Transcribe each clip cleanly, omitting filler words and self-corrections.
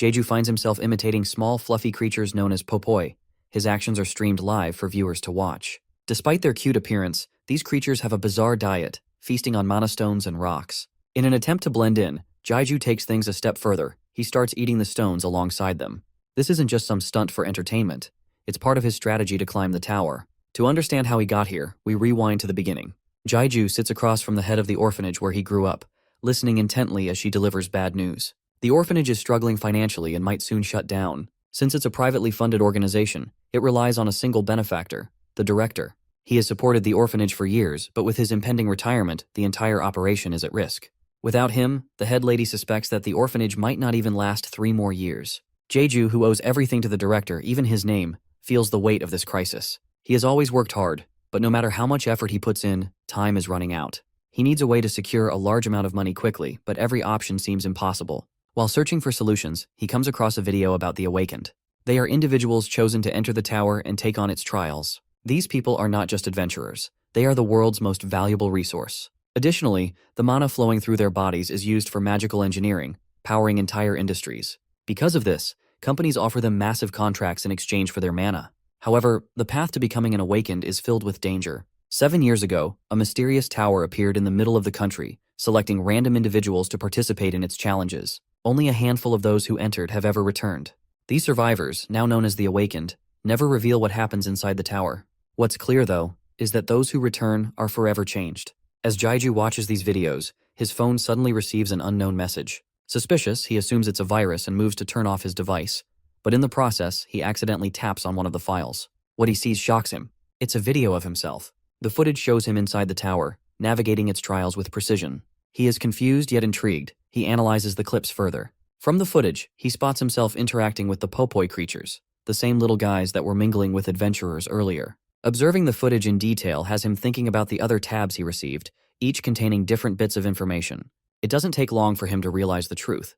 Jeju finds himself imitating small, fluffy creatures known as popoi. His actions are streamed live for viewers to watch. Despite their cute appearance, these creatures have a bizarre diet, feasting on mana stones and rocks. In an attempt to blend in, Jeju takes things a step further. He starts eating the stones alongside them. This isn't just some stunt for entertainment. It's part of his strategy to climb the tower. To understand how he got here, we rewind to the beginning. Jeju sits across from the head of the orphanage where he grew up, listening intently as she delivers bad news. The orphanage is struggling financially and might soon shut down. Since it's a privately funded organization, it relies on a single benefactor, the director. He has supported the orphanage for years, but with his impending retirement, the entire operation is at risk. Without him, the head lady suspects that the orphanage might not even last 3 more years. Jeju, who owes everything to the director, even his name, feels the weight of this crisis. He has always worked hard, but no matter how much effort he puts in, time is running out. He needs a way to secure a large amount of money quickly, but every option seems impossible. While searching for solutions, he comes across a video about the Awakened. They are individuals chosen to enter the tower and take on its trials. These people are not just adventurers. They are the world's most valuable resource. Additionally, the mana flowing through their bodies is used for magical engineering, powering entire industries. Because of this, companies offer them massive contracts in exchange for their mana. However, the path to becoming an Awakened is filled with danger. 7 years ago, a mysterious tower appeared in the middle of the country, selecting random individuals to participate in its challenges. Only a handful of those who entered have ever returned. These survivors, now known as the Awakened, never reveal what happens inside the tower. What's clear, though, is that those who return are forever changed. As Jeju watches these videos, his phone suddenly receives an unknown message. Suspicious, he assumes it's a virus and moves to turn off his device. But in the process, he accidentally taps on one of the files. What he sees shocks him. It's a video of himself. The footage shows him inside the tower, navigating its trials with precision. He is confused yet intrigued. He analyzes the clips further. From the footage, he spots himself interacting with the popoi creatures, the same little guys that were mingling with adventurers earlier. Observing the footage in detail has him thinking about the other tabs he received, each containing different bits of information. It doesn't take long for him to realize the truth.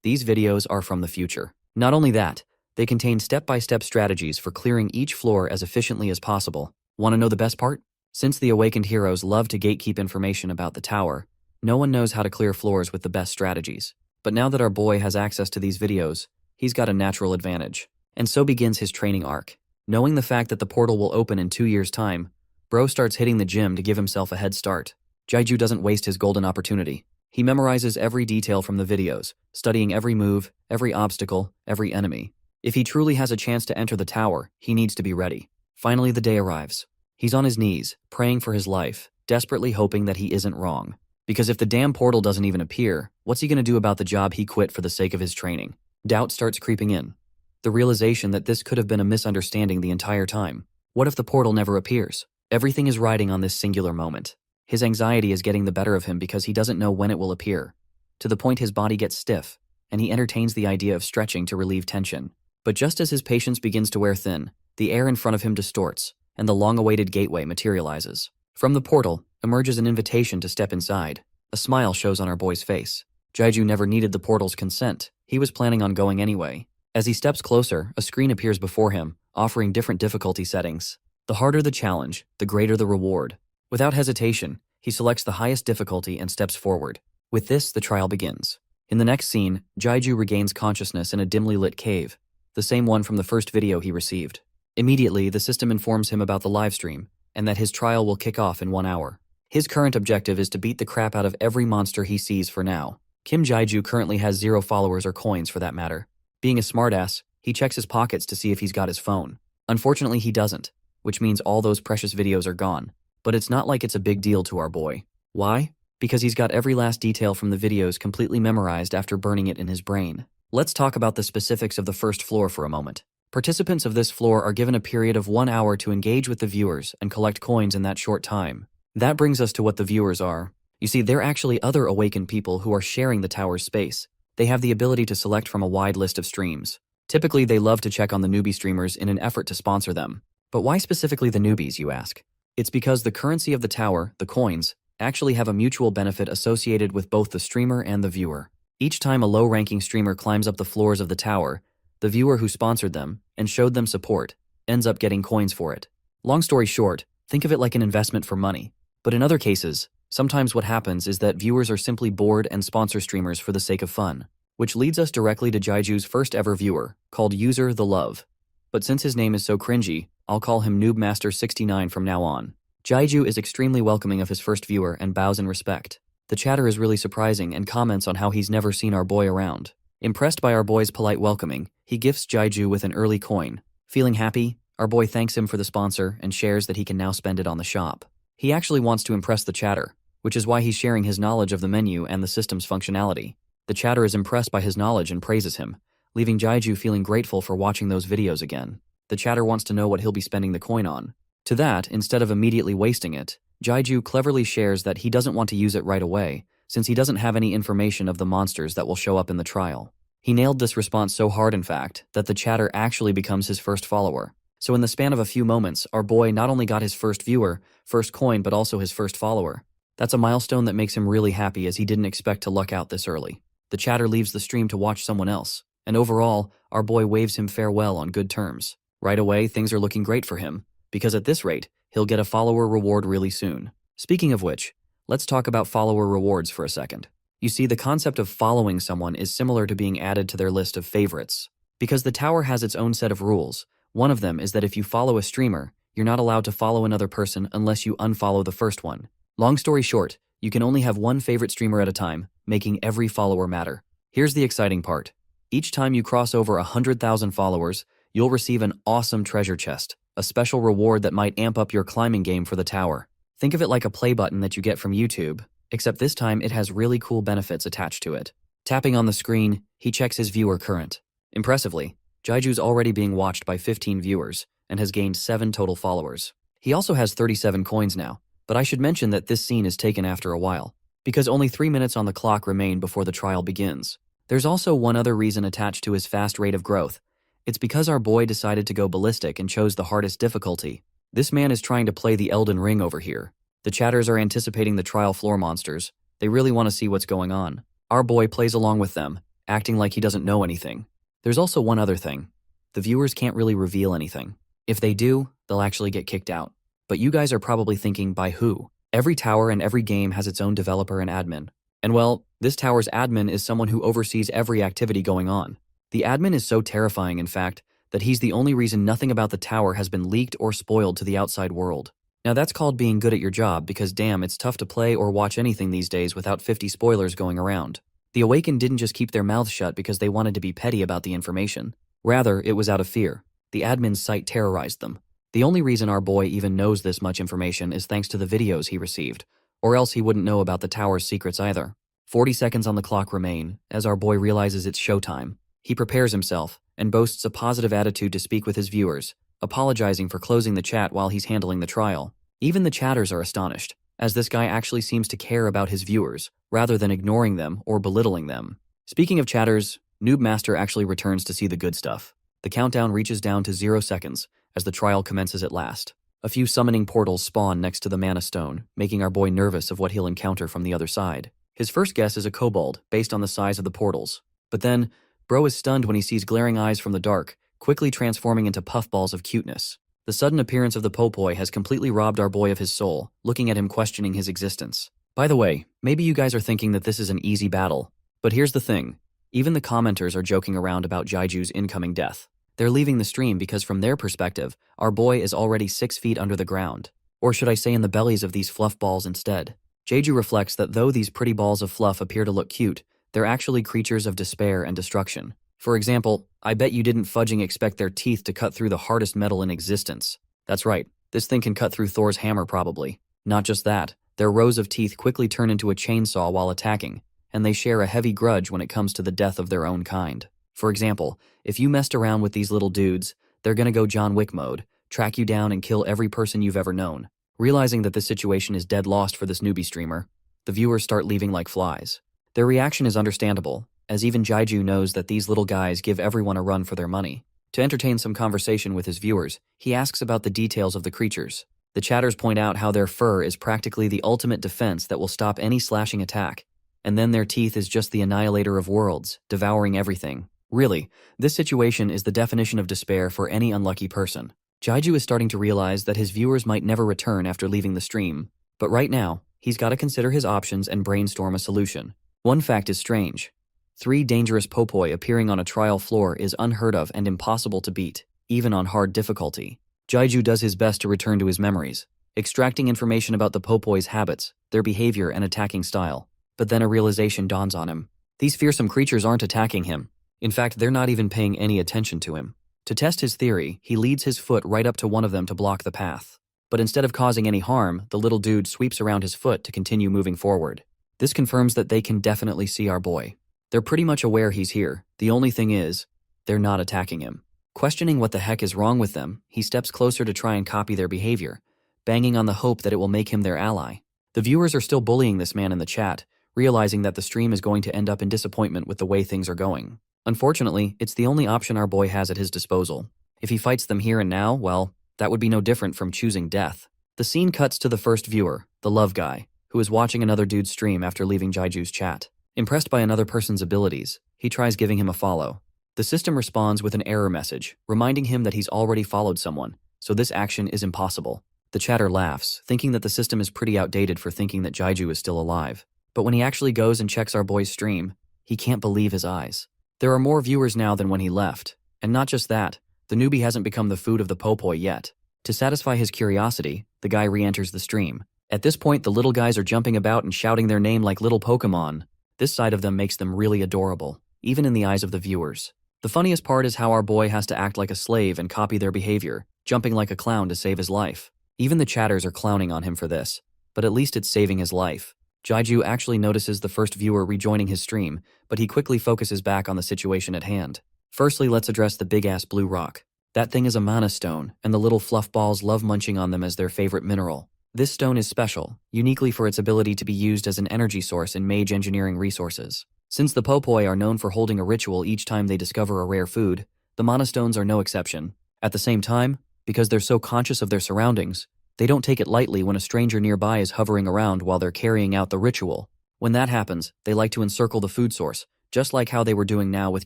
These videos are from the future. Not only that, they contain step-by-step strategies for clearing each floor as efficiently as possible. Want to know the best part? Since the Awakened heroes love to gatekeep information about the tower, no one knows how to clear floors with the best strategies. But now that our boy has access to these videos, he's got a natural advantage. And so begins his training arc. Knowing the fact that the portal will open in 2 years' time, Bro starts hitting the gym to give himself a head start. Jeju doesn't waste his golden opportunity. He memorizes every detail from the videos, studying every move, every obstacle, every enemy. If he truly has a chance to enter the tower, he needs to be ready. Finally, the day arrives. He's on his knees, praying for his life, desperately hoping that he isn't wrong. Because if the damn portal doesn't even appear, what's he gonna do about the job he quit for the sake of his training? Doubt starts creeping in. The realization that this could have been a misunderstanding the entire time. What if the portal never appears? Everything is riding on this singular moment. His anxiety is getting the better of him because he doesn't know when it will appear. To the point his body gets stiff, and he entertains the idea of stretching to relieve tension. But just as his patience begins to wear thin, the air in front of him distorts, and the long-awaited gateway materializes. From the portal emerges an invitation to step inside. A smile shows on our boy's face. Jeju never needed the portal's consent. He was planning on going anyway. As he steps closer, a screen appears before him, offering different difficulty settings. The harder the challenge, the greater the reward. Without hesitation, he selects the highest difficulty and steps forward. With this, the trial begins. In the next scene, Jeju regains consciousness in a dimly lit cave, the same one from the first video he received. Immediately, the system informs him about the livestream, and that his trial will kick off in 1 hour. His current objective is to beat the crap out of every monster he sees for now. Kim Jeju currently has 0 followers or coins for that matter. Being a smartass, he checks his pockets to see if he's got his phone. Unfortunately, he doesn't, which means all those precious videos are gone. But it's not like it's a big deal to our boy. Why? Because he's got every last detail from the videos completely memorized after burning it in his brain. Let's talk about the specifics of the first floor for a moment. Participants of this floor are given a period of 1 hour to engage with the viewers and collect coins in that short time. That brings us to what the viewers are. You see, they're actually other awakened people who are sharing the tower's space. They have the ability to select from a wide list of streams. Typically, they love to check on the newbie streamers in an effort to sponsor them. But why specifically the newbies, you ask? It's because the currency of the tower, the coins, actually have a mutual benefit associated with both the streamer and the viewer. Each time a low-ranking streamer climbs up the floors of the tower, the viewer who sponsored them and showed them support ends up getting coins for it. Long story short, think of it like an investment for money. But in other cases, sometimes what happens is that viewers are simply bored and sponsor streamers for the sake of fun. which leads us directly to Jaiju's first ever viewer, called User the Love. But since his name is so cringy, I'll call him Noobmaster69 from now on. Jaiju is extremely welcoming of his first viewer and bows in respect. The chatter is really surprising and comments on how he's never seen our boy around. Impressed by our boy's polite welcoming, he gifts Jaiju with an early coin. Feeling happy, our boy thanks him for the sponsor and shares that he can now spend it on the shop. He actually wants to impress the chatter, which is why he's sharing his knowledge of the menu and the system's functionality. The chatter is impressed by his knowledge and praises him, leaving Jaiju feeling grateful for watching those videos again. The chatter wants to know what he'll be spending the coin on. To that, instead of immediately wasting it, Jaiju cleverly shares that he doesn't want to use it right away, since he doesn't have any information of the monsters that will show up in the trial. He nailed this response so hard, in fact, that the chatter actually becomes his first follower. So in the span of a few moments, our boy not only got his first viewer, first coin, but also his first follower. That's a milestone that makes him really happy, as he didn't expect to luck out this early. The chatter leaves the stream to watch someone else, and overall, our boy waves him farewell on good terms. Right away, things are looking great for him, because at this rate, he'll get a follower reward really soon. Speaking of which, let's talk about follower rewards for a second. You see, the concept of following someone is similar to being added to their list of favorites. Because the tower has its own set of rules, one of them is that if you follow a streamer, you're not allowed to follow another person unless you unfollow the first one. Long story short, you can only have one favorite streamer at a time, making every follower matter. Here's the exciting part. Each time you cross over 100,000 followers, you'll receive an awesome treasure chest, a special reward that might amp up your climbing game for the tower. Think of it like a play button that you get from YouTube, except this time it has really cool benefits attached to it. Tapping on the screen, he checks his viewer current. Impressively, Jaiju's already being watched by 15 viewers and has gained 7 total followers. He also has 37 coins now, but I should mention that this scene is taken after a while, because only 3 minutes on the clock remain before the trial begins. There's also one other reason attached to his fast rate of growth. It's because our boy decided to go ballistic and chose the hardest difficulty. This man is trying to play the Elden Ring over here. The chatters are anticipating the trial floor monsters. They really want to see what's going on. Our boy plays along with them, acting like he doesn't know anything. There's also one other thing. The viewers can't really reveal anything. If they do, they'll actually get kicked out. But you guys are probably thinking, by who? Every tower and every game has its own developer and admin. And well, this tower's admin is someone who oversees every activity going on. The admin is so terrifying, in fact, that he's the only reason nothing about the tower has been leaked or spoiled to the outside world. Now that's called being good at your job, because damn, it's tough to play or watch anything these days without 50 spoilers going around. The Awakened didn't just keep their mouths shut because they wanted to be petty about the information. Rather, it was out of fear. The admin's site terrorized them. The only reason our boy even knows this much information is thanks to the videos he received, or else he wouldn't know about the tower's secrets either. 40 seconds on the clock remain, as our boy realizes it's showtime. He prepares himself, and boasts a positive attitude to speak with his viewers, apologizing for closing the chat while he's handling the trial. Even the chatters are astonished, as this guy actually seems to care about his viewers, rather than ignoring them or belittling them. Speaking of chatters, Noobmaster actually returns to see the good stuff. The countdown reaches down to 0 seconds, as the trial commences at last. A few summoning portals spawn next to the mana stone, making our boy nervous of what he'll encounter from the other side. His first guess is a kobold, based on the size of the portals. But then, bro is stunned when he sees glaring eyes from the dark, quickly transforming into puffballs of cuteness. The sudden appearance of the Popoi has completely robbed our boy of his soul, looking at him questioning his existence. By the way, maybe you guys are thinking that this is an easy battle, but here's the thing. Even the commenters are joking around about Jaiju's incoming death. They're leaving the stream because from their perspective, our boy is already 6 feet under the ground. Or should I say in the bellies of these fluff balls instead. Jaiju reflects that though these pretty balls of fluff appear to look cute, they're actually creatures of despair and destruction. For example, I bet you didn't fudging expect their teeth to cut through the hardest metal in existence. That's right, this thing can cut through Thor's hammer probably. Not just that, their rows of teeth quickly turn into a chainsaw while attacking, and they share a heavy grudge when it comes to the death of their own kind. For example, if you messed around with these little dudes, they're gonna go John Wick mode, track you down and kill every person you've ever known. Realizing that this situation is dead lost for this newbie streamer, the viewers start leaving like flies. Their reaction is understandable, as even Jaiju knows that these little guys give everyone a run for their money. To entertain some conversation with his viewers, he asks about the details of the creatures. The chatters point out how their fur is practically the ultimate defense that will stop any slashing attack, and then their teeth is just the annihilator of worlds, devouring everything. Really, this situation is the definition of despair for any unlucky person. Jaiju is starting to realize that his viewers might never return after leaving the stream, but right now, he's got to consider his options and brainstorm a solution. One fact is strange. 3 dangerous popoi appearing on a trial floor is unheard of and impossible to beat, even on hard difficulty. Jaiju does his best to return to his memories, extracting information about the popoi's habits, their behavior and attacking style. But then a realization dawns on him. These fearsome creatures aren't attacking him. In fact, they're not even paying any attention to him. To test his theory, he leads his foot right up to one of them to block the path. But instead of causing any harm, the little dude sweeps around his foot to continue moving forward. This confirms that they can definitely see our boy. They're pretty much aware he's here. The only thing is, they're not attacking him. Questioning what the heck is wrong with them, he steps closer to try and copy their behavior, banging on the hope that it will make him their ally. The viewers are still bullying this man in the chat, realizing that the stream is going to end up in disappointment with the way things are going. Unfortunately, it's the only option our boy has at his disposal. If he fights them here and now, well, that would be no different from choosing death. The scene cuts to the first viewer, the love guy, who is watching another dude's stream after leaving Jaiju's chat. Impressed by another person's abilities, he tries giving him a follow. The system responds with an error message, reminding him that he's already followed someone, so this action is impossible. The chatter laughs, thinking that the system is pretty outdated for thinking that Jaiju is still alive. But when he actually goes and checks our boy's stream, he can't believe his eyes. There are more viewers now than when he left, and not just that, the newbie hasn't become the food of the popoi yet. To satisfy his curiosity, the guy re-enters the stream. At this point, the little guys are jumping about and shouting their name like little Pokemon. This side of them makes them really adorable, even in the eyes of the viewers. The funniest part is how our boy has to act like a slave and copy their behavior, jumping like a clown to save his life. Even the chatters are clowning on him for this, but at least it's saving his life. Jaiju actually notices the first viewer rejoining his stream, but he quickly focuses back on the situation at hand. Firstly, let's address the big-ass blue rock. That thing is a mana stone, and the little fluff balls love munching on them as their favorite mineral. This stone is special, uniquely for its ability to be used as an energy source in mage engineering resources. Since the popoi are known for holding a ritual each time they discover a rare food, the mana stones are no exception. At the same time, because they're so conscious of their surroundings, they don't take it lightly when a stranger nearby is hovering around while they're carrying out the ritual. When that happens, they like to encircle the food source, just like how they were doing now with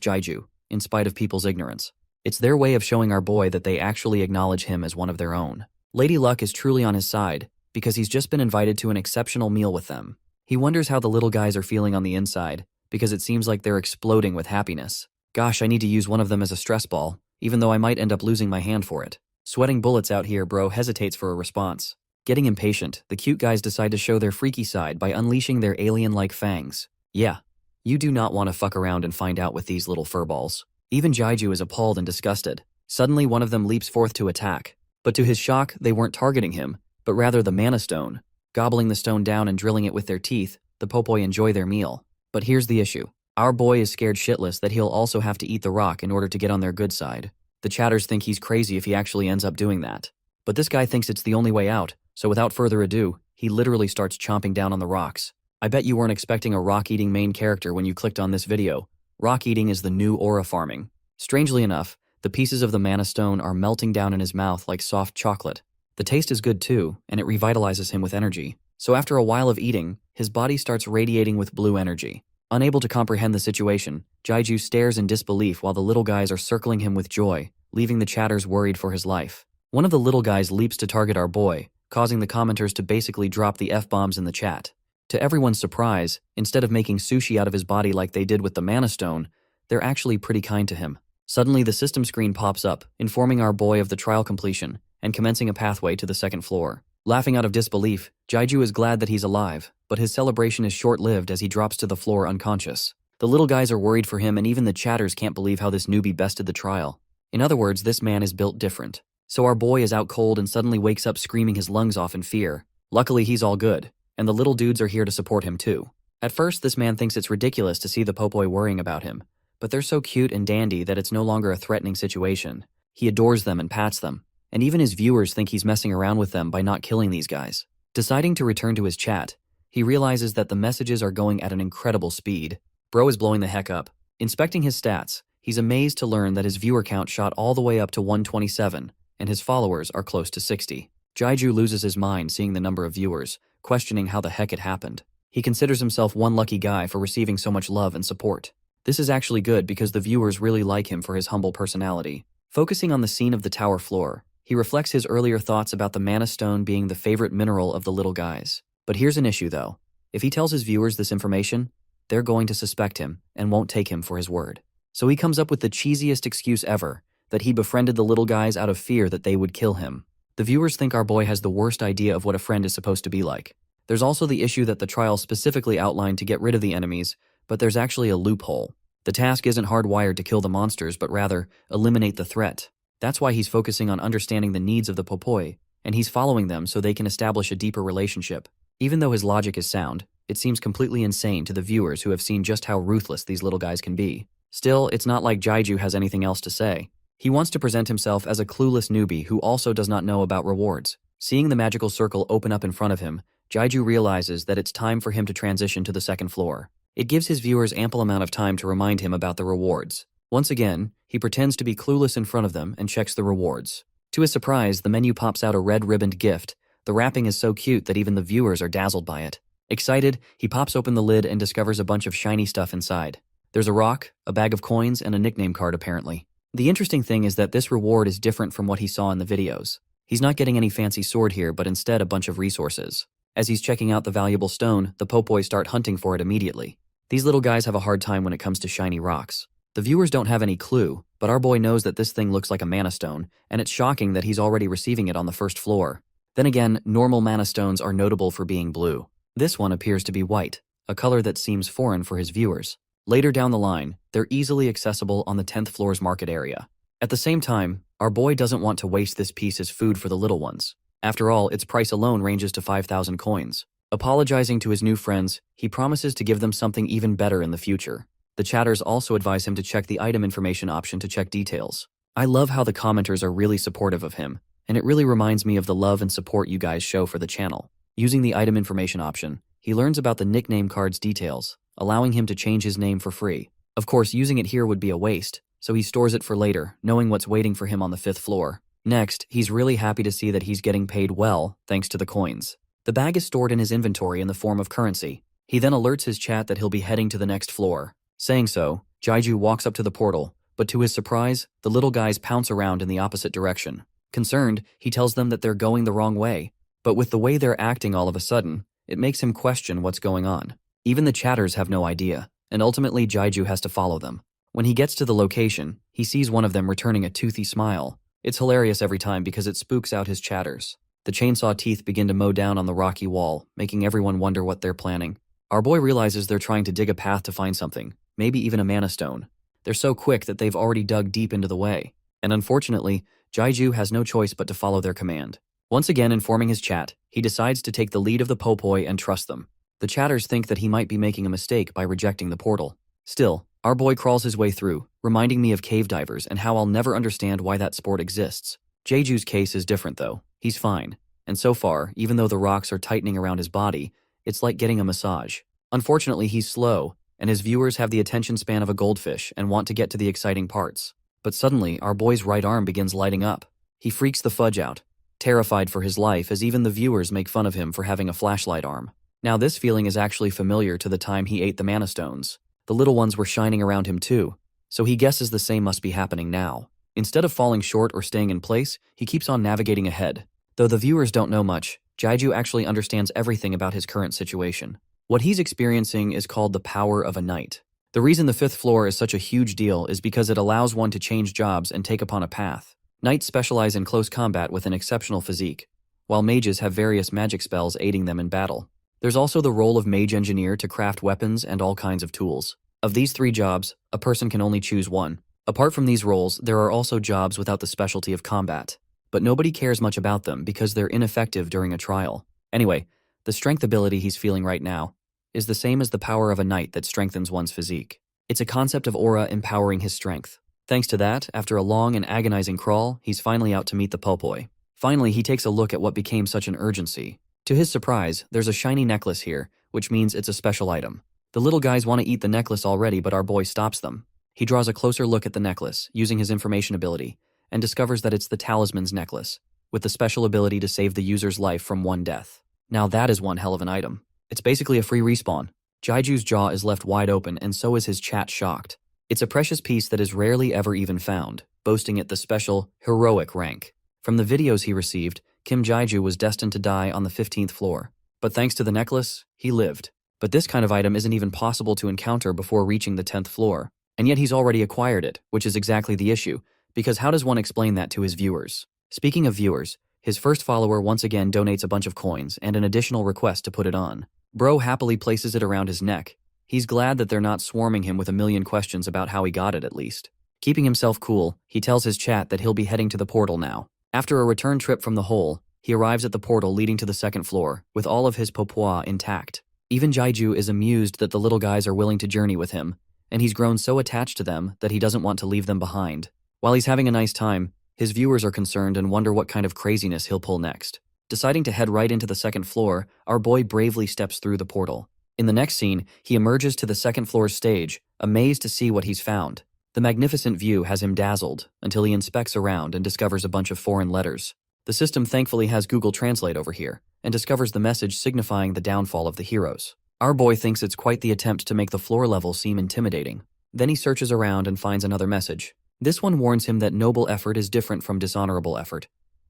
Jaiju, in spite of people's ignorance. It's their way of showing our boy that they actually acknowledge him as one of their own. Lady Luck is truly on his side, because he's just been invited to an exceptional meal with them. He wonders how the little guys are feeling on the inside, because it seems like they're exploding with happiness. Gosh, I need to use one of them as a stress ball, even though I might end up losing my hand for it. Sweating bullets out here, bro hesitates for a response. Getting impatient, the cute guys decide to show their freaky side by unleashing their alien-like fangs. Yeah, you do not want to fuck around and find out with these little furballs. Even Jaiju is appalled and disgusted. Suddenly one of them leaps forth to attack. But to his shock, they weren't targeting him, but rather the mana stone. Gobbling the stone down and drilling it with their teeth, the popoi enjoy their meal. But here's the issue. Our boy is scared shitless that he'll also have to eat the rock in order to get on their good side. The chatters think he's crazy if he actually ends up doing that. But this guy thinks it's the only way out, so without further ado, he literally starts chomping down on the rocks. I bet you weren't expecting a rock-eating main character when you clicked on this video. Rock-eating is the new aura farming. Strangely enough, the pieces of the mana stone are melting down in his mouth like soft chocolate. The taste is good too, and it revitalizes him with energy. So after a while of eating, his body starts radiating with blue energy. Unable to comprehend the situation, Jaiju stares in disbelief while the little guys are circling him with joy, leaving the chatters worried for his life. One of the little guys leaps to target our boy, causing the commenters to basically drop the F-bombs in the chat. To everyone's surprise, instead of making sushi out of his body like they did with the mana stone, they're actually pretty kind to him. Suddenly the system screen pops up, informing our boy of the trial completion, and commencing a pathway to the second floor. Laughing out of disbelief, Jaiju is glad that he's alive, but his celebration is short-lived as he drops to the floor unconscious. The little guys are worried for him and even the chatters can't believe how this newbie bested the trial. In other words, this man is built different. So our boy is out cold and suddenly wakes up screaming his lungs off in fear. Luckily he's all good, and the little dudes are here to support him too. At first this man thinks it's ridiculous to see the popoi worrying about him, but they're so cute and dandy that it's no longer a threatening situation. He adores them and pats them. And even his viewers think he's messing around with them by not killing these guys. Deciding to return to his chat, he realizes that the messages are going at an incredible speed. Bro is blowing the heck up. Inspecting his stats, he's amazed to learn that his viewer count shot all the way up to 127, and his followers are close to 60. Jaiju loses his mind seeing the number of viewers, questioning how the heck it happened. He considers himself one lucky guy for receiving so much love and support. This is actually good because the viewers really like him for his humble personality. Focusing on the scene of the tower floor, he reflects his earlier thoughts about the mana stone being the favorite mineral of the little guys. But here's an issue though. If he tells his viewers this information, they're going to suspect him and won't take him for his word. So he comes up with the cheesiest excuse ever, that he befriended the little guys out of fear that they would kill him. The viewers think our boy has the worst idea of what a friend is supposed to be like. There's also the issue that the trial specifically outlined to get rid of the enemies, but there's actually a loophole. The task isn't hardwired to kill the monsters, but rather eliminate the threat. That's why he's focusing on understanding the needs of the popoi, and he's following them so they can establish a deeper relationship. Even though his logic is sound, it seems completely insane to the viewers who have seen just how ruthless these little guys can be. Still, it's not like Jaiju has anything else to say. He wants to present himself as a clueless newbie who also does not know about rewards. Seeing the magical circle open up in front of him, Jaiju realizes that it's time for him to transition to the second floor. It gives his viewers ample amount of time to remind him about the rewards. Once again, he pretends to be clueless in front of them and checks the rewards. To his surprise, the menu pops out a red-ribboned gift. The wrapping is so cute that even the viewers are dazzled by it. Excited, he pops open the lid and discovers a bunch of shiny stuff inside. There's a rock, a bag of coins, and a nickname card apparently. The interesting thing is that this reward is different from what he saw in the videos. He's not getting any fancy sword here, but instead a bunch of resources. As he's checking out the valuable stone, the popoi start hunting for it immediately. These little guys have a hard time when it comes to shiny rocks. The viewers don't have any clue, but our boy knows that this thing looks like a mana stone, and it's shocking that he's already receiving it on the first floor. Then again, normal mana stones are notable for being blue. This one appears to be white, a color that seems foreign for his viewers. Later down the line, they're easily accessible on the 10th floor's market area. At the same time, our boy doesn't want to waste this piece as food for the little ones. After all, its price alone ranges to 5,000 coins. Apologizing to his new friends, he promises to give them something even better in the future. The chatters also advise him to check the item information option to check details. I love how the commenters are really supportive of him, and it really reminds me of the love and support you guys show for the channel. Using the item information option, he learns about the nickname card's details, allowing him to change his name for free. Of course, using it here would be a waste, so he stores it for later, knowing what's waiting for him on the 5th floor. Next, he's really happy to see that he's getting paid well, thanks to the coins. The bag is stored in his inventory in the form of currency. He then alerts his chat that he'll be heading to the next floor. Saying so, Jaiju walks up to the portal, but to his surprise, the little guys pounce around in the opposite direction. Concerned, he tells them that they're going the wrong way, but with the way they're acting all of a sudden, it makes him question what's going on. Even the chatters have no idea, and ultimately Jaiju has to follow them. When he gets to the location, he sees one of them returning a toothy smile. It's hilarious every time because it spooks out his chatters. The chainsaw teeth begin to mow down on the rocky wall, making everyone wonder what they're planning. Our boy realizes they're trying to dig a path to find something, maybe even a mana stone. They're so quick that they've already dug deep into the way, and unfortunately, Jaiju has no choice but to follow their command. Once again informing his chat, he decides to take the lead of the popoi and trust them. The chatters think that he might be making a mistake by rejecting the portal. Still, our boy crawls his way through, reminding me of cave divers and how I'll never understand why that sport exists. Jaiju's case is different though. He's fine. And so far, even though the rocks are tightening around his body, it's like getting a massage. Unfortunately, he's slow, and his viewers have the attention span of a goldfish and want to get to the exciting parts. But suddenly, our boy's right arm begins lighting up. He freaks the fudge out, terrified for his life as even the viewers make fun of him for having a flashlight arm. Now this feeling is actually familiar to the time he ate the mana stones. The little ones were shining around him too, so he guesses the same must be happening now. Instead of falling short or staying in place, he keeps on navigating ahead. Though the viewers don't know much, Jaiju actually understands everything about his current situation. What he's experiencing is called the power of a knight. The reason the 5th floor is such a huge deal is because it allows one to change jobs and take upon a path. Knights specialize in close combat with an exceptional physique, while mages have various magic spells aiding them in battle. There's also the role of mage engineer to craft weapons and all kinds of tools. Of these 3 jobs, a person can only choose one. Apart from these roles, there are also jobs without the specialty of combat. But nobody cares much about them because they're ineffective during a trial. Anyway, the strength ability he's feeling right now is the same as the power of a knight that strengthens one's physique. It's a concept of aura empowering his strength. Thanks to that, after a long and agonizing crawl, he's finally out to meet the popoi. Finally, he takes a look at what became such an urgency. To his surprise, there's a shiny necklace here, which means it's a special item. The little guys want to eat the necklace already, but our boy stops them. He draws a closer look at the necklace, using his information ability, and discovers that it's the talisman's necklace, with the special ability to save the user's life from 1 death. Now that is one hell of an item. It's basically a free respawn. Jaiju's jaw is left wide open, and so is his chat shocked. It's a precious piece that is rarely ever even found, boasting it the special, heroic rank. From the videos he received, Kim Jaiju was destined to die on the 15th floor. But thanks to the necklace, he lived. But this kind of item isn't even possible to encounter before reaching the 10th floor. And yet he's already acquired it, which is exactly the issue, because how does one explain that to his viewers? Speaking of viewers, his first follower once again donates a bunch of coins and an additional request to put it on. Bro happily places it around his neck. He's glad that they're not swarming him with a million questions about how he got it at least. Keeping himself cool, he tells his chat that he'll be heading to the portal now. After a return trip from the hole, he arrives at the portal leading to the 2nd floor, with all of his popoi intact. Even Jaiju is amused that the little guys are willing to journey with him, and he's grown so attached to them that he doesn't want to leave them behind. While he's having a nice time, his viewers are concerned and wonder what kind of craziness he'll pull next. Deciding to head right into the 2nd floor, our boy bravely steps through the portal. In the next scene, he emerges to the 2nd floor's stage, amazed to see what he's found. The magnificent view has him dazzled until he inspects around and discovers a bunch of foreign letters. The system thankfully has Google Translate over here, and discovers the message signifying the downfall of the heroes. Our boy thinks it's quite the attempt to make the floor level seem intimidating. Then he searches around and finds another message. This one warns him that noble effort is different from dishonorable effort,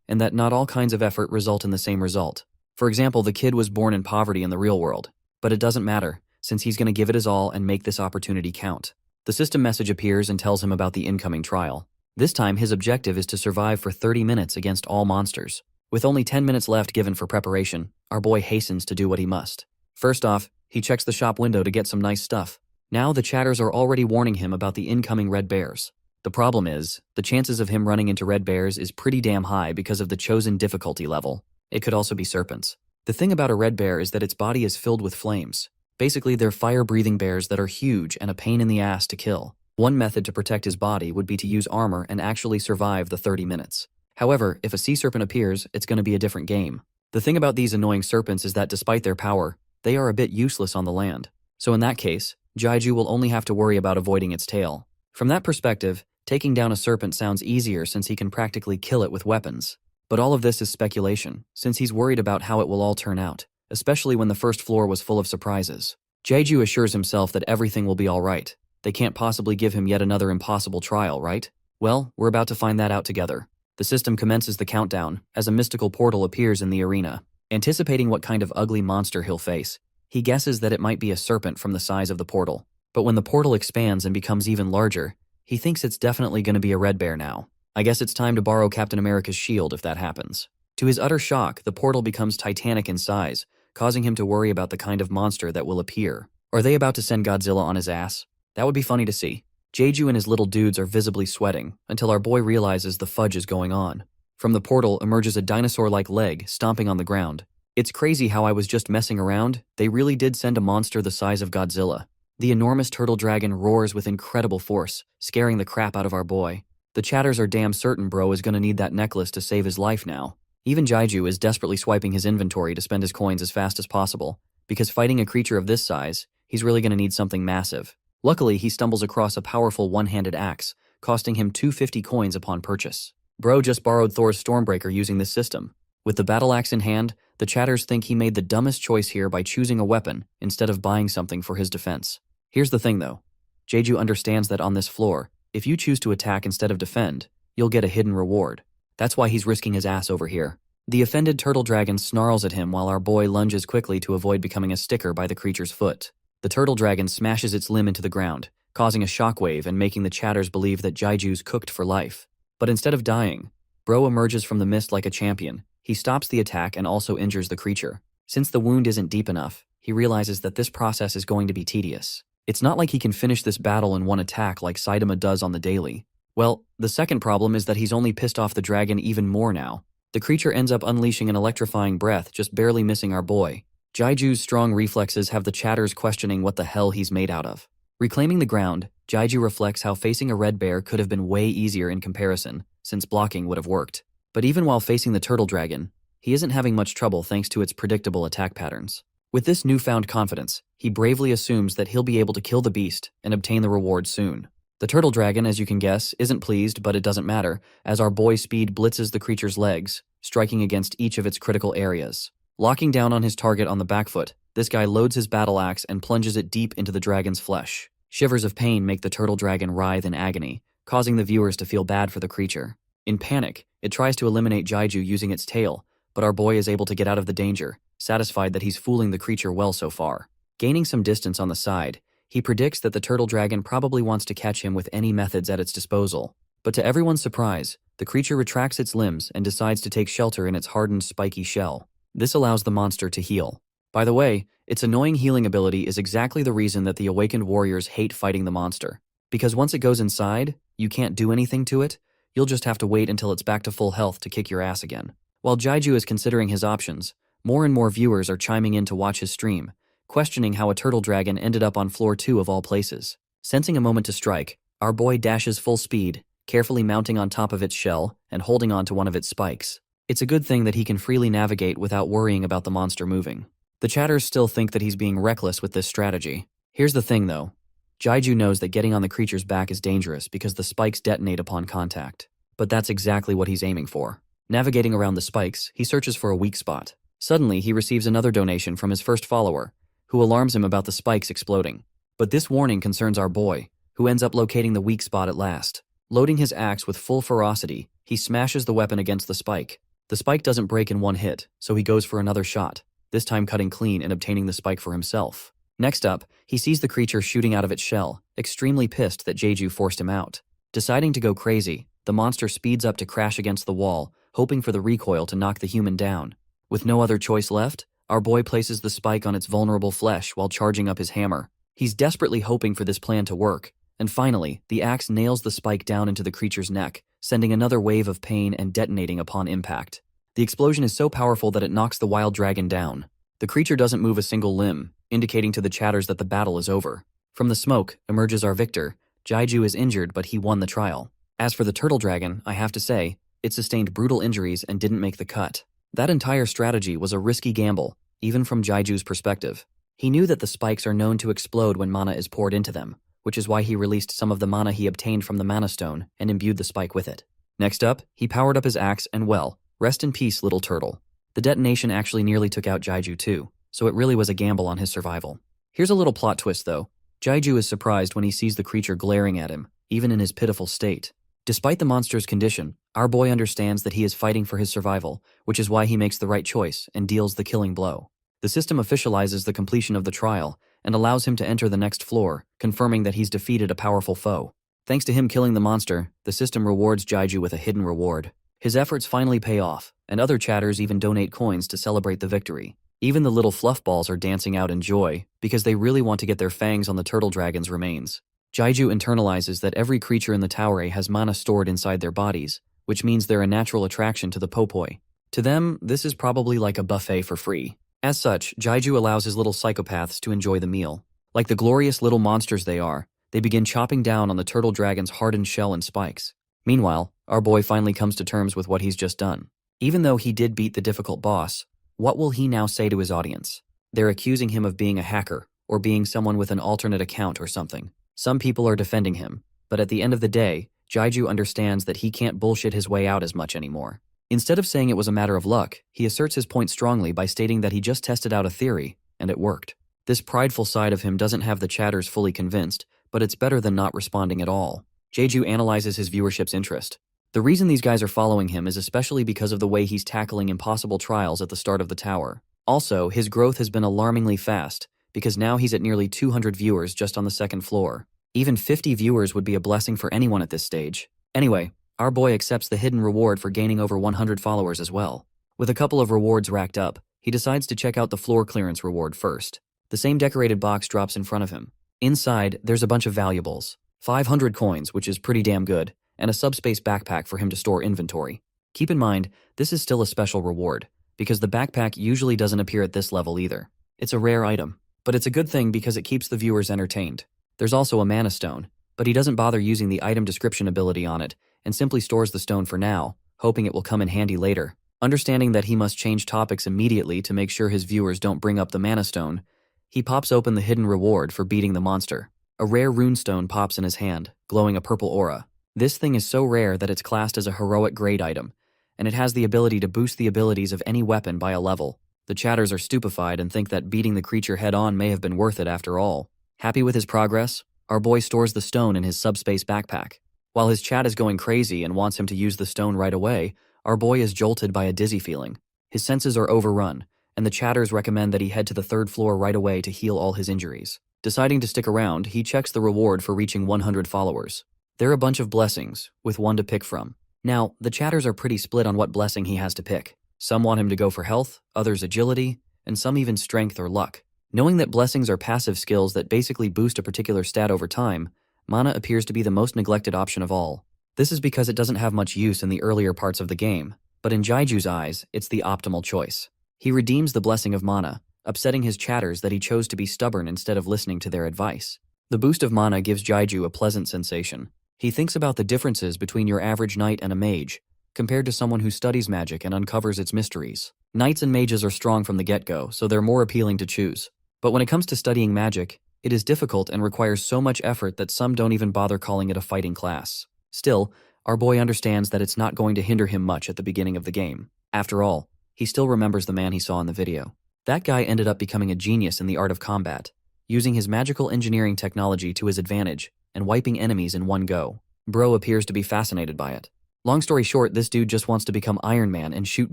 and that not all kinds of effort result in the same result. For example, the kid was born in poverty in the real world, but it doesn't matter, since he's going to give it his all and make this opportunity count. The system message appears and tells him about the incoming trial. This time, his objective is to survive for 30 minutes against all monsters. With only 10 minutes left given for preparation, our boy hastens to do what he must. First off, he checks the shop window to get some nice stuff. Now the chatters are already warning him about the incoming red bears. The problem is, the chances of him running into red bears is pretty damn high because of the chosen difficulty level. It could also be serpents. The thing about a red bear is that its body is filled with flames. Basically, they're fire-breathing bears that are huge and a pain in the ass to kill. One method to protect his body would be to use armor and actually survive the 30 minutes. However, if a sea serpent appears, it's going to be a different game. The thing about these annoying serpents is that despite their power, they are a bit useless on the land. So in that case, Jaiju will only have to worry about avoiding its tail. From that perspective, taking down a serpent sounds easier since he can practically kill it with weapons. But all of this is speculation, since he's worried about how it will all turn out, especially when the first floor was full of surprises. Jaiju assures himself that everything will be alright. They can't possibly give him yet another impossible trial, right? Well, we're about to find that out together. The system commences the countdown as a mystical portal appears in the arena. Anticipating what kind of ugly monster he'll face, he guesses that it might be a serpent from the size of the portal. But when the portal expands and becomes even larger, he thinks it's definitely going to be a red bear now. I guess it's time to borrow Captain America's shield if that happens. To his utter shock, the portal becomes titanic in size, causing him to worry about the kind of monster that will appear. Are they about to send Godzilla on his ass? That would be funny to see. Jaiju and his little dudes are visibly sweating until our boy realizes the fudge is going on. From the portal emerges a dinosaur-like leg stomping on the ground. It's crazy how I was just messing around. They really did send a monster the size of Godzilla. The enormous turtle dragon roars with incredible force, scaring the crap out of our boy. The chatters are damn certain bro is gonna need that necklace to save his life now. Even Jaiju is desperately swiping his inventory to spend his coins as fast as possible, because fighting a creature of this size, he's really gonna need something massive. Luckily, he stumbles across a powerful one-handed axe, costing him 250 coins upon purchase. Bro just borrowed Thor's Stormbreaker using this system. With the battle axe in hand, the chatters think he made the dumbest choice here by choosing a weapon instead of buying something for his defense. Here's the thing though. Jaiju understands that on this floor, if you choose to attack instead of defend, you'll get a hidden reward. That's why he's risking his ass over here. The offended turtle dragon snarls at him while our boy lunges quickly to avoid becoming a sticker by the creature's foot. The turtle dragon smashes its limb into the ground, causing a shockwave and making the chatters believe that Jaiju's cooked for life. But instead of dying, Bro emerges from the mist like a champion. He stops the attack and also injures the creature. Since the wound isn't deep enough, he realizes that this process is going to be tedious. It's not like he can finish this battle in one attack like Saitama does on the daily. Well, the second problem is that he's only pissed off the dragon even more now. The creature ends up unleashing an electrifying breath, just barely missing our boy. Jaiju's strong reflexes have the chatters questioning what the hell he's made out of. Reclaiming the ground, Jaiju reflects how facing a red bear could have been way easier in comparison, since blocking would have worked. But even while facing the turtle dragon, he isn't having much trouble thanks to its predictable attack patterns. With this newfound confidence, he bravely assumes that he'll be able to kill the beast and obtain the reward soon. The turtle dragon, as you can guess, isn't pleased, but it doesn't matter, as our boy Speed blitzes the creature's legs, striking against each of its critical areas. Locking down on his target on the back foot, this guy loads his battle axe and plunges it deep into the dragon's flesh. Shivers of pain make the turtle dragon writhe in agony, causing the viewers to feel bad for the creature. In panic, it tries to eliminate Jaiju using its tail, but our boy is able to get out of the danger, satisfied that he's fooling the creature well so far. Gaining some distance on the side, he predicts that the turtle dragon probably wants to catch him with any methods at its disposal. But to everyone's surprise, the creature retracts its limbs and decides to take shelter in its hardened, spiky shell. This allows the monster to heal. By the way, its annoying healing ability is exactly the reason that the awakened warriors hate fighting the monster. Because once it goes inside, you can't do anything to it, you'll just have to wait until it's back to full health to kick your ass again. While Jaiju is considering his options, more and more viewers are chiming in to watch his stream, questioning how a turtle dragon ended up on floor 2 of all places. Sensing a moment to strike, our boy dashes full speed, carefully mounting on top of its shell and holding on to one of its spikes. It's a good thing that he can freely navigate without worrying about the monster moving. The chatters still think that he's being reckless with this strategy. Here's the thing though. Jaiju knows that getting on the creature's back is dangerous because the spikes detonate upon contact. But that's exactly what he's aiming for. Navigating around the spikes, he searches for a weak spot. Suddenly, he receives another donation from his first follower, who alarms him about the spikes exploding. But this warning concerns our boy, who ends up locating the weak spot at last. Loading his axe with full ferocity, he smashes the weapon against the spike. The spike doesn't break in one hit, so he goes for another shot, this time cutting clean and obtaining the spike for himself. Next up, he sees the creature shooting out of its shell, extremely pissed that Jaiju forced him out. Deciding to go crazy, the monster speeds up to crash against the wall, hoping for the recoil to knock the human down. With no other choice left, our boy places the spike on its vulnerable flesh while charging up his hammer. He's desperately hoping for this plan to work, and finally, the axe nails the spike down into the creature's neck, sending another wave of pain and detonating upon impact. The explosion is so powerful that it knocks the wild dragon down. The creature doesn't move a single limb, indicating to the chatters that the battle is over. From the smoke emerges our victor. Jaiju is injured, but he won the trial. As for the turtle dragon, I have to say, it sustained brutal injuries and didn't make the cut. That entire strategy was a risky gamble, even from Jaiju's perspective. He knew that the spikes are known to explode when mana is poured into them, which is why he released some of the mana he obtained from the mana stone and imbued the spike with it. Next up, he powered up his axe and well, rest in peace, little turtle. The detonation actually nearly took out Jaiju too, so it really was a gamble on his survival. Here's a little plot twist though. Jaiju is surprised when he sees the creature glaring at him, even in his pitiful state. Despite the monster's condition, our boy understands that he is fighting for his survival, which is why he makes the right choice and deals the killing blow. The system officializes the completion of the trial and allows him to enter the next floor, confirming that he's defeated a powerful foe. Thanks to him killing the monster, the system rewards Jaiju with a hidden reward. His efforts finally pay off, and other chatters even donate coins to celebrate the victory. Even the little fluffballs are dancing out in joy because they really want to get their fangs on the turtle dragon's remains. Jaiju internalizes that every creature in the Tower has mana stored inside their bodies, which means they're a natural attraction to the popoi. To them, this is probably like a buffet for free. As such, Jaiju allows his little psychopaths to enjoy the meal. Like the glorious little monsters they are, they begin chopping down on the turtle dragon's hardened shell and spikes. Meanwhile, our boy finally comes to terms with what he's just done. Even though he did beat the difficult boss, what will he now say to his audience? They're accusing him of being a hacker, or being someone with an alternate account or something. Some people are defending him, but at the end of the day, Jaiju understands that he can't bullshit his way out as much anymore. Instead of saying it was a matter of luck, he asserts his point strongly by stating that he just tested out a theory, and it worked. This prideful side of him doesn't have the chatters fully convinced, but it's better than not responding at all. Jaiju analyzes his viewership's interest. The reason these guys are following him is especially because of the way he's tackling impossible trials at the start of the tower. Also, his growth has been alarmingly fast, because now he's at nearly 200 viewers just on the second floor. Even 50 viewers would be a blessing for anyone at this stage. Anyway, our boy accepts the hidden reward for gaining over 100 followers as well. With a couple of rewards racked up, he decides to check out the floor clearance reward first. The same decorated box drops in front of him. Inside, there's a bunch of valuables. 500 coins, which is pretty damn good, and a subspace backpack for him to store inventory. Keep in mind, this is still a special reward, because the backpack usually doesn't appear at this level either. It's a rare item, but it's a good thing because it keeps the viewers entertained. There's also a mana stone, but he doesn't bother using the item description ability on it and simply stores the stone for now, hoping it will come in handy later. Understanding that he must change topics immediately to make sure his viewers don't bring up the mana stone, he pops open the hidden reward for beating the monster. A rare rune stone pops in his hand, glowing a purple aura. This thing is so rare that it's classed as a heroic grade item, and it has the ability to boost the abilities of any weapon by a level. The chatters are stupefied and think that beating the creature head-on may have been worth it after all. Happy with his progress, our boy stores the stone in his subspace backpack. While his chat is going crazy and wants him to use the stone right away, our boy is jolted by a dizzy feeling. His senses are overrun, and the chatters recommend that he head to the third floor right away to heal all his injuries. Deciding to stick around, he checks the reward for reaching 100 followers. There are a bunch of blessings, with one to pick from. Now, the chatters are pretty split on what blessing he has to pick. Some want him to go for health, others agility, and some even strength or luck. Knowing that blessings are passive skills that basically boost a particular stat over time, mana appears to be the most neglected option of all. This is because it doesn't have much use in the earlier parts of the game, but in Jaiju's eyes, it's the optimal choice. He redeems the blessing of mana, upsetting his chatters that he chose to be stubborn instead of listening to their advice. The boost of mana gives Jaiju a pleasant sensation. He thinks about the differences between your average knight and a mage, compared to someone who studies magic and uncovers its mysteries. Knights and mages are strong from the get-go, so they're more appealing to choose. But when it comes to studying magic, it is difficult and requires so much effort that some don't even bother calling it a fighting class. Still, our boy understands that it's not going to hinder him much at the beginning of the game. After all, he still remembers the man he saw in the video. That guy ended up becoming a genius in the art of combat, using his magical engineering technology to his advantage and wiping enemies in one go. Bro appears to be fascinated by it. Long story short, this dude just wants to become Iron Man and shoot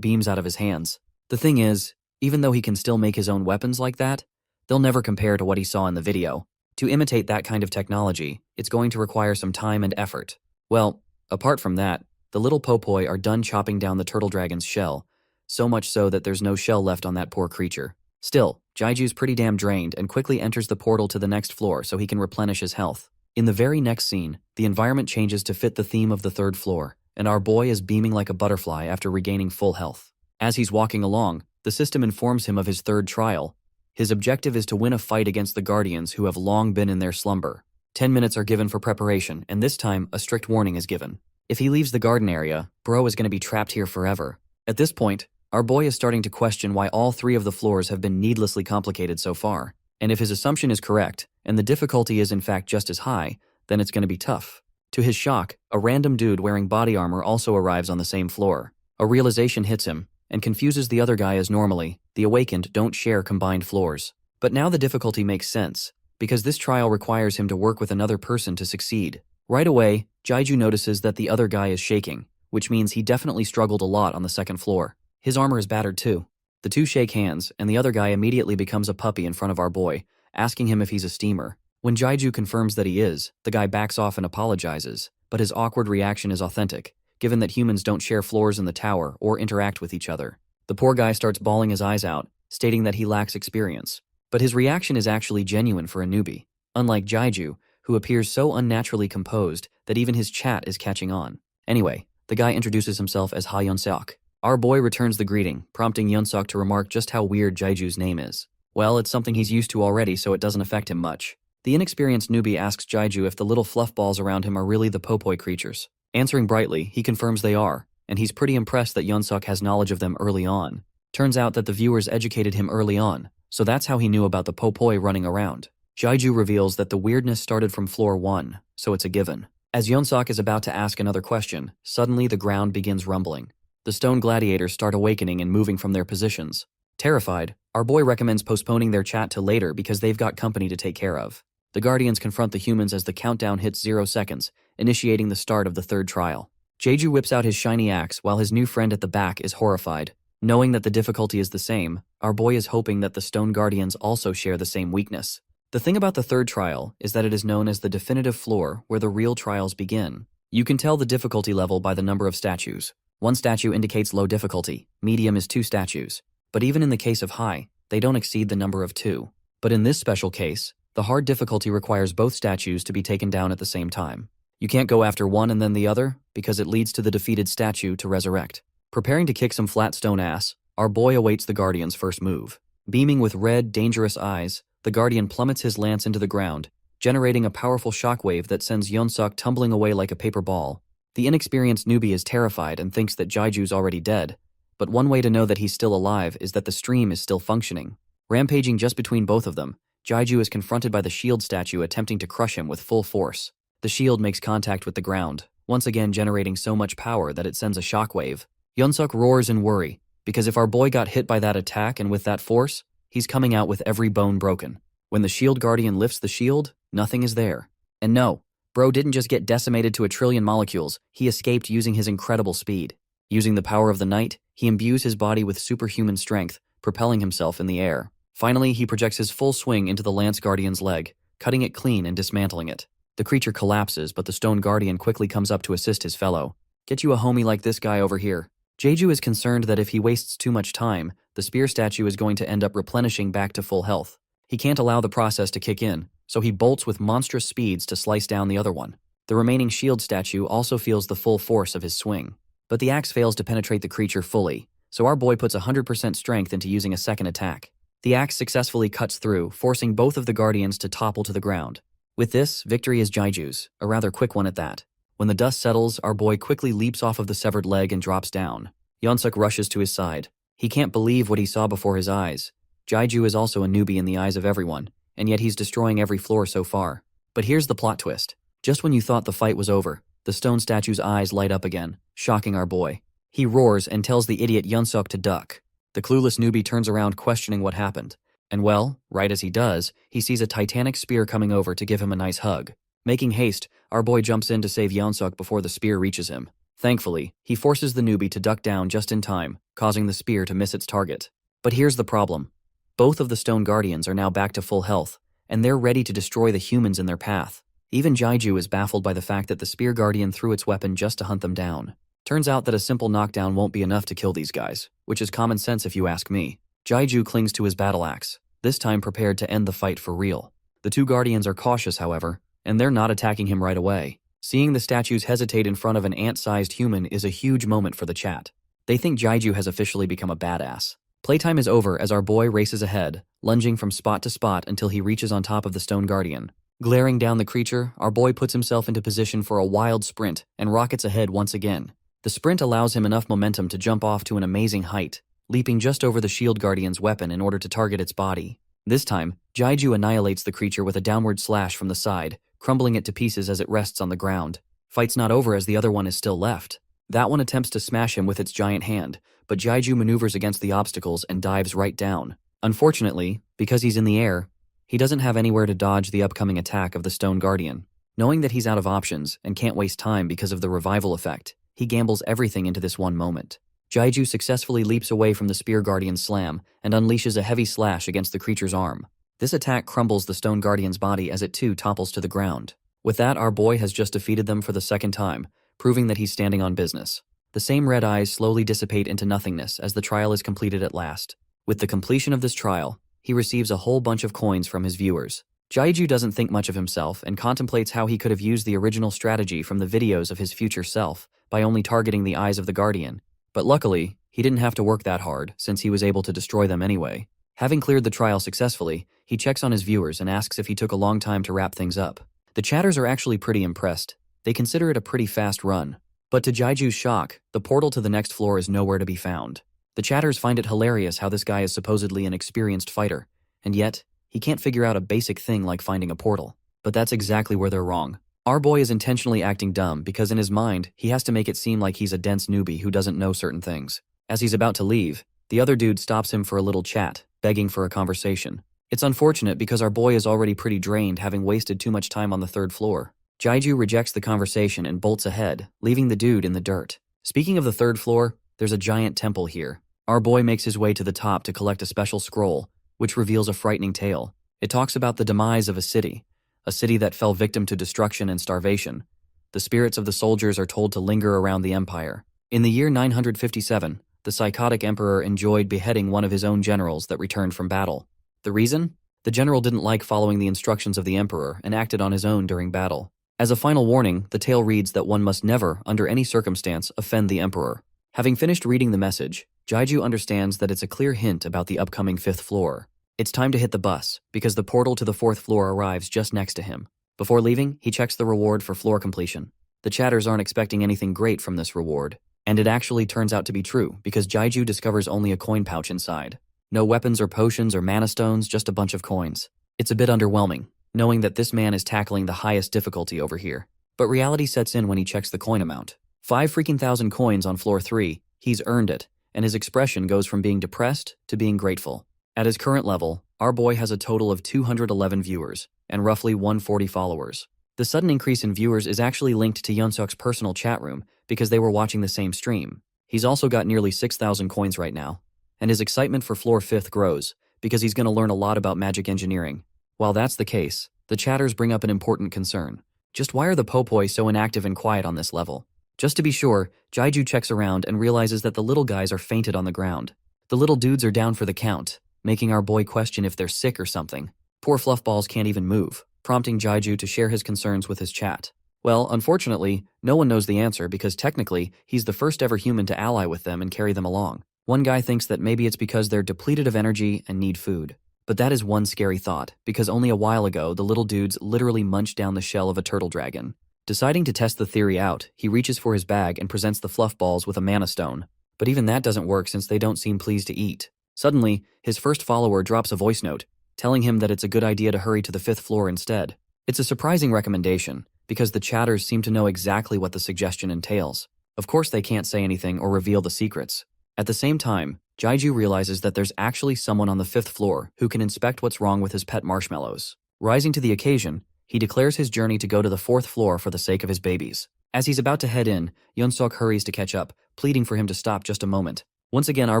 beams out of his hands. The thing is, even though he can still make his own weapons like that, they'll never compare to what he saw in the video. To imitate that kind of technology, it's going to require some time and effort. Well, apart from that, the little popoi are done chopping down the turtle dragon's shell, so much so that there's no shell left on that poor creature. Still, Jaiju's pretty damn drained and quickly enters the portal to the next floor so he can replenish his health. In the very next scene, the environment changes to fit the theme of the third floor, and our boy is beaming like a butterfly after regaining full health. As he's walking along, the system informs him of his third trial. His objective is to win a fight against the Guardians who have long been in their slumber. 10 minutes are given for preparation, and this time, a strict warning is given. If he leaves the garden area, Bro is going to be trapped here forever. At this point, our boy is starting to question why all 3 of the floors have been needlessly complicated so far. And if his assumption is correct, and the difficulty is in fact just as high, then it's going to be tough. To his shock, a random dude wearing body armor also arrives on the same floor. A realization hits him, and confuses the other guy as normally, the Awakened don't share combined floors. But now the difficulty makes sense, because this trial requires him to work with another person to succeed. Right away, Jaiju notices that the other guy is shaking, which means he definitely struggled a lot on the second floor. His armor is battered too. The two shake hands, and the other guy immediately becomes a puppy in front of our boy, asking him if he's a steamer. When Jaiju confirms that he is, the guy backs off and apologizes, but his awkward reaction is authentic, given that humans don't share floors in the tower or interact with each other. The poor guy starts bawling his eyes out, stating that he lacks experience. But his reaction is actually genuine for a newbie, unlike Jaiju, who appears so unnaturally composed that even his chat is catching on. Anyway, the guy introduces himself as Ha Yeon-seok. Our boy returns the greeting, prompting Yeon-seok to remark just how weird Jaiju's name is. Well, it's something he's used to already, so it doesn't affect him much. The inexperienced newbie asks Jaiju if the little fluff balls around him are really the popoi creatures. Answering brightly, he confirms they are, and he's pretty impressed that Yeon-seok has knowledge of them early on. Turns out that the viewers educated him early on, so that's how he knew about the popoi running around. Jaiju reveals that the weirdness started from floor 1, so it's a given. As Yeon-seok is about to ask another question, suddenly the ground begins rumbling. The stone gladiators start awakening and moving from their positions. Terrified, our boy recommends postponing their chat to later because they've got company to take care of. The Guardians confront the humans as the countdown hits 0 seconds, initiating the start of the third trial. Jaiju whips out his shiny axe while his new friend at the back is horrified. Knowing that the difficulty is the same, our boy is hoping that the Stone Guardians also share the same weakness. The thing about the third trial is that it is known as the definitive floor where the real trials begin. You can tell the difficulty level by the number of statues. 1 statue indicates low difficulty, medium is 2 statues. But even in the case of high, they don't exceed the number of 2. But in this special case, the hard difficulty requires both statues to be taken down at the same time. You can't go after one and then the other, because it leads to the defeated statue to resurrect. Preparing to kick some flat stone ass, our boy awaits the Guardian's first move. Beaming with red, dangerous eyes, the Guardian plummets his lance into the ground, generating a powerful shockwave that sends Yeon-seok tumbling away like a paper ball. The inexperienced newbie is terrified and thinks that Jaiju's already dead, but one way to know that he's still alive is that the stream is still functioning. Rampaging just between both of them, Jaiju is confronted by the shield statue attempting to crush him with full force. The shield makes contact with the ground, once again generating so much power that it sends a shockwave. Yeon-seok roars in worry, because if our boy got hit by that attack and with that force, he's coming out with every bone broken. When the shield guardian lifts the shield, nothing is there. And no, Bro didn't just get decimated to a trillion molecules, he escaped using his incredible speed. Using the power of the night, he imbues his body with superhuman strength, propelling himself in the air. Finally, he projects his full swing into the Lance Guardian's leg, cutting it clean and dismantling it. The creature collapses, but the Stone Guardian quickly comes up to assist his fellow. Get you a homie like this guy over here. Jeju is concerned that if he wastes too much time, the spear statue is going to end up replenishing back to full health. He can't allow the process to kick in, so he bolts with monstrous speeds to slice down the other one. The remaining shield statue also feels the full force of his swing. But the axe fails to penetrate the creature fully, so our boy puts 100% strength into using a second attack. The axe successfully cuts through, forcing both of the guardians to topple to the ground. With this, victory is Jeju's, a rather quick one at that. When the dust settles, our boy quickly leaps off of the severed leg and drops down. Yeonsuk rushes to his side. He can't believe what he saw before his eyes. Jeju is also a newbie in the eyes of everyone, and yet he's destroying every floor so far. But here's the plot twist. Just when you thought the fight was over, the stone statue's eyes light up again, shocking our boy. He roars and tells the idiot Yeonsuk to duck. The clueless newbie turns around questioning what happened. And well, right as he does, he sees a titanic spear coming over to give him a nice hug. Making haste, our boy jumps in to save Yeonsuk before the spear reaches him. Thankfully, he forces the newbie to duck down just in time, causing the spear to miss its target. But here's the problem. Both of the Stone Guardians are now back to full health, and they're ready to destroy the humans in their path. Even Jeju is baffled by the fact that the Spear Guardian threw its weapon just to hunt them down. Turns out that a simple knockdown won't be enough to kill these guys, which is common sense if you ask me. Jeju clings to his battle axe, this time prepared to end the fight for real. The two Guardians are cautious, however, and they're not attacking him right away. Seeing the statues hesitate in front of an ant-sized human is a huge moment for the chat. They think Jeju has officially become a badass. Playtime is over as our boy races ahead, lunging from spot to spot until he reaches on top of the Stone Guardian. Glaring down the creature, our boy puts himself into position for a wild sprint and rockets ahead once again. The sprint allows him enough momentum to jump off to an amazing height, leaping just over the Shield Guardian's weapon in order to target its body. This time, Jeju annihilates the creature with a downward slash from the side, crumbling it to pieces as it rests on the ground. Fight's not over as the other one is still left. That one attempts to smash him with its giant hand, but Jeju maneuvers against the obstacles and dives right down. Unfortunately, because he's in the air, he doesn't have anywhere to dodge the upcoming attack of the Stone Guardian. Knowing that he's out of options and can't waste time because of the revival effect, he gambles everything into this one moment. Jeju successfully leaps away from the Spear Guardian's slam and unleashes a heavy slash against the creature's arm. This attack crumbles the Stone Guardian's body as it too topples to the ground. With that, our boy has just defeated them for the second time, proving that he's standing on business. The same red eyes slowly dissipate into nothingness as the trial is completed at last. With the completion of this trial, he receives a whole bunch of coins from his viewers. Jeju doesn't think much of himself and contemplates how he could have used the original strategy from the videos of his future self by only targeting the eyes of the Guardian. But luckily, he didn't have to work that hard since he was able to destroy them anyway. Having cleared the trial successfully, he checks on his viewers and asks if he took a long time to wrap things up. The chatters are actually pretty impressed. They consider it a pretty fast run. But to Jeju's shock, the portal to the next floor is nowhere to be found. The chatters find it hilarious how this guy is supposedly an experienced fighter, and yet, he can't figure out a basic thing like finding a portal. But that's exactly where they're wrong. Our boy is intentionally acting dumb because in his mind, he has to make it seem like he's a dense newbie who doesn't know certain things. As he's about to leave, the other dude stops him for a little chat, begging for a conversation. It's unfortunate because our boy is already pretty drained, having wasted too much time on the third floor. Jeju rejects the conversation and bolts ahead, leaving the dude in the dirt. Speaking of the third floor, there's a giant temple here. Our boy makes his way to the top to collect a special scroll, which reveals a frightening tale. It talks about the demise of a city that fell victim to destruction and starvation. The spirits of the soldiers are told to linger around the empire. In the year 957, the psychotic emperor enjoyed beheading one of his own generals that returned from battle. The reason? The general didn't like following the instructions of the emperor and acted on his own during battle. As a final warning, the tale reads that one must never, under any circumstance, offend the emperor. Having finished reading the message, Jeju understands that it's a clear hint about the upcoming 5th floor. It's time to hit the bus, because the portal to the 4th floor arrives just next to him. Before leaving, he checks the reward for floor completion. The chatters aren't expecting anything great from this reward, and it actually turns out to be true because Jeju discovers only a coin pouch inside. No weapons or potions or mana stones, just a bunch of coins. It's a bit underwhelming, knowing that this man is tackling the highest difficulty over here. But reality sets in when he checks the coin amount. 5,000 coins on floor 3, he's earned it, and his expression goes from being depressed to being grateful. At his current level, our boy has a total of 211 viewers and roughly 140 followers. The sudden increase in viewers is actually linked to Yeonsuk's personal chat room because they were watching the same stream. He's also got nearly 6,000 coins right now, and his excitement for floor 5th grows, because he's going to learn a lot about magic engineering. While that's the case, the chatters bring up an important concern. Just why are the popoi so inactive and quiet on this level? Just to be sure, Jaiju checks around and realizes that the little guys are fainted on the ground. The little dudes are down for the count, making our boy question if they're sick or something. Poor fluffballs can't even move, prompting Jaiju to share his concerns with his chat. Well, unfortunately, no one knows the answer because technically, he's the first ever human to ally with them and carry them along. One guy thinks that maybe it's because they're depleted of energy and need food. But that is one scary thought, because only a while ago, the little dudes literally munched down the shell of a turtle dragon. Deciding to test the theory out, he reaches for his bag and presents the fluffballs with a mana stone. But even that doesn't work since they don't seem pleased to eat. Suddenly, his first follower drops a voice note, telling him that it's a good idea to hurry to the 5th floor instead. It's a surprising recommendation, because the chatters seem to know exactly what the suggestion entails. Of course they can't say anything or reveal the secrets. At the same time, Jaiju realizes that there's actually someone on the 5th floor who can inspect what's wrong with his pet marshmallows. Rising to the occasion, he declares his journey to go to the 4th floor for the sake of his babies. As he's about to head in, Yeonsuk hurries to catch up, pleading for him to stop just a moment. Once again, our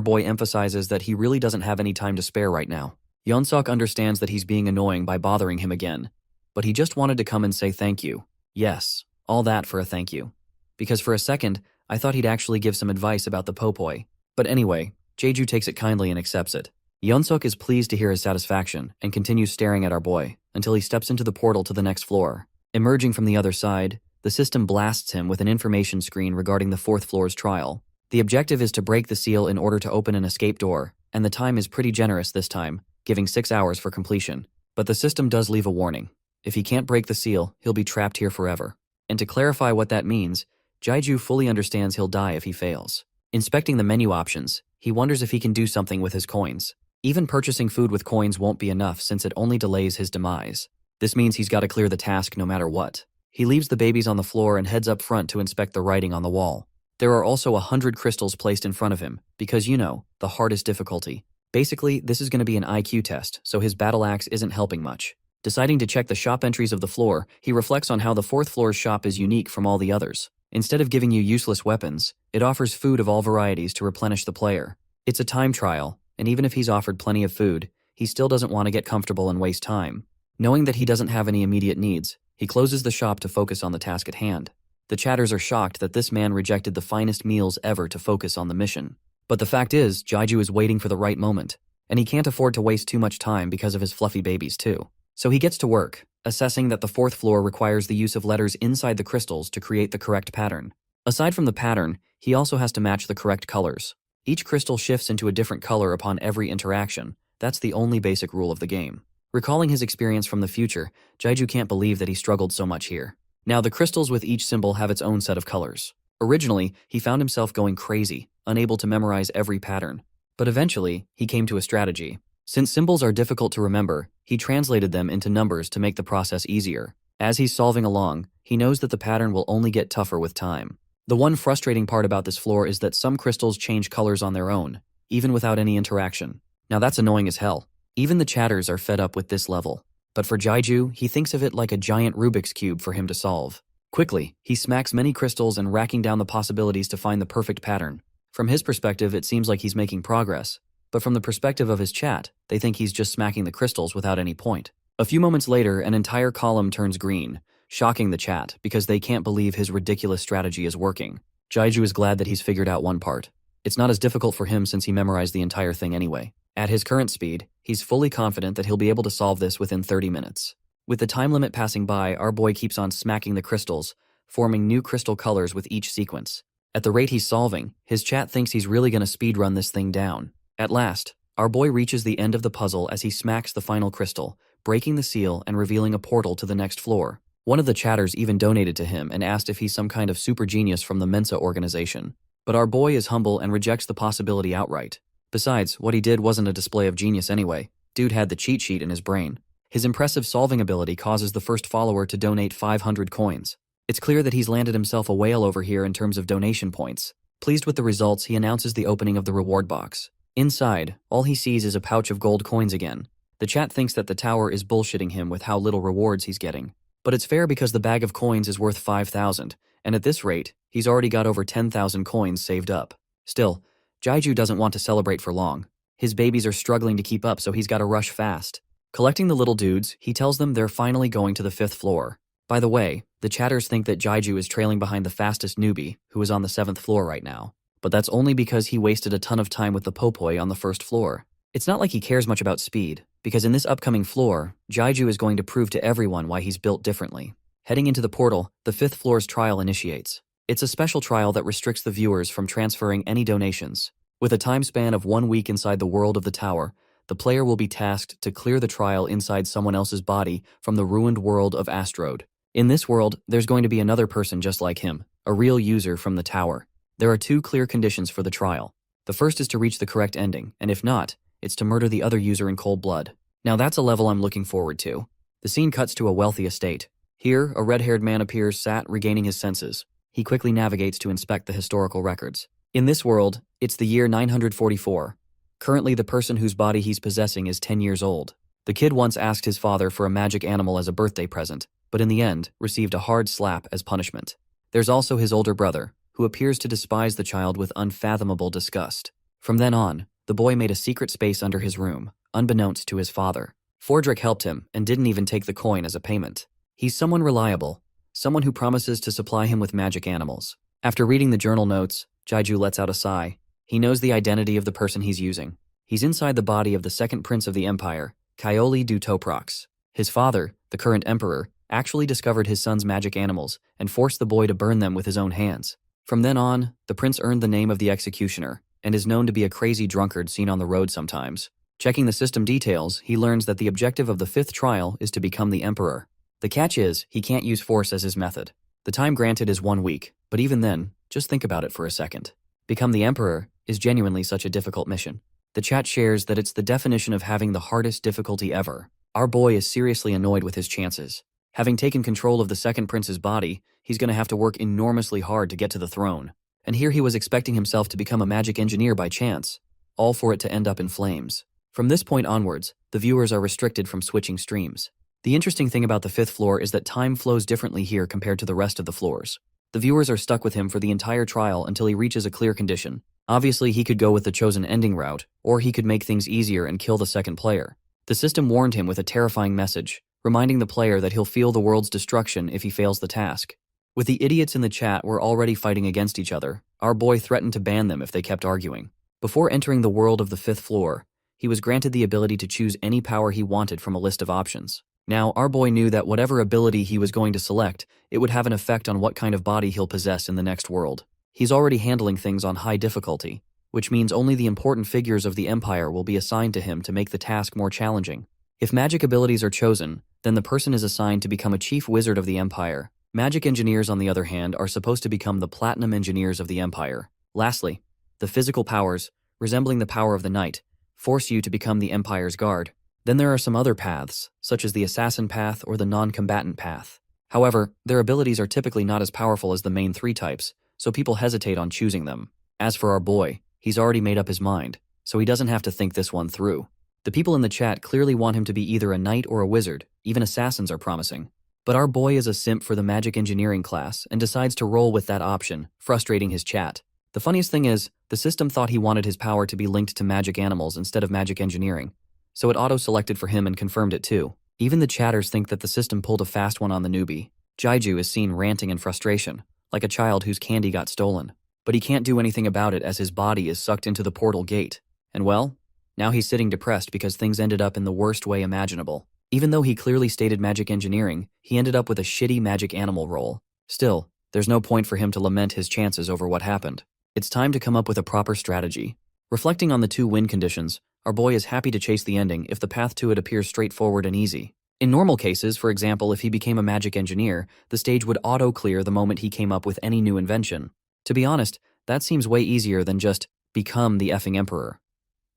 boy emphasizes that he really doesn't have any time to spare right now. Yeonsuk understands that he's being annoying by bothering him again, but he just wanted to come and say thank you. Yes, all that for a thank you. Because for a second, I thought he'd actually give some advice about the popoi. But anyway, Jeju takes it kindly and accepts it. Yeonsuk is pleased to hear his satisfaction and continues staring at our boy until he steps into the portal to the next floor. Emerging from the other side, the system blasts him with an information screen regarding the 4th floor's trial. The objective is to break the seal in order to open an escape door, and the time is pretty generous this time, giving 6 hours for completion. But the system does leave a warning. If he can't break the seal, he'll be trapped here forever. And to clarify what that means, Jaiju fully understands he'll die if he fails. Inspecting the menu options, he wonders if he can do something with his coins. Even purchasing food with coins won't be enough since it only delays his demise. This means he's got to clear the task no matter what. He leaves the babies on the floor and heads up front to inspect the writing on the wall. There are also 100 crystals placed in front of him, because the hardest difficulty. Basically, this is going to be an IQ test, so his battle axe isn't helping much. Deciding to check the shop entries of the floor, he reflects on how the 4th floor's shop is unique from all the others. Instead of giving you useless weapons, it offers food of all varieties to replenish the player. It's a time trial, and even if he's offered plenty of food, he still doesn't want to get comfortable and waste time. Knowing that he doesn't have any immediate needs, he closes the shop to focus on the task at hand. The chatters are shocked that this man rejected the finest meals ever to focus on the mission. But the fact is, Jaiju is waiting for the right moment, and he can't afford to waste too much time because of his fluffy babies too. So he gets to work, assessing that the 4th floor requires the use of letters inside the crystals to create the correct pattern. Aside from the pattern, he also has to match the correct colors. Each crystal shifts into a different color upon every interaction. That's the only basic rule of the game. Recalling his experience from the future, Jaiju can't believe that he struggled so much here. Now, the crystals with each symbol have its own set of colors. Originally, he found himself going crazy, unable to memorize every pattern. But eventually, he came to a strategy. Since symbols are difficult to remember, he translated them into numbers to make the process easier. As he's solving along, he knows that the pattern will only get tougher with time. The one frustrating part about this floor is that some crystals change colors on their own, even without any interaction. Now that's annoying as hell. Even the chatters are fed up with this level. But for Jaiju, he thinks of it like a giant Rubik's Cube for him to solve. Quickly, he smacks many crystals and racking down the possibilities to find the perfect pattern. From his perspective, it seems like he's making progress. But from the perspective of his chat, they think he's just smacking the crystals without any point. A few moments later, an entire column turns green, shocking the chat because they can't believe his ridiculous strategy is working. Jaiju is glad that he's figured out one part. It's not as difficult for him since he memorized the entire thing anyway. At his current speed, he's fully confident that he'll be able to solve this within 30 minutes. With the time limit passing by, our boy keeps on smacking the crystals, forming new crystal colors with each sequence. At the rate he's solving, his chat thinks he's really going to speedrun this thing down. At last, our boy reaches the end of the puzzle as he smacks the final crystal, breaking the seal and revealing a portal to the next floor. One of the chatters even donated to him and asked if he's some kind of super genius from the Mensa organization. But our boy is humble and rejects the possibility outright. Besides, what he did wasn't a display of genius anyway. Dude had the cheat sheet in his brain. His impressive solving ability causes the first follower to donate 500 coins. It's clear that he's landed himself a whale over here in terms of donation points. Pleased with the results, he announces the opening of the reward box. Inside, all he sees is a pouch of gold coins again. The chat thinks that the tower is bullshitting him with how little rewards he's getting. But it's fair because the bag of coins is worth 5,000, and at this rate, he's already got over 10,000 coins saved up. Still, Jaiju doesn't want to celebrate for long. His babies are struggling to keep up, so he's got to rush fast. Collecting the little dudes, he tells them they're finally going to the 5th floor. By the way, the chatters think that Jaiju is trailing behind the fastest newbie, who is on the 7th floor right now. But that's only because he wasted a ton of time with the popoi on the 1st floor. It's not like he cares much about speed, because in this upcoming floor, Jaiju is going to prove to everyone why he's built differently. Heading into the portal, the 5th floor's trial initiates. It's a special trial that restricts the viewers from transferring any donations. With a time span of 1 week inside the world of the tower, the player will be tasked to clear the trial inside someone else's body from the ruined world of Astrode. In this world, there's going to be another person just like him, a real user from the tower. There are 2 clear conditions for the trial. The first is to reach the correct ending, and if not, it's to murder the other user in cold blood. Now that's a level I'm looking forward to. The scene cuts to a wealthy estate. Here, a red-haired man appears sat regaining his senses. He quickly navigates to inspect the historical records. In this world, it's the year 944. Currently, the person whose body he's possessing is 10 years old. The kid once asked his father for a magic animal as a birthday present, but in the end, received a hard slap as punishment. There's also his older brother, who appears to despise the child with unfathomable disgust. From then on, the boy made a secret space under his room, unbeknownst to his father. Fordrick helped him and didn't even take the coin as a payment. He's someone reliable, someone who promises to supply him with magic animals. After reading the journal notes, Jaiju lets out a sigh. He knows the identity of the person he's using. He's inside the body of the second prince of the empire, Kaoli du Toprox. His father, the current emperor, actually discovered his son's magic animals and forced the boy to burn them with his own hands. From then on, the prince earned the name of the executioner and is known to be a crazy drunkard seen on the road sometimes. Checking the system details, he learns that the objective of the 5th trial is to become the emperor. The catch is, he can't use force as his method. The time granted is 1 week, but even then, just think about it for a second. Become the emperor is genuinely such a difficult mission. The chat shares that it's the definition of having the hardest difficulty ever. Our boy is seriously annoyed with his chances. Having taken control of the second prince's body, he's going to have to work enormously hard to get to the throne. And here he was expecting himself to become a magic engineer by chance, all for it to end up in flames. From this point onwards, the viewers are restricted from switching streams. The interesting thing about the 5th floor is that time flows differently here compared to the rest of the floors. The viewers are stuck with him for the entire trial until he reaches a clear condition. Obviously, he could go with the chosen ending route, or he could make things easier and kill the second player. The system warned him with a terrifying message, reminding the player that he'll feel the world's destruction if he fails the task. With the idiots in the chat were already fighting against each other, our boy threatened to ban them if they kept arguing. Before entering the world of the 5th floor, he was granted the ability to choose any power he wanted from a list of options. Now, our boy knew that whatever ability he was going to select, it would have an effect on what kind of body he'll possess in the next world. He's already handling things on high difficulty, which means only the important figures of the Empire will be assigned to him to make the task more challenging. If magic abilities are chosen, then the person is assigned to become a chief wizard of the Empire. Magic engineers, on the other hand, are supposed to become the platinum engineers of the Empire. Lastly, the physical powers, resembling the power of the knight, force you to become the Empire's guard. Then there are some other paths, such as the assassin path or the non-combatant path. However, their abilities are typically not as powerful as the main 3 types, so people hesitate on choosing them. As for our boy, he's already made up his mind, so he doesn't have to think this one through. The people in the chat clearly want him to be either a knight or a wizard, even assassins are promising. But our boy is a simp for the magic engineering class and decides to roll with that option, frustrating his chat. The funniest thing is, the system thought he wanted his power to be linked to magic animals instead of magic engineering, so it auto-selected for him and confirmed it too. Even the chatters think that the system pulled a fast one on the newbie. Jaiju is seen ranting in frustration, like a child whose candy got stolen. But he can't do anything about it as his body is sucked into the portal gate. And well, now he's sitting depressed because things ended up in the worst way imaginable. Even though he clearly stated magic engineering, he ended up with a shitty magic animal role. Still, there's no point for him to lament his chances over what happened. It's time to come up with a proper strategy. Reflecting on the 2 win conditions, our boy is happy to chase the ending if the path to it appears straightforward and easy. In normal cases, for example, if he became a magic engineer, the stage would auto-clear the moment he came up with any new invention. To be honest, that seems way easier than just become the effing emperor.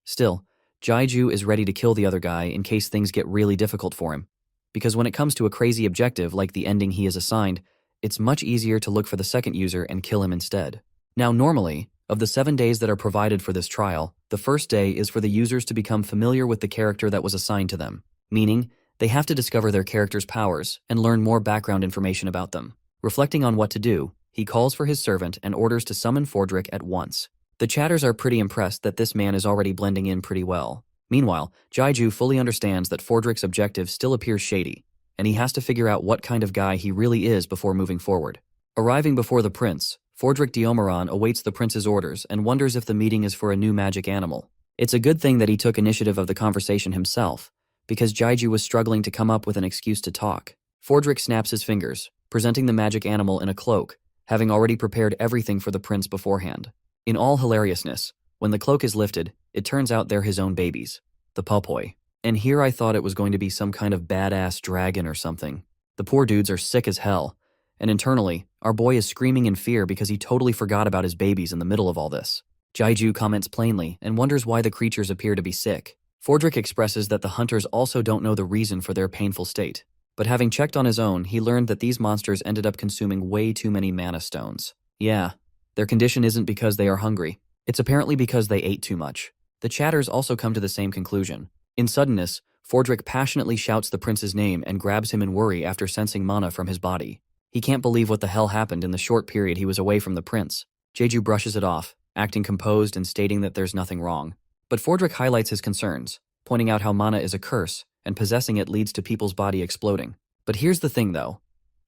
Still, Jaiju is ready to kill the other guy in case things get really difficult for him. Because when it comes to a crazy objective like the ending he is assigned, it's much easier to look for the second user and kill him instead. Now normally, of the 7 days that are provided for this trial, the first day is for the users to become familiar with the character that was assigned to them, meaning they have to discover their character's powers and learn more background information about them. Reflecting on what to do, he calls for his servant and orders to summon Fordrick at once. The chatters are pretty impressed that this man is already blending in pretty well. Meanwhile, Jaiju fully understands that Fordrick's objective still appears shady, and he has to figure out what kind of guy he really is before moving forward. Arriving before the prince, Fordrick Diomeron awaits the prince's orders and wonders if the meeting is for a new magic animal. It's a good thing that he took initiative of the conversation himself, because Jaiju was struggling to come up with an excuse to talk. Fordrick snaps his fingers, presenting the magic animal in a cloak, having already prepared everything for the prince beforehand. In all hilariousness, when the cloak is lifted, it turns out they're his own babies, the Popoi. And here I thought it was going to be some kind of badass dragon or something. The poor dudes are sick as hell, and internally, our boy is screaming in fear because he totally forgot about his babies in the middle of all this. Jaiju comments plainly and wonders why the creatures appear to be sick. Fordrick expresses that the hunters also don't know the reason for their painful state. But having checked on his own, he learned that these monsters ended up consuming way too many mana stones. Yeah, their condition isn't because they are hungry. It's apparently because they ate too much. The chatters also come to the same conclusion. In suddenness, Fordrick passionately shouts the prince's name and grabs him in worry after sensing mana from his body. He can't believe what the hell happened in the short period he was away from the prince. Jeju brushes it off, acting composed and stating that there's nothing wrong. But Fordrick highlights his concerns, pointing out how mana is a curse, and possessing it leads to people's body exploding. But here's the thing though.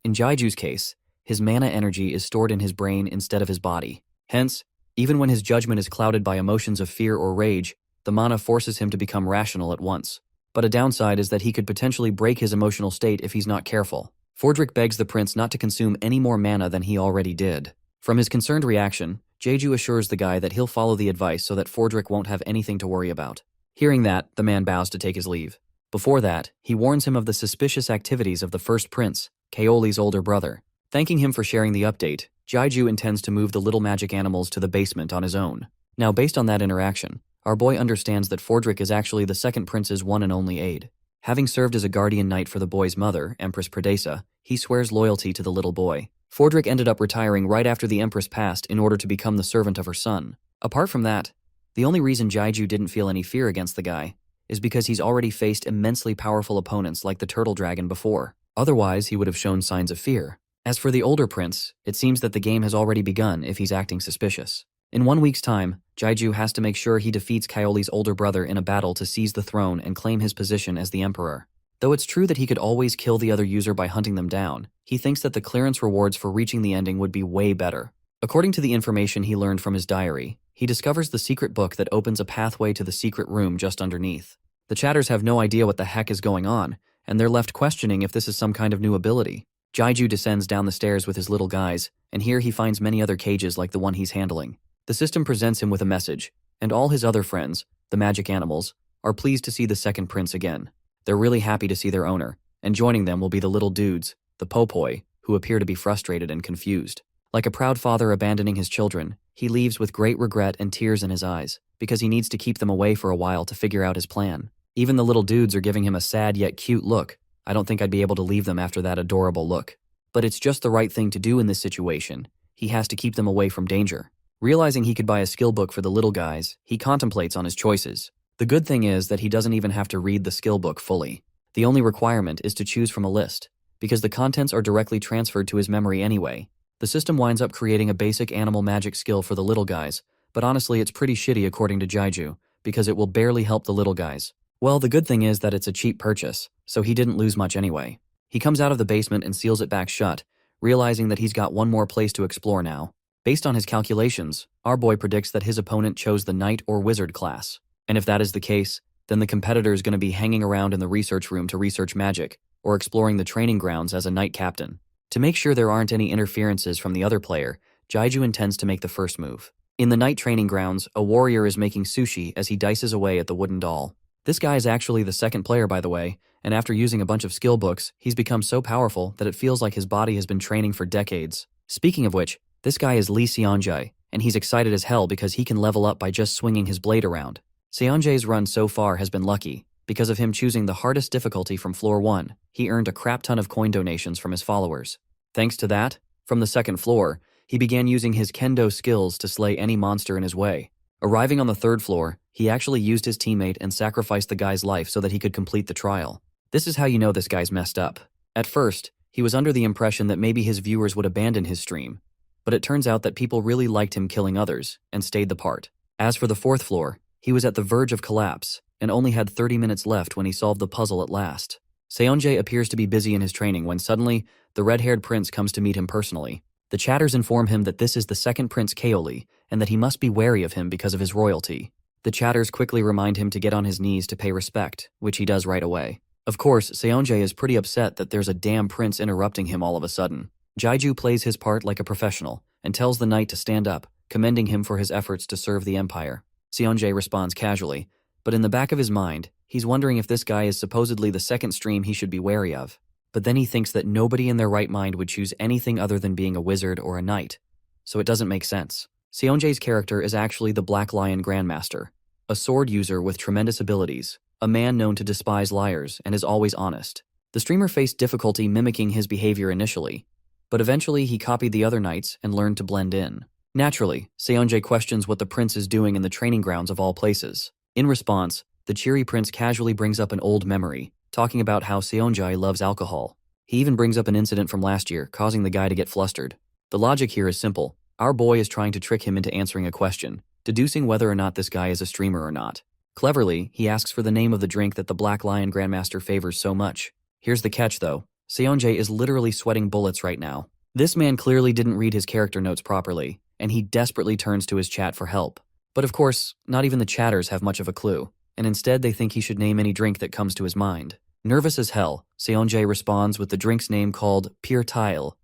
In Jaiju's case, his mana energy is stored in his brain instead of his body. Hence, even when his judgment is clouded by emotions of fear or rage, the mana forces him to become rational at once. But a downside is that he could potentially break his emotional state if he's not careful. Fordrick begs the prince not to consume any more mana than he already did. From his concerned reaction, Jeju assures the guy that he'll follow the advice so that Fordrick won't have anything to worry about. Hearing that, the man bows to take his leave. Before that, he warns him of the suspicious activities of the first prince, Kaoli's older brother. Thanking him for sharing the update, Jaiju intends to move the little magic animals to the basement on his own. Now, based on that interaction, our boy understands that Fordrick is actually the second prince's one and only aide. Having served as a guardian knight for the boy's mother, Empress Perdesa, he swears loyalty to the little boy. Fordrick ended up retiring right after the Empress passed in order to become the servant of her son. Apart from that, the only reason Jaiju didn't feel any fear against the guy is because he's already faced immensely powerful opponents like the turtle dragon before. Otherwise, he would have shown signs of fear. As for the older prince, it seems that the game has already begun if he's acting suspicious. In 1 week's time, Jaiju has to make sure he defeats Kaoli's older brother in a battle to seize the throne and claim his position as the emperor. Though it's true that he could always kill the other user by hunting them down, he thinks that the clearance rewards for reaching the ending would be way better. According to the information he learned from his diary, he discovers the secret book that opens a pathway to the secret room just underneath. The chatters have no idea what the heck is going on, and they're left questioning if this is some kind of new ability. Jaiju descends down the stairs with his little guys, and here he finds many other cages like the one he's handling. The system presents him with a message, and all his other friends, the magic animals, are pleased to see the second prince again. They're really happy to see their owner, and joining them will be the little dudes, the Popoi, who appear to be frustrated and confused. Like a proud father abandoning his children, he leaves with great regret and tears in his eyes, because he needs to keep them away for a while to figure out his plan. Even the little dudes are giving him a sad yet cute look. I don't think I'd be able to leave them after that adorable look. But it's just the right thing to do in this situation. He has to keep them away from danger. Realizing he could buy a skill book for the little guys, he contemplates on his choices. The good thing is that he doesn't even have to read the skill book fully. The only requirement is to choose from a list, because the contents are directly transferred to his memory anyway. The system winds up creating a basic animal magic skill for the little guys, but honestly it's pretty shitty according to Jaiju, because it will barely help the little guys. Well, the good thing is that it's a cheap purchase, so he didn't lose much anyway. He comes out of the basement and seals it back shut, realizing that he's got one more place to explore now. Based on his calculations, our boy predicts that his opponent chose the knight or wizard class. And if that is the case, then the competitor is going to be hanging around in the research room to research magic, or exploring the training grounds as a knight captain. To make sure there aren't any interferences from the other player, Jaiju intends to make the first move. In the knight training grounds, a warrior is making sushi as he dices away at the wooden doll. This guy is actually the second player, by the way, and after using a bunch of skill books, he's become so powerful that it feels like his body has been training for decades. Speaking of which, this guy is Lee Seonjae, and he's excited as hell because he can level up by just swinging his blade around. Seonjae's run so far has been lucky. Because of him choosing the hardest difficulty from floor 1, he earned a crap ton of coin donations from his followers. Thanks to that, from the second floor, he began using his kendo skills to slay any monster in his way. Arriving on the third floor, he actually used his teammate and sacrificed the guy's life so that he could complete the trial. This is how you know this guy's messed up. At first, he was under the impression that maybe his viewers would abandon his stream. but it turns out that people really liked him killing others and stayed the part. As for the fourth floor, he was at the verge of collapse and only had 30 minutes left when he solved the puzzle at last. Seonjae appears to be busy in his training when suddenly, the red-haired prince comes to meet him personally. The chatters inform him that this is the second Prince Kaoli and that he must be wary of him because of his royalty. The chatters quickly remind him to get on his knees to pay respect, which he does right away. Of course, Seonjae is pretty upset that there's a damn prince interrupting him all of a sudden. Jaiju plays his part like a professional and tells the knight to stand up, commending him for his efforts to serve the empire. Seonjae responds casually, but in the back of his mind, he's wondering if this guy is supposedly the second stream he should be wary of. But then he thinks that nobody in their right mind would choose anything other than being a wizard or a knight, so it doesn't make sense. Seonjae's character is actually the Black Lion Grandmaster, a sword user with tremendous abilities, a man known to despise liars and is always honest. The streamer faced difficulty mimicking his behavior initially, but eventually he copied the other knights and learned to blend in. Naturally, Seonjae questions what the prince is doing in the training grounds of all places. In response, the cheery prince casually brings up an old memory, talking about how Seonjae loves alcohol. He even brings up an incident from last year, causing the guy to get flustered. The logic here is simple. Our boy is trying to trick him into answering a question, deducing whether or not this guy is a streamer or not. Cleverly, he asks for the name of the drink that the Black Lion Grandmaster favors so much. Here's the catch though. Seonjae is literally sweating bullets right now. This man clearly didn't read his character notes properly, and he desperately turns to his chat for help. But of course, not even the chatters have much of a clue, and instead they think he should name any drink that comes to his mind. Nervous as hell, Seonjae responds with the drink's name called Pure Tile,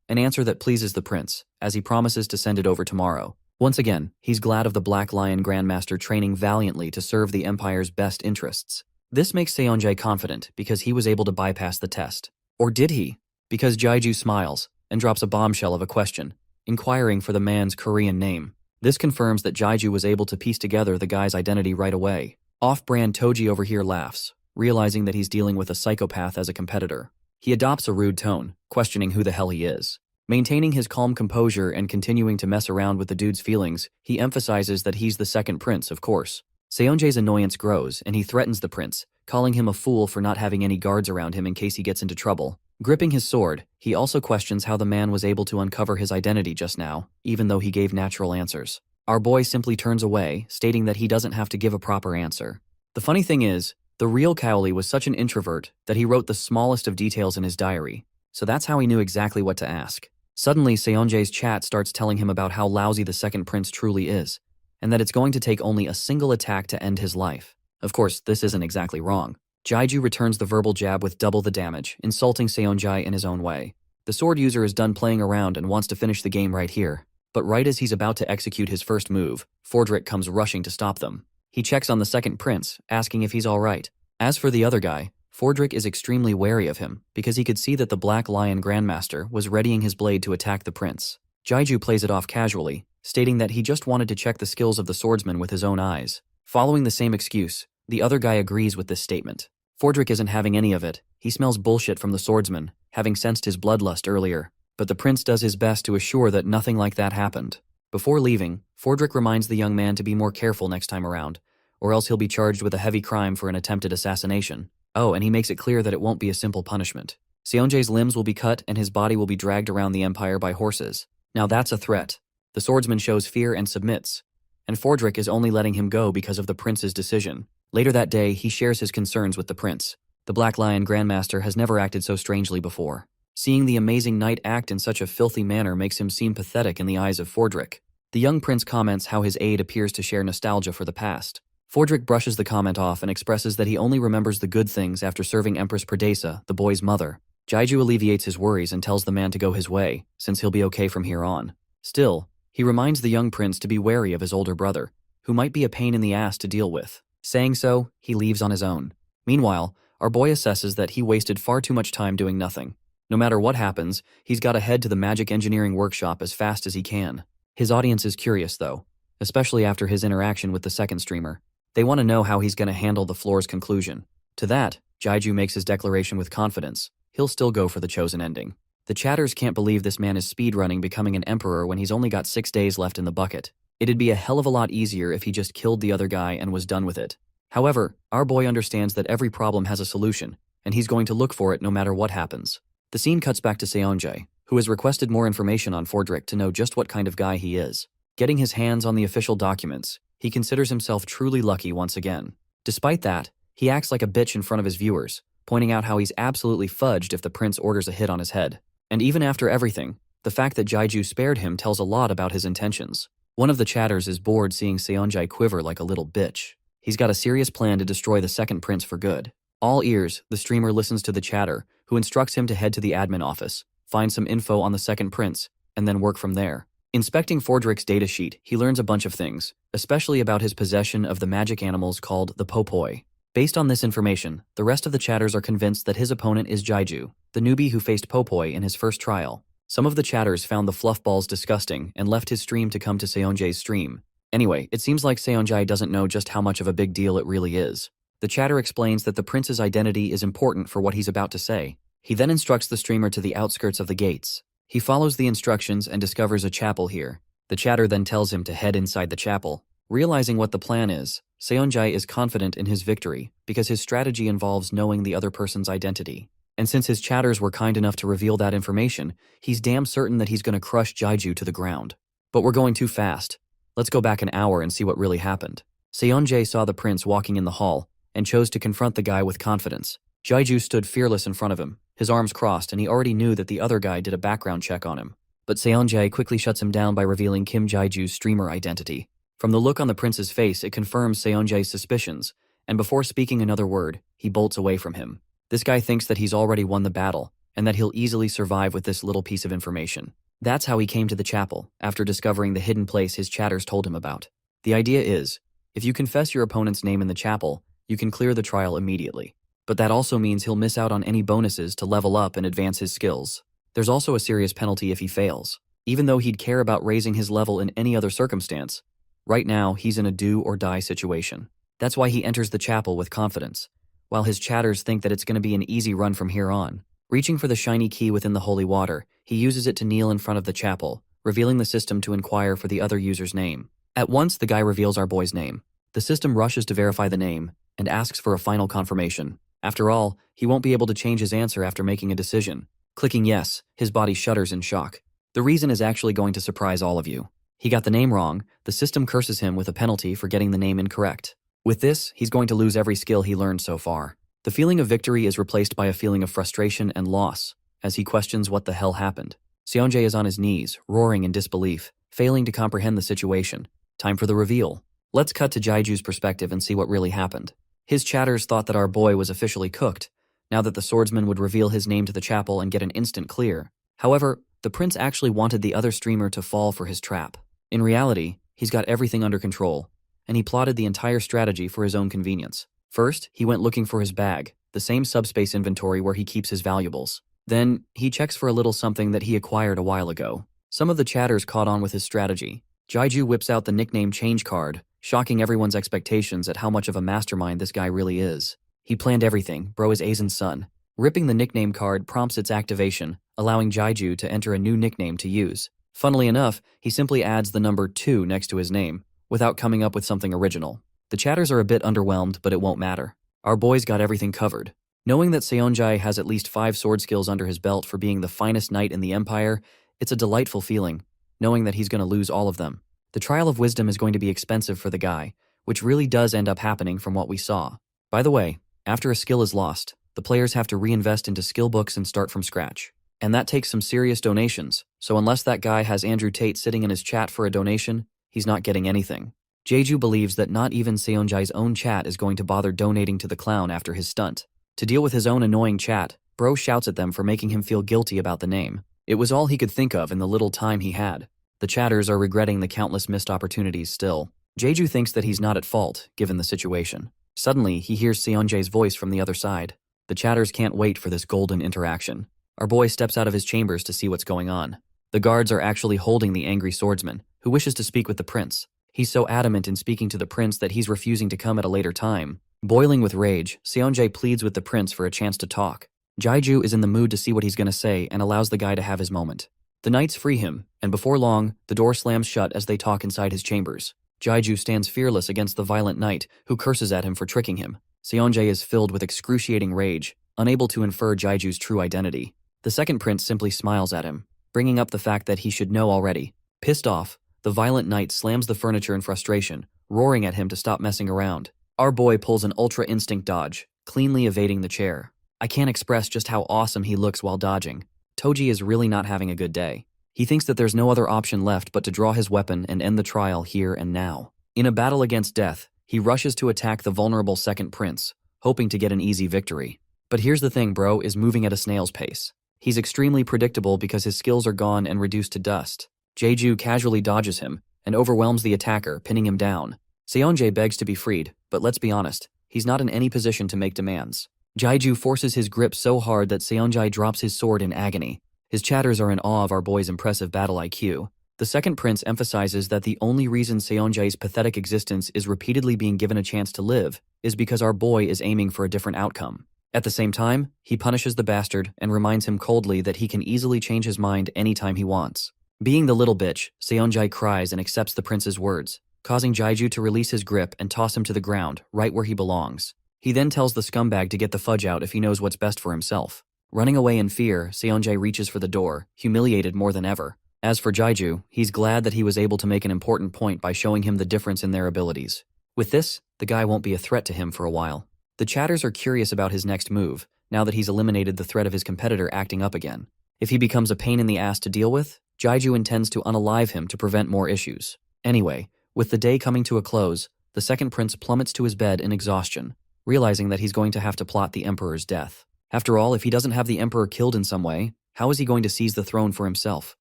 an answer that pleases the prince, as he promises to send it over tomorrow. Once again, he's glad of the Black Lion Grandmaster training valiantly to serve the Empire's best interests. This makes Seonjae confident because he was able to bypass the test. Or did he? Because Jaiju smiles and drops a bombshell of a question, inquiring for the man's Korean name. This confirms that Jaiju was able to piece together the guy's identity right away. Off-brand Toji over here laughs, realizing that he's dealing with a psychopath as a competitor. He adopts a rude tone, questioning who the hell he is. Maintaining his calm composure and continuing to mess around with the dude's feelings, he emphasizes that he's the second prince, of course. Seonjae's annoyance grows, and he threatens the prince, calling him a fool for not having any guards around him in case he gets into trouble. Gripping his sword, he also questions how the man was able to uncover his identity just now, even though he gave natural answers. Our boy simply turns away, stating that he doesn't have to give a proper answer. The funny thing is, the real Kaoli was such an introvert that he wrote the smallest of details in his diary, so that's how he knew exactly what to ask. Suddenly, Seonjae's chat starts telling him about how lousy the second prince truly is, and that it's going to take only a single attack to end his life. Of course, this isn't exactly wrong. Jaiju returns the verbal jab with double the damage, insulting Seonjae in his own way. The sword user is done playing around and wants to finish the game right here. But right as he's about to execute his first move, Fordrick comes rushing to stop them. He checks on the second prince, asking if he's alright. As for the other guy, Fordrick is extremely wary of him because he could see that the Black Lion Grandmaster was readying his blade to attack the prince. Jaiju plays it off casually, stating that he just wanted to check the skills of the swordsman with his own eyes. Following the same excuse, the other guy agrees with this statement. Fordrick isn't having any of it. He smells bullshit from the swordsman, having sensed his bloodlust earlier. But the prince does his best to assure that nothing like that happened. Before leaving, Fordrick reminds the young man to be more careful next time around, or else he'll be charged with a heavy crime for an attempted assassination. Oh, and he makes it clear that it won't be a simple punishment. Seonjae's limbs will be cut and his body will be dragged around the empire by horses. Now that's a threat. The swordsman shows fear and submits, and Fordrick is only letting him go because of the prince's decision. Later that day, he shares his concerns with the prince. The Black Lion Grandmaster has never acted so strangely before. Seeing the amazing knight act in such a filthy manner makes him seem pathetic in the eyes of Fordrick. The young prince comments how his aide appears to share nostalgia for the past. Fordrick brushes the comment off and expresses that he only remembers the good things after serving Empress Perdesa, the boy's mother. Jaiju alleviates his worries and tells the man to go his way, since he'll be okay from here on. Still, he reminds the young prince to be wary of his older brother, who might be a pain in the ass to deal with. Saying so, he leaves on his own. Meanwhile, our boy assesses that he wasted far too much time doing nothing. No matter what happens, he's got to head to the magic engineering workshop as fast as he can. His audience is curious though, especially after his interaction with the second streamer. They want to know how he's going to handle the floor's conclusion. To that, Jaiju makes his declaration with confidence. He'll still go for the chosen ending. The chatters can't believe this man is speedrunning becoming an emperor when he's only got 6 days left in the bucket. It'd be a hell of a lot easier if he just killed the other guy and was done with it. However, our boy understands that every problem has a solution, and he's going to look for it no matter what happens. The scene cuts back to Seonjae, who has requested more information on Fordrick to know just what kind of guy he is. Getting his hands on the official documents, he considers himself truly lucky once again. Despite that, he acts like a bitch in front of his viewers, pointing out how he's absolutely fudged if the prince orders a hit on his head. And even after everything, the fact that Jaiju spared him tells a lot about his intentions. One of the chatters is bored seeing Seonjae quiver like a little bitch. He's got a serious plan to destroy the second prince for good. All ears, the streamer listens to the chatter, who instructs him to head to the admin office, find some info on the second prince, and then work from there. Inspecting Fordrick's datasheet, he learns a bunch of things, especially about his possession of the magic animals called the popoi. Based on this information, the rest of the chatters are convinced that his opponent is Jaiju, the newbie who faced popoi in his first trial. Some of the chatters found the fluff balls disgusting and left his stream to come to Seonjae's stream. Anyway, it seems like Seonjae doesn't know just how much of a big deal it really is. The chatter explains that the prince's identity is important for what he's about to say. He then instructs the streamer to the outskirts of the gates. He follows the instructions and discovers a chapel here. The chatter then tells him to head inside the chapel. Realizing what the plan is, Seonjae is confident in his victory because his strategy involves knowing the other person's identity. And since his chatters were kind enough to reveal that information, he's damn certain that he's going to crush Jaiju to the ground. But we're going too fast. Let's go back an hour and see what really happened. Seonjae saw the prince walking in the hall and chose to confront the guy with confidence. Jaiju stood fearless in front of him, his arms crossed, and he already knew that the other guy did a background check on him. But Seonjae quickly shuts him down by revealing Kim Jaiju's streamer identity. From the look on the prince's face, it confirms Seonjae's suspicions, and before speaking another word, he bolts away from him. This guy thinks that he's already won the battle, and that he'll easily survive with this little piece of information. That's how he came to the chapel, after discovering the hidden place his chatters told him about. The idea is, if you confess your opponent's name in the chapel, you can clear the trial immediately. But that also means he'll miss out on any bonuses to level up and advance his skills. There's also a serious penalty if he fails. Even though he'd care about raising his level in any other circumstance, right now he's in a do-or-die situation. That's why he enters the chapel with confidence, while his chatters think that it's going to be an easy run from here on. Reaching for the shiny key within the holy water, he uses it to kneel in front of the chapel, revealing the system to inquire for the other user's name. At once, the guy reveals our boy's name. The system rushes to verify the name and asks for a final confirmation. After all, he won't be able to change his answer after making a decision. Clicking yes, his body shudders in shock. The reason is actually going to surprise all of you. He got the name wrong. The system curses him with a penalty for getting the name incorrect. With this, he's going to lose every skill he learned so far. The feeling of victory is replaced by a feeling of frustration and loss, as he questions what the hell happened. Seonjae is on his knees, roaring in disbelief, failing to comprehend the situation. Time for the reveal. Let's cut to Jaiju's perspective and see what really happened. His chatters thought that our boy was officially cooked, now that the swordsman would reveal his name to the chapel and get an instant clear. However, the prince actually wanted the other streamer to fall for his trap. In reality, he's got everything under control, and he plotted the entire strategy for his own convenience. First, he went looking for his bag, the same subspace inventory where he keeps his valuables. Then, he checks for a little something that he acquired a while ago. Some of the chatters caught on with his strategy. Jaiju whips out the nickname change card, shocking everyone's expectations at how much of a mastermind this guy really is. He planned everything, bro is Aizen's son. Ripping the nickname card prompts its activation, allowing Jaiju to enter a new nickname to use. Funnily enough, he simply adds the number 2 next to his name, without coming up with something original. The chatters are a bit underwhelmed, but it won't matter. Our boy's got everything covered. Knowing that Seonjae has at least 5 sword skills under his belt for being the finest knight in the empire, it's a delightful feeling, knowing that he's going to lose all of them. The trial of wisdom is going to be expensive for the guy, which really does end up happening from what we saw. By the way, after a skill is lost, the players have to reinvest into skill books and start from scratch. And that takes some serious donations, so unless that guy has Andrew Tate sitting in his chat for a donation, he's not getting anything. Jaiju believes that not even Seonjae's own chat is going to bother donating to the clown after his stunt. To deal with his own annoying chat, bro shouts at them for making him feel guilty about the name. It was all he could think of in the little time he had. The chatters are regretting the countless missed opportunities still. Jaiju thinks that he's not at fault, given the situation. Suddenly, he hears Seonjae's voice from the other side. The chatters can't wait for this golden interaction. Our boy steps out of his chambers to see what's going on. The guards are actually holding the angry swordsman, who wishes to speak with the prince. He's so adamant in speaking to the prince that he's refusing to come at a later time. Boiling with rage, Seonjae pleads with the prince for a chance to talk. Jaiju is in the mood to see what he's going to say and allows the guy to have his moment. The knights free him, and before long, the door slams shut as they talk inside his chambers. Jaiju stands fearless against the violent knight, who curses at him for tricking him. Seonjae is filled with excruciating rage, unable to infer Jaiju's true identity. The second prince simply smiles at him. bringing up the fact that he should know already. Pissed off, the violent knight slams the furniture in frustration, roaring at him to stop messing around. Our boy pulls an ultra instinct dodge, cleanly evading the chair. I can't express just how awesome he looks while dodging. Toji is really not having a good day. He thinks that there's no other option left but to draw his weapon and end the trial here and now. In a battle against death, he rushes to attack the vulnerable second prince, hoping to get an easy victory. But here's the thing, bro is moving at a snail's pace. He's extremely predictable because his skills are gone and reduced to dust. Jeju casually dodges him and overwhelms the attacker, pinning him down. Seonjae begs to be freed, but let's be honest, he's not in any position to make demands. Jeju forces his grip so hard that Seonjae drops his sword in agony. His chatters are in awe of our boy's impressive battle IQ. The second prince emphasizes that the only reason Seonjae's pathetic existence is repeatedly being given a chance to live is because our boy is aiming for a different outcome. At the same time, he punishes the bastard and reminds him coldly that he can easily change his mind anytime he wants. Being the little bitch, Seonjae cries and accepts the prince's words, causing Jeju to release his grip and toss him to the ground, right where he belongs. He then tells the scumbag to get the fudge out if he knows what's best for himself. Running away in fear, Seonjae reaches for the door, humiliated more than ever. As for Jeju, he's glad that he was able to make an important point by showing him the difference in their abilities. With this, the guy won't be a threat to him for a while. The chatters are curious about his next move, now that he's eliminated the threat of his competitor acting up again. If he becomes a pain in the ass to deal with, Jeju intends to unalive him to prevent more issues. Anyway, with the day coming to a close, the second prince plummets to his bed in exhaustion, realizing that he's going to have to plot the emperor's death. After all, if he doesn't have the emperor killed in some way, how is he going to seize the throne for himself?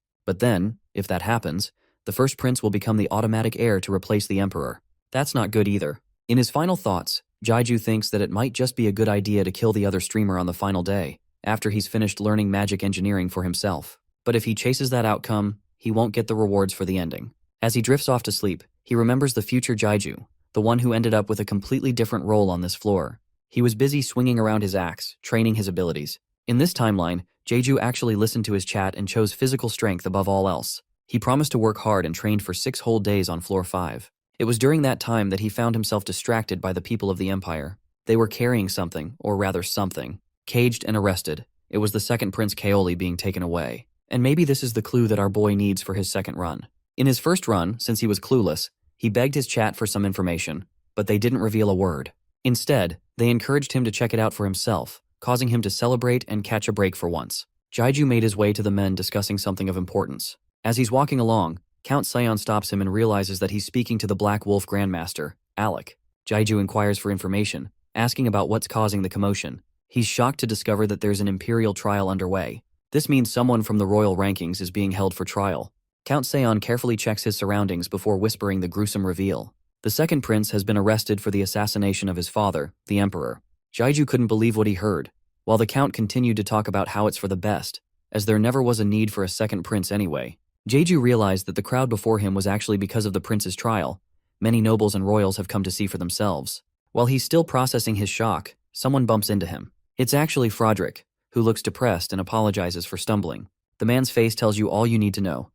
But then, if that happens, the first prince will become the automatic heir to replace the emperor. That's not good either. In his final thoughts, Jeju thinks that it might just be a good idea to kill the other streamer on the final day, after he's finished learning magic engineering for himself. But if he chases that outcome, he won't get the rewards for the ending. As he drifts off to sleep, he remembers the future Jeju, the one who ended up with a completely different role on this floor. He was busy swinging around his axe, training his abilities. In this timeline, Jeju actually listened to his chat and chose physical strength above all else. He promised to work hard and trained for 6 whole days on floor 5. It was during that time that he found himself distracted by the people of the Empire. They were carrying something, or rather something. Caged and arrested, it was the second Prince Kaoli being taken away. And maybe this is the clue that our boy needs for his second run. In his first run, since he was clueless, he begged his chat for some information, but they didn't reveal a word. Instead, they encouraged him to check it out for himself, causing him to celebrate and catch a break for once. Jeju made his way to the men discussing something of importance. As he's walking along, Count Sion stops him and realizes that he's speaking to the Black Wolf Grandmaster, Alec. Jeju inquires for information, asking about what's causing the commotion. He's shocked to discover that there's an imperial trial underway. This means someone from the royal rankings is being held for trial. Count Sion carefully checks his surroundings before whispering the gruesome reveal. The second prince has been arrested for the assassination of his father, the emperor. Jeju couldn't believe what he heard, while the count continued to talk about how it's for the best, as there never was a need for a second prince anyway. Jeju realized that the crowd before him was actually because of the prince's trial. Many nobles and royals have come to see for themselves. While he's still processing his shock, someone bumps into him. It's actually Froderick, who looks depressed and apologizes for stumbling. The man's face tells you all you need to know.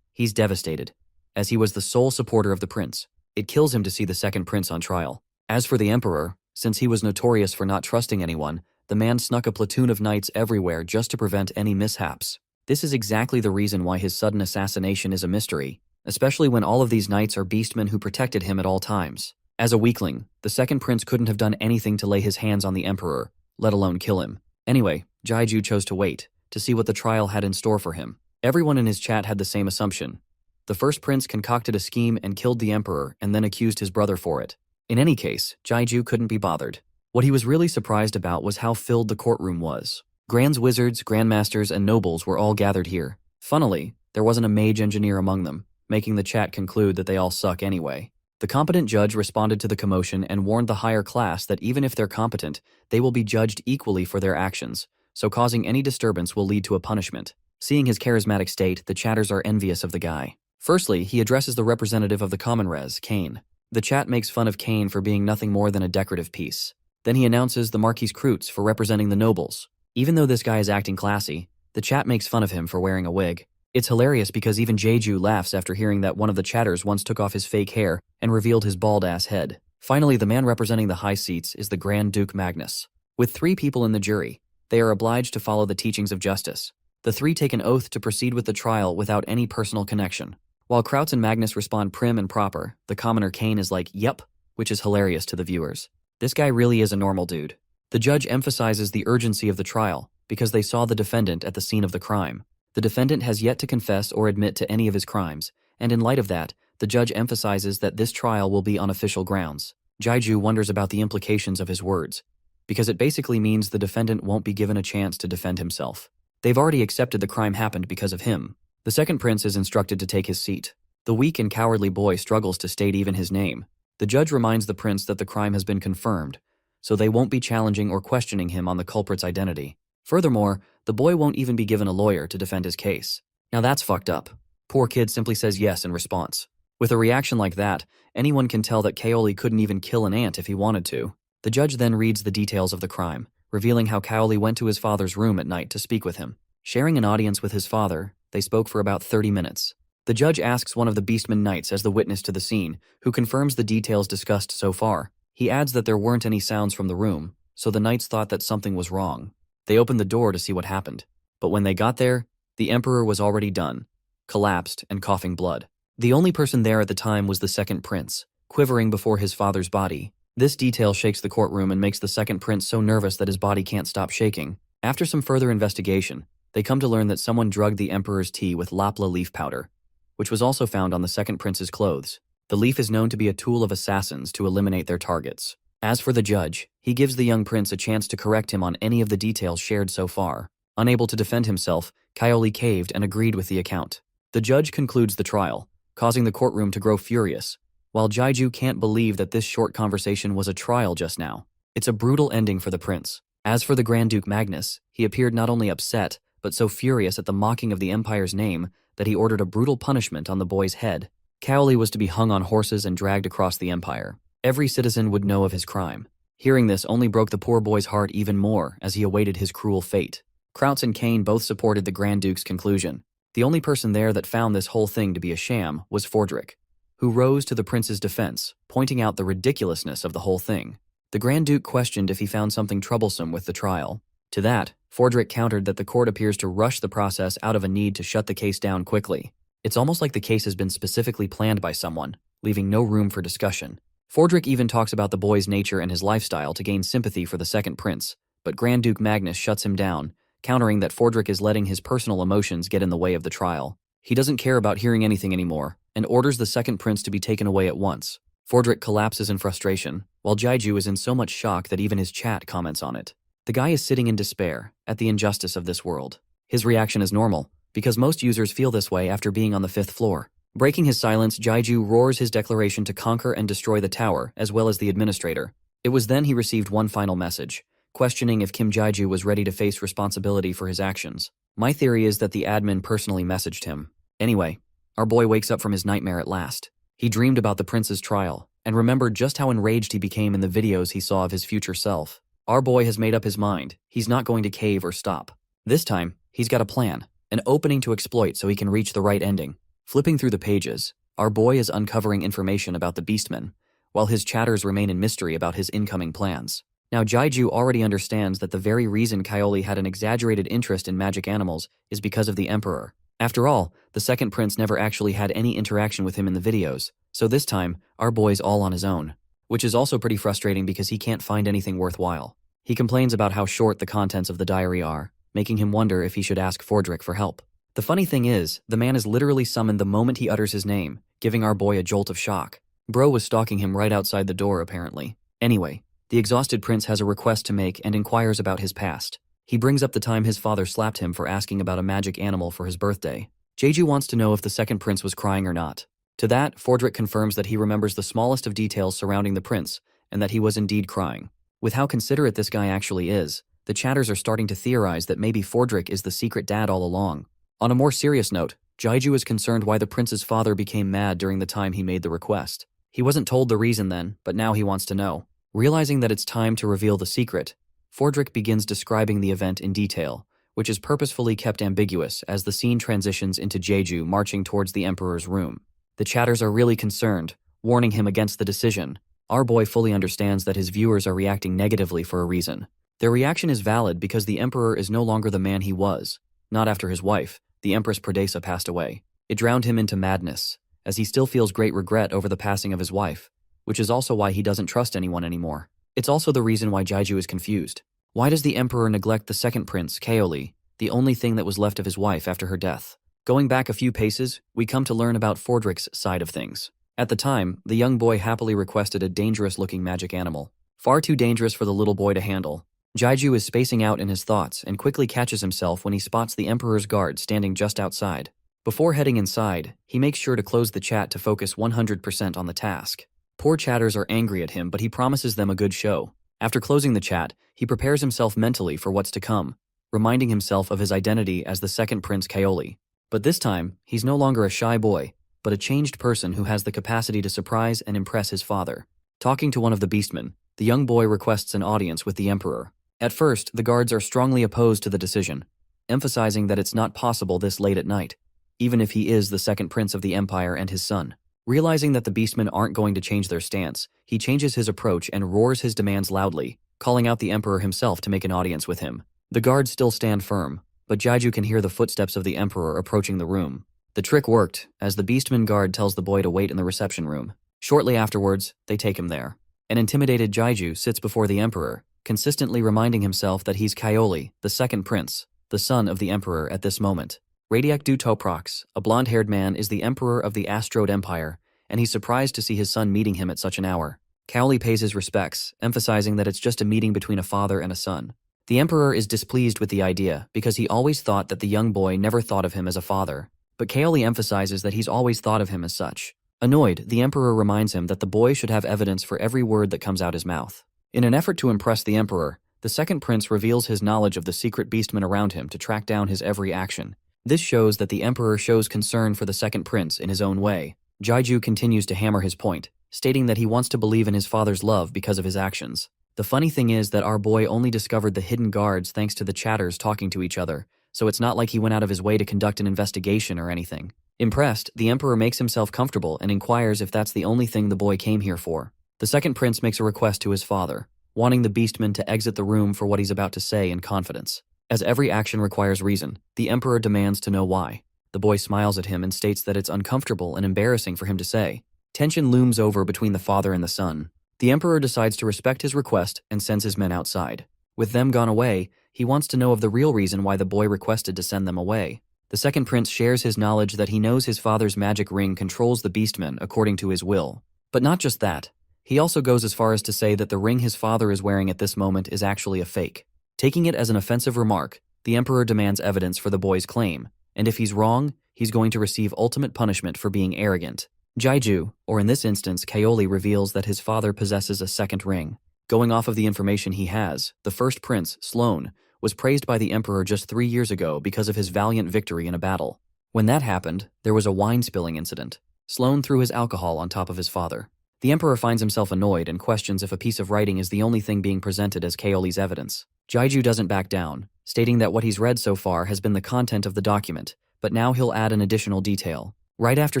He's devastated, as he was the sole supporter of the prince. It kills him to see the second prince on trial. As for the emperor, since he was notorious for not trusting anyone, the man snuck a platoon of knights everywhere just to prevent any mishaps. This is exactly the reason why his sudden assassination is a mystery, especially when all of these knights are beastmen who protected him at all times. As a weakling, the second prince couldn't have done anything to lay his hands on the emperor, let alone kill him. Anyway, Jeju chose to wait, to see what the trial had in store for him. Everyone in his chat had the same assumption. The first prince concocted a scheme and killed the emperor and then accused his brother for it. In any case, Jeju couldn't be bothered. What he was really surprised about was how filled the courtroom was. Grands wizards, grandmasters, and nobles were all gathered here. Funnily, there wasn't a mage engineer among them, making the chat conclude that they all suck anyway. The competent judge responded to the commotion and warned the higher class that even if they're competent, they will be judged equally for their actions, so causing any disturbance will lead to a punishment. Seeing his charismatic state, the chatters are envious of the guy. Firstly, he addresses the representative of the common res, Kane. The chat makes fun of Kane for being nothing more than a decorative piece. Then he announces the Marquis Kreutz for representing the nobles. Even though this guy is acting classy, the chat makes fun of him for wearing a wig. It's hilarious because even Jeju laughs after hearing that one of the chatters once took off his fake hair and revealed his bald-ass head. Finally, the man representing the high seats is the Grand Duke Magnus. With 3 people in the jury, they are obliged to follow the teachings of justice. The three take an oath to proceed with the trial without any personal connection. While Krauts and Magnus respond prim and proper, the commoner Kane is like, "Yep," which is hilarious to the viewers. This guy really is a normal dude. The judge emphasizes the urgency of the trial because they saw the defendant at the scene of the crime. The defendant has yet to confess or admit to any of his crimes, and in light of that, the judge emphasizes that this trial will be on official grounds. Jaiju wonders about the implications of his words, because it basically means the defendant won't be given a chance to defend himself. They've already accepted the crime happened because of him. The second prince is instructed to take his seat. The weak and cowardly boy struggles to state even his name. The judge reminds the prince that the crime has been confirmed, so they won't be challenging or questioning him on the culprit's identity. Furthermore, the boy won't even be given a lawyer to defend his case. Now that's fucked up. Poor kid simply says yes in response. With a reaction like that, anyone can tell that Kaoli couldn't even kill an ant if he wanted to. The judge then reads the details of the crime, revealing how Kaoli went to his father's room at night to speak with him. Sharing an audience with his father, they spoke for about 30 minutes. The judge asks one of the Beastmen Knights as the witness to the scene, who confirms the details discussed so far. He adds that there weren't any sounds from the room, so the knights thought that something was wrong. They opened the door to see what happened. But when they got there, the emperor was already done, collapsed and coughing blood. The only person there at the time was the second prince, quivering before his father's body. This detail shakes the courtroom and makes the second prince so nervous that his body can't stop shaking. After some further investigation, they come to learn that someone drugged the emperor's tea with lapla leaf powder, which was also found on the second prince's clothes. The leaf is known to be a tool of assassins to eliminate their targets. As for the judge, he gives the young prince a chance to correct him on any of the details shared so far. Unable to defend himself, Kaoli caved and agreed with the account. The judge concludes the trial, causing the courtroom to grow furious, while Jaiju can't believe that this short conversation was a trial just now. It's a brutal ending for the prince. As for the Grand Duke Magnus, he appeared not only upset, but so furious at the mocking of the Empire's name that he ordered a brutal punishment on the boy's head. Kaoli was to be hung on horses and dragged across the Empire. Every citizen would know of his crime. Hearing this only broke the poor boy's heart even more as he awaited his cruel fate. Krauts and Kane both supported the Grand Duke's conclusion. The only person there that found this whole thing to be a sham was Fordrick, who rose to the prince's defense, pointing out the ridiculousness of the whole thing. The Grand Duke questioned if he found something troublesome with the trial. To that, Fordrick countered that the court appears to rush the process out of a need to shut the case down quickly. It's almost like the case has been specifically planned by someone, leaving no room for discussion. Fordrick even talks about the boy's nature and his lifestyle to gain sympathy for the second prince, but Grand Duke Magnus shuts him down, countering that Fordrick is letting his personal emotions get in the way of the trial. He doesn't care about hearing anything anymore, and orders the second prince to be taken away at once. Fordrick collapses in frustration, while Jaiju is in so much shock that even his chat comments on it. The guy is sitting in despair at the injustice of this world. His reaction is normal, because most users feel this way after being on the 5th floor. Breaking his silence, Jaiju roars his declaration to conquer and destroy the tower, as well as the administrator. It was then he received one final message, questioning if Kim Jaiju was ready to face responsibility for his actions. My theory is that the admin personally messaged him. Anyway, our boy wakes up from his nightmare at last. He dreamed about the prince's trial, and remembered just how enraged he became in the videos he saw of his future self. Our boy has made up his mind. He's not going to cave or stop. This time, he's got a plan, an opening to exploit so he can reach the right ending. Flipping through the pages, our boy is uncovering information about the Beastmen, while his chatters remain in mystery about his incoming plans. Now Jaiju already understands that the very reason Kaoli had an exaggerated interest in magic animals is because of the Emperor. After all, the second prince never actually had any interaction with him in the videos, so this time, our boy's all on his own. Which is also pretty frustrating because he can't find anything worthwhile. He complains about how short the contents of the diary are, making him wonder if he should ask Fordrick for help. The funny thing is, the man is literally summoned the moment he utters his name, giving our boy a jolt of shock. Bro was stalking him right outside the door apparently. Anyway, the exhausted prince has a request to make and inquires about his past. He brings up the time his father slapped him for asking about a magic animal for his birthday. Jaiju wants to know if the second prince was crying or not. To that, Fordrick confirms that he remembers the smallest of details surrounding the prince, and that he was indeed crying. With how considerate this guy actually is, the chatters are starting to theorize that maybe Fordrick is the secret dad all along. On a more serious note, Jaiju is concerned why the prince's father became mad during the time he made the request. He wasn't told the reason then, but now he wants to know. Realizing that it's time to reveal the secret, Fordrick begins describing the event in detail, which is purposefully kept ambiguous as the scene transitions into Jaiju marching towards the Emperor's room. The chatters are really concerned, warning him against the decision. Our boy fully understands that his viewers are reacting negatively for a reason. Their reaction is valid because the Emperor is no longer the man he was. not after his wife, the Empress Pradesa, passed away. It drowned him into madness, as he still feels great regret over the passing of his wife, which is also why he doesn't trust anyone anymore. It's also the reason why Jaiju is confused. Why does the Emperor neglect the second prince, Kaoli, the only thing that was left of his wife after her death? Going back a few paces, we come to learn about Fordrick's side of things. At the time, the young boy happily requested a dangerous-looking magic animal. Far too dangerous for the little boy to handle. Jaiju is spacing out in his thoughts and quickly catches himself when he spots the Emperor's guard standing just outside. Before heading inside, he makes sure to close the chat to focus 100% on the task. Poor chatters are angry at him, but he promises them a good show. After closing the chat, he prepares himself mentally for what's to come, reminding himself of his identity as the second Prince Kaoli. But this time, he's no longer a shy boy, but a changed person who has the capacity to surprise and impress his father. Talking to one of the beastmen, the young boy requests an audience with the Emperor. At first, the guards are strongly opposed to the decision, emphasizing that it's not possible this late at night, even if he is the second prince of the empire and his son. Realizing that the beastmen aren't going to change their stance, he changes his approach and roars his demands loudly, calling out the Emperor himself to make an audience with him. The guards still stand firm, but Jaiju can hear the footsteps of the Emperor approaching the room. The trick worked, as the beastman guard tells the boy to wait in the reception room. Shortly afterwards, they take him there. An intimidated Jaiju sits before the Emperor, consistently reminding himself that he's Kaoli, the second prince, the son of the Emperor at this moment. Radiak Du Toprox, a blonde-haired man, is the Emperor of the Astrode Empire, and he's surprised to see his son meeting him at such an hour. Kaoli pays his respects, emphasizing that it's just a meeting between a father and a son. The Emperor is displeased with the idea because he always thought that the young boy never thought of him as a father, but Kaoli emphasizes that he's always thought of him as such. Annoyed, the Emperor reminds him that the boy should have evidence for every word that comes out his mouth. In an effort to impress the Emperor, the second prince reveals his knowledge of the secret beastmen around him to track down his every action. This shows that the Emperor shows concern for the second prince in his own way. Jaiju continues to hammer his point, stating that he wants to believe in his father's love because of his actions. The funny thing is that our boy only discovered the hidden guards thanks to the chatters talking to each other, so it's not like he went out of his way to conduct an investigation or anything. Impressed, the Emperor makes himself comfortable and inquires if that's the only thing the boy came here for. The second prince makes a request to his father, wanting the beastman to exit the room for what he's about to say in confidence. As every action requires reason, the Emperor demands to know why. The boy smiles at him and states that it's uncomfortable and embarrassing for him to say. Tension looms over between the father and the son. The Emperor decides to respect his request and sends his men outside. With them gone away, he wants to know of the real reason why the boy requested to send them away. The second prince shares his knowledge that he knows his father's magic ring controls the beastmen according to his will. But not just that. He also goes as far as to say that the ring his father is wearing at this moment is actually a fake. Taking it as an offensive remark, the Emperor demands evidence for the boy's claim, and if he's wrong, he's going to receive ultimate punishment for being arrogant. Jaiju, or in this instance Kaoli, reveals that his father possesses a second ring. Going off of the information he has, the first prince, Sloan, was praised by the Emperor just 3 years ago because of his valiant victory in a battle. When that happened, there was a wine spilling incident. Sloan threw his alcohol on top of his father. The Emperor finds himself annoyed and questions if a piece of writing is the only thing being presented as Kaoli's evidence. Jaiju doesn't back down, stating that what he's read so far has been the content of the document, but now he'll add an additional detail. Right after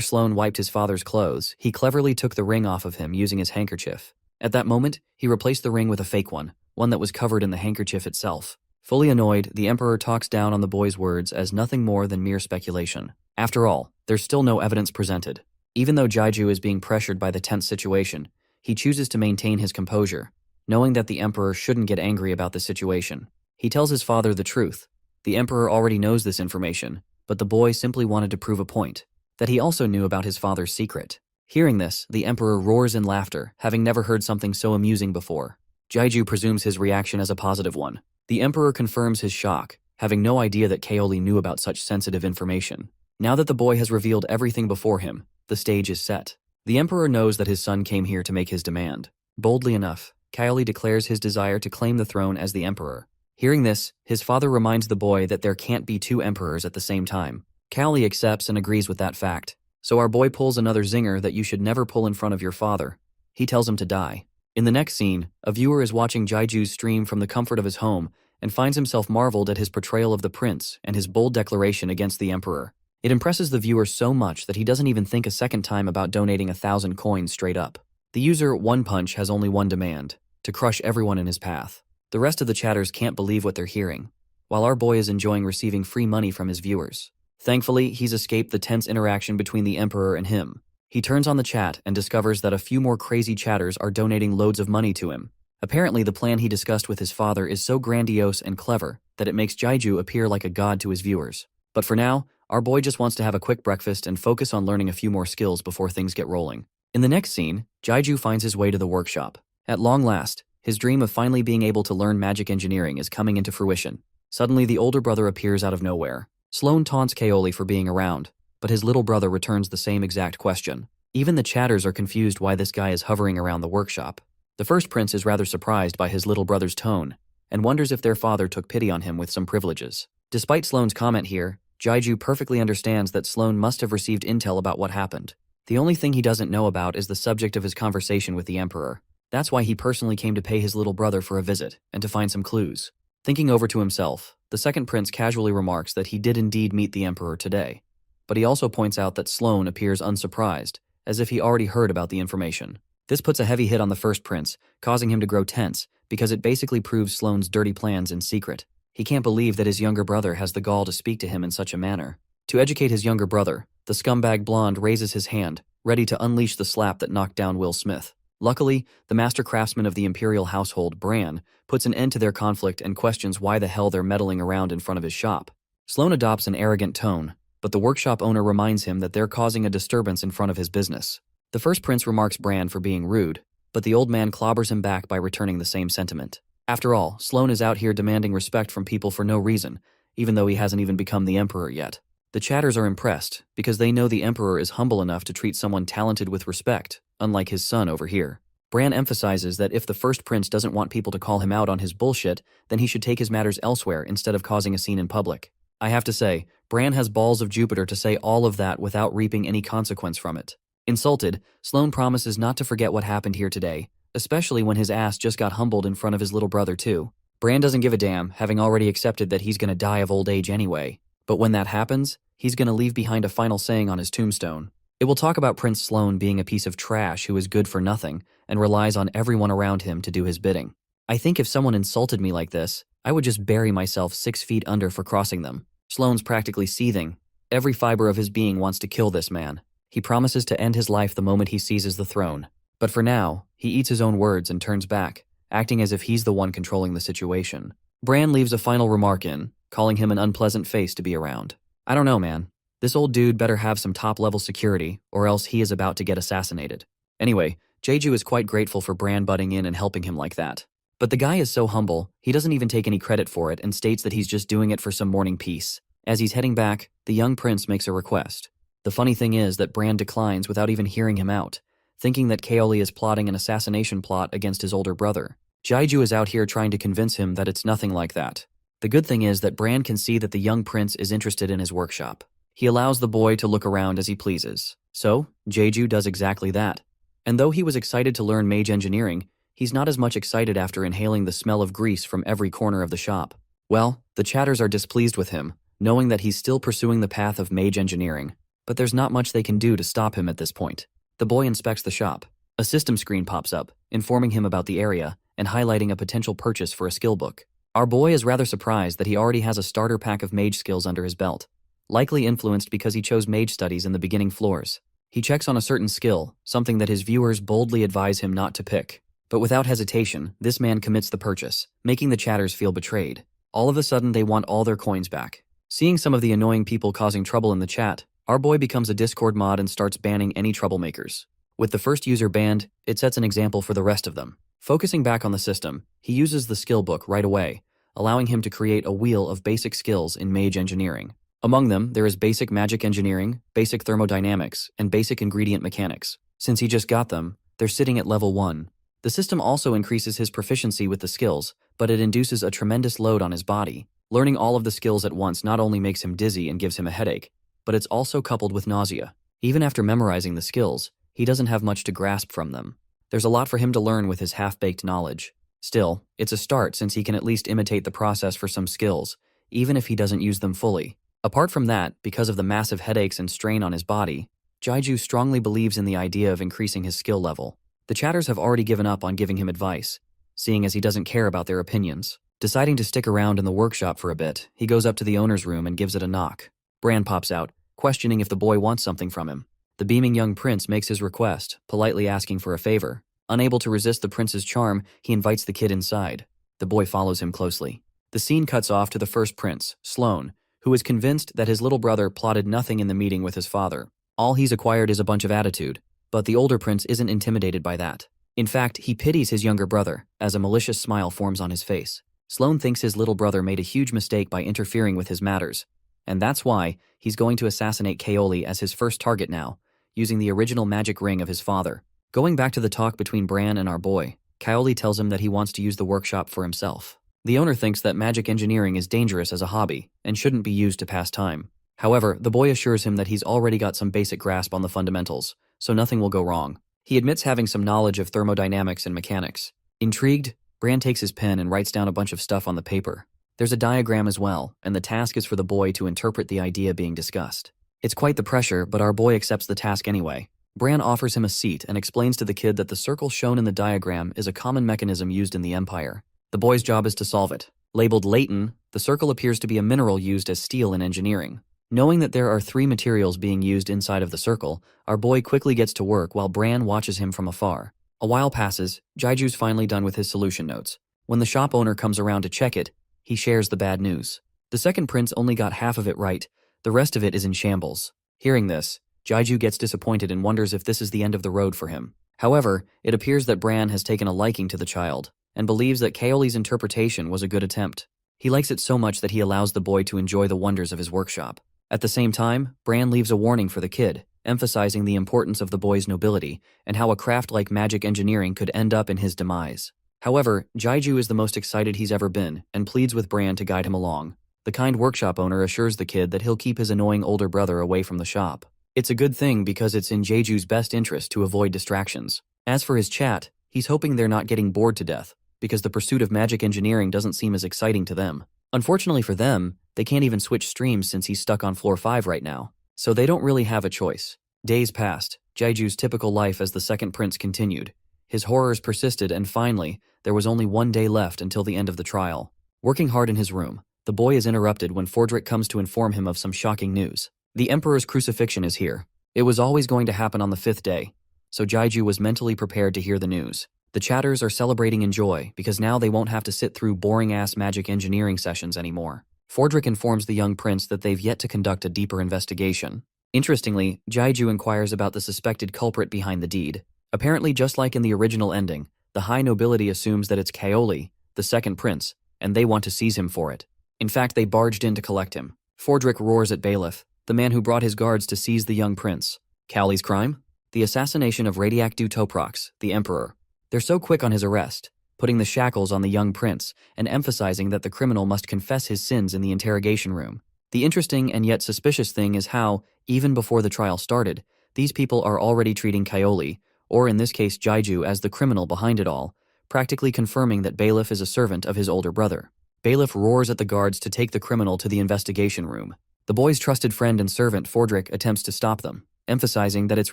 Sloan wiped his father's clothes, he cleverly took the ring off of him using his handkerchief. At that moment, he replaced the ring with a fake one that was covered in the handkerchief itself. Fully annoyed, the Emperor talks down on the boy's words as nothing more than mere speculation. After all, there's still no evidence presented. Even though Jaiju is being pressured by the tense situation, he chooses to maintain his composure, knowing that the Emperor shouldn't get angry about the situation. He tells his father the truth. The Emperor already knows this information, but the boy simply wanted to prove a point, that he also knew about his father's secret. Hearing this, the Emperor roars in laughter, having never heard something so amusing before. Jaiju presumes his reaction as a positive one. The Emperor confirms his shock, having no idea that Kaoli knew about such sensitive information. Now that the boy has revealed everything before him, the stage is set. The Emperor knows that his son came here to make his demand. Boldly enough, Kaoli declares his desire to claim the throne as the Emperor. Hearing this, his father reminds the boy that there can't be two emperors at the same time. Kaoli accepts and agrees with that fact. So our boy pulls another zinger that you should never pull in front of your father. He tells him to die. In the next scene, a viewer is watching Jaiju's stream from the comfort of his home and finds himself marveled at his portrayal of the prince and his bold declaration against the Emperor. It impresses the viewer so much that he doesn't even think a second time about donating 1,000 coins straight up. The user One Punch has only one demand: to crush everyone in his path. The rest of the chatters can't believe what they're hearing. while our boy is enjoying receiving free money from his viewers. Thankfully, he's escaped the tense interaction between the Emperor and him. He turns on the chat and discovers that a few more crazy chatters are donating loads of money to him. Apparently, the plan he discussed with his father is so grandiose and clever that it makes Jaiju appear like a god to his viewers. But for now, our boy just wants to have a quick breakfast and focus on learning a few more skills before things get rolling. In the next scene, Jaiju finds his way to the workshop. At long last, his dream of finally being able to learn magic engineering is coming into fruition. Suddenly, the older brother appears out of nowhere. Sloan taunts Kaoli for being around, but his little brother returns the same exact question. Even the chatters are confused why this guy is hovering around the workshop. The first prince is rather surprised by his little brother's tone and wonders if their father took pity on him with some privileges. Despite Sloan's comment here, Jaiju perfectly understands that Sloan must have received intel about what happened. The only thing he doesn't know about is the subject of his conversation with the Emperor. That's why he personally came to pay his little brother for a visit and to find some clues. Thinking over to himself, the second prince casually remarks that he did indeed meet the Emperor today. But he also points out that Sloan appears unsurprised, as if he already heard about the information. This puts a heavy hit on the first prince, causing him to grow tense, because it basically proves Sloan's dirty plans in secret. He can't believe that his younger brother has the gall to speak to him in such a manner. To educate his younger brother, the scumbag blonde raises his hand, ready to unleash the slap that knocked down Will Smith. Luckily, the master craftsman of the imperial household, Bran, puts an end to their conflict and questions why the hell they're meddling around in front of his shop. Sloan adopts an arrogant tone, but the workshop owner reminds him that they're causing a disturbance in front of his business. The first prince remarks Bran for being rude, but the old man clobbers him back by returning the same sentiment. After all, Sloan is out here demanding respect from people for no reason, even though he hasn't even become the Emperor yet. The chatters are impressed, because they know the Emperor is humble enough to treat someone talented with respect, unlike his son over here. Bran emphasizes that if the first prince doesn't want people to call him out on his bullshit, then he should take his matters elsewhere instead of causing a scene in public. I have to say, Bran has balls of Jupiter to say all of that without reaping any consequence from it. Insulted, Sloan promises not to forget what happened here today, especially when his ass just got humbled in front of his little brother too. Bran doesn't give a damn, having already accepted that he's gonna die of old age anyway. But when that happens, he's gonna leave behind a final saying on his tombstone. It will talk about Prince Sloan being a piece of trash who is good for nothing and relies on everyone around him to do his bidding. I think if someone insulted me like this, I would just bury myself 6 feet under for crossing them. Sloan's practically seething. Every fiber of his being wants to kill this man. He promises to end his life the moment he seizes the throne. But for now, he eats his own words and turns back, acting as if he's the one controlling the situation. Bran leaves a final remark in, calling him an unpleasant face to be around. I don't know, man. This old dude better have some top-level security, or else he is about to get assassinated. Anyway, Jeju is quite grateful for Bran butting in and helping him like that. But the guy is so humble, he doesn't even take any credit for it and states that he's just doing it for some morning peace. As he's heading back, the young prince makes a request. The funny thing is that Bran declines without even hearing him out, thinking that Kaoli is plotting an assassination plot against his older brother. Jaiju is out here trying to convince him that it's nothing like that. The good thing is that Bran can see that the young prince is interested in his workshop. He allows the boy to look around as he pleases. So, Jeju does exactly that. And though he was excited to learn mage engineering, he's not as much excited after inhaling the smell of grease from every corner of the shop. Well, the chatters are displeased with him, knowing that he's still pursuing the path of mage engineering. But there's not much they can do to stop him at this point. The boy inspects the shop. A system screen pops up, informing him about the area and highlighting a potential purchase for a skill book. Our boy is rather surprised that he already has a starter pack of mage skills under his belt, likely influenced because he chose mage studies in the beginning floors. He checks on a certain skill, something that his viewers boldly advise him not to pick. But without hesitation, this man commits the purchase, making the chatters feel betrayed. All of a sudden, they want all their coins back. Seeing some of the annoying people causing trouble in the chat, our boy becomes a Discord mod and starts banning any troublemakers. With the first user banned, it sets an example for the rest of them. Focusing back on the system, he uses the skill book right away, allowing him to create a wheel of basic skills in mage engineering. Among them, there is basic magic engineering, basic thermodynamics, and basic ingredient mechanics. Since he just got them, they're sitting at level 1. The system also increases his proficiency with the skills, but it induces a tremendous load on his body. Learning all of the skills at once not only makes him dizzy and gives him a headache, but it's also coupled with nausea. Even after memorizing the skills, he doesn't have much to grasp from them. There's a lot for him to learn with his half-baked knowledge. Still, it's a start since he can at least imitate the process for some skills, even if he doesn't use them fully. Apart from that, because of the massive headaches and strain on his body, Jaiju strongly believes in the idea of increasing his skill level. The chatters have already given up on giving him advice, seeing as he doesn't care about their opinions. Deciding to stick around in the workshop for a bit, he goes up to the owner's room and gives it a knock. Bran pops out, questioning if the boy wants something from him. The beaming young prince makes his request, politely asking for a favor. Unable to resist the prince's charm, he invites the kid inside. The boy follows him closely. The scene cuts off to the first prince, Sloane, who is convinced that his little brother plotted nothing in the meeting with his father. All he's acquired is a bunch of attitude, but the older prince isn't intimidated by that. In fact, he pities his younger brother, as a malicious smile forms on his face. Sloane thinks his little brother made a huge mistake by interfering with his matters, and that's why he's going to assassinate Kaoli as his first target now, using the original magic ring of his father. Going back to the talk between Bran and our boy, Kaoli tells him that he wants to use the workshop for himself. The owner thinks that magic engineering is dangerous as a hobby and shouldn't be used to pass time. However, the boy assures him that he's already got some basic grasp on the fundamentals, so nothing will go wrong. He admits having some knowledge of thermodynamics and mechanics. Intrigued, Bran takes his pen and writes down a bunch of stuff on the paper. There's a diagram as well, and the task is for the boy to interpret the idea being discussed. It's quite the pressure, but our boy accepts the task anyway. Bran offers him a seat and explains to the kid that the circle shown in the diagram is a common mechanism used in the Empire. The boy's job is to solve it. Labeled Leighton, the circle appears to be a mineral used as steel in engineering. Knowing that there are 3 materials being used inside of the circle, our boy quickly gets to work while Bran watches him from afar. A while passes, Jaiju's finally done with his solution notes. When the shop owner comes around to check it, he shares the bad news. The second prince only got half of it right, the rest of it is in shambles. Hearing this, Jaiju gets disappointed and wonders if this is the end of the road for him. However, it appears that Bran has taken a liking to the child, and believes that Kaoli's interpretation was a good attempt. He likes it so much that he allows the boy to enjoy the wonders of his workshop. At the same time, Bran leaves a warning for the kid, emphasizing the importance of the boy's nobility and how a craft like magic engineering could end up in his demise. However, Jaiju is the most excited he's ever been and pleads with Bran to guide him along. The kind workshop owner assures the kid that he'll keep his annoying older brother away from the shop. It's a good thing because it's in Jaiju's best interest to avoid distractions. As for his chat, he's hoping they're not getting bored to death, because the pursuit of magic engineering doesn't seem as exciting to them. Unfortunately for them, they can't even switch streams since he's stuck on floor 5 right now, so they don't really have a choice. Days passed, Jaiju's typical life as the second prince continued. His horrors persisted and finally, there was only 1 day left until the end of the trial. Working hard in his room, the boy is interrupted when Fordrick comes to inform him of some shocking news. The Emperor's crucifixion is here. It was always going to happen on the 5th day, so Jaiju was mentally prepared to hear the news. The chatters are celebrating in joy because now they won't have to sit through boring-ass magic engineering sessions anymore. Fordrick informs the young prince that they've yet to conduct a deeper investigation. Interestingly, Jaiju inquires about the suspected culprit behind the deed. Apparently, just like in the original ending, the high nobility assumes that it's Kaoli, the second prince, and they want to seize him for it. In fact, they barged in to collect him. Fordrick roars at Bailiff, the man who brought his guards to seize the young prince. Kaoli's crime? The assassination of Radiak Du Toprox, the Emperor. They're so quick on his arrest, putting the shackles on the young prince and emphasizing that the criminal must confess his sins in the interrogation room. The interesting and yet suspicious thing is how, even before the trial started, these people are already treating Kaoli, or in this case Jaiju, as the criminal behind it all, practically confirming that Bailiff is a servant of his older brother. Bailiff roars at the guards to take the criminal to the investigation room. The boy's trusted friend and servant Fordrick attempts to stop them, emphasizing that it's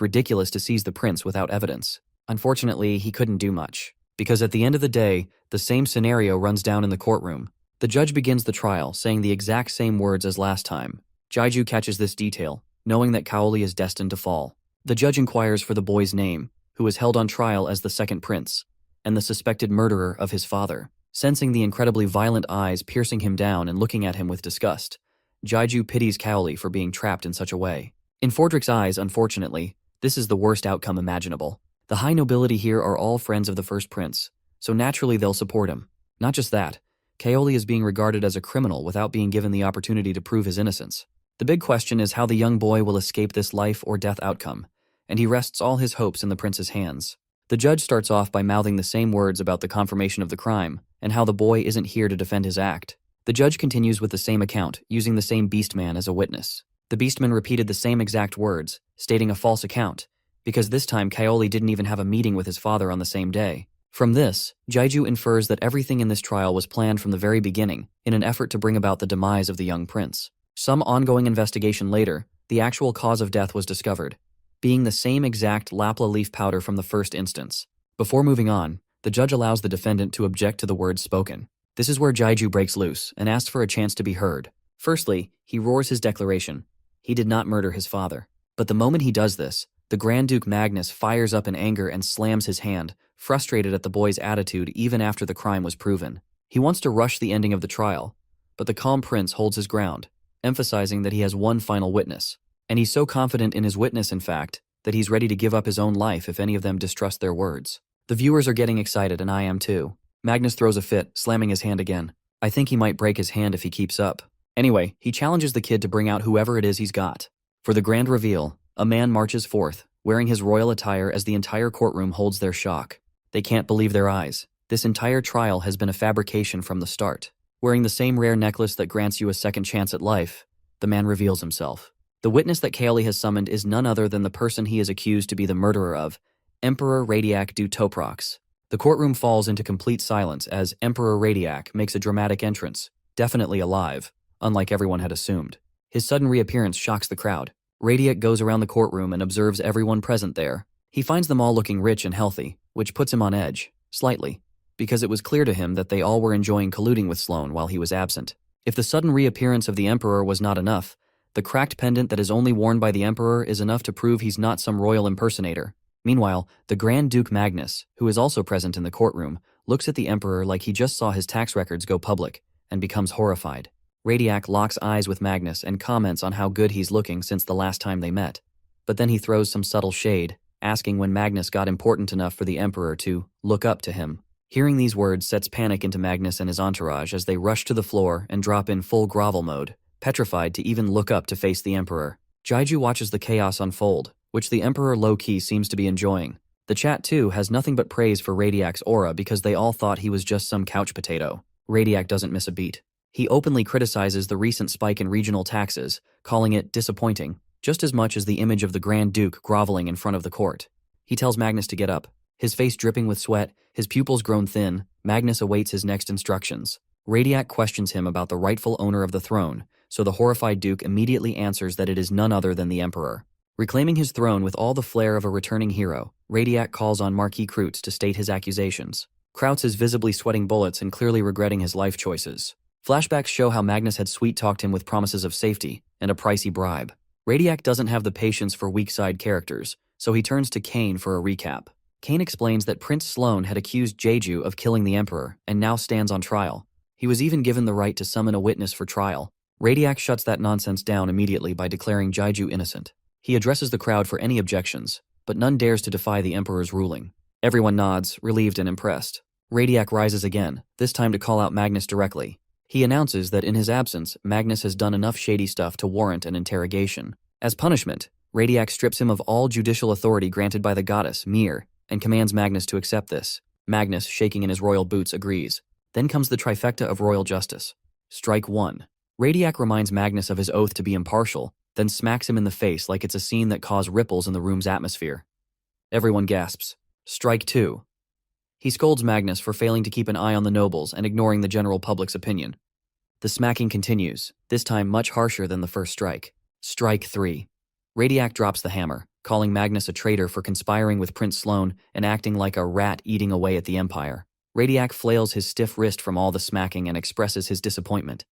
ridiculous to seize the prince without evidence. Unfortunately, he couldn't do much, because at the end of the day, the same scenario runs down in the courtroom. The judge begins the trial, saying the exact same words as last time. Jaiju catches this detail, knowing that Kaoli is destined to fall. The judge inquires for the boy's name, who is held on trial as the second prince, and the suspected murderer of his father. Sensing the incredibly violent eyes piercing him down and looking at him with disgust, Jaiju pities Kaoli for being trapped in such a way. In Fordrick's eyes, unfortunately, this is the worst outcome imaginable. The high nobility here are all friends of the first prince, so naturally they'll support him. Not just that, Kaoli is being regarded as a criminal without being given the opportunity to prove his innocence. The big question is how the young boy will escape this life or death outcome, and he rests all his hopes in the prince's hands. The judge starts off by mouthing the same words about the confirmation of the crime, and how the boy isn't here to defend his act. The judge continues with the same account, using the same beastman as a witness. The beastman repeated the same exact words, stating a false account, because this time Kaoli didn't even have a meeting with his father on the same day. From this, Jaiju infers that everything in this trial was planned from the very beginning, in an effort to bring about the demise of the young prince. Some ongoing investigation later, the actual cause of death was discovered, being the same exact lapla leaf powder from the first instance. Before moving on, the judge allows the defendant to object to the words spoken. This is where Jaiju breaks loose and asks for a chance to be heard. Firstly, he roars his declaration. He did not murder his father. But the moment he does this, the Grand Duke Magnus fires up in anger and slams his hand, frustrated at the boy's attitude even after the crime was proven. He wants to rush the ending of the trial, but the calm prince holds his ground, emphasizing that he has one final witness. And he's so confident in his witness, in fact, that he's ready to give up his own life if any of them distrust their words. The viewers are getting excited, and I am too. Magnus throws a fit, slamming his hand again. I think he might break his hand if he keeps up. Anyway, he challenges the kid to bring out whoever it is he's got. For the grand reveal, a man marches forth, wearing his royal attire as the entire courtroom holds their shock. They can't believe their eyes. This entire trial has been a fabrication from the start. Wearing the same rare necklace that grants you a second chance at life, the man reveals himself. The witness that Kaoli has summoned is none other than the person he is accused to be the murderer of, Emperor Radiac du Toprox. The courtroom falls into complete silence as Emperor Radiac makes a dramatic entrance, definitely alive, unlike everyone had assumed. His sudden reappearance shocks the crowd. Radiac goes around the courtroom and observes everyone present there. He finds them all looking rich and healthy, which puts him on edge, slightly, because it was clear to him that they all were enjoying colluding with Sloane while he was absent. If the sudden reappearance of the Emperor was not enough, the cracked pendant that is only worn by the Emperor is enough to prove he's not some royal impersonator. Meanwhile, the Grand Duke Magnus, who is also present in the courtroom, looks at the Emperor like he just saw his tax records go public, and becomes horrified. Radiac locks eyes with Magnus and comments on how good he's looking since the last time they met. But then he throws some subtle shade, asking when Magnus got important enough for the Emperor to look up to him. Hearing these words sets panic into Magnus and his entourage as they rush to the floor and drop in full grovel mode, petrified to even look up to face the Emperor. Jaiju watches the chaos unfold, which the Emperor low-key seems to be enjoying. The chat, too, has nothing but praise for Radiac's aura because they all thought he was just some couch potato. Radiac doesn't miss a beat. He openly criticizes the recent spike in regional taxes, calling it disappointing, just as much as the image of the Grand Duke groveling in front of the court. He tells Magnus to get up. His face dripping with sweat, his pupils grown thin, Magnus awaits his next instructions. Radiac questions him about the rightful owner of the throne, so the horrified Duke immediately answers that it is none other than the Emperor. Reclaiming his throne with all the flair of a returning hero, Radiac calls on Marquis Kreutz to state his accusations. Kreutz is visibly sweating bullets and clearly regretting his life choices. Flashbacks show how Magnus had sweet-talked him with promises of safety and a pricey bribe. Radiac doesn't have the patience for weak-side characters, so he turns to Kane for a recap. Kane explains that Prince Sloane had accused Jeju of killing the Emperor and now stands on trial. He was even given the right to summon a witness for trial. Radiac shuts that nonsense down immediately by declaring Jeju innocent. He addresses the crowd for any objections, but none dares to defy the Emperor's ruling. Everyone nods, relieved and impressed. Radiac rises again, this time to call out Magnus directly. He announces that in his absence, Magnus has done enough shady stuff to warrant an interrogation. As punishment, Radiac strips him of all judicial authority granted by the goddess, Mir, and commands Magnus to accept this. Magnus, shaking in his royal boots, agrees. Then comes the trifecta of royal justice. Strike 1. Radiac reminds Magnus of his oath to be impartial, then smacks him in the face like it's a scene that caused ripples in the room's atmosphere. Everyone gasps. Strike 2. He scolds Magnus for failing to keep an eye on the nobles and ignoring the general public's opinion. The smacking continues, this time much harsher than the first strike. Strike 3. Radiac drops the hammer, calling Magnus a traitor for conspiring with Prince Sloane and acting like a rat eating away at the Empire. Radiac flails his stiff wrist from all the smacking and expresses his disappointment.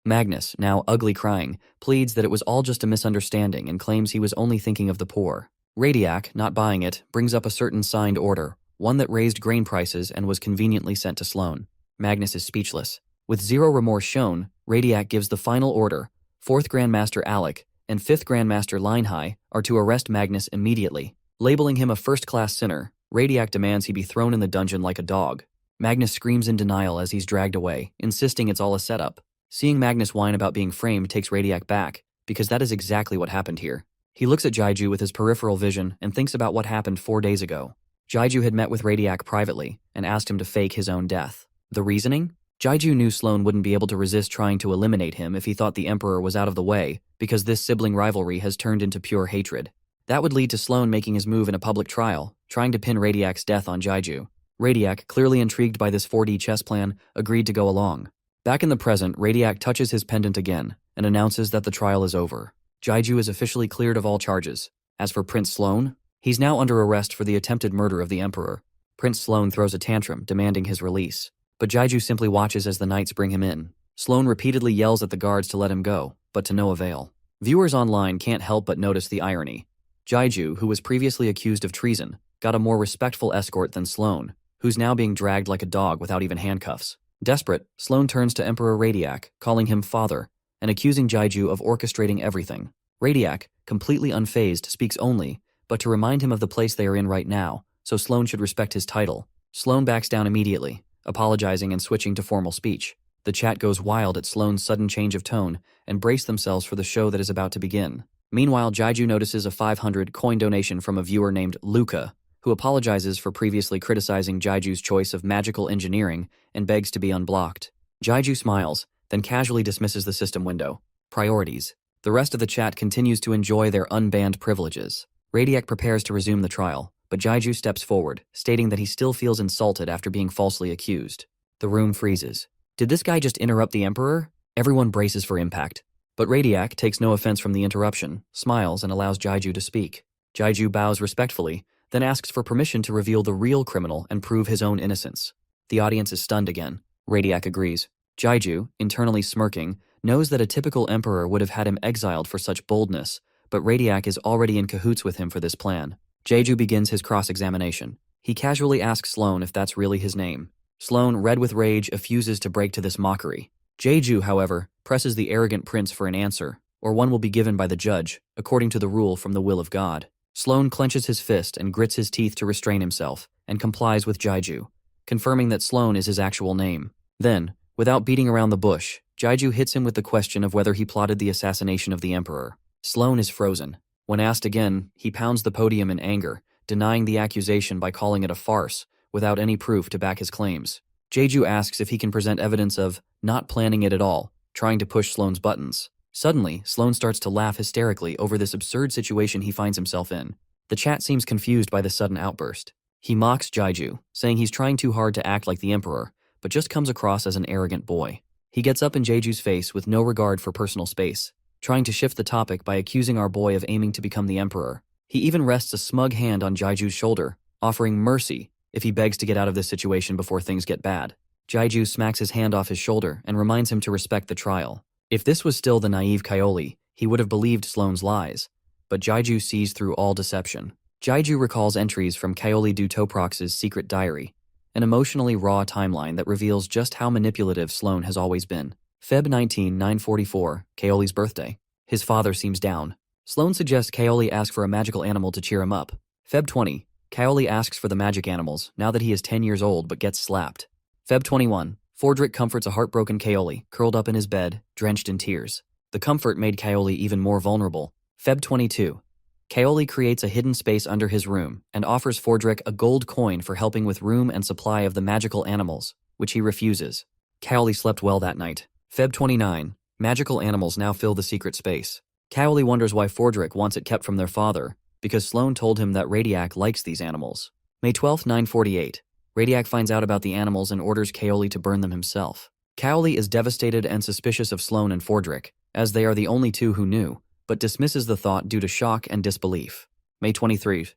Magnus, now ugly crying, pleads that it was all just a misunderstanding and claims he was only thinking of the poor. Radiac, not buying it, brings up a certain signed order, one that raised grain prices and was conveniently sent to Sloane. Magnus is speechless. With zero remorse shown, Radiac gives the final order. 4th Grandmaster Alec and 5th Grandmaster Linehigh are to arrest Magnus immediately. Labeling him a first-class sinner, Radiac demands he be thrown in the dungeon like a dog. Magnus screams in denial as he's dragged away, insisting it's all a setup. Seeing Magnus whine about being framed takes Radiac back, because that is exactly what happened here. He looks at Jaiju with his peripheral vision and thinks about what happened 4 days ago. Jaiju had met with Radiac privately and asked him to fake his own death. The reasoning? Jaiju knew Sloane wouldn't be able to resist trying to eliminate him if he thought the Emperor was out of the way, because this sibling rivalry has turned into pure hatred. That would lead to Sloane making his move in a public trial, trying to pin Radiac's death on Jaiju. Radiac, clearly intrigued by this 4D chess plan, agreed to go along. Back in the present, Radiac touches his pendant again and announces that the trial is over. Jaiju is officially cleared of all charges. As for Prince Sloane, he's now under arrest for the attempted murder of the Emperor. Prince Sloane throws a tantrum, demanding his release. but Jaiju simply watches as the knights bring him in. Sloan repeatedly yells at the guards to let him go, but to no avail. Viewers online can't help but notice the irony. Jaiju, who was previously accused of treason, got a more respectful escort than Sloan, who's now being dragged like a dog without even handcuffs. Desperate, Sloan turns to Emperor Radiac, calling him father, and accusing Jaiju of orchestrating everything. Radiac, completely unfazed, speaks only, but to remind him of the place they are in right now, so Sloan should respect his title. Sloan backs down immediately, apologizing and switching to formal speech. The chat goes wild at Sloan's sudden change of tone and brace themselves for the show that is about to begin. Meanwhile, Jaiju notices a 500 coin donation from a viewer named Luca, who apologizes for previously criticizing Jaiju's choice of magical engineering and begs to be unblocked. Jaiju smiles, then casually dismisses the system window. Priorities. The rest of the chat continues to enjoy their unbanned privileges. Radiac prepares to resume the trial, but Jaiju steps forward, stating that he still feels insulted after being falsely accused. The room freezes. Did this guy just interrupt the Emperor? Everyone braces for impact. But Radiac takes no offense from the interruption, smiles, and allows Jaiju to speak. Jaiju bows respectfully, then asks for permission to reveal the real criminal and prove his own innocence. The audience is stunned again. Radiac agrees. Jaiju, internally smirking, knows that a typical emperor would have had him exiled for such boldness, but Radiac is already in cahoots with him for this plan. Jaiju begins his cross-examination. He casually asks Sloan if that's really his name. Sloan, red with rage, effuses to break to this mockery. Jaiju, however, presses the arrogant prince for an answer, or one will be given by the judge, according to the rule from the will of God. Sloan clenches his fist and grits his teeth to restrain himself, and complies with Jaiju, confirming that Sloan is his actual name. Then, without beating around the bush, Jaiju hits him with the question of whether he plotted the assassination of the Emperor. Sloan is frozen. When asked again, he pounds the podium in anger, denying the accusation by calling it a farce, without any proof to back his claims. Jaiju asks if he can present evidence of not planning it at all, trying to push Sloan's buttons. Suddenly, Sloan starts to laugh hysterically over this absurd situation he finds himself in. The chat seems confused by this sudden outburst. He mocks Jaiju, saying he's trying too hard to act like the Emperor, but just comes across as an arrogant boy. He gets up in Jaiju's face with no regard for personal space, trying to shift the topic by accusing our boy of aiming to become the Emperor. He even rests a smug hand on Jaiju's shoulder, offering mercy if he begs to get out of this situation before things get bad. Jaiju smacks his hand off his shoulder and reminds him to respect the trial. If this was still the naive Kaoli, he would have believed Sloan's lies, but Jaiju sees through all deception. Jaiju recalls entries from Kaoli du Toprox's secret diary, an emotionally raw timeline that reveals just how manipulative Sloan has always been. Feb 19, 944, Kaoli's birthday. His father seems down. Sloan suggests Kaoli ask for a magical animal to cheer him up. Feb 20, Kaoli asks for the magic animals now that he is 10 years old but gets slapped. Feb 21, Fordrick comforts a heartbroken Kaoli, curled up in his bed, drenched in tears. The comfort made Kaoli even more vulnerable. Feb 22, Kaoli creates a hidden space under his room and offers Fordrick a gold coin for helping with room and supply of the magical animals, which he refuses. Kaoli slept well that night. Feb 29, magical animals now fill the secret space. Kaoli wonders why Fordrick wants it kept from their father, because Sloan told him that Radiac likes these animals. May 12, 948, Radiac finds out about the animals and orders Kaoli to burn them himself. Kaoli is devastated and suspicious of Sloan and Fordrick, as they are the only two who knew, but dismisses the thought due to shock and disbelief. May 23,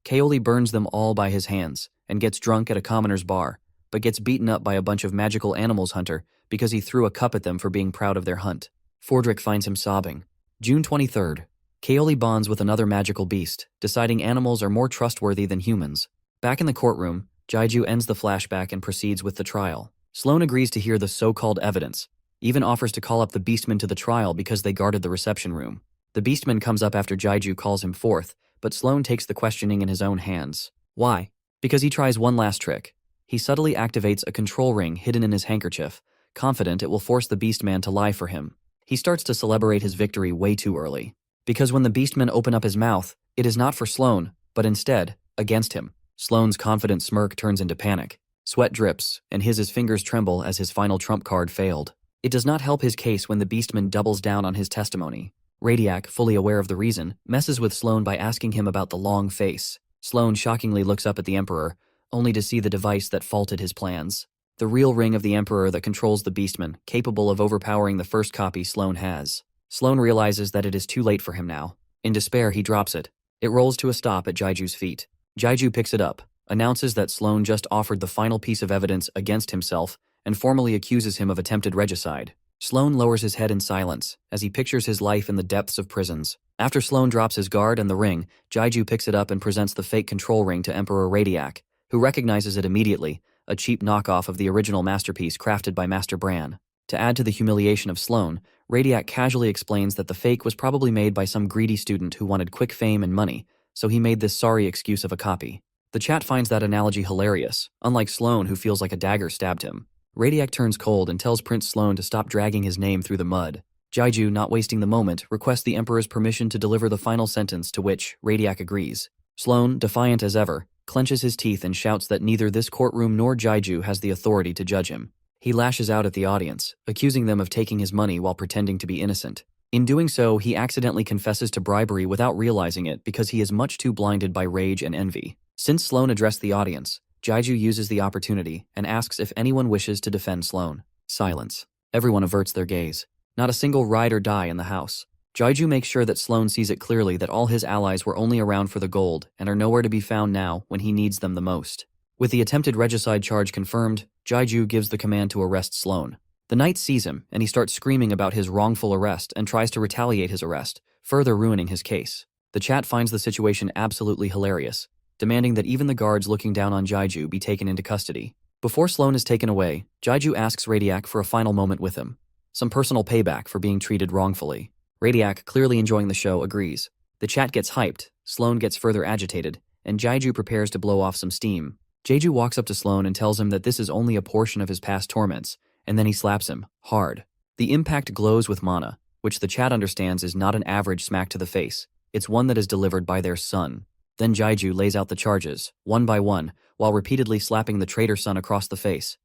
Kaoli burns them all by his hands and gets drunk at a commoner's bar, but gets beaten up by a bunch of magical animals hunter because he threw a cup at them for being proud of their hunt. Fordrick finds him sobbing. June 23rd, Kaoli bonds with another magical beast, deciding animals are more trustworthy than humans. Back in the courtroom, Jaiju ends the flashback and proceeds with the trial. Sloan agrees to hear the so-called evidence, even offers to call up the Beastman to the trial because they guarded the reception room. The Beastman comes up after Jaiju calls him forth, but Sloan takes the questioning in his own hands. Why? Because he tries one last trick. He subtly activates a control ring hidden in his handkerchief, confident it will force the Beastman to lie for him. He starts to celebrate his victory way too early, because when the Beastmen open up his mouth, it is not for Sloan, but instead, against him. Sloan's confident smirk turns into panic. Sweat drips, and his fingers tremble as his final trump card failed. It does not help his case when the Beastman doubles down on his testimony. Radiac, fully aware of the reason, messes with Sloan by asking him about the long face. Sloan shockingly looks up at the Emperor, only to see the device that faulted his plans. The real ring of the Emperor that controls the Beastman, capable of overpowering the first copy Sloan has. Sloan realizes that it is too late for him now. In despair, he drops it. It rolls to a stop at Jaiju's feet. Jaiju picks it up, announces that Sloan just offered the final piece of evidence against himself, and formally accuses him of attempted regicide. Sloan lowers his head in silence as he pictures his life in the depths of prisons. After Sloan drops his guard and the ring, Jaiju picks it up and presents the fake control ring to Emperor Radiac, who recognizes it immediately, a cheap knockoff of the original masterpiece crafted by Master Bran. To add to the humiliation of Sloan, Radiac casually explains that the fake was probably made by some greedy student who wanted quick fame and money, so he made this sorry excuse of a copy. The chat finds that analogy hilarious, unlike Sloan who feels like a dagger stabbed him. Radiac turns cold and tells Prince Sloan to stop dragging his name through the mud. Jaiju, not wasting the moment, requests the Emperor's permission to deliver the final sentence, to which Radiac agrees. Sloan, defiant as ever, clenches his teeth and shouts that neither this courtroom nor Jaiju has the authority to judge him. He lashes out at the audience, accusing them of taking his money while pretending to be innocent. In doing so, he accidentally confesses to bribery without realizing it because he is much too blinded by rage and envy. Since Sloan addressed the audience, Jaiju uses the opportunity and asks if anyone wishes to defend Sloan. Silence. Everyone averts their gaze. Not a single ride or die in the house. Jaiju makes sure that Sloan sees it clearly that all his allies were only around for the gold and are nowhere to be found now when he needs them the most. With the attempted regicide charge confirmed, Jaiju gives the command to arrest Sloan. The knight sees him, and he starts screaming about his wrongful arrest and tries to retaliate his arrest, further ruining his case. The chat finds the situation absolutely hilarious, demanding that even the guards looking down on Jaiju be taken into custody. Before Sloan is taken away, Jaiju asks Radiac for a final moment with him. Some personal payback for being treated wrongfully. Radiac, clearly enjoying the show, agrees. The chat gets hyped, Sloan gets further agitated, and Jaiju prepares to blow off some steam. Jaiju walks up to Sloan and tells him that this is only a portion of his past torments, and then he slaps him, hard. The impact glows with mana, which the chat understands is not an average smack to the face. It's one that is delivered by their son. Then Jaiju lays out the charges, one by one, while repeatedly slapping the traitor son across the face,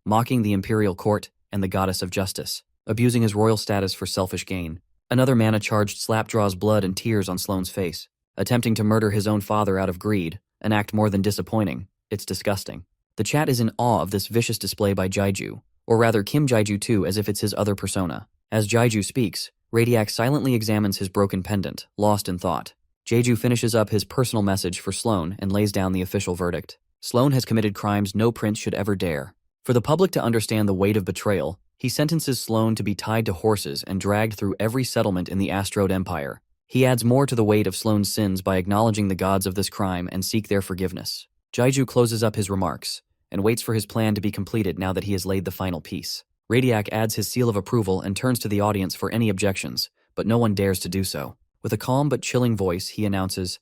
mocking the imperial court and the goddess of justice, abusing his royal status for selfish gain. Another mana-charged slap draws blood and tears on Sloan's face, attempting to murder his own father out of greed, an act more than disappointing. It's disgusting. The chat is in awe of this vicious display by Jaiju, or rather Kim Jaiju 2 as if it's his other persona. As Jaiju speaks, Radiac silently examines his broken pendant, lost in thought. Jaiju finishes up his personal message for Sloan and lays down the official verdict. Sloan has committed crimes no prince should ever dare. For the public to understand the weight of betrayal, he sentences Sloan to be tied to horses and dragged through every settlement in the Astrode Empire. He adds more to the weight of Sloan's sins by acknowledging the gods of this crime and seek their forgiveness. Jaiju closes up his remarks and waits for his plan to be completed now that he has laid the final piece. Radiac adds his seal of approval and turns to the audience for any objections, but no one dares to do so. With a calm but chilling voice, he announces,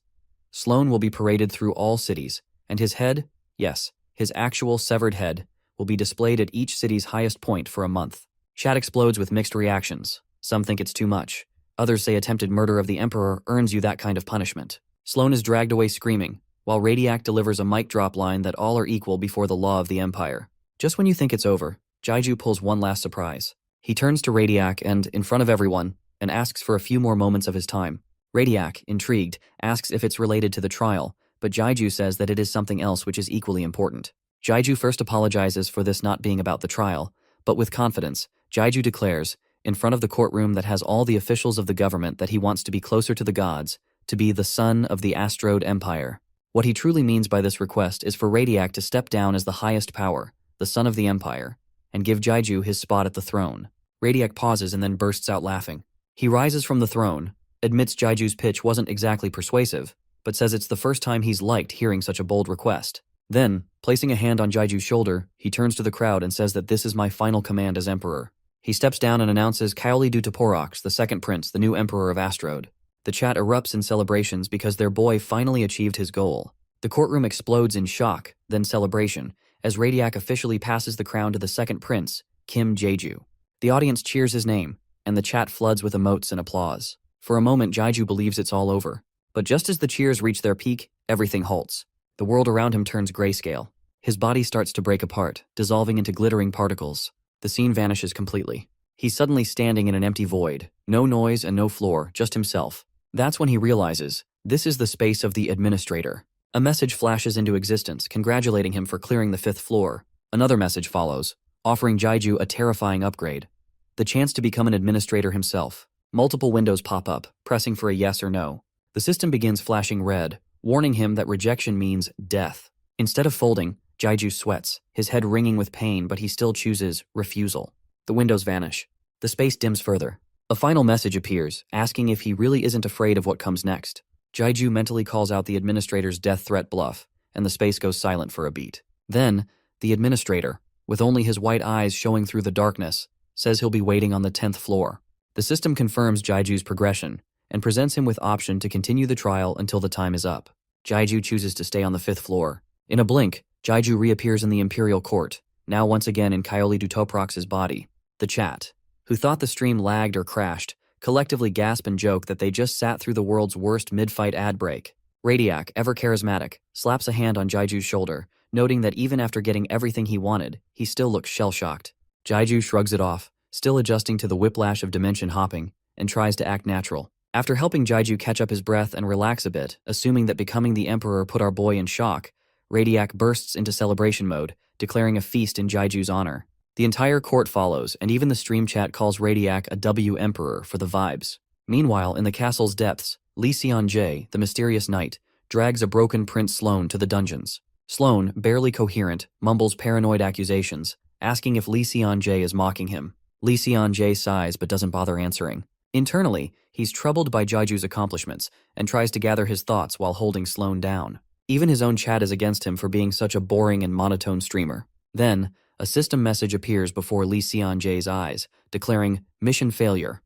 Sloan will be paraded through all cities, and his head, yes, his actual severed head, will be displayed at each city's highest point for a month. Chat explodes with mixed reactions. Some think it's too much. Others say attempted murder of the Emperor earns you that kind of punishment. Sloan is dragged away screaming, while Radiac delivers a mic drop line that all are equal before the law of the Empire. Just when you think it's over, Jaiju pulls one last surprise. He turns to Radiac and, in front of everyone, and asks for a few more moments of his time. Radiac, intrigued, asks if it's related to the trial, but Jaiju says that it is something else which is equally important. Jaiju first apologizes for this not being about the trial, but with confidence, Jaiju declares, in front of the courtroom that has all the officials of the government, that he wants to be closer to the gods, to be the son of the Astrode Empire. What he truly means by this request is for Radiac to step down as the highest power, the son of the Empire, and give Jaiju his spot at the throne. Radiac pauses and then bursts out laughing. He rises from the throne, admits Jaiju's pitch wasn't exactly persuasive, but says it's the first time he's liked hearing such a bold request. Then, placing a hand on Jaiju's shoulder, he turns to the crowd and says that this is my final command as Emperor. He steps down and announces Kaoli Dutaporox, the second prince, the new Emperor of Astrode. The chat erupts in celebrations because their boy finally achieved his goal. The courtroom explodes in shock, then celebration, as Radiac officially passes the crown to the second prince, Kim Jaiju. The audience cheers his name, and the chat floods with emotes and applause. For a moment, Jaiju believes it's all over. But just as the cheers reach their peak, everything halts. The world around him turns grayscale. His body starts to break apart, dissolving into glittering particles. The scene vanishes completely. He's suddenly standing in an empty void. No noise and no floor, just himself. That's when he realizes, this is the space of the administrator. A message flashes into existence, congratulating him for clearing the 5th floor. Another message follows, offering Jaiju a terrifying upgrade. The chance to become an administrator himself. Multiple windows pop up, pressing for a yes or no. The system begins flashing red, warning him that rejection means death. Instead of folding, Jaiju sweats, his head ringing with pain, but he still chooses refusal. The windows vanish. The space dims further. A final message appears, asking if he really isn't afraid of what comes next. Jaiju mentally calls out the administrator's death threat bluff, and the space goes silent for a beat. Then, the administrator, with only his white eyes showing through the darkness, says he'll be waiting on the 10th floor. The system confirms Jaiju's progression, and presents him with option to continue the trial until the time is up. Jaiju chooses to stay on the 5th floor. In a blink, Jaiju reappears in the Imperial Court, now once again in Kaoli Dutoprox's body. The chat, who thought the stream lagged or crashed, collectively gasp and joke that they just sat through the world's worst mid-fight ad break. Radiac, ever charismatic, slaps a hand on Jaiju's shoulder, noting that even after getting everything he wanted, he still looks shell-shocked. Jaiju shrugs it off, still adjusting to the whiplash of dimension hopping, and tries to act natural. After helping Jaiju catch up his breath and relax a bit, assuming that becoming the Emperor put our boy in shock, Radiac bursts into celebration mode, declaring a feast in Jaiju's honor. The entire court follows, and even the stream chat calls Radiac a W Emperor for the vibes. Meanwhile, in the castle's depths, Lee Seon-jae, the mysterious knight, drags a broken Prince Sloan to the dungeons. Sloan, barely coherent, mumbles paranoid accusations, asking if Lee Seon-jae is mocking him. Lee Seon-jae sighs but doesn't bother answering. Internally, he's troubled by Jaiju's accomplishments and tries to gather his thoughts while holding Sloan down. Even his own chat is against him for being such a boring and monotone streamer. Then, a system message appears before Lee Seon-jae's eyes, declaring, "Mission failure."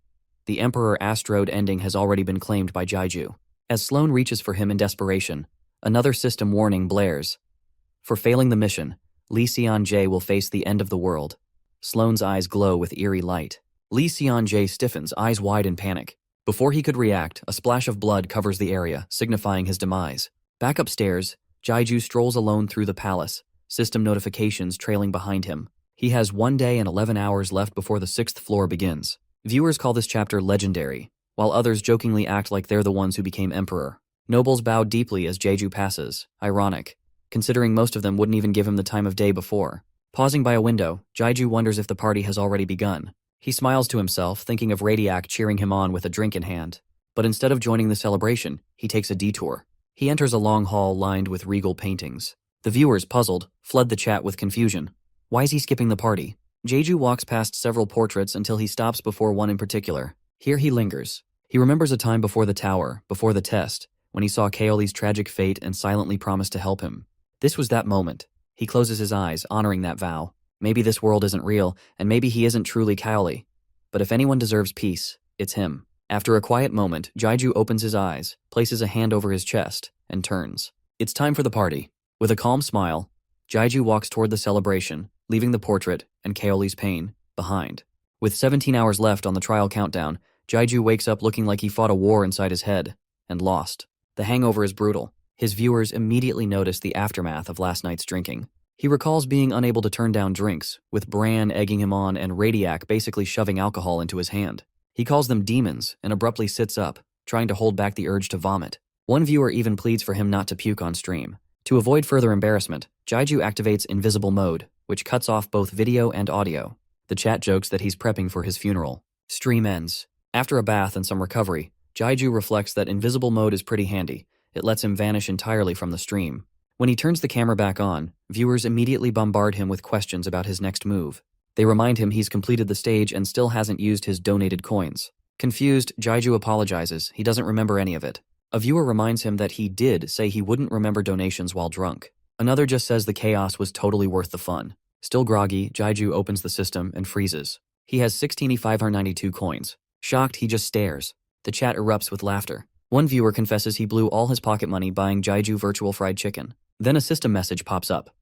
The Emperor Astrode ending has already been claimed by Jaiju. As Sloan reaches for him in desperation, another system warning blares. For failing the mission, Lee Seon-jae will face the end of the world. Sloan's eyes glow with eerie light. Lee Seon-jae stiffens, eyes wide in panic. Before he could react, a splash of blood covers the area, signifying his demise. Back upstairs, Jaiju strolls alone through the palace, system notifications trailing behind him. He has 1 day and 11 hours left before the 6th floor begins. Viewers call this chapter legendary, while others jokingly act like they're the ones who became emperor. Nobles bow deeply as Jaiju passes, ironic, considering most of them wouldn't even give him the time of day before. Pausing by a window, Jaiju wonders if the party has already begun. He smiles to himself, thinking of Radiac cheering him on with a drink in hand. But instead of joining the celebration, he takes a detour. He enters a long hall lined with regal paintings. The viewers, puzzled, flood the chat with confusion. Why is he skipping the party? Jaiju walks past several portraits until he stops before one in particular. Here he lingers. He remembers a time before the tower, before the test, when he saw Kaoli's tragic fate and silently promised to help him. This was that moment. He closes his eyes, honoring that vow. Maybe this world isn't real, and maybe he isn't truly Kaoli. But if anyone deserves peace, it's him. After a quiet moment, Jaiju opens his eyes, places a hand over his chest, and turns. It's time for the party. With a calm smile, Jaiju walks toward the celebration, leaving the portrait and Kaoli's pain behind. With 17 hours left on the trial countdown, Jaiju wakes up looking like he fought a war inside his head, and lost. The hangover is brutal. His viewers immediately notice the aftermath of last night's drinking. He recalls being unable to turn down drinks, with Bran egging him on and Radiac basically shoving alcohol into his hand. He calls them demons and abruptly sits up, trying to hold back the urge to vomit. One viewer even pleads for him not to puke on stream. To avoid further embarrassment, Jaiju activates invisible mode, which cuts off both video and audio. The chat jokes that he's prepping for his funeral. Stream ends. After a bath and some recovery, Jaiju reflects that invisible mode is pretty handy. It lets him vanish entirely from the stream. When he turns the camera back on, viewers immediately bombard him with questions about his next move. They remind him he's completed the stage and still hasn't used his donated coins. Confused, Jaiju apologizes. He doesn't remember any of it. A viewer reminds him that he did say he wouldn't remember donations while drunk. Another just says the chaos was totally worth the fun. Still groggy, Jaiju opens the system and freezes. He has 16,592 coins. Shocked, he just stares. The chat erupts with laughter. One viewer confesses he blew all his pocket money buying Jaiju virtual fried chicken. Then a system message pops up.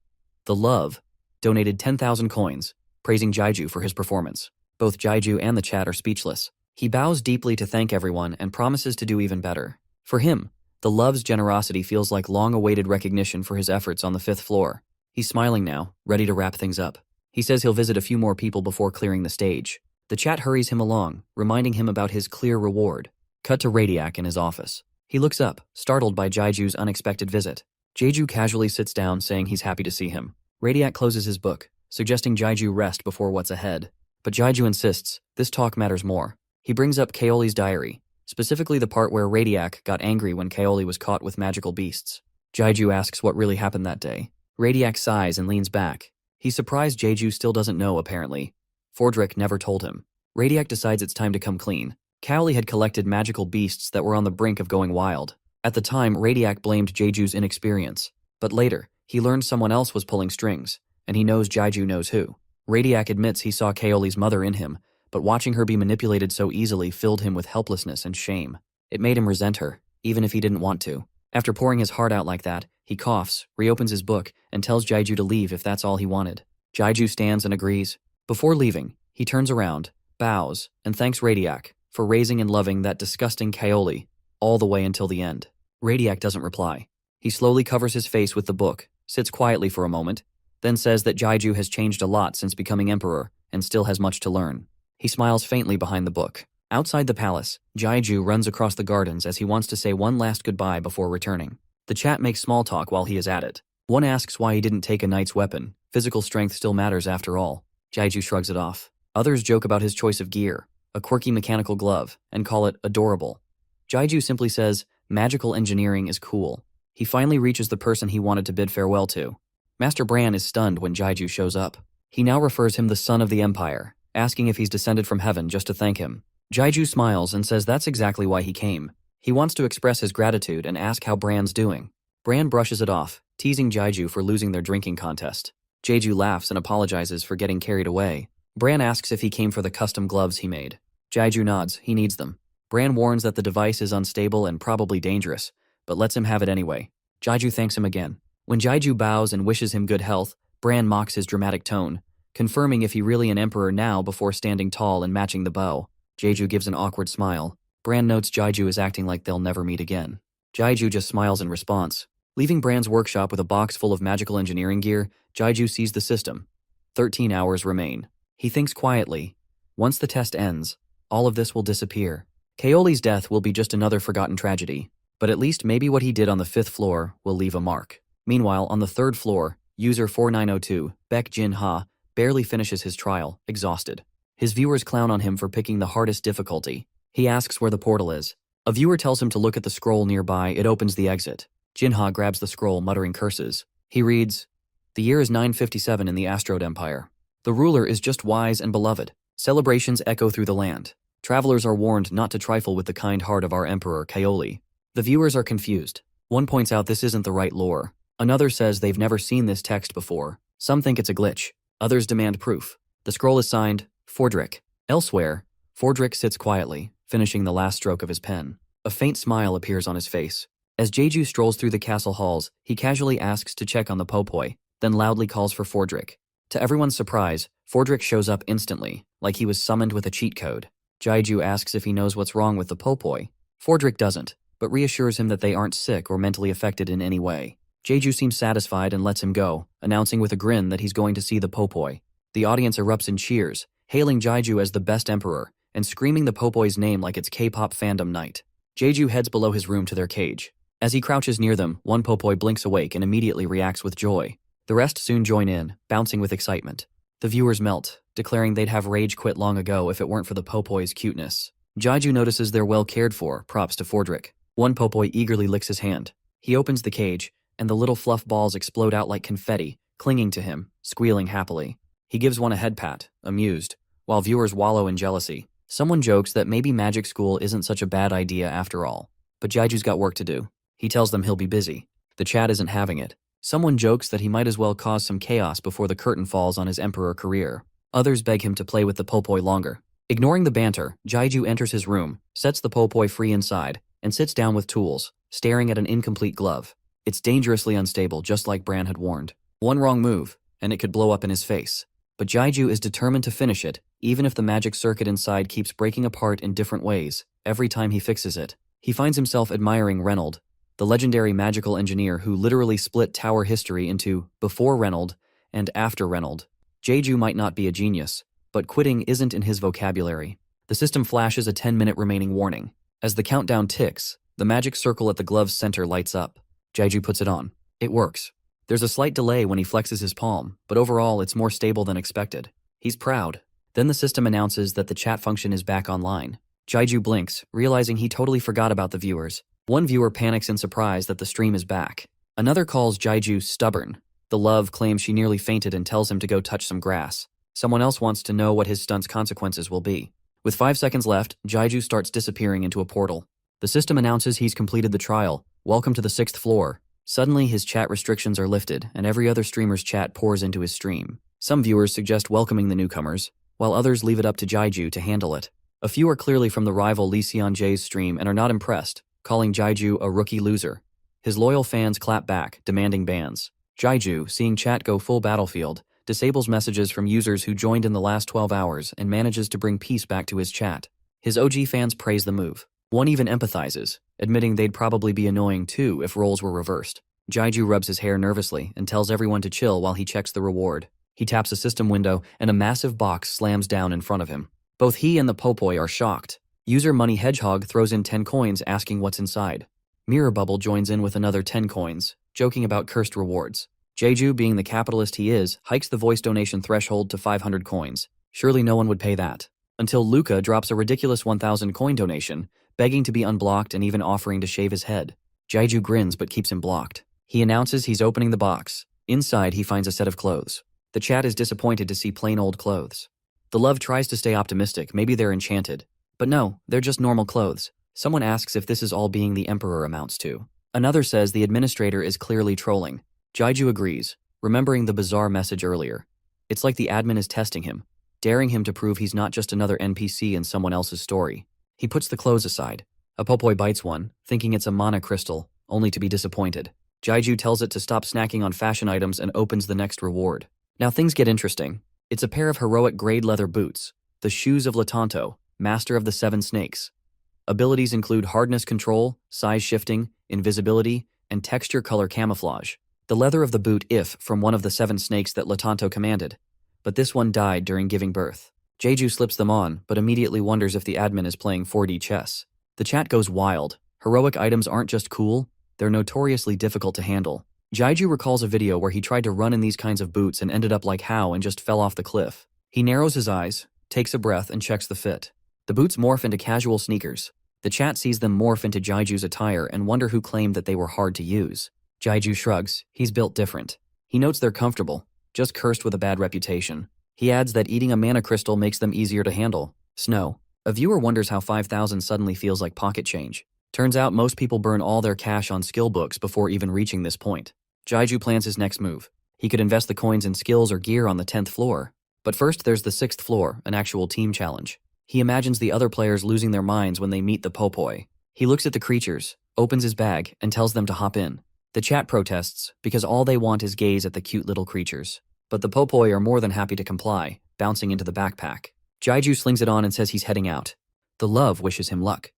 The Love donated 10,000 coins, praising Jaiju for his performance. Both Jaiju and the chat are speechless. He bows deeply to thank everyone and promises to do even better. For him, the Love's generosity feels like long-awaited recognition for his efforts on the 5th floor. He's smiling now, ready to wrap things up. He says he'll visit a few more people before clearing the stage. The chat hurries him along, reminding him about his clear reward. Cut to Radiac in his office. He looks up, startled by Jaiju's unexpected visit. Jaiju casually sits down, saying he's happy to see him. Radiac closes his book, suggesting Jaiju rest before what's ahead. But Jaiju insists, this talk matters more. He brings up Kaoli's diary, specifically the part where Radiac got angry when Kaoli was caught with magical beasts. Jaiju asks what really happened that day. Radiac sighs and leans back. He's surprised Jeju still doesn't know, apparently. Fordrick never told him. Radiac decides it's time to come clean. Cowley had collected magical beasts that were on the brink of going wild. At the time, Radiac blamed Jeju's inexperience. But later, he learned someone else was pulling strings, and he knows Jeju knows who. Radiac admits he saw Kaoli's mother in him, but watching her be manipulated so easily filled him with helplessness and shame. It made him resent her, even if he didn't want to. After pouring his heart out like that, he coughs, reopens his book, and tells Jeju to leave if that's all he wanted. Jeju stands and agrees. Before leaving, he turns around, bows, and thanks Radiac for raising and loving that disgusting Kaoli all the way until the end. Radiac doesn't reply. He slowly covers his face with the book, sits quietly for a moment, then says that Jeju has changed a lot since becoming emperor and still has much to learn. He smiles faintly behind the book. Outside the palace, Jeju runs across the gardens as he wants to say one last goodbye before returning. The chat makes small talk while he is at it. One asks why he didn't take a knight's weapon. Physical strength still matters after all. Jeju shrugs it off. Others joke about his choice of gear, a quirky mechanical glove, and call it adorable. Jeju simply says, magical engineering is cool. He finally reaches the person he wanted to bid farewell to. Master Bran is stunned when Jeju shows up. He now refers him the son of the Empire, asking if he's descended from heaven just to thank him. Jeju smiles and says that's exactly why he came. He wants to express his gratitude and ask how Bran's doing. Bran brushes it off, teasing Jeju for losing their drinking contest. Jeju laughs and apologizes for getting carried away. Bran asks if he came for the custom gloves he made. Jeju nods, he needs them. Bran warns that the device is unstable and probably dangerous, but lets him have it anyway. Jeju thanks him again. When Jeju bows and wishes him good health, Bran mocks his dramatic tone, confirming if he really an emperor now before standing tall and matching the bow. Jeju gives an awkward smile. Bran notes Jeju is acting like they'll never meet again. Jeju just smiles in response. Leaving Bran's workshop with a box full of magical engineering gear, Jeju sees the system. 13 hours remain. He thinks quietly. Once the test ends, all of this will disappear. Kaoli's death will be just another forgotten tragedy, but at least maybe what he did on the 5th floor will leave a mark. Meanwhile, on the 3rd floor, user 4902, Baek Jin Ha, barely finishes his trial, exhausted. His viewers clown on him for picking the hardest difficulty. He asks where the portal is. A viewer tells him to look at the scroll nearby. It opens the exit. Jinha grabs the scroll, muttering curses. He reads, "The year is 957 in the Astrode Empire. The ruler is just wise and beloved. Celebrations echo through the land. Travelers are warned not to trifle with the kind heart of our emperor, Kaoli." The viewers are confused. One points out this isn't the right lore. Another says they've never seen this text before. Some think it's a glitch. Others demand proof. The scroll is signed, Fordrick. Elsewhere, Fordrick sits quietly, finishing the last stroke of his pen. A faint smile appears on his face. As Jeju strolls through the castle halls, he casually asks to check on the Popoi, then loudly calls for Fordrick. To everyone's surprise, Fordrick shows up instantly, like he was summoned with a cheat code. Jeju asks if he knows what's wrong with the Popoi. Fordrick doesn't, but reassures him that they aren't sick or mentally affected in any way. Jeju seems satisfied and lets him go, announcing with a grin that he's going to see the Popoi. The audience erupts in cheers, hailing Jeju as the best emperor, and screaming the Popoi's name like it's K-pop fandom night. Jeju heads below his room to their cage. As he crouches near them, one Popoi blinks awake and immediately reacts with joy. The rest soon join in, bouncing with excitement. The viewers melt, declaring they'd have rage quit long ago if it weren't for the Popoi's cuteness. Jeju notices they're well cared for, props to Fordrick. One Popoi eagerly licks his hand. He opens the cage, and the little fluff balls explode out like confetti, clinging to him, squealing happily. He gives one a head pat, amused, while viewers wallow in jealousy. Someone jokes that maybe magic school isn't such a bad idea after all. But Jeju's got work to do. He tells them he'll be busy. The chat isn't having it. Someone jokes that he might as well cause some chaos before the curtain falls on his emperor career. Others beg him to play with the Popoi longer. Ignoring the banter, Jeju enters his room, sets the Popoi free inside, and sits down with tools, staring at an incomplete glove. It's dangerously unstable, just like Bran had warned. One wrong move, and it could blow up in his face. But Jeju is determined to finish it, even if the magic circuit inside keeps breaking apart in different ways, every time he fixes it. He finds himself admiring Reynold, the legendary magical engineer who literally split tower history into before Reynold and after Reynold. Jeju might not be a genius, but quitting isn't in his vocabulary. The system flashes a 10-minute remaining warning. As the countdown ticks, the magic circle at the glove's center lights up. Jeju puts it on. It works. There's a slight delay when he flexes his palm, but overall it's more stable than expected. He's proud. Then the system announces that the chat function is back online. Jeju blinks, realizing he totally forgot about the viewers. One viewer panics in surprise that the stream is back. Another calls Jeju stubborn, The love claims she nearly fainted and tells him to go touch some grass. Someone else wants to know what his stunt's consequences will be. With 5 seconds left, Jaiju starts disappearing into a portal. The system announces he's completed the trial. Welcome to the 6th floor. Suddenly, his chat restrictions are lifted, and every other streamer's chat pours into his stream. Some viewers suggest welcoming the newcomers, while others leave it up to Jaiju to handle it. A few are clearly from the rival Lee Seon-jae's stream and are not impressed, calling Jaiju a rookie loser. His loyal fans clap back, demanding bans. Jaiju, seeing chat go full battlefield, disables messages from users who joined in the last 12 hours and manages to bring peace back to his chat. His OG fans praise the move. One even empathizes, admitting they'd probably be annoying too if roles were reversed. Jaiju rubs his hair nervously and tells everyone to chill while he checks the reward. He taps a system window and a massive box slams down in front of him. Both he and the popoi are shocked. User Money Hedgehog throws in 10 coins asking what's inside. Mirror Bubble joins in with another 10 coins, joking about cursed rewards. Jaiju, being the capitalist he is, hikes the voice donation threshold to 500 coins. Surely no one would pay that. Until Luca drops a ridiculous 1,000 coin donation, begging to be unblocked and even offering to shave his head. Jaiju grins but keeps him blocked. He announces he's opening the box. Inside, he finds a set of clothes. The chat is disappointed to see plain old clothes. The love tries to stay optimistic, maybe they're enchanted. But no, they're just normal clothes. Someone asks if this is all being the Emperor amounts to. Another says the administrator is clearly trolling. Jaiju agrees, remembering the bizarre message earlier. It's like the admin is testing him, daring him to prove he's not just another NPC in someone else's story. He puts the clothes aside. A popoi bites one, thinking it's a mana crystal, only to be disappointed. Jaiju tells it to stop snacking on fashion items and opens the next reward. Now things get interesting. It's a pair of heroic grade leather boots, the shoes of Latanto, master of the 7 snakes. Abilities include hardness control, size shifting, invisibility, and texture color camouflage. The leather of the boot from one of the 7 snakes that Latanto commanded, but this one died during giving birth. Jaiju slips them on, but immediately wonders if the admin is playing 4D chess. The chat goes wild. Heroic items aren't just cool, they're notoriously difficult to handle. Jaiju recalls a video where he tried to run in these kinds of boots and ended up like Hao and just fell off the cliff. He narrows his eyes, takes a breath, and checks the fit. The boots morph into casual sneakers. The chat sees them morph into Jaiju's attire and wonder who claimed that they were hard to use. Jaiju shrugs. He's built different. He notes they're comfortable, just cursed with a bad reputation. He adds that eating a mana crystal makes them easier to handle. Snow. A viewer wonders how 5,000 suddenly feels like pocket change. Turns out most people burn all their cash on skill books before even reaching this point. Jaiju plans his next move. He could invest the coins in skills or gear on the 10th floor. But first there's the 6th floor, an actual team challenge. He imagines the other players losing their minds when they meet the popoi. He looks at the creatures, opens his bag, and tells them to hop in. The chat protests, because all they want is gaze at the cute little creatures. But the popoi are more than happy to comply, bouncing into the backpack. Jaiju slings it on and says he's heading out. The love wishes him luck.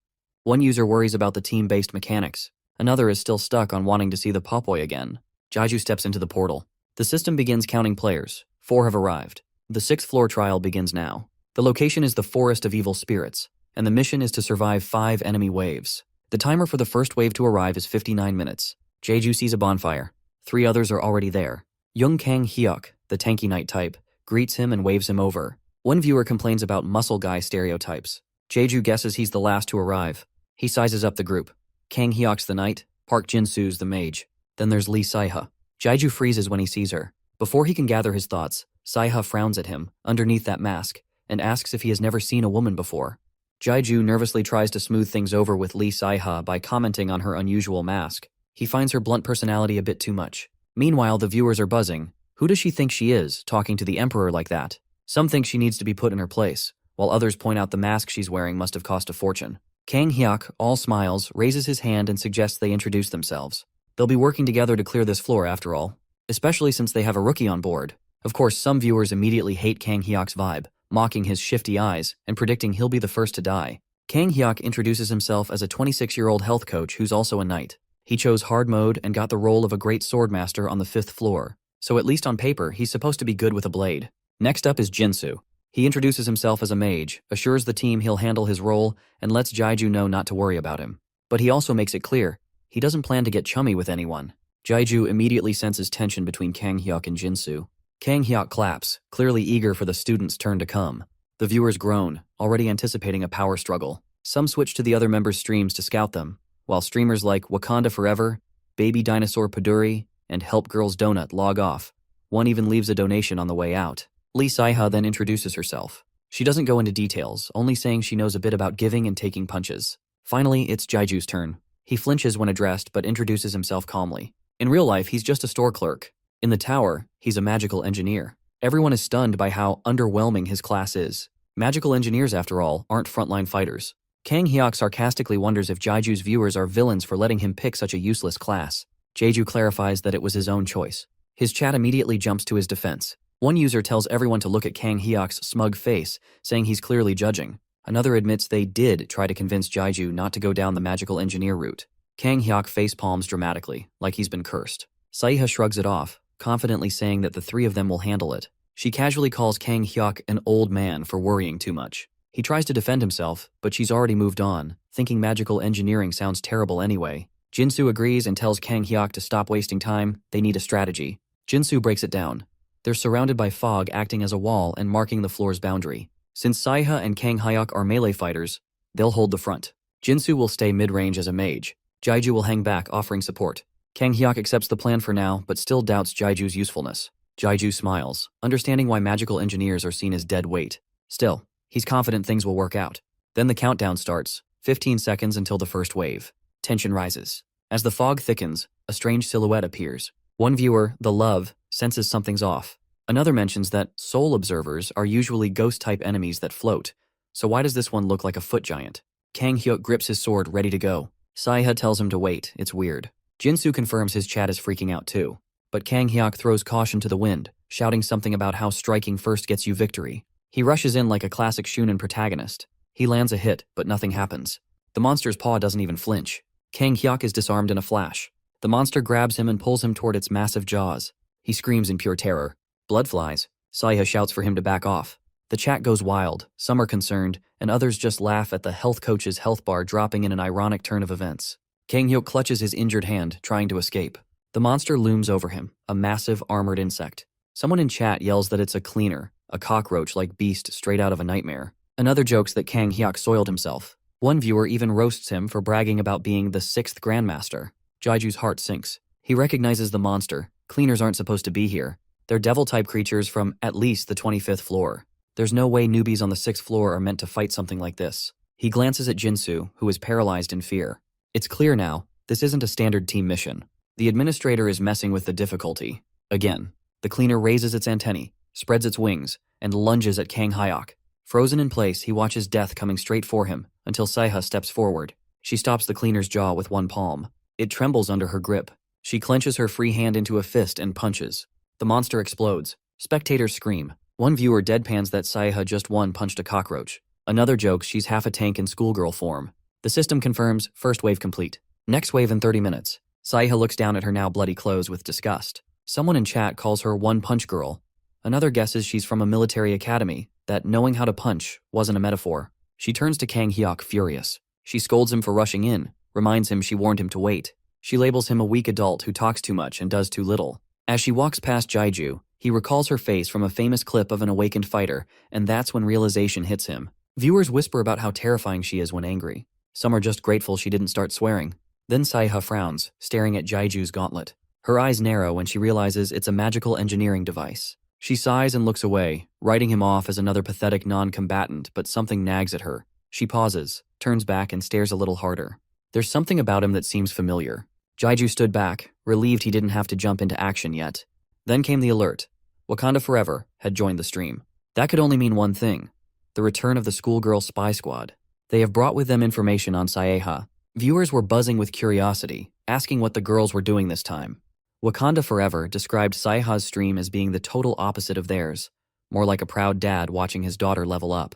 One user worries about the team-based mechanics. Another is still stuck on wanting to see the popoi again. Jaiju steps into the portal. The system begins counting players. 4 have arrived. The 6th floor trial begins now. The location is the Forest of Evil Spirits, and the mission is to survive 5 enemy waves. The timer for the first wave to arrive is 59 minutes. Jaiju sees a bonfire. 3 others are already there. Young Kang Hyuk, the tanky knight type, greets him and waves him over. One viewer complains about muscle guy stereotypes. Jaiju guesses he's the last to arrive. He sizes up the group. Kang Hyuk's the knight, Park Jin-soo's the mage. Then there's Lee Saiha. Jaiju freezes when he sees her. Before he can gather his thoughts, Saiha frowns at him, underneath that mask, and asks if he has never seen a woman before. Jaiju nervously tries to smooth things over with Lee Saiha by commenting on her unusual mask. He finds her blunt personality a bit too much. Meanwhile, the viewers are buzzing. Who does she think she is, talking to the Emperor like that? Some think she needs to be put in her place, while others point out the mask she's wearing must have cost a fortune. Kang Hyuk, all smiles, raises his hand and suggests they introduce themselves. They'll be working together to clear this floor after all, especially since they have a rookie on board. Of course, some viewers immediately hate Kang Hyuk's vibe, mocking his shifty eyes and predicting he'll be the first to die. Kang Hyuk introduces himself as a 26-year-old health coach who's also a knight. He chose hard mode and got the role of a great swordmaster on the 5th floor, so at least on paper, he's supposed to be good with a blade. Next up is Jinsu. He introduces himself as a mage, assures the team he'll handle his role, and lets Jaiju know not to worry about him. But he also makes it clear, he doesn't plan to get chummy with anyone. Jaiju immediately senses tension between Kang Hyuk and Jinsu. Kang Hyuk claps, clearly eager for the student's turn to come. The viewers groan, already anticipating a power struggle. Some switch to the other members' streams to scout them, while streamers like Wakanda Forever, Baby Dinosaur Paduri, and Help Girls Donut log off. One even leaves a donation on the way out. Lee Saiha then introduces herself. She doesn't go into details, only saying she knows a bit about giving and taking punches. Finally, it's Jaiju's turn. He flinches when addressed but introduces himself calmly. In real life, he's just a store clerk. In the tower, he's a magical engineer. Everyone is stunned by how underwhelming his class is. Magical engineers, after all, aren't frontline fighters. Kang Hyuk sarcastically wonders if Jaiju's viewers are villains for letting him pick such a useless class. Jaiju clarifies that it was his own choice. His chat immediately jumps to his defense. One user tells everyone to look at Kang Hyuk's smug face, saying he's clearly judging. Another admits they did try to convince Jaiju not to go down the magical engineer route. Kang Hyuk face palms dramatically, like he's been cursed. Saiha shrugs it off, confidently saying that the three of them will handle it. She casually calls Kang Hyuk an old man for worrying too much. He tries to defend himself, but she's already moved on, thinking magical engineering sounds terrible anyway. Jinsu agrees and tells Kang Hyuk to stop wasting time, they need a strategy. Jinsu breaks it down. They're surrounded by fog acting as a wall and marking the floor's boundary. Since Saiha and Kang Hyuk are melee fighters, they'll hold the front. Jinsu will stay mid-range as a mage. Jaiju will hang back, offering support. Kang Hyuk accepts the plan for now, but still doubts Jaiju's usefulness. Jaiju smiles, understanding why magical engineers are seen as dead weight. Still, he's confident things will work out. Then the countdown starts, 15 seconds until the first wave. Tension rises. As the fog thickens, a strange silhouette appears. One viewer, the Love, senses something's off. Another mentions that soul observers are usually ghost-type enemies that float, so why does this one look like a foot giant? Kang Hyuk grips his sword, ready to go. Saiha tells him to wait, it's weird. Jinsu confirms his chat is freaking out too. But Kang Hyuk throws caution to the wind, shouting something about how striking first gets you victory. He rushes in like a classic shonen protagonist. He lands a hit, but nothing happens. The monster's paw doesn't even flinch. Kang Hyuk is disarmed in a flash. The monster grabs him and pulls him toward its massive jaws. He screams in pure terror. Blood flies. Saiha shouts for him to back off. The chat goes wild, some are concerned, and others just laugh at the health coach's health bar dropping in an ironic turn of events. Kang Hyuk clutches his injured hand, trying to escape. The monster looms over him, a massive armored insect. Someone in chat yells that it's a cleaner, a cockroach-like beast straight out of a nightmare. Another jokes that Kang Hyuk soiled himself. One viewer even roasts him for bragging about being the 6th Grandmaster. Jaiju's heart sinks. He recognizes the monster. Cleaners aren't supposed to be here. They're devil-type creatures from at least the 25th floor. There's no way newbies on the 6th floor are meant to fight something like this. He glances at Jinsu, who is paralyzed in fear. It's clear now, this isn't a standard team mission. The administrator is messing with the difficulty. Again, the cleaner raises its antennae, spreads its wings, and lunges at Kang Hyuk. Frozen in place, he watches death coming straight for him, until Saiha steps forward. She stops the cleaner's jaw with one palm. It trembles under her grip. She clenches her free hand into a fist and punches. The monster explodes. Spectators scream. One viewer deadpans that Saiha just punched a cockroach. Another jokes she's half a tank in schoolgirl form. The system confirms first wave complete. Next wave in 30 minutes. Saiha looks down at her now bloody clothes with disgust. Someone in chat calls her One Punch Girl. Another guesses she's from a military academy, that knowing how to punch wasn't a metaphor. She turns to Kang Hyuk furious. She scolds him for rushing in, reminds him she warned him to wait. She labels him a weak adult who talks too much and does too little. As she walks past Jaiju, he recalls her face from a famous clip of an awakened fighter, and that's when realization hits him. Viewers whisper about how terrifying she is when angry. Some are just grateful she didn't start swearing. Then Saiha frowns, staring at Jaiju's gauntlet. Her eyes narrow when she realizes it's a magical engineering device. She sighs and looks away, writing him off as another pathetic non-combatant, but something nags at her. She pauses, turns back and stares a little harder. There's something about him that seems familiar. Jaiju stood back, relieved he didn't have to jump into action yet. Then came the alert. Wakanda Forever had joined the stream. That could only mean one thing. The return of the schoolgirl spy squad. They have brought with them information on Saiha. Viewers were buzzing with curiosity, asking what the girls were doing this time. Wakanda Forever described Saiha's stream as being the total opposite of theirs, more like a proud dad watching his daughter level up.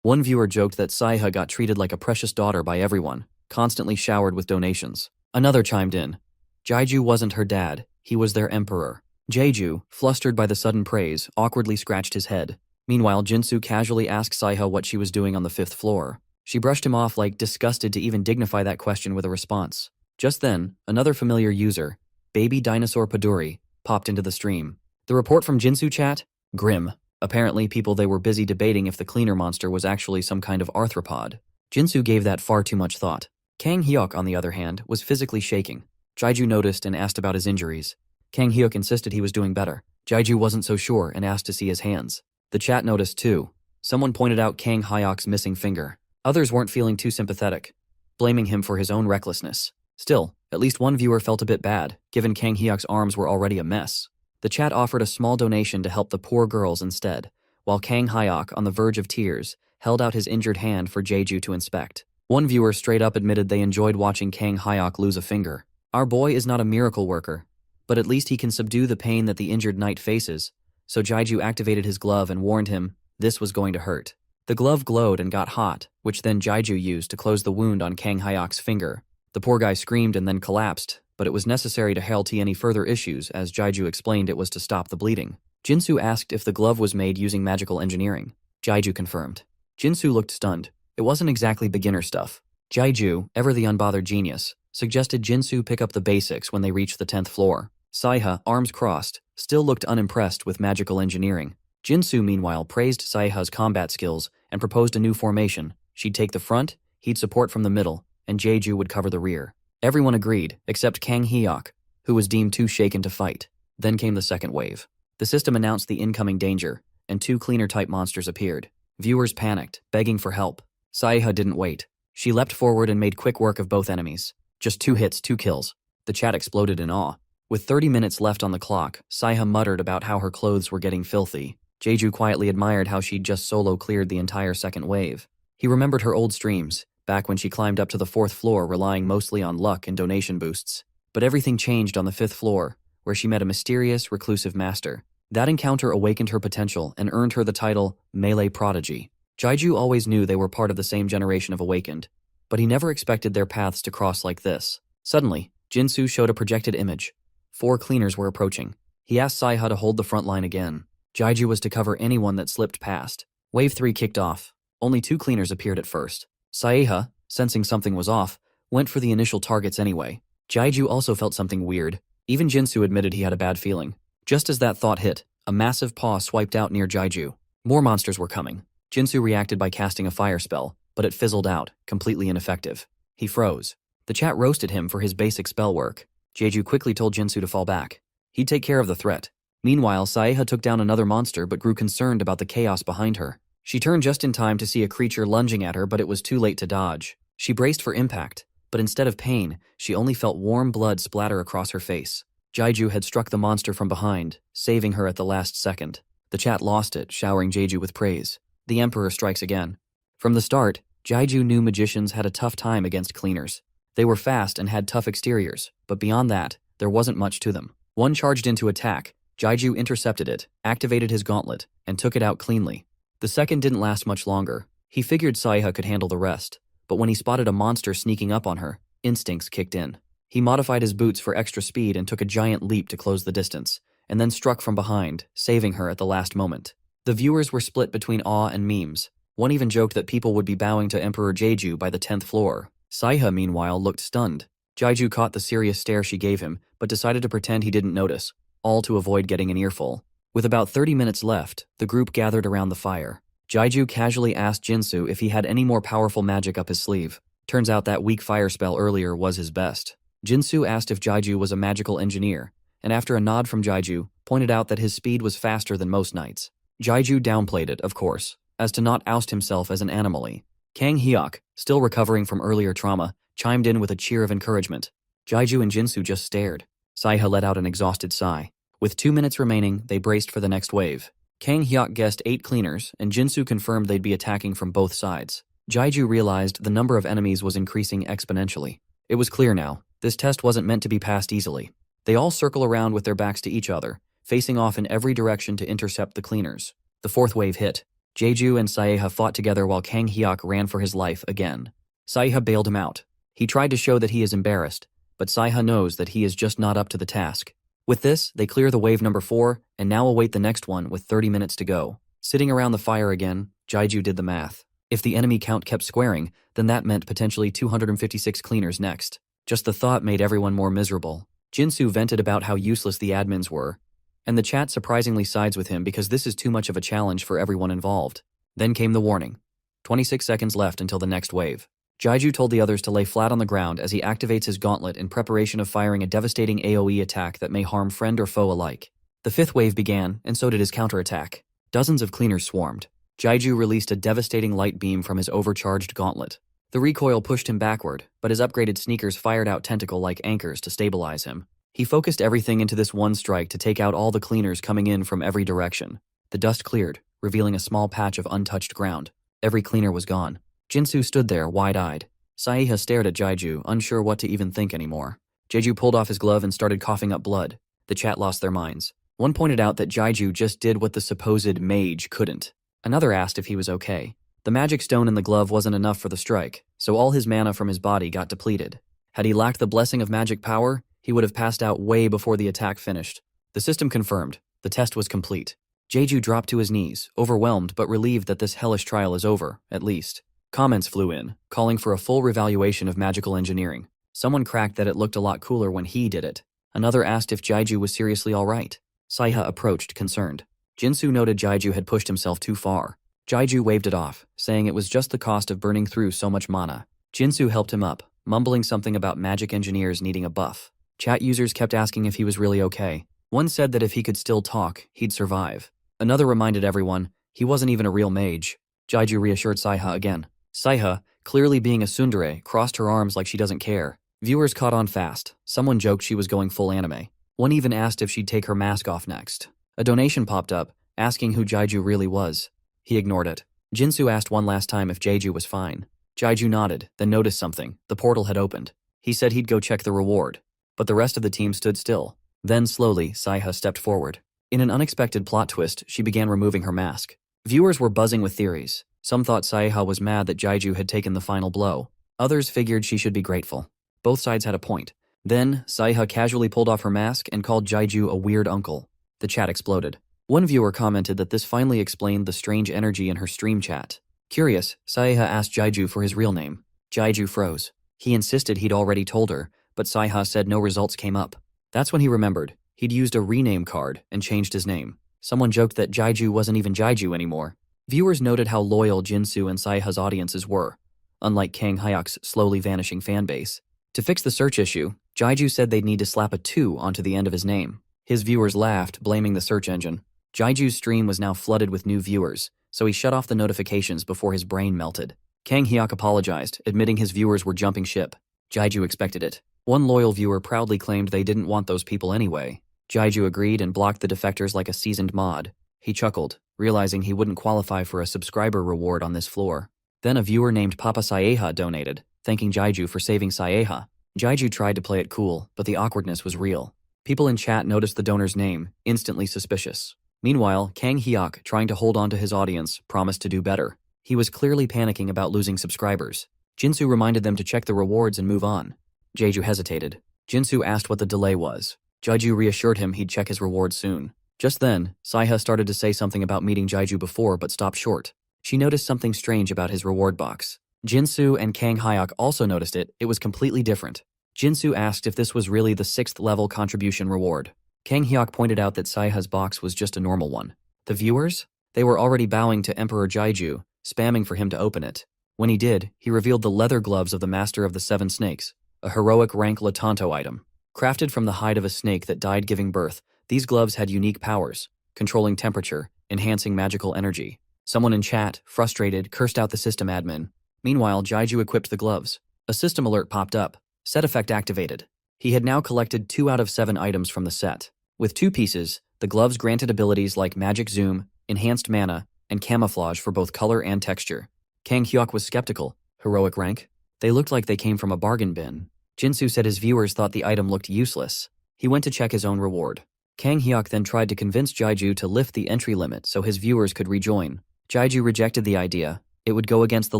One viewer joked that Saiha got treated like a precious daughter by everyone, constantly showered with donations. Another chimed in. Jaiju wasn't her dad, he was their emperor. Jaiju, flustered by the sudden praise, awkwardly scratched his head. Meanwhile, Jinsu casually asked Saiha what she was doing on the 5th floor. She brushed him off like disgusted to even dignify that question with a response. Just then, another familiar user, Baby Dinosaur Paduri, popped into the stream. The report from Jinsu chat? Grim. Apparently people they were busy debating if the cleaner monster was actually some kind of arthropod. Jinsu gave that far too much thought. Kang Hyuk, on the other hand, was physically shaking. Jaiju noticed and asked about his injuries. Kang Hyuk insisted he was doing better. Jaiju wasn't so sure and asked to see his hands. The chat noticed too. Someone pointed out Kang Hyuk's missing finger. Others weren't feeling too sympathetic, blaming him for his own recklessness. Still, at least one viewer felt a bit bad, given Kang Hyuk's arms were already a mess. The chat offered a small donation to help the poor girls instead, while Kang Hyuk, on the verge of tears, held out his injured hand for Jaiju to inspect. One viewer straight up admitted they enjoyed watching Kang Hyuk lose a finger. Our boy is not a miracle worker, but at least he can subdue the pain that the injured knight faces, so Jaiju activated his glove and warned him this was going to hurt. The glove glowed and got hot, which then Jaiju used to close the wound on Kang Hyuk's finger. The poor guy screamed and then collapsed, but it was necessary to halt any further issues as Jaiju explained it was to stop the bleeding. Jinsu asked if the glove was made using magical engineering. Jaiju confirmed. Jinsu looked stunned. It wasn't exactly beginner stuff. Jaiju, ever the unbothered genius, suggested Jinsu pick up the basics when they reached the 10th floor. Saiha, arms crossed, still looked unimpressed with magical engineering. Jinsu, meanwhile, praised Saiha's combat skills and proposed a new formation. She'd take the front, he'd support from the middle, and Jaiju would cover the rear. Everyone agreed, except Kang Hyuk, who was deemed too shaken to fight. Then came the second wave. The system announced the incoming danger, and 2 cleaner-type monsters appeared. Viewers panicked, begging for help. Saiha didn't wait. She leapt forward and made quick work of both enemies. Just 2 hits, 2 kills. The chat exploded in awe. With 30 minutes left on the clock, Saiha muttered about how her clothes were getting filthy. Jaiju quietly admired how she'd just solo cleared the entire second wave. He remembered her old streams, back when she climbed up to the 4th floor relying mostly on luck and donation boosts. But everything changed on the 5th floor, where she met a mysterious, reclusive master. That encounter awakened her potential and earned her the title Melee Prodigy. Jaiju always knew they were part of the same generation of awakened, but he never expected their paths to cross like this. Suddenly, Jinsu showed a projected image. 4 cleaners were approaching. He asked Saiha to hold the front line again. Jaiju was to cover anyone that slipped past. Wave 3 kicked off. Only 2 cleaners appeared at first. Saiha, sensing something was off, went for the initial targets anyway. Jaiju also felt something weird. Even Jinsu admitted he had a bad feeling. Just as that thought hit, a massive paw swiped out near Jaiju. More monsters were coming. Jinsu reacted by casting a fire spell, but it fizzled out, completely ineffective. He froze. The chat roasted him for his basic spell work. Jaiju quickly told Jinsu to fall back. He'd take care of the threat. Meanwhile, Saiha took down another monster but grew concerned about the chaos behind her. She turned just in time to see a creature lunging at her, but it was too late to dodge. She braced for impact, but instead of pain, she only felt warm blood splatter across her face. Jaiju had struck the monster from behind, saving her at the last second. The chat lost it, showering Jaiju with praise. The Emperor strikes again. From the start, Jaiju knew magicians had a tough time against cleaners. They were fast and had tough exteriors, but beyond that, there wasn't much to them. One charged into attack. Jaiju intercepted it, activated his gauntlet, and took it out cleanly. The second didn't last much longer. He figured Saiha could handle the rest, but when he spotted a monster sneaking up on her, instincts kicked in. He modified his boots for extra speed and took a giant leap to close the distance, and then struck from behind, saving her at the last moment. The viewers were split between awe and memes. One even joked that people would be bowing to Emperor Jaiju by the 10th floor. Saiha, meanwhile, looked stunned. Jaiju caught the serious stare she gave him, but decided to pretend he didn't notice, all to avoid getting an earful. With about 30 minutes left, the group gathered around the fire. Jaiju casually asked Jinsu if he had any more powerful magic up his sleeve. Turns out that weak fire spell earlier was his best. Jinsu asked if Jaiju was a magical engineer, and after a nod from Jaiju, pointed out that his speed was faster than most knights. Jaiju downplayed it, of course, as to not oust himself as an anomaly. Kang Hyuk, still recovering from earlier trauma, chimed in with a cheer of encouragement. Jaiju and Jinsu just stared. Saiha let out an exhausted sigh. With 2 minutes remaining, they braced for the next wave. Kang Hyuk guessed 8 cleaners, and Jinsu confirmed they'd be attacking from both sides. Jaiju realized the number of enemies was increasing exponentially. It was clear now, this test wasn't meant to be passed easily. They all circle around with their backs to each other, facing off in every direction to intercept the cleaners. The 4th wave hit. Jaiju and Saiha fought together while Kang Hyuk ran for his life again. Saiha bailed him out. He tried to show that he is embarrassed, but Saiha knows that he is just not up to the task. With this, they clear the wave number 4, and now await the next one with 30 minutes to go. Sitting around the fire again, Jaiju did the math. If the enemy count kept squaring, then that meant potentially 256 cleaners next. Just the thought made everyone more miserable. Jinsu vented about how useless the admins were, and the chat surprisingly sides with him because this is too much of a challenge for everyone involved. Then came the warning. 26 seconds left until the next wave. Jaiju told the others to lay flat on the ground as he activates his gauntlet in preparation of firing a devastating AoE attack that may harm friend or foe alike. The fifth wave began, and so did his counterattack. Dozens of cleaners swarmed. Jaiju released a devastating light beam from his overcharged gauntlet. The recoil pushed him backward, but his upgraded sneakers fired out tentacle-like anchors to stabilize him. He focused everything into this one strike to take out all the cleaners coming in from every direction. The dust cleared, revealing a small patch of untouched ground. Every cleaner was gone. Jinsu stood there, wide-eyed. Saeha stared at Jaiju, unsure what to even think anymore. Jaiju pulled off his glove and started coughing up blood. The chat lost their minds. One pointed out that Jaiju just did what the supposed mage couldn't. Another asked if he was okay. The magic stone in the glove wasn't enough for the strike, so all his mana from his body got depleted. Had he lacked the blessing of magic power, he would have passed out way before the attack finished. The system confirmed. The test was complete. Jaiju dropped to his knees, overwhelmed but relieved that this hellish trial is over, at least. Comments flew in, calling for a full revaluation of magical engineering. Someone cracked that it looked a lot cooler when he did it. Another asked if Jaiju was seriously alright. Saeha approached, concerned. Jinsu noted Jaiju had pushed himself too far. Jaiju waved it off, saying it was just the cost of burning through so much mana. Jinsu helped him up, mumbling something about magic engineers needing a buff. Chat users kept asking if he was really okay. One said that if he could still talk, he'd survive. Another reminded everyone he wasn't even a real mage. Jaiju reassured Saeha again. Saeha, clearly being a tsundere, crossed her arms like she doesn't care. Viewers caught on fast. Someone joked she was going full anime. One even asked if she'd take her mask off next. A donation popped up, asking who Jaiju really was. He ignored it. Jinsu asked one last time if Jaiju was fine. Jaiju nodded, then noticed something. The portal had opened. He said he'd go check the reward. But the rest of the team stood still. Then, slowly, Saeha stepped forward. In an unexpected plot twist, she began removing her mask. Viewers were buzzing with theories. Some thought Saeha was mad that Jaiju had taken the final blow. Others figured she should be grateful. Both sides had a point. Then, Saeha casually pulled off her mask and called Jaiju a weird uncle. The chat exploded. One viewer commented that this finally explained the strange energy in her stream chat. Curious, Saeha asked Jaiju for his real name. Jaiju froze. He insisted he'd already told her, but Saeha said no results came up. That's when he remembered. He'd used a rename card and changed his name. Someone joked that Jaiju wasn't even Jaiju anymore. Viewers noted how loyal Jinsu and Saeha's audiences were, unlike Kang Hyuk's slowly vanishing fanbase. To fix the search issue, Jaiju said they'd need to slap a 2 onto the end of his name. His viewers laughed, blaming the search engine. Jaiju's stream was now flooded with new viewers, so he shut off the notifications before his brain melted. Kang Hyuk apologized, admitting his viewers were jumping ship. Jaiju expected it. One loyal viewer proudly claimed they didn't want those people anyway. Jaiju agreed and blocked the defectors like a seasoned mod. He chuckled, realizing he wouldn't qualify for a subscriber reward on this floor. Then a viewer named Papa Saeha donated, thanking Jaiju for saving Saeha. Jaiju tried to play it cool, but the awkwardness was real. People in chat noticed the donor's name, instantly suspicious. Meanwhile, Kang Hyuk, trying to hold on to his audience, promised to do better. He was clearly panicking about losing subscribers. Jinsu reminded them to check the rewards and move on. Jaiju hesitated. Jinsu asked what the delay was. Jaiju reassured him he'd check his rewards soon. Just then, Saeha started to say something about meeting Jaiju before but stopped short. She noticed something strange about his reward box. Jinsu and Kang Hyuk also noticed it. It was completely different. Jinsu asked if this was really the 6th level contribution reward. Kang Hyuk pointed out that Saeha's box was just a normal one. The viewers? They were already bowing to Emperor Jaiju, spamming for him to open it. When he did, he revealed the leather gloves of the Master of the Seven Snakes, a heroic rank Latanto item. Crafted from the hide of a snake that died giving birth, these gloves had unique powers, controlling temperature, enhancing magical energy. Someone in chat, frustrated, cursed out the system admin. Meanwhile, Jaiju equipped the gloves. A system alert popped up. Set effect activated. He had now collected 2 out of 7 items from the set. With 2 pieces, the gloves granted abilities like magic zoom, enhanced mana, and camouflage for both color and texture. Kang Hyuk was skeptical. Heroic rank? They looked like they came from a bargain bin. Jinsu said his viewers thought the item looked useless. He went to check his own reward. Kang Hyuk then tried to convince Jaiju to lift the entry limit so his viewers could rejoin. Jaiju rejected the idea. It would go against the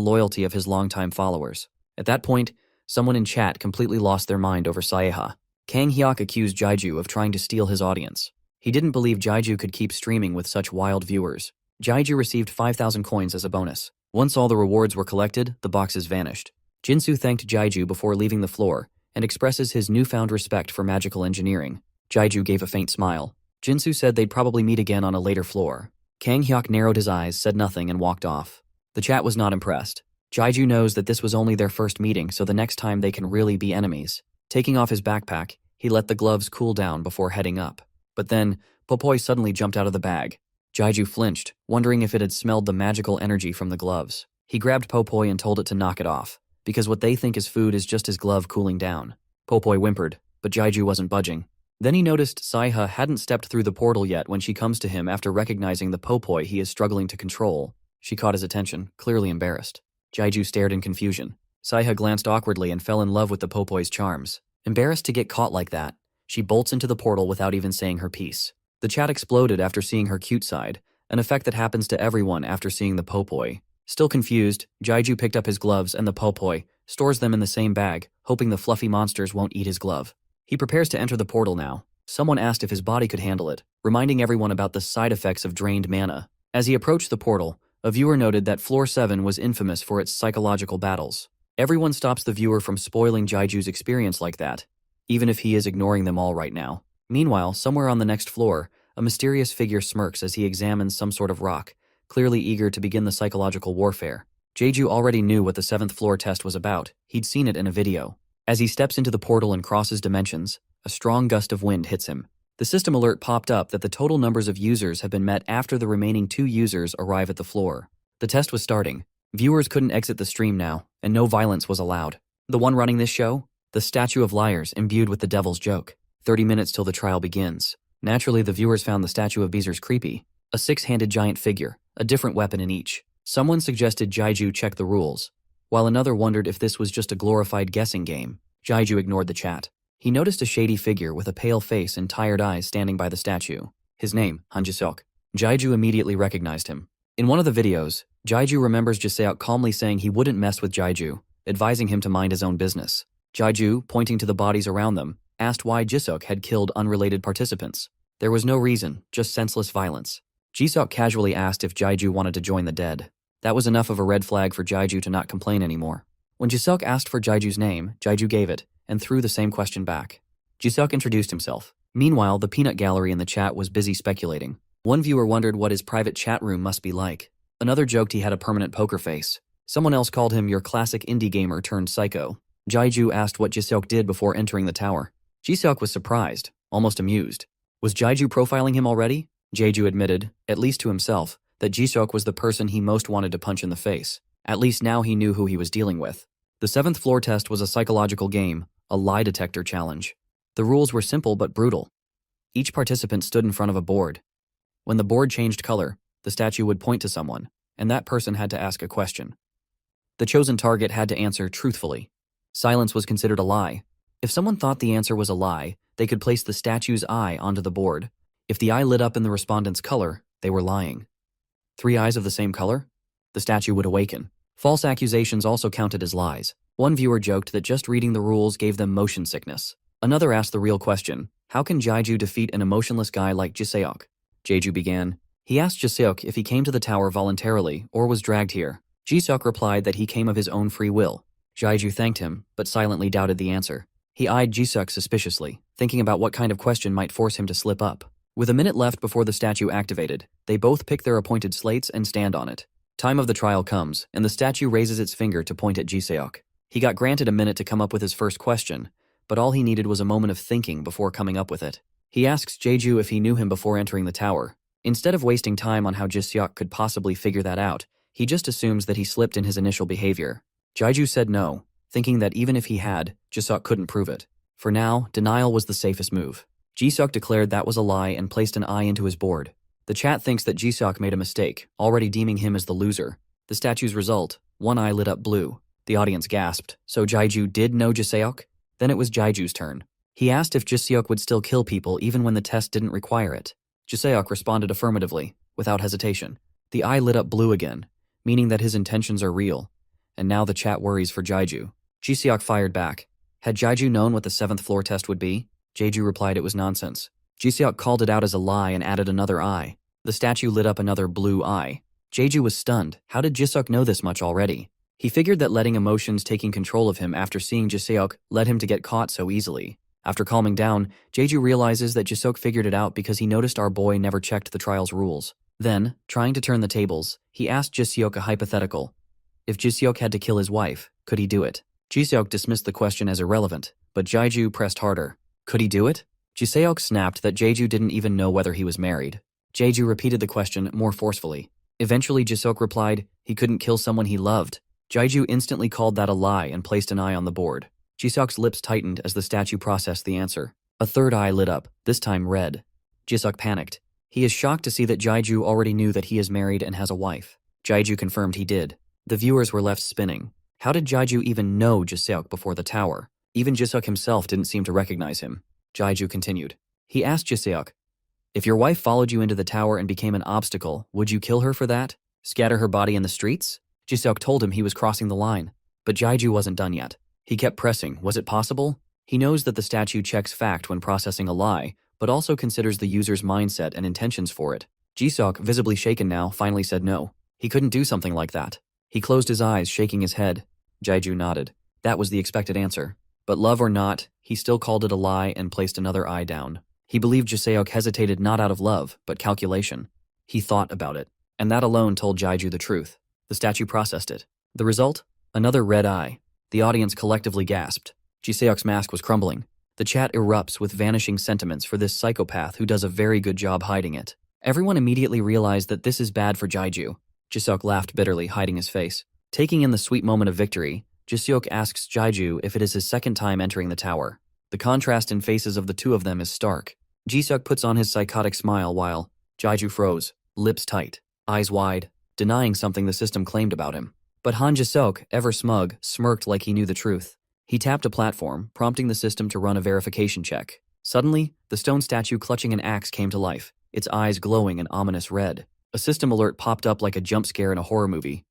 loyalty of his longtime followers. At that point, someone in chat completely lost their mind over Saeha. Kang Hyuk accused Jaiju of trying to steal his audience. He didn't believe Jaiju could keep streaming with such wild viewers. Jaiju received 5,000 coins as a bonus. Once all the rewards were collected, the boxes vanished. Jinsu thanked Jaiju before leaving the floor and expresses his newfound respect for magical engineering. Jaiju gave a faint smile. Jinsu said they'd probably meet again on a later floor. Kang Hyuk narrowed his eyes, said nothing, and walked off. The chat was not impressed. Jaiju knows that this was only their first meeting, so the next time they can really be enemies. Taking off his backpack, he let the gloves cool down before heading up. But then, Popoi suddenly jumped out of the bag. Jaiju flinched, wondering if it had smelled the magical energy from the gloves. He grabbed Popoi and told it to knock it off, because what they think is food is just his glove cooling down. Popoi whimpered, but Jaiju wasn't budging. Then he noticed Saiha hadn't stepped through the portal yet when she comes to him after recognizing the Popoi he is struggling to control. She caught his attention, clearly embarrassed. Jaiju stared in confusion. Saiha glanced awkwardly and fell in love with the Popoi's charms. Embarrassed to get caught like that, she bolts into the portal without even saying her piece. The chat exploded after seeing her cute side, an effect that happens to everyone after seeing the Popoi. Still confused, Jaiju picked up his gloves and the Popoi, stores them in the same bag, hoping the fluffy monsters won't eat his glove. He prepares to enter the portal now. Someone asked if his body could handle it, reminding everyone about the side effects of drained mana. As he approached the portal, a viewer noted that Floor 7 was infamous for its psychological battles. Everyone stops the viewer from spoiling Jaiju's experience like that, even if he is ignoring them all right now. Meanwhile, somewhere on the next floor, a mysterious figure smirks as he examines some sort of rock, clearly eager to begin the psychological warfare. Jaiju already knew what the 7th floor test was about. He'd seen it in a video. As he steps into the portal and crosses dimensions, a strong gust of wind hits him. The system alert popped up that the total numbers of users have been met after the remaining 2 users arrive at the floor. The test was starting. Viewers couldn't exit the stream now, and no violence was allowed. The one running this show? The Statue of Liars, imbued with the devil's joke. 30 minutes till the trial begins. Naturally, the viewers found the Statue of Beezers creepy. A 6-handed giant figure, a different weapon in each. Someone suggested Jaiju check the rules, while another wondered if this was just a glorified guessing game. Jaiju ignored the chat. He noticed a shady figure with a pale face and tired eyes standing by the statue. His name, Han Jiseok. Jaiju immediately recognized him. In one of the videos, Jaiju remembers Jiseok calmly saying he wouldn't mess with Jaiju, advising him to mind his own business. Jaiju, pointing to the bodies around them, asked why Jiseok had killed unrelated participants. There was no reason, just senseless violence. Jiseok casually asked if Jaiju wanted to join the dead. That was enough of a red flag for Jaiju to not complain anymore. When Jiseok asked for Jaiju's name, Jaiju gave it, and threw the same question back. Jiseok introduced himself. Meanwhile, the peanut gallery in the chat was busy speculating. One viewer wondered what his private chat room must be like. Another joked he had a permanent poker face. Someone else called him your classic indie gamer turned psycho. Jaiju asked what Jiseok did before entering the tower. Jiseok was surprised, almost amused. Was Jaiju profiling him already? Jaiju admitted, at least to himself, that Jiseok was the person he most wanted to punch in the face. At least now he knew who he was dealing with. The 7th floor test was a psychological game, a lie detector challenge. The rules were simple but brutal. Each participant stood in front of a board. When the board changed color, the statue would point to someone, and that person had to ask a question. The chosen target had to answer truthfully. Silence was considered a lie. If someone thought the answer was a lie, they could place the statue's eye onto the board. If the eye lit up in the respondent's color, they were lying. 3 eyes of the same color? The statue would awaken. False accusations also counted as lies. One viewer joked that just reading the rules gave them motion sickness. Another asked the real question, how can Jaiju defeat an emotionless guy like Jiseok? Jaiju began. He asked Jiseok if he came to the tower voluntarily or was dragged here. Jiseok replied that he came of his own free will. Jaiju thanked him, but silently doubted the answer. He eyed Jiseok suspiciously, thinking about what kind of question might force him to slip up. With a minute left before the statue activated, they both pick their appointed slates and stand on it. Time of the trial comes, and the statue raises its finger to point at Jiseok. He got granted a minute to come up with his first question, but all he needed was a moment of thinking before coming up with it. He asks Jaiju if he knew him before entering the tower. Instead of wasting time on how Jiseok could possibly figure that out, he just assumes that he slipped in his initial behavior. Jaiju said no, thinking that even if he had, Jiseok couldn't prove it. For now, denial was the safest move. Jiseok declared that was a lie and placed an eye into his board. The chat thinks that Jiseok made a mistake, already deeming him as the loser. The statue's result, one eye lit up blue. The audience gasped. So Jaiju did know Jiseok? Then it was Jaiju's turn. He asked if Jiseok would still kill people even when the test didn't require it. Jiseok responded affirmatively, without hesitation. The eye lit up blue again, meaning that his intentions are real. And now the chat worries for Jaiju. Jiseok fired back. Had Jaiju known what the 7th floor test would be? Jaiju replied it was nonsense. Jiseok called it out as a lie and added another eye. The statue lit up another blue eye. Jaiju was stunned. How did Jiseok know this much already? He figured that letting emotions taking control of him after seeing Jiseok led him to get caught so easily. After calming down, Jaiju realizes that Jiseok figured it out because he noticed our boy never checked the trial's rules. Then, trying to turn the tables, he asked Jiseok a hypothetical. If Jiseok had to kill his wife, could he do it? Jiseok dismissed the question as irrelevant, but Jaiju pressed harder. Could he do it? Jiseok snapped that Jeju didn't even know whether he was married. Jeju repeated the question more forcefully. Eventually Jiseok replied he couldn't kill someone he loved. Jaiju instantly called that a lie and placed an eye on the board. Jiseok's lips tightened as the statue processed the answer. A third eye lit up, this time red. Jiseok panicked. He is shocked to see that Jaiju already knew that he is married and has a wife. Jaiju confirmed he did. The viewers were left spinning. How did Jaiju even know Jiseok before the tower? Even Jiseok himself didn't seem to recognize him. Jaiju continued. He asked Jiseok, if your wife followed you into the tower and became an obstacle, would you kill her for that? Scatter her body in the streets? Jiseok told him he was crossing the line. But Jaiju wasn't done yet. He kept pressing. Was it possible? He knows that the statue checks fact when processing a lie, but also considers the user's mindset and intentions for it. Jiseok, visibly shaken now, finally said no. He couldn't do something like that. He closed his eyes, shaking his head. Jaiju nodded. That was the expected answer. But love or not, he still called it a lie and placed another eye down. He believed Jiseok hesitated not out of love, but calculation. He thought about it, and that alone told Jaiju the truth. The statue processed it. The result? Another red eye. The audience collectively gasped. Jiseok's mask was crumbling. The chat erupts with vanishing sentiments for this psychopath who does a very good job hiding it. Everyone immediately realized that this is bad for Jaiju. Jiseok laughed bitterly, hiding his face. Taking in the sweet moment of victory, Jiseok asks Jaiju if it is his second time entering the tower. The contrast in faces of the two of them is stark. Jiseok puts on his psychotic smile while Jaiju froze, lips tight, eyes wide, denying something the system claimed about him. But Han Jiseok, ever smug, smirked like he knew the truth. He tapped a platform, prompting the system to run a verification check. Suddenly, the stone statue clutching an axe came to life, its eyes glowing an ominous red. A system alert popped up like a jump scare in a horror movie.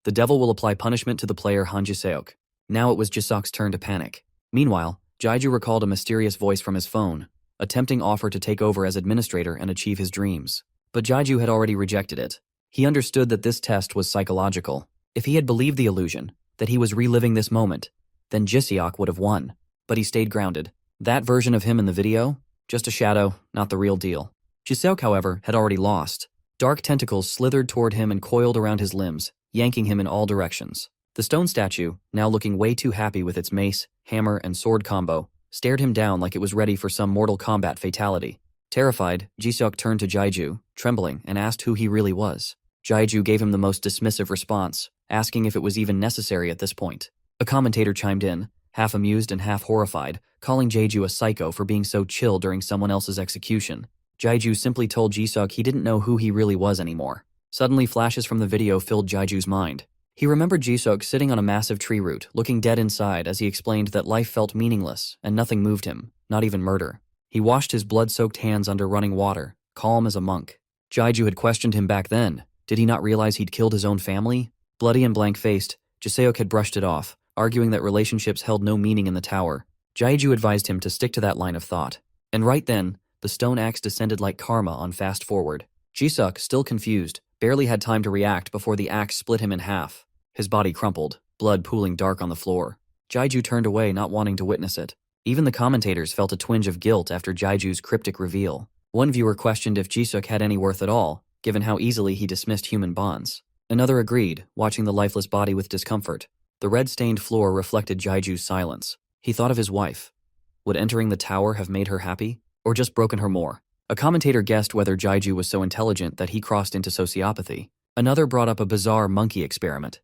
The devil will apply punishment to the player Han Jiseok. Now it was Jiseok's turn to panic. Meanwhile, Jaiju recalled a mysterious voice from his phone, a tempting offer to take over as administrator and achieve his dreams. But Jaiju had already rejected it. He understood that this test was psychological. If he had believed the illusion, that he was reliving this moment, then Jiseok would have won. But he stayed grounded. That version of him in the video? Just a shadow, not the real deal. Jiseok, however, had already lost. Dark tentacles slithered toward him and coiled around his limbs, yanking him in all directions. The stone statue, now looking way too happy with its mace, hammer, and sword combo, stared him down like it was ready for some Mortal Kombat fatality. Terrified, Jiseok turned to Jaiju, trembling, and asked who he really was. Jaiju gave him the most dismissive response, asking if it was even necessary at this point. A commentator chimed in, half amused and half horrified, calling Jaiju a psycho for being so chill during someone else's execution. Jaiju simply told Jiseok he didn't know who he really was anymore. Suddenly, flashes from the video filled Jaiju's mind. He remembered Jiseok sitting on a massive tree root, looking dead inside as he explained that life felt meaningless and nothing moved him, not even murder. He washed his blood-soaked hands under running water, calm as a monk. Jaiju had questioned him back then. Did he not realize he'd killed his own family? Bloody and blank-faced, Jiseok had brushed it off, arguing that relationships held no meaning in the tower. Jaiju advised him to stick to that line of thought. And right then, the stone axe descended like karma on fast forward. Jiseok, still confused, barely had time to react before the axe split him in half. His body crumpled, blood pooling dark on the floor. Jaiju turned away, not wanting to witness it. Even the commentators felt a twinge of guilt after Jaiju's cryptic reveal. One viewer questioned if Jiseok had any worth at all, given how easily he dismissed human bonds. Another agreed, watching the lifeless body with discomfort. The red-stained floor reflected Jaiju's silence. He thought of his wife. Would entering the tower have made her happy? Or just broken her more? A commentator guessed whether Jaiju was so intelligent that he crossed into sociopathy. Another brought up a bizarre monkey experiment.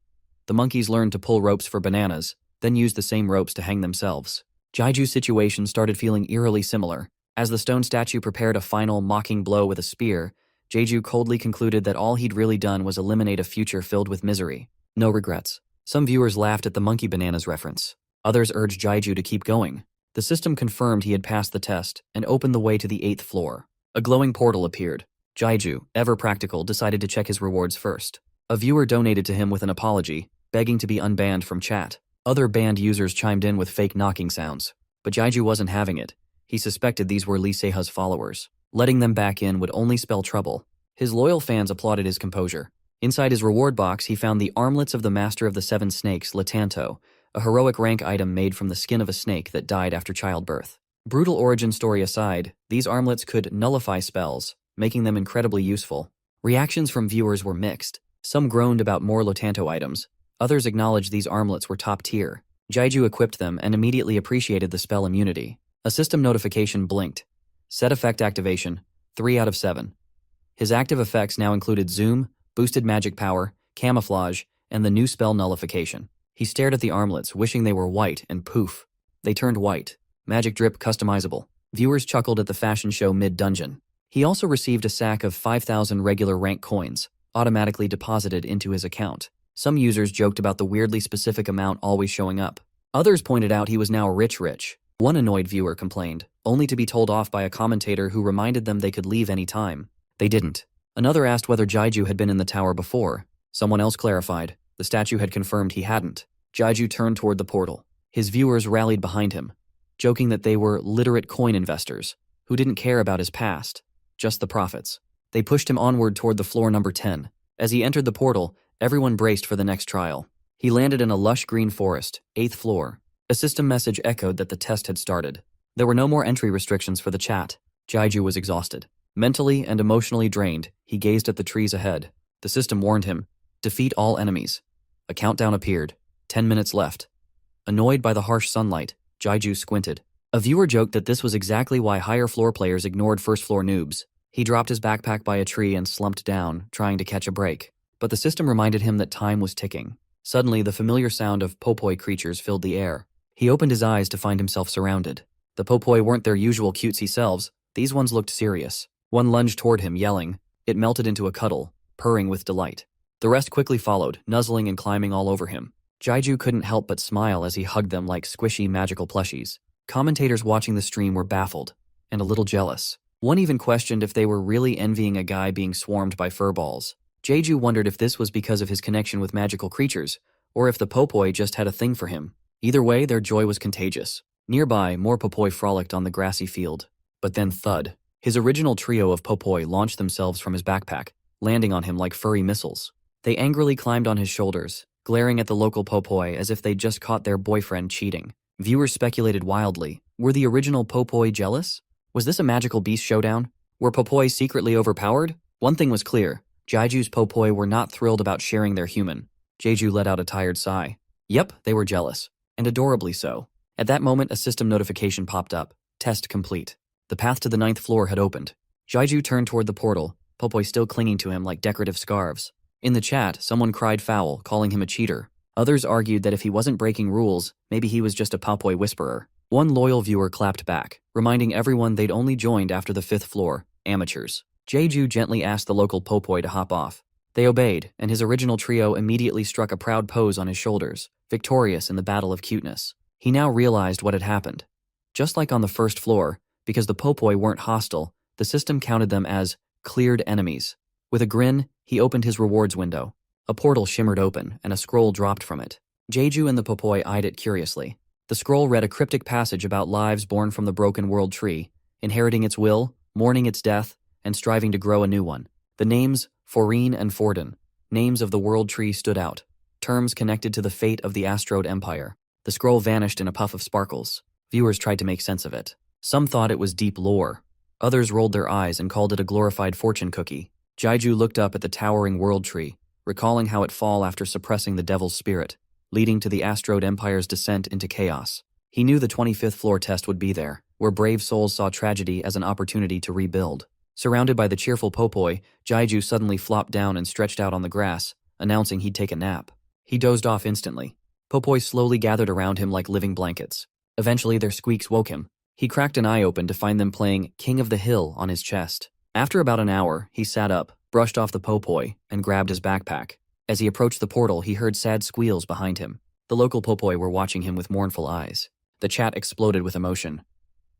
The monkeys learned to pull ropes for bananas, then used the same ropes to hang themselves. Jaiju's situation started feeling eerily similar. As the stone statue prepared a final mocking blow with a spear, Jaiju coldly concluded that all he'd really done was eliminate a future filled with misery. No regrets. Some viewers laughed at the monkey bananas reference. Others urged Jaiju to keep going. The system confirmed he had passed the test and opened the way to the 8th floor. A glowing portal appeared. Jaiju, ever practical, decided to check his rewards first. A viewer donated to him with an apology, begging to be unbanned from chat. Other banned users chimed in with fake knocking sounds. But Jaiju wasn't having it. He suspected these were Lee Se-ha's followers. Letting them back in would only spell trouble. His loyal fans applauded his composure. Inside his reward box, he found the armlets of the Master of the Seven Snakes, Latanto, a heroic rank item made from the skin of a snake that died after childbirth. Brutal origin story aside, these armlets could nullify spells, making them incredibly useful. Reactions from viewers were mixed. Some groaned about more Latanto items. Others acknowledged these armlets were top tier. Jaiju equipped them and immediately appreciated the spell immunity. A system notification blinked. Set effect activation, 3 out of 7. His active effects now included zoom, boosted magic power, camouflage, and the new spell nullification. He stared at the armlets, wishing they were white, and poof. They turned white. Magic drip customizable. Viewers chuckled at the fashion show mid-dungeon. He also received a sack of 5,000 regular rank coins, automatically deposited into his account. Some users joked about the weirdly specific amount always showing up. Others pointed out he was now rich. One annoyed viewer complained, only to be told off by a commentator who reminded them they could leave any time. They didn't. Another asked whether Jaiju had been in the tower before. Someone else clarified. The statue had confirmed he hadn't. Jaiju turned toward the portal. His viewers rallied behind him, joking that they were literate coin investors who didn't care about his past, just the profits. They pushed him onward toward the floor number 10. As he entered the portal, everyone braced for the next trial. He landed in a lush green forest, 8th floor. A system message echoed that the test had started. There were no more entry restrictions for the chat. Jaiju was exhausted. Mentally and emotionally drained, he gazed at the trees ahead. The system warned him, defeat all enemies. A countdown appeared. 10 minutes left. Annoyed by the harsh sunlight, Jaiju squinted. A viewer joked that this was exactly why higher floor players ignored first floor noobs. He dropped his backpack by a tree and slumped down, trying to catch a break. But the system reminded him that time was ticking. Suddenly, the familiar sound of popoi creatures filled the air. He opened his eyes to find himself surrounded. The popoi weren't their usual cutesy selves. These ones looked serious. One lunged toward him, yelling. It melted into a cuddle, purring with delight. The rest quickly followed, nuzzling and climbing all over him. Jaiju couldn't help but smile as he hugged them like squishy magical plushies. Commentators watching the stream were baffled, and a little jealous. One even questioned if they were really envying a guy being swarmed by furballs. Jaiju wondered if this was because of his connection with magical creatures, or if the popoi just had a thing for him. Either way, their joy was contagious. Nearby, more popoi frolicked on the grassy field. But then thud. His original trio of popoi launched themselves from his backpack, landing on him like furry missiles. They angrily climbed on his shoulders, glaring at the local popoi as if they'd just caught their boyfriend cheating. Viewers speculated wildly. Were the original popoi jealous? Was this a magical beast showdown? Were popoi secretly overpowered? One thing was clear. Jaiju's popoi were not thrilled about sharing their human. Jaiju let out a tired sigh. Yep, they were jealous. And adorably so. At that moment, a system notification popped up. Test complete. The path to the 9th floor had opened. Jaiju turned toward the portal, popoi still clinging to him like decorative scarves. In the chat, someone cried foul, calling him a cheater. Others argued that if he wasn't breaking rules, maybe he was just a popoi whisperer. One loyal viewer clapped back, reminding everyone they'd only joined after the 5th floor, amateurs. Jaiju gently asked the local popoi to hop off. They obeyed, and his original trio immediately struck a proud pose on his shoulders, victorious in the battle of cuteness. He now realized what had happened. Just like on the 1st floor, because the popoi weren't hostile, the system counted them as cleared enemies. With a grin, he opened his rewards window. A portal shimmered open, and a scroll dropped from it. Jaiju and the popoi eyed it curiously. The scroll read a cryptic passage about lives born from the broken world tree, inheriting its will, mourning its death, and striving to grow a new one. The names, Foreen and Forden, names of the world tree stood out, terms connected to the fate of the Astrode Empire. The scroll vanished in a puff of sparkles. Viewers tried to make sense of it. Some thought it was deep lore. Others rolled their eyes and called it a glorified fortune cookie. Jaiju looked up at the towering world tree, recalling how it fell after suppressing the devil's spirit, leading to the Astrode Empire's descent into chaos. He knew the 25th floor test would be there, where brave souls saw tragedy as an opportunity to rebuild. Surrounded by the cheerful popoi, Jaiju suddenly flopped down and stretched out on the grass, announcing he'd take a nap. He dozed off instantly. Popoi slowly gathered around him like living blankets. Eventually, their squeaks woke him. He cracked an eye open to find them playing King of the Hill on his chest. After about an hour, he sat up, brushed off the popoi, and grabbed his backpack. As he approached the portal, he heard sad squeals behind him. The local popoi were watching him with mournful eyes. The chat exploded with emotion.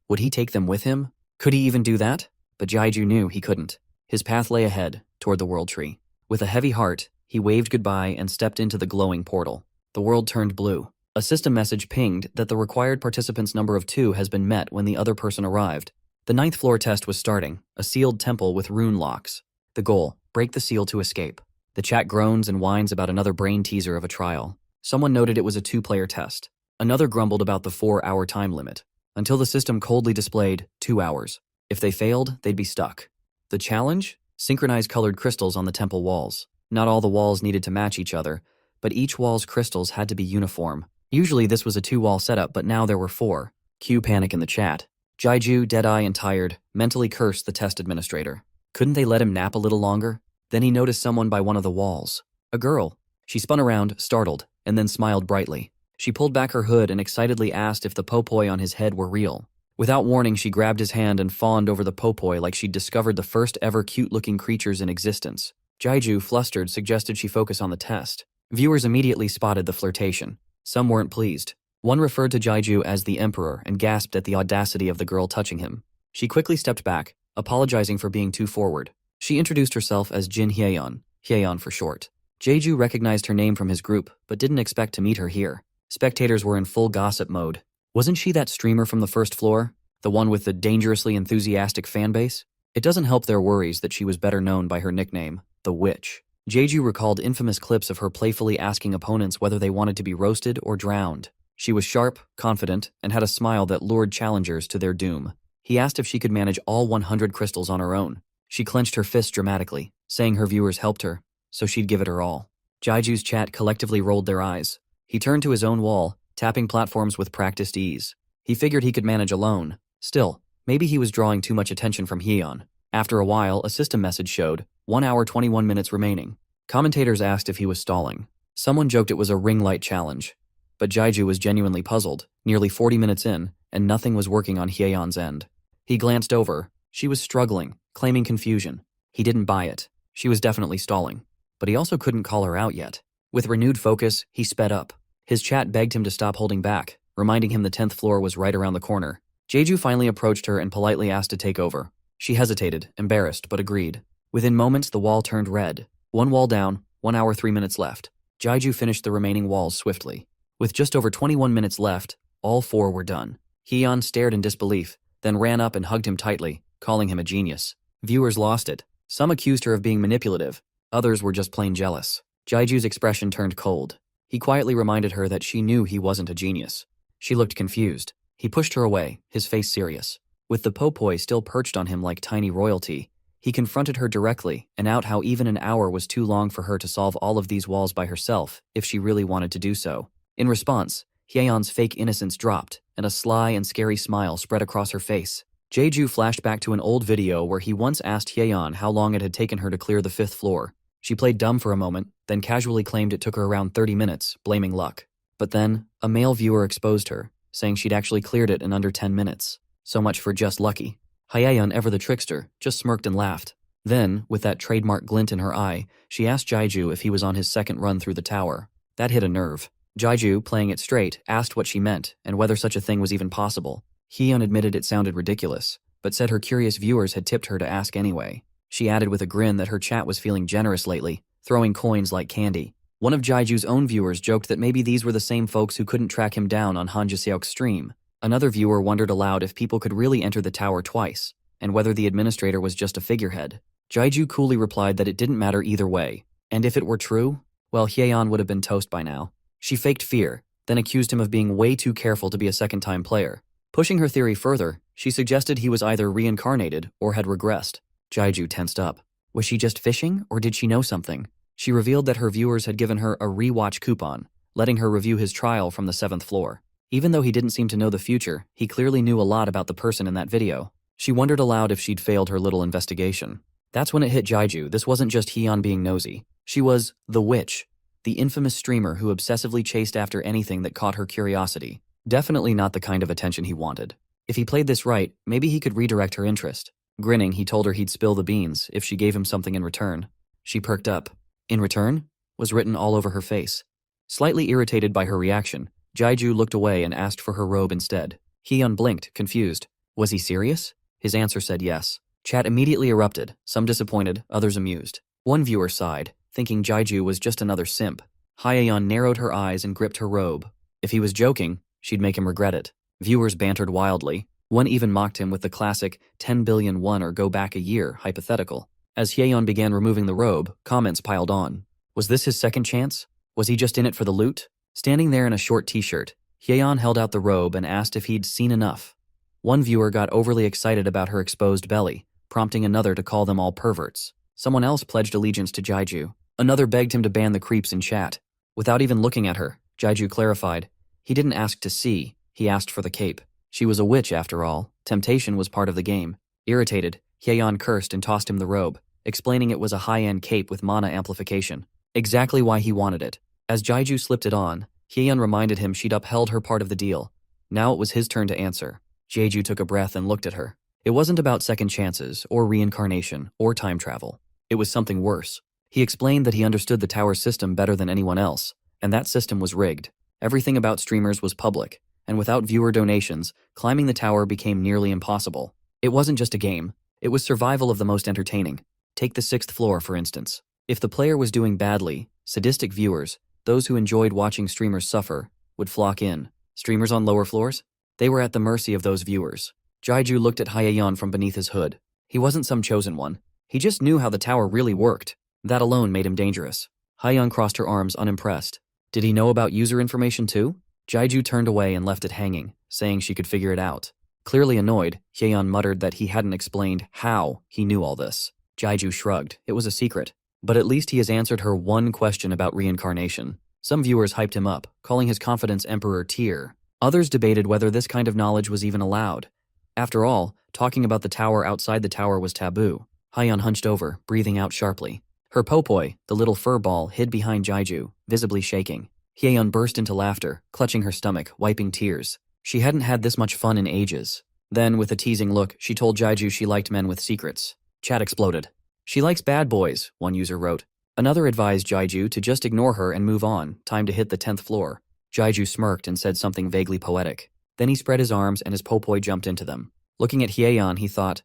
Would he take them with him? Could he even do that? But Jaiju knew he couldn't. His path lay ahead, toward the world tree. With a heavy heart, he waved goodbye and stepped into the glowing portal. The world turned blue. A system message pinged that the required participants number of 2 has been met when the other person arrived. The 9th floor test was starting, a sealed temple with rune locks. The goal, break the seal to escape. The chat groans and whines about another brain teaser of a trial. Someone noted it was a 2-player test. Another grumbled about the 4-hour time limit, until the system coldly displayed 2 hours. If they failed, they'd be stuck. The challenge? Synchronize colored crystals on the temple walls. Not all the walls needed to match each other, but each wall's crystals had to be uniform. Usually this was a 2-wall setup, but now there were 4. Cue panic in the chat. Jaiju, dead-eye and tired, mentally cursed the test administrator. Couldn't they let him nap a little longer? Then he noticed someone by one of the walls. A girl. She spun around, startled, and then smiled brightly. She pulled back her hood and excitedly asked if the popoi on his head were real. Without warning, she grabbed his hand and fawned over the popoi like she'd discovered the first ever cute-looking creatures in existence. Jaiju, flustered, suggested she focus on the test. Viewers immediately spotted the flirtation. Some weren't pleased. One referred to Jaiju as the Emperor and gasped at the audacity of the girl touching him. She quickly stepped back, apologizing for being too forward. She introduced herself as Jin Hyeon, Hyeon for short. Jaiju recognized her name from his group, but didn't expect to meet her here. Spectators were in full gossip mode. Wasn't she that streamer from the first floor? The one with the dangerously enthusiastic fanbase? It doesn't help their worries that she was better known by her nickname, the Witch. Jaiju recalled infamous clips of her playfully asking opponents whether they wanted to be roasted or drowned. She was sharp, confident, and had a smile that lured challengers to their doom. He asked if she could manage all 100 crystals on her own. She clenched her fist dramatically, saying her viewers helped her, so she'd give it her all. Jaiju's chat collectively rolled their eyes. He turned to his own wall, tapping platforms with practiced ease. He figured he could manage alone. Still, maybe he was drawing too much attention from Hyeon. After a while, a system message showed, 1 hour 21 minutes remaining. Commentators asked if he was stalling. Someone joked it was a ring light challenge. But Jaiju was genuinely puzzled, nearly 40 minutes in, and nothing was working on Hyeon's end. He glanced over. She was struggling, claiming confusion. He didn't buy it. She was definitely stalling. But he also couldn't call her out yet. With renewed focus, he sped up. His chat begged him to stop holding back, reminding him the 10th floor was right around the corner. Jaiju finally approached her and politely asked to take over. She hesitated, embarrassed, but agreed. Within moments, the wall turned red. 1 wall down, 1 hour 3 minutes left. Jaiju finished the remaining walls swiftly. With just over 21 minutes left, all 4 were done. Hyeon stared in disbelief, then ran up and hugged him tightly, calling him a genius. Viewers lost it. Some accused her of being manipulative. Others were just plain jealous. Jaiju's expression turned cold. He quietly reminded her that she knew he wasn't a genius. She looked confused. He pushed her away, his face serious. With the popoi still perched on him like tiny royalty, he confronted her directly and out how even an hour was too long for her to solve all of these walls by herself if she really wanted to do so. In response, Hyeon's fake innocence dropped, and a sly and scary smile spread across her face. Jaiju flashed back to an old video where he once asked Hyeon how long it had taken her to clear the 5th floor. She played dumb for a moment, then casually claimed it took her around 30 minutes, blaming luck. But then, a male viewer exposed her, saying she'd actually cleared it in under 10 minutes. So much for just lucky. Hyeon, ever the trickster, just smirked and laughed. Then, with that trademark glint in her eye, she asked Jaiju if he was on his second run through the tower. That hit a nerve. Jaiju, playing it straight, asked what she meant and whether such a thing was even possible. Hyeon admitted it sounded ridiculous, but said her curious viewers had tipped her to ask anyway. She added with a grin that her chat was feeling generous lately, throwing coins like candy. One of Jaiju's own viewers joked that maybe these were the same folks who couldn't track him down on Han Jiseok's stream. Another viewer wondered aloud if people could really enter the tower twice, and whether the administrator was just a figurehead. Jaiju coolly replied that it didn't matter either way, and if it were true, well, Hyeon would have been toast by now. She faked fear, then accused him of being way too careful to be a second-time player. Pushing her theory further, she suggested he was either reincarnated or had regressed. Jaiju tensed up. Was she just fishing, or did she know something? She revealed that her viewers had given her a rewatch coupon, letting her review his trial from the 7th floor. Even though he didn't seem to know the future, he clearly knew a lot about the person in that video. She wondered aloud if she'd failed her little investigation. That's when it hit Jaiju. This wasn't just Hyeon being nosy. She was the Witch, the infamous streamer who obsessively chased after anything that caught her curiosity. Definitely not the kind of attention he wanted. If he played this right, maybe he could redirect her interest. Grinning, he told her he'd spill the beans if she gave him something in return. She perked up. "In return?" was written all over her face. Slightly irritated by her reaction, Jaiju looked away and asked for her robe instead. Hyeon blinked, confused. Was he serious? His answer said yes. Chat immediately erupted, some disappointed, others amused. One viewer sighed, thinking Jaiju was just another simp. Hyeon narrowed her eyes and gripped her robe. If he was joking, she'd make him regret it. Viewers bantered wildly. One even mocked him with the classic 10 billion won or go back a year hypothetical. As Hyeon began removing the robe, comments piled on. Was this his second chance? Was he just in it for the loot? Standing there in a short t-shirt, Hyeon held out the robe and asked if he'd seen enough. One viewer got overly excited about her exposed belly, prompting another to call them all perverts. Someone else pledged allegiance to Jaiju. Another begged him to ban the creeps in chat. Without even looking at her, Jaiju clarified. He didn't ask to see, he asked for the cape. She was a witch after all. Temptation was part of the game. Irritated, Hyeon cursed and tossed him the robe, explaining it was a high-end cape with mana amplification. Exactly why he wanted it. As Jaiju slipped it on, Hyeon reminded him she'd upheld her part of the deal. Now it was his turn to answer. Jaiju took a breath and looked at her. It wasn't about second chances, or reincarnation, or time travel. It was something worse. He explained that he understood the tower's system better than anyone else, and that system was rigged. Everything about streamers was public, and without viewer donations, climbing the tower became nearly impossible. It wasn't just a game. It was survival of the most entertaining. Take the 6th floor, for instance. If the player was doing badly, sadistic viewers, those who enjoyed watching streamers suffer, would flock in. Streamers on lower floors? They were at the mercy of those viewers. Jaiju looked at Hyeon from beneath his hood. He wasn't some chosen one. He just knew how the tower really worked. That alone made him dangerous. Hyeon crossed her arms, unimpressed. Did he know about user information too? Jaiju turned away and left it hanging, saying she could figure it out. Clearly annoyed, Hyeon muttered that he hadn't explained how he knew all this. Jaiju shrugged. It was a secret. But at least he has answered her one question about reincarnation. Some viewers hyped him up, calling his confidence Emperor tier. Others debated whether this kind of knowledge was even allowed. After all, talking about the tower outside the tower was taboo. Hyeon hunched over, breathing out sharply. Her popoi, the little fur ball, hid behind Jaiju, visibly shaking. Hyeon burst into laughter, clutching her stomach, wiping tears. She hadn't had this much fun in ages. Then, with a teasing look, she told Jaiju she liked men with secrets. Chat exploded. She likes bad boys, one user wrote. Another advised Jaiju to just ignore her and move on, time to hit the 10th floor. Jaiju smirked and said something vaguely poetic. Then he spread his arms and his popoi jumped into them. Looking at Hyeon, he thought,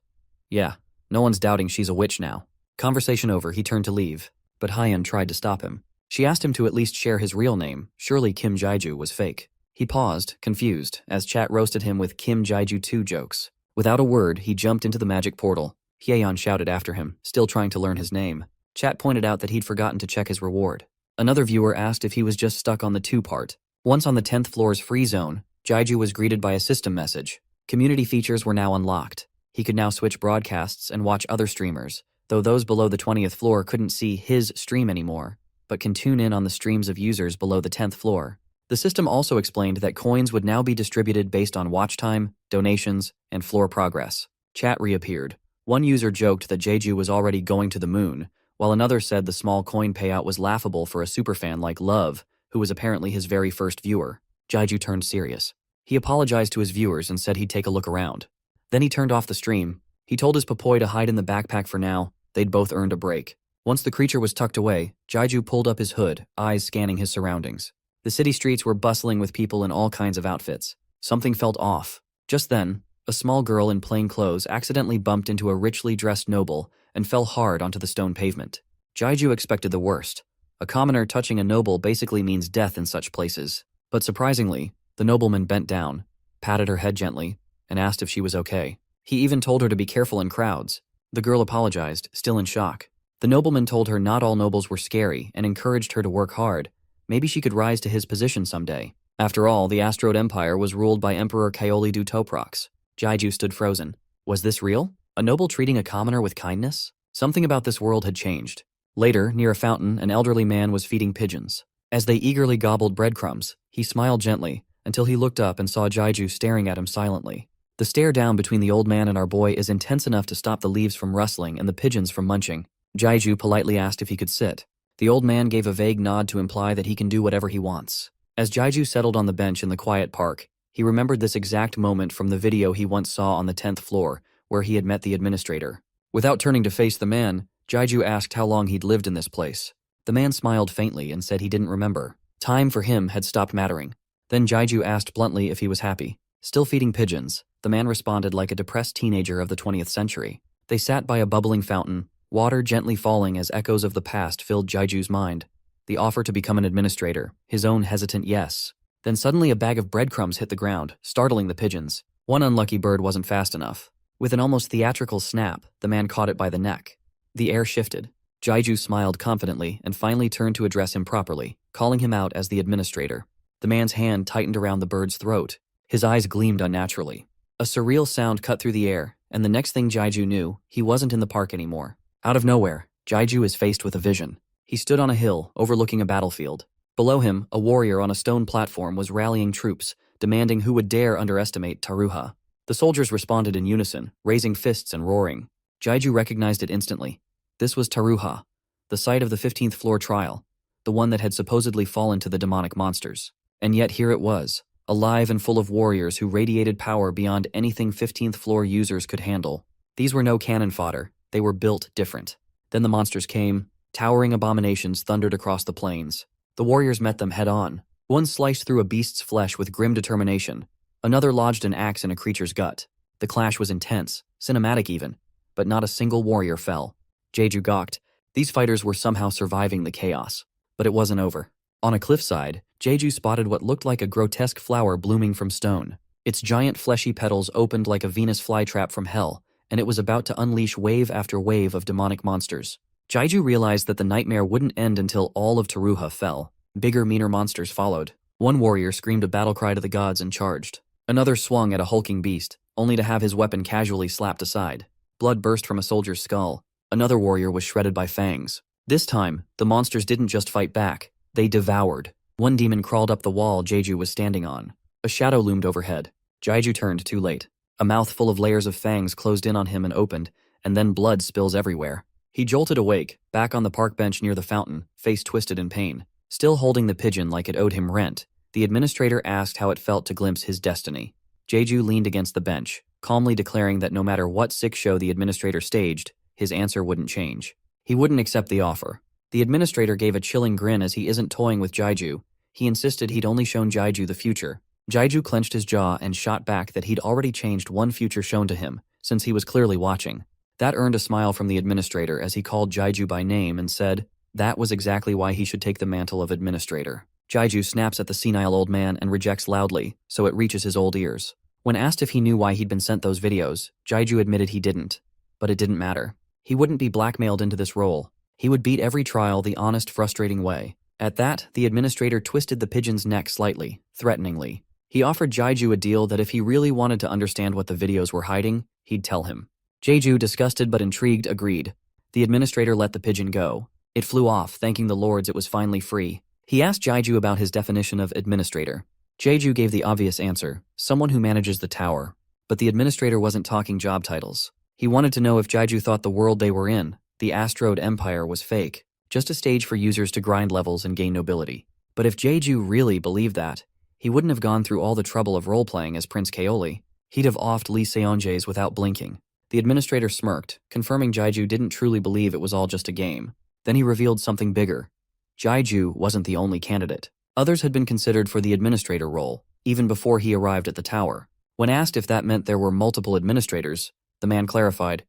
yeah, no one's doubting she's a witch now. Conversation over, he turned to leave, but Hyeon tried to stop him. She asked him to at least share his real name. Surely Kim Jaiju was fake. He paused, confused, as chat roasted him with Kim Jaiju 2 jokes. Without a word, he jumped into the magic portal. Hyeon shouted after him, still trying to learn his name. Chat pointed out that he'd forgotten to check his reward. Another viewer asked if he was just stuck on the 2 part. Once on the 10th floor's free zone, Jaiju was greeted by a system message. Community features were now unlocked. He could now switch broadcasts and watch other streamers, though those below the 20th floor couldn't see his stream anymore, but can tune in on the streams of users below the 10th floor. The system also explained that coins would now be distributed based on watch time, donations, and floor progress. Chat reappeared. One user joked that Jaiju was already going to the moon, while another said the small coin payout was laughable for a superfan like Love, who was apparently his very first viewer. Jaiju turned serious. He apologized to his viewers and said he'd take a look around. Then he turned off the stream. He told his popoi to hide in the backpack for now. They'd both earned a break. Once the creature was tucked away, Jaiju pulled up his hood, eyes scanning his surroundings. The city streets were bustling with people in all kinds of outfits. Something felt off. Just then, a small girl in plain clothes accidentally bumped into a richly dressed noble and fell hard onto the stone pavement. Jaiju expected the worst. A commoner touching a noble basically means death in such places. But surprisingly, the nobleman bent down, patted her head gently, and asked if she was okay. He even told her to be careful in crowds. The girl apologized, still in shock. The nobleman told her not all nobles were scary and encouraged her to work hard. Maybe she could rise to his position someday. After all, the Asteroid Empire was ruled by Emperor Kaoli du Toprox. Jaiju stood frozen. Was this real? A noble treating a commoner with kindness? Something about this world had changed. Later, near a fountain, an elderly man was feeding pigeons. As they eagerly gobbled breadcrumbs, he smiled gently until he looked up and saw Jaiju staring at him silently. The stare down between the old man and our boy is intense enough to stop the leaves from rustling and the pigeons from munching. Jaiju politely asked if he could sit. The old man gave a vague nod to imply that he can do whatever he wants. As Jaiju settled on the bench in the quiet park, he remembered this exact moment from the video he once saw on the 10th floor, where he had met the administrator. Without turning to face the man, Jaiju asked how long he'd lived in this place. The man smiled faintly and said he didn't remember. Time for him had stopped mattering. Then Jaiju asked bluntly if he was happy. Still feeding pigeons, the man responded like a depressed teenager of the 20th century. They sat by a bubbling fountain, water gently falling as echoes of the past filled Jaiju's mind. The offer to become an administrator, his own hesitant yes. Then suddenly a bag of breadcrumbs hit the ground, startling the pigeons. One unlucky bird wasn't fast enough. With an almost theatrical snap, the man caught it by the neck. The air shifted. Jaiju smiled confidently and finally turned to address him properly, calling him out as the administrator. The man's hand tightened around the bird's throat. His eyes gleamed unnaturally. A surreal sound cut through the air, and the next thing Jaiju knew, he wasn't in the park anymore. Out of nowhere, Jaiju is faced with a vision. He stood on a hill, overlooking a battlefield. Below him, a warrior on a stone platform was rallying troops, demanding who would dare underestimate Taruha. The soldiers responded in unison, raising fists and roaring. Jaiju recognized it instantly. This was Taruha, the site of the 15th floor trial, the one that had supposedly fallen to the demonic monsters. And yet here it was, alive and full of warriors who radiated power beyond anything 15th floor users could handle. These were no cannon fodder, they were built different. Then the monsters came, towering abominations thundered across the plains. The warriors met them head on. One sliced through a beast's flesh with grim determination. Another lodged an axe in a creature's gut. The clash was intense, cinematic even, but not a single warrior fell. Jeju gawked. These fighters were somehow surviving the chaos. But it wasn't over. On a cliffside, Jeju spotted what looked like a grotesque flower blooming from stone. Its giant fleshy petals opened like a Venus flytrap from hell, and it was about to unleash wave after wave of demonic monsters. Jeju realized that the nightmare wouldn't end until all of Taruha fell. Bigger, meaner monsters followed. One warrior screamed a battle cry to the gods and charged. Another swung at a hulking beast, only to have his weapon casually slapped aside. Blood burst from a soldier's skull. Another warrior was shredded by fangs. This time, the monsters didn't just fight back, they devoured. One demon crawled up the wall Jeju was standing on. A shadow loomed overhead. Jeju turned too late. A mouth full of layers of fangs closed in on him and opened, and then blood spills everywhere. He jolted awake, back on the park bench near the fountain, face twisted in pain. Still holding the pigeon like it owed him rent, the administrator asked how it felt to glimpse his destiny. Jeju leaned against the bench, calmly declaring that no matter what sick show the administrator staged, his answer wouldn't change. He wouldn't accept the offer. The administrator gave a chilling grin as he isn't toying with Jeju. He insisted he'd only shown Jeju the future. Jeju clenched his jaw and shot back that he'd already changed one future shown to him, since he was clearly watching. That earned a smile from the administrator as he called Jeju by name and said that was exactly why he should take the mantle of administrator. Jeju snaps at the senile old man and rejects loudly, so it reaches his old ears. When asked if he knew why he'd been sent those videos, Jeju admitted he didn't. But it didn't matter. He wouldn't be blackmailed into this role. He would beat every trial the honest, frustrating way. At that, the administrator twisted the pigeon's neck slightly, threateningly. He offered Jeju a deal that if he really wanted to understand what the videos were hiding, he'd tell him. Jeju, disgusted but intrigued, agreed. The administrator let the pigeon go. It flew off, thanking the lords it was finally free. He asked Jeju about his definition of administrator. Jeju gave the obvious answer, someone who manages the tower. But the administrator wasn't talking job titles. He wanted to know if Jeju thought the world they were in, the Astrode Empire, was fake, just a stage for users to grind levels and gain nobility. But if Jeju really believed that, he wouldn't have gone through all the trouble of role-playing as Prince Kaoli. He'd have offed Lee Seonjae's without blinking. The administrator smirked, confirming Jeju didn't truly believe it was all just a game. Then he revealed something bigger. Jeju wasn't the only candidate. Others had been considered for the administrator role, even before he arrived at the tower. When asked if that meant there were multiple administrators, the man clarified,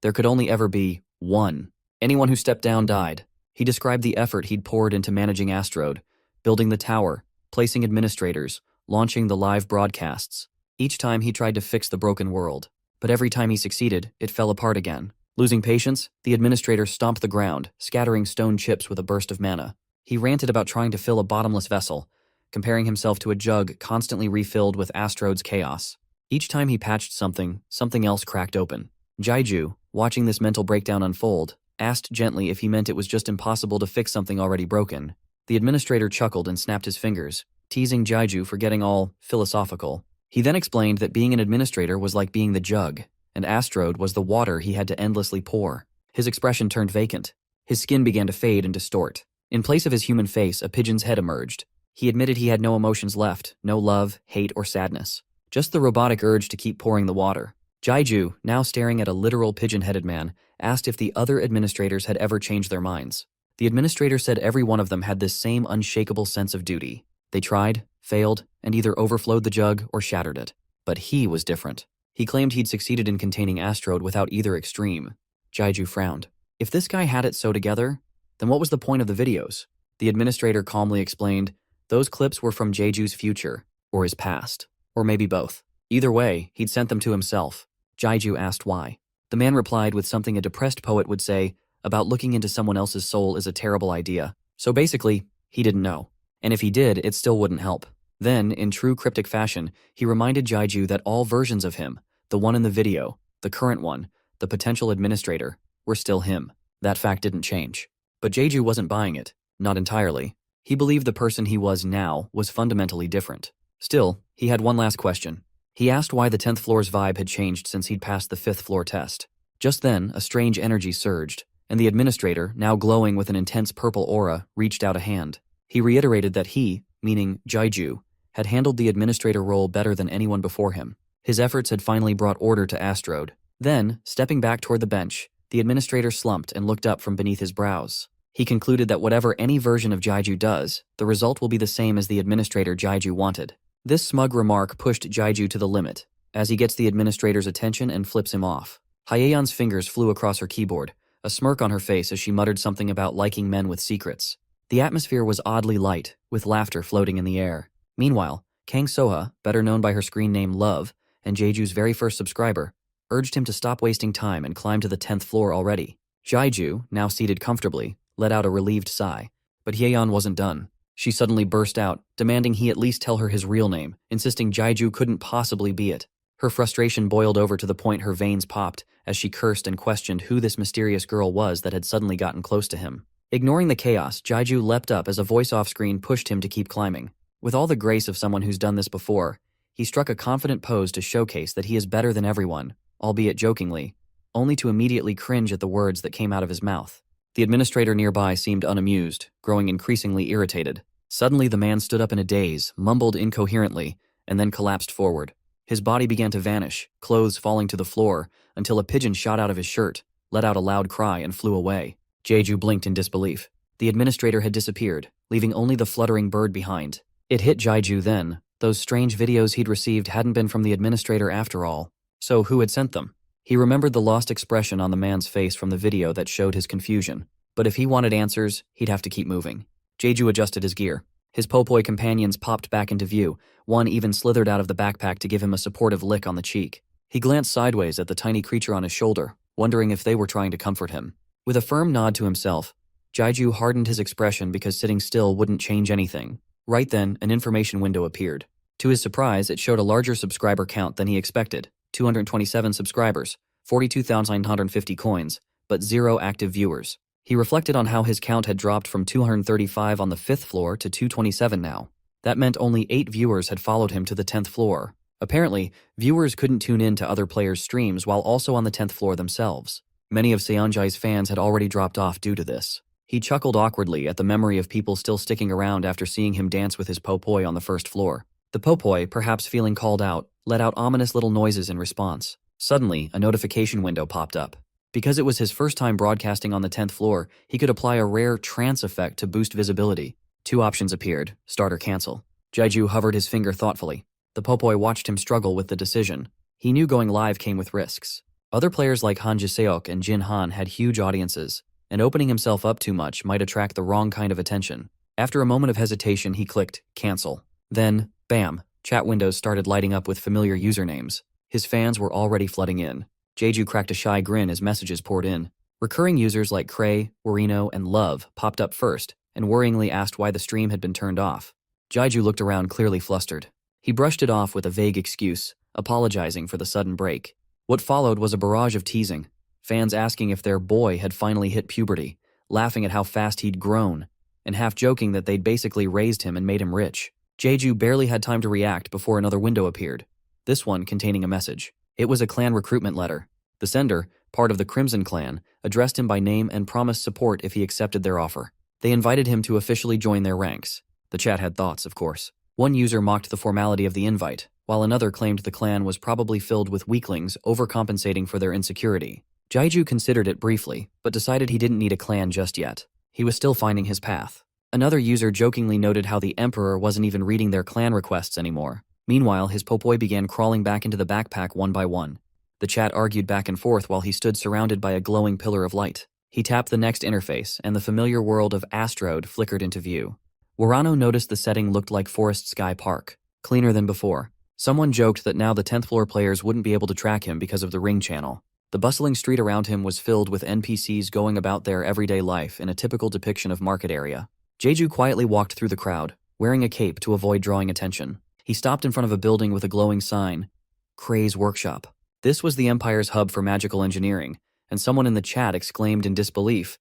there could only ever be one. Anyone who stepped down died. He described the effort he'd poured into managing Astrode, building the tower, placing administrators, launching the live broadcasts. Each time he tried to fix the broken world. But every time he succeeded, it fell apart again. Losing patience, the administrator stomped the ground, scattering stone chips with a burst of mana. He ranted about trying to fill a bottomless vessel, comparing himself to a jug constantly refilled with Astrode's chaos. Each time he patched something, something else cracked open. Jeju, watching this mental breakdown unfold, asked gently if he meant it was just impossible to fix something already broken. The administrator chuckled and snapped his fingers, teasing Jeju for getting all philosophical. He then explained that being an administrator was like being the jug, and Astrode was the water he had to endlessly pour. His expression turned vacant. His skin began to fade and distort. In place of his human face, a pigeon's head emerged. He admitted he had no emotions left, no love, hate, or sadness. Just the robotic urge to keep pouring the water. Jeju, now staring at a literal pigeon-headed man, asked if the other administrators had ever changed their minds. The administrator said every one of them had this same unshakable sense of duty. They tried, failed, and either overflowed the jug or shattered it. But he was different. He claimed he'd succeeded in containing Astrode without either extreme. Jeju frowned. If this guy had it so together, then what was the point of the videos? The administrator calmly explained, those clips were from Jeju's future, or his past, or maybe both. Either way, he'd sent them to himself. Jeju asked why. The man replied with something a depressed poet would say, about looking into someone else's soul is a terrible idea. So basically, he didn't know. And if he did, it still wouldn't help. Then, in true cryptic fashion, he reminded Jeju that all versions of him, the one in the video, the current one, the potential administrator, were still him. That fact didn't change. But Jeju wasn't buying it. Not entirely. He believed the person he was now was fundamentally different. Still, he had one last question. He asked why the 10th floor's vibe had changed since he'd passed the 5th floor test. Just then, a strange energy surged, and the administrator, now glowing with an intense purple aura, reached out a hand. He reiterated that he, meaning Jaiju, had handled the administrator role better than anyone before him. His efforts had finally brought order to Astrode. Then, stepping back toward the bench, the administrator slumped and looked up from beneath his brows. He concluded that whatever any version of Jaiju does, the result will be the same as the administrator Jaiju wanted. This smug remark pushed Jaiju to the limit, as he gets the administrator's attention and flips him off. Hyeyeon's fingers flew across her keyboard, a smirk on her face as she muttered something about liking men with secrets. The atmosphere was oddly light, with laughter floating in the air. Meanwhile, Kang Soha, better known by her screen name Love, and Jeju's very first subscriber, urged him to stop wasting time and climb to the 10th floor already. Jaiju, now seated comfortably, let out a relieved sigh. But Hyeyeon wasn't done. She suddenly burst out, demanding he at least tell her his real name, insisting Jaiju couldn't possibly be it. Her frustration boiled over to the point her veins popped as she cursed and questioned who this mysterious girl was that had suddenly gotten close to him. Ignoring the chaos, Jaiju leapt up as a voice off-screen pushed him to keep climbing. With all the grace of someone who's done this before, he struck a confident pose to showcase that he is better than everyone, albeit jokingly, only to immediately cringe at the words that came out of his mouth. The administrator nearby seemed unamused, growing increasingly irritated. Suddenly the man stood up in a daze, mumbled incoherently, and then collapsed forward. His body began to vanish, clothes falling to the floor, until a pigeon shot out of his shirt, let out a loud cry, and flew away. Jeju blinked in disbelief. The administrator had disappeared, leaving only the fluttering bird behind. It hit Jaiju then. Those strange videos he'd received hadn't been from the administrator after all. So who had sent them? He remembered the lost expression on the man's face from the video that showed his confusion. But if he wanted answers, he'd have to keep moving. Jeju adjusted his gear. His Popoi companions popped back into view. One even slithered out of the backpack to give him a supportive lick on the cheek. He glanced sideways at the tiny creature on his shoulder, wondering if they were trying to comfort him. With a firm nod to himself, Jaiju hardened his expression because sitting still wouldn't change anything. Right then, an information window appeared. To his surprise, it showed a larger subscriber count than he expected. 227 subscribers, 42,950 coins, but 0 active viewers. He reflected on how his count had dropped from 235 on the 5th floor to 227 now. That meant only 8 viewers had followed him to the 10th floor. Apparently, viewers couldn't tune in to other players' streams while also on the 10th floor themselves. Many of Seonjae's fans had already dropped off due to this. He chuckled awkwardly at the memory of people still sticking around after seeing him dance with his Popoi on the 1st floor. The Popoi, perhaps feeling called out, let out ominous little noises in response. Suddenly, a notification window popped up. Because it was his first time broadcasting on the 10th floor, he could apply a rare trance effect to boost visibility. 2 options appeared, start or cancel. Jaiju hovered his finger thoughtfully. The Popoi watched him struggle with the decision. He knew going live came with risks. Other players like Han Ji-seok and Jin Han had huge audiences, and opening himself up too much might attract the wrong kind of attention. After a moment of hesitation, he clicked cancel. Then, bam, chat windows started lighting up with familiar usernames. His fans were already flooding in. Jeju cracked a shy grin as messages poured in. Recurring users like Cray, Warino, and Love popped up first and worryingly asked why the stream had been turned off. Jaiju looked around clearly flustered. He brushed it off with a vague excuse, apologizing for the sudden break. What followed was a barrage of teasing, fans asking if their boy had finally hit puberty, laughing at how fast he'd grown, and half joking that they'd basically raised him and made him rich. Jeju barely had time to react before another window appeared, this one containing a message. It was a clan recruitment letter. The sender, part of the Crimson Clan, addressed him by name and promised support if he accepted their offer. They invited him to officially join their ranks. The chat had thoughts, of course. One user mocked the formality of the invite, while another claimed the clan was probably filled with weaklings overcompensating for their insecurity. Jaiju considered it briefly, but decided he didn't need a clan just yet. He was still finding his path. Another user jokingly noted how the Emperor wasn't even reading their clan requests anymore. Meanwhile, his Popoi began crawling back into the backpack one by one. The chat argued back and forth while he stood surrounded by a glowing pillar of light. He tapped the next interface, and the familiar world of Astrode flickered into view. Warano noticed the setting looked like Forest Sky Park, cleaner than before. Someone joked that now the 10th floor players wouldn't be able to track him because of the ring channel. The bustling street around him was filled with NPCs going about their everyday life in a typical depiction of market area. Jeju quietly walked through the crowd, wearing a cape to avoid drawing attention. He stopped in front of a building with a glowing sign, Cray's Workshop. This was the Empire's hub for magical engineering, and someone in the chat exclaimed in disbelief,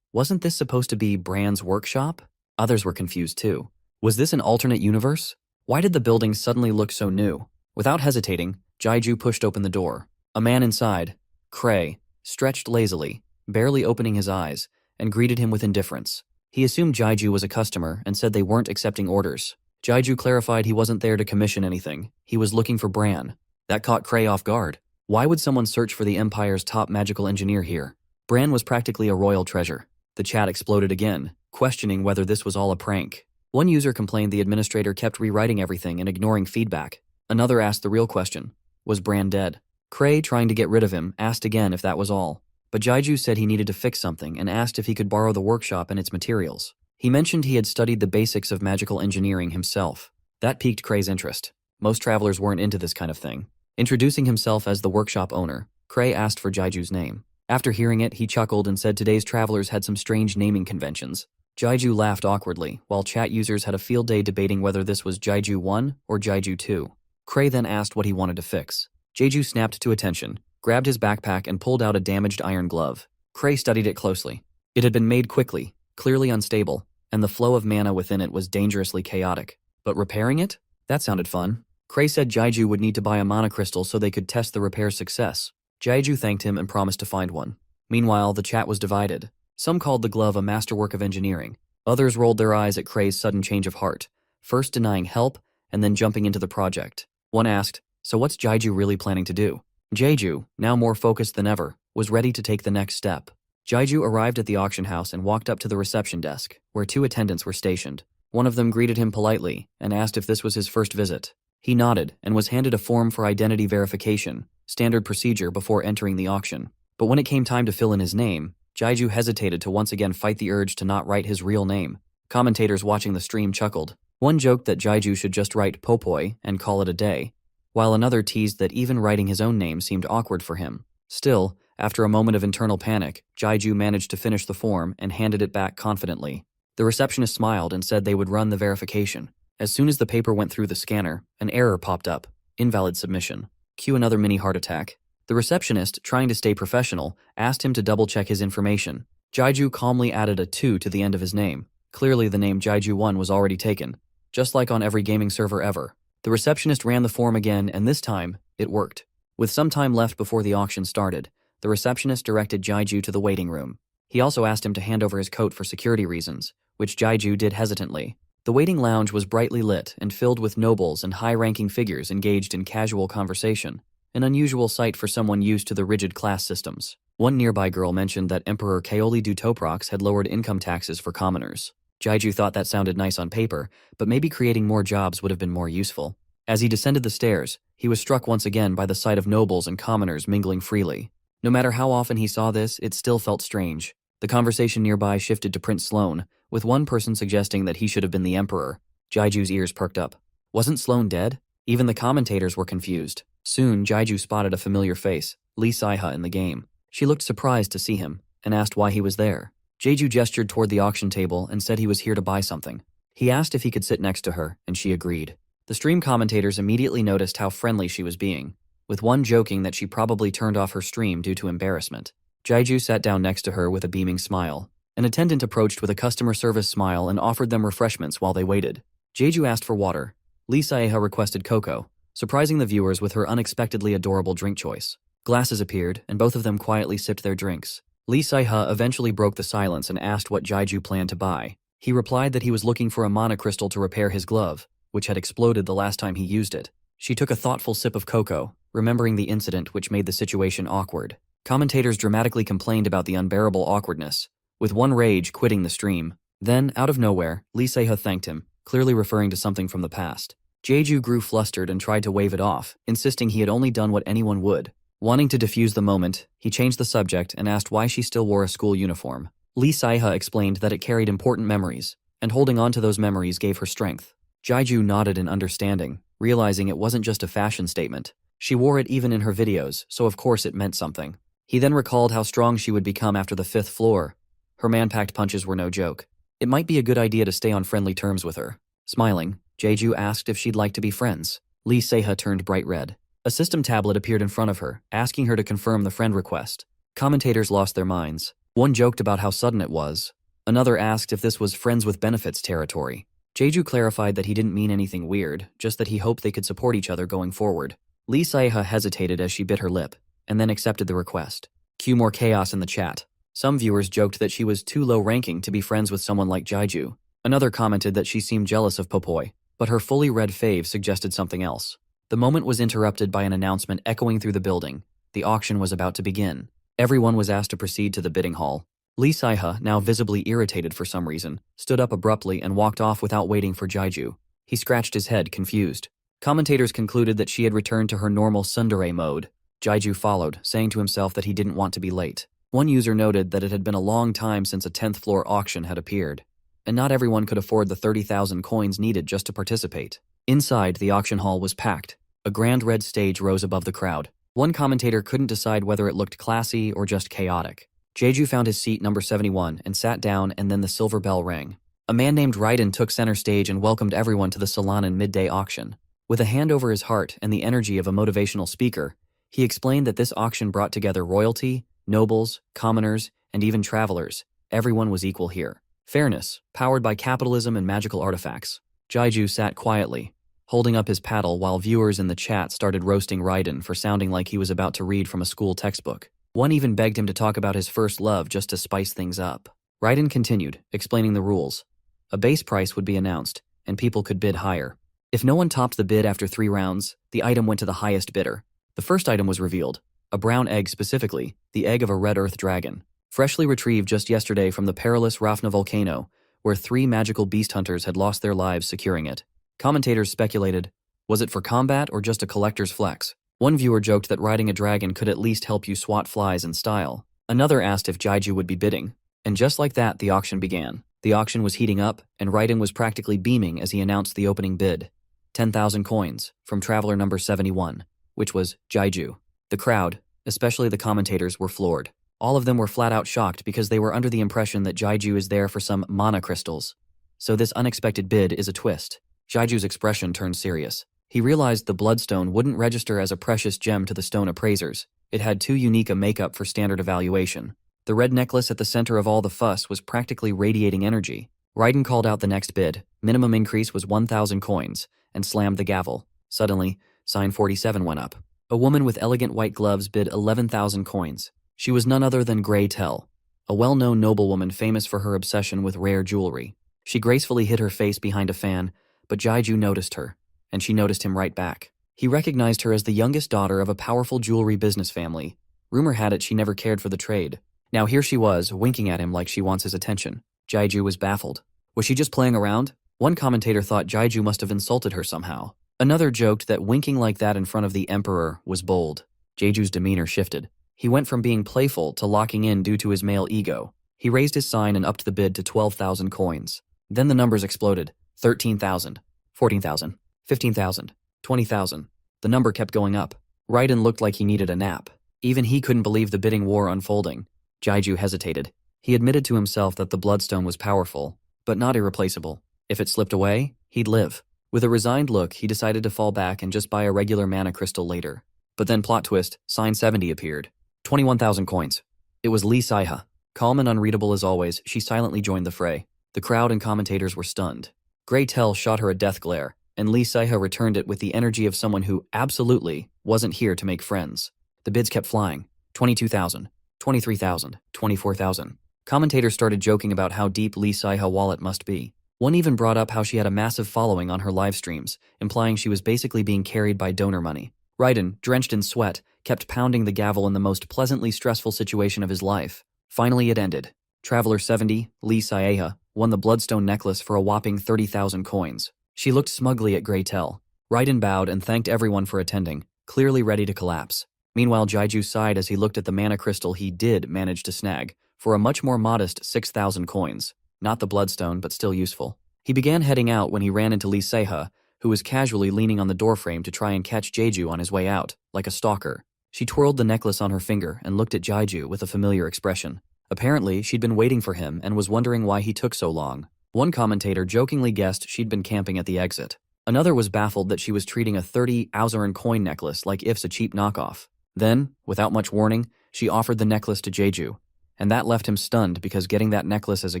"Wasn't this supposed to be Brand's workshop?" Others were confused too. Was this an alternate universe? Why did the building suddenly look so new? Without hesitating, Jaiju pushed open the door. A man inside, Cray, stretched lazily, barely opening his eyes, and greeted him with indifference. He assumed Jaiju was a customer and said they weren't accepting orders. Jaiju clarified he wasn't there to commission anything. He was looking for Bran. That caught Cray off guard. Why would someone search for the Empire's top magical engineer here? Bran was practically a royal treasure. The chat exploded again, questioning whether this was all a prank. One user complained the administrator kept rewriting everything and ignoring feedback. Another asked the real question. Was Bran dead? Cray, trying to get rid of him, asked again if that was all. But Jaiju said he needed to fix something and asked if he could borrow the workshop and its materials. He mentioned he had studied the basics of magical engineering himself. That piqued Cray's interest. Most travelers weren't into this kind of thing. Introducing himself as the workshop owner, Cray asked for Jaiju's name. After hearing it, he chuckled and said today's travelers had some strange naming conventions. Jaiju laughed awkwardly, while chat users had a field day debating whether this was Jaiju 1 or Jaiju 2. Cray then asked what he wanted to fix. Jaiju snapped to attention, grabbed his backpack and pulled out a damaged iron glove. Cray studied it closely. It had been made quickly, clearly unstable, and the flow of mana within it was dangerously chaotic. But repairing it? That sounded fun. Cray said Jaiju would need to buy a mana crystal so they could test the repair's success. Jaiju thanked him and promised to find one. Meanwhile, the chat was divided. Some called the glove a masterwork of engineering. Others rolled their eyes at Cray's sudden change of heart, first denying help and then jumping into the project. One asked, so what's Jaiju really planning to do? Jaiju, now more focused than ever, was ready to take the next step. Jaiju arrived at the auction house and walked up to the reception desk, where 2 attendants were stationed. One of them greeted him politely and asked if this was his first visit. He nodded and was handed a form for identity verification, standard procedure before entering the auction. But when it came time to fill in his name, Jaiju hesitated to once again fight the urge to not write his real name. Commentators watching the stream chuckled. One joked that Jaiju should just write Popoi and call it a day, while another teased that even writing his own name seemed awkward for him. Still, after a moment of internal panic, Jaiju managed to finish the form and handed it back confidently. The receptionist smiled and said they would run the verification. As soon as the paper went through the scanner, an error popped up. Invalid submission. Cue another mini heart attack. The receptionist, trying to stay professional, asked him to double-check his information. Jaiju calmly added a 2 to the end of his name. Clearly the name Jaiju 1 was already taken, just like on every gaming server ever. The receptionist ran the form again, and this time, it worked. With some time left before the auction started, the receptionist directed Jaiju to the waiting room. He also asked him to hand over his coat for security reasons, which Jaiju did hesitantly. The waiting lounge was brightly lit and filled with nobles and high-ranking figures engaged in casual conversation, an unusual sight for someone used to the rigid class systems. One nearby girl mentioned that Emperor Kaoli Dutoprox had lowered income taxes for commoners. Jaiju thought that sounded nice on paper, but maybe creating more jobs would have been more useful. As he descended the stairs, he was struck once again by the sight of nobles and commoners mingling freely. No matter how often he saw this, it still felt strange. The conversation nearby shifted to Prince Sloan, with one person suggesting that he should have been the emperor. Jaiju's ears perked up. Wasn't Sloan dead? Even the commentators were confused. Soon, Jaiju spotted a familiar face, Lee Saiha in the game. She looked surprised to see him, and asked why he was there. Jaiju gestured toward the auction table and said he was here to buy something. He asked if he could sit next to her, and she agreed. The stream commentators immediately noticed how friendly she was being, with one joking that she probably turned off her stream due to embarrassment. Jaiju sat down next to her with a beaming smile. An attendant approached with a customer service smile and offered them refreshments while they waited. Jaiju asked for water. Lee Saeha requested cocoa, surprising the viewers with her unexpectedly adorable drink choice. Glasses appeared, and both of them quietly sipped their drinks. Lee Saiha eventually broke the silence and asked what Jaiju planned to buy. He replied that he was looking for a mana crystal to repair his glove, which had exploded the last time he used it. She took a thoughtful sip of cocoa, remembering the incident which made the situation awkward. Commentators dramatically complained about the unbearable awkwardness, with one rage quitting the stream. Then, out of nowhere, Lee Saiha thanked him, clearly referring to something from the past. Jaiju grew flustered and tried to wave it off, insisting he had only done what anyone would. Wanting to defuse the moment, he changed the subject and asked why she still wore a school uniform. Lee Saiha explained that it carried important memories, and holding on to those memories gave her strength. Jaiju nodded in understanding, realizing it wasn't just a fashion statement. She wore it even in her videos, so of course it meant something. He then recalled how strong she would become after the 5th floor. Her man-packed punches were no joke. It might be a good idea to stay on friendly terms with her. Smiling, Jaiju asked if she'd like to be friends. Lee Saiha turned bright red. A system tablet appeared in front of her, asking her to confirm the friend request. Commentators lost their minds. One joked about how sudden it was. Another asked if this was friends with benefits territory. Jeju clarified that he didn't mean anything weird, just that he hoped they could support each other going forward. Lee Saeha hesitated as she bit her lip, and then accepted the request. Cue more chaos in the chat. Some viewers joked that she was too low-ranking to be friends with someone like Jeju. Another commented that she seemed jealous of Popoi, but her fully read fave suggested something else. The moment was interrupted by an announcement echoing through the building. The auction was about to begin. Everyone was asked to proceed to the bidding hall. Lee Saeha, now visibly irritated for some reason, stood up abruptly and walked off without waiting for Jeju. He scratched his head, confused. Commentators concluded that she had returned to her normal tsundere mode. Jeju followed, saying to himself that he didn't want to be late. One user noted that it had been a long time since a 10th floor auction had appeared, and not everyone could afford the 30,000 coins needed just to participate. Inside, the auction hall was packed. A grand red stage rose above the crowd. One commentator couldn't decide whether it looked classy or just chaotic. Jeju found his seat number 71 and sat down, and then the silver bell rang. A man named Raiden took center stage and welcomed everyone to the salon and midday auction. With a hand over his heart and the energy of a motivational speaker, he explained that this auction brought together royalty, nobles, commoners, and even travelers. Everyone was equal here. Fairness, powered by capitalism and magical artifacts. Jeju sat quietly, holding up his paddle while viewers in the chat started roasting Raiden for sounding like he was about to read from a school textbook. One even begged him to talk about his first love just to spice things up. Raiden continued, explaining the rules. A base price would be announced, and people could bid higher. If no one topped the bid after 3 rounds, the item went to the highest bidder. The first item was revealed, a brown egg specifically, the egg of a red earth dragon. Freshly retrieved just yesterday from the perilous Rafna volcano, where 3 magical beast hunters had lost their lives securing it. Commentators speculated, was it for combat or just a collector's flex? One viewer joked that riding a dragon could at least help you swat flies in style. Another asked if Jeju would be bidding. And just like that, the auction began. The auction was heating up, and Raiden was practically beaming as he announced the opening bid. 10,000 coins, from traveler number 71, which was Jeju. The crowd, especially the commentators, were floored. All of them were flat out shocked because they were under the impression that Jeju is there for some mana crystals. So this unexpected bid is a twist. Jeju's expression turned serious. He realized the bloodstone wouldn't register as a precious gem to the stone appraisers. It had too unique a makeup for standard evaluation. The red necklace at the center of all the fuss was practically radiating energy. Raiden called out the next bid. Minimum increase was 1,000 coins, and slammed the gavel. Suddenly, sign 47 went up. A woman with elegant white gloves bid 11,000 coins. She was none other than Grey Tell, a well-known noblewoman famous for her obsession with rare jewelry. She gracefully hid her face behind a fan, but Jeju noticed her, and she noticed him right back. He recognized her as the youngest daughter of a powerful jewelry business family. Rumor had it she never cared for the trade. Now here she was, winking at him like she wants his attention. Jeju was baffled. Was she just playing around? One commentator thought Jeju must have insulted her somehow. Another joked that winking like that in front of the emperor was bold. Jeju's demeanor shifted. He went from being playful to locking in due to his male ego. He raised his sign and upped the bid to 12,000 coins. Then the numbers exploded. 13,000, 14,000, 15,000, 20,000. The number kept going up. Raiden looked like he needed a nap. Even he couldn't believe the bidding war unfolding. Jeju hesitated. He admitted to himself that the bloodstone was powerful, but not irreplaceable. If it slipped away, he'd live. With a resigned look, he decided to fall back and just buy a regular mana crystal later. But then, plot twist, sign 70 appeared. 21,000 coins. It was Lee Saeha. Calm and unreadable as always, she silently joined the fray. The crowd and commentators were stunned. Grey Tell shot her a death glare, and Lee Saeha returned it with the energy of someone who absolutely wasn't here to make friends. The bids kept flying. 22,000, 23,000, 24,000. Commentators started joking about how deep Lee Saeha's wallet must be. One even brought up how she had a massive following on her live streams, implying she was basically being carried by donor money. Raiden, drenched in sweat, kept pounding the gavel in the most pleasantly stressful situation of his life. Finally it ended. Traveler 70, Lee Saeha, won the bloodstone necklace for a whopping 30,000 coins. She looked smugly at Grey Tell. Raiden bowed and thanked everyone for attending, clearly ready to collapse. Meanwhile, Jeju sighed as he looked at the mana crystal he did manage to snag, for a much more modest 6,000 coins. Not the bloodstone, but still useful. He began heading out when he ran into Lee Saeha, who was casually leaning on the doorframe to try and catch Jeju on his way out, like a stalker. She twirled the necklace on her finger and looked at Jeju with a familiar expression. Apparently, she'd been waiting for him and was wondering why he took so long. One commentator jokingly guessed she'd been camping at the exit. Another was baffled that she was treating a 30 Auzeran coin necklace like if's a cheap knockoff. Then, without much warning, she offered the necklace to Jeju, and that left him stunned because getting that necklace as a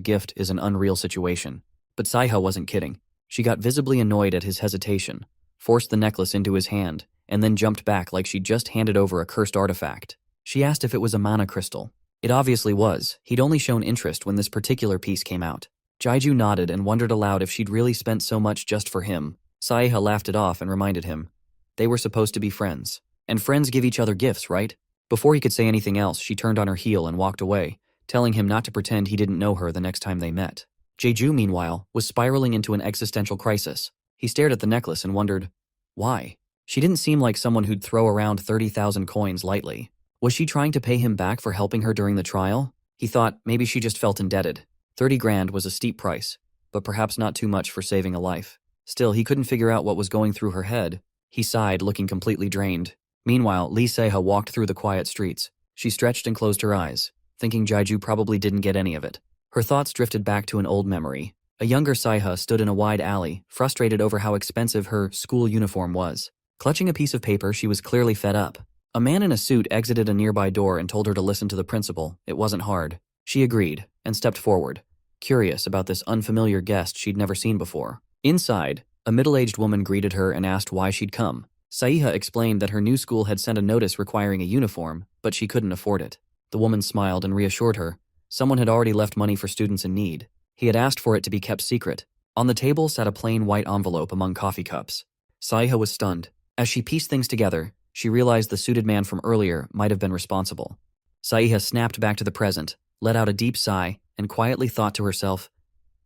gift is an unreal situation. But Saiha wasn't kidding. She got visibly annoyed at his hesitation, forced the necklace into his hand, and then jumped back like she'd just handed over a cursed artifact. She asked if it was a mana crystal. It obviously was. He'd only shown interest when this particular piece came out. Jaiju nodded and wondered aloud if she'd really spent so much just for him. Saiha laughed it off and reminded him. They were supposed to be friends. And friends give each other gifts, right? Before he could say anything else, she turned on her heel and walked away, telling him not to pretend he didn't know her the next time they met. Jeju, meanwhile, was spiraling into an existential crisis. He stared at the necklace and wondered, why? She didn't seem like someone who'd throw around 30,000 coins lightly. Was she trying to pay him back for helping her during the trial? He thought maybe she just felt indebted. 30 grand was a steep price, but perhaps not too much for saving a life. Still, he couldn't figure out what was going through her head. He sighed, looking completely drained. Meanwhile, Lee Seiha walked through the quiet streets. She stretched and closed her eyes, thinking Jaiju probably didn't get any of it. Her thoughts drifted back to an old memory. A younger Saiha stood in a wide alley, frustrated over how expensive her school uniform was. Clutching a piece of paper, she was clearly fed up. A man in a suit exited a nearby door and told her to listen to the principal. It wasn't hard. She agreed, and stepped forward, curious about this unfamiliar guest she'd never seen before. Inside, a middle-aged woman greeted her and asked why she'd come. Saiha explained that her new school had sent a notice requiring a uniform, but she couldn't afford it. The woman smiled and reassured her. Someone had already left money for students in need. He had asked for it to be kept secret. On the table sat a plain white envelope among coffee cups. Saiha was stunned. As she pieced things together, she realized the suited man from earlier might have been responsible. Saiha snapped back to the present, let out a deep sigh, and quietly thought to herself,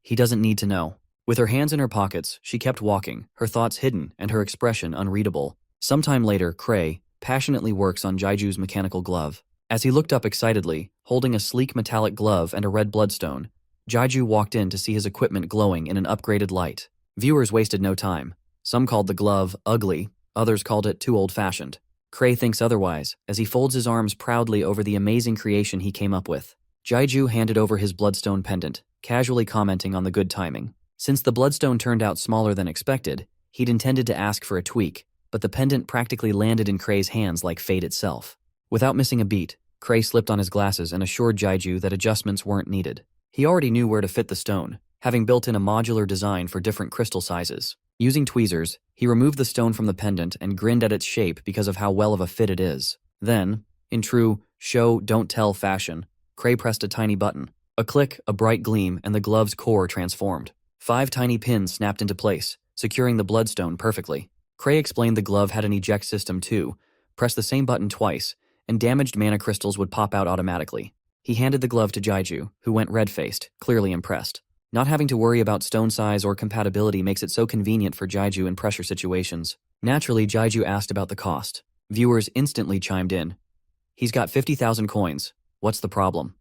he doesn't need to know. With her hands in her pockets, she kept walking, her thoughts hidden and her expression unreadable. Sometime later, Cray passionately works on Jaiju's mechanical glove. As he looked up excitedly, holding a sleek metallic glove and a red bloodstone, Jaiju walked in to see his equipment glowing in an upgraded light. Viewers wasted no time. Some called the glove ugly, others called it too old-fashioned. Cray thinks otherwise, as he folds his arms proudly over the amazing creation he came up with. Jaiju handed over his bloodstone pendant, casually commenting on the good timing. Since the bloodstone turned out smaller than expected, he'd intended to ask for a tweak, but the pendant practically landed in Cray's hands like fate itself. Without missing a beat, Cray slipped on his glasses and assured Jaiju that adjustments weren't needed. He already knew where to fit the stone, having built in a modular design for different crystal sizes. Using tweezers, he removed the stone from the pendant and grinned at its shape because of how well of a fit it is. Then, in true show don't tell fashion, Cray pressed a tiny button. A click, a bright gleam, and the glove's core transformed. 5 tiny pins snapped into place, securing the bloodstone perfectly. Cray explained the glove had an eject system too. Press the same button twice, and damaged mana crystals would pop out automatically. He handed the glove to Jaiju, who went red-faced, clearly impressed. Not having to worry about stone size or compatibility makes it so convenient for Jaiju in pressure situations. Naturally, Jaiju asked about the cost. Viewers instantly chimed in. He's got 50,000 coins. What's the problem?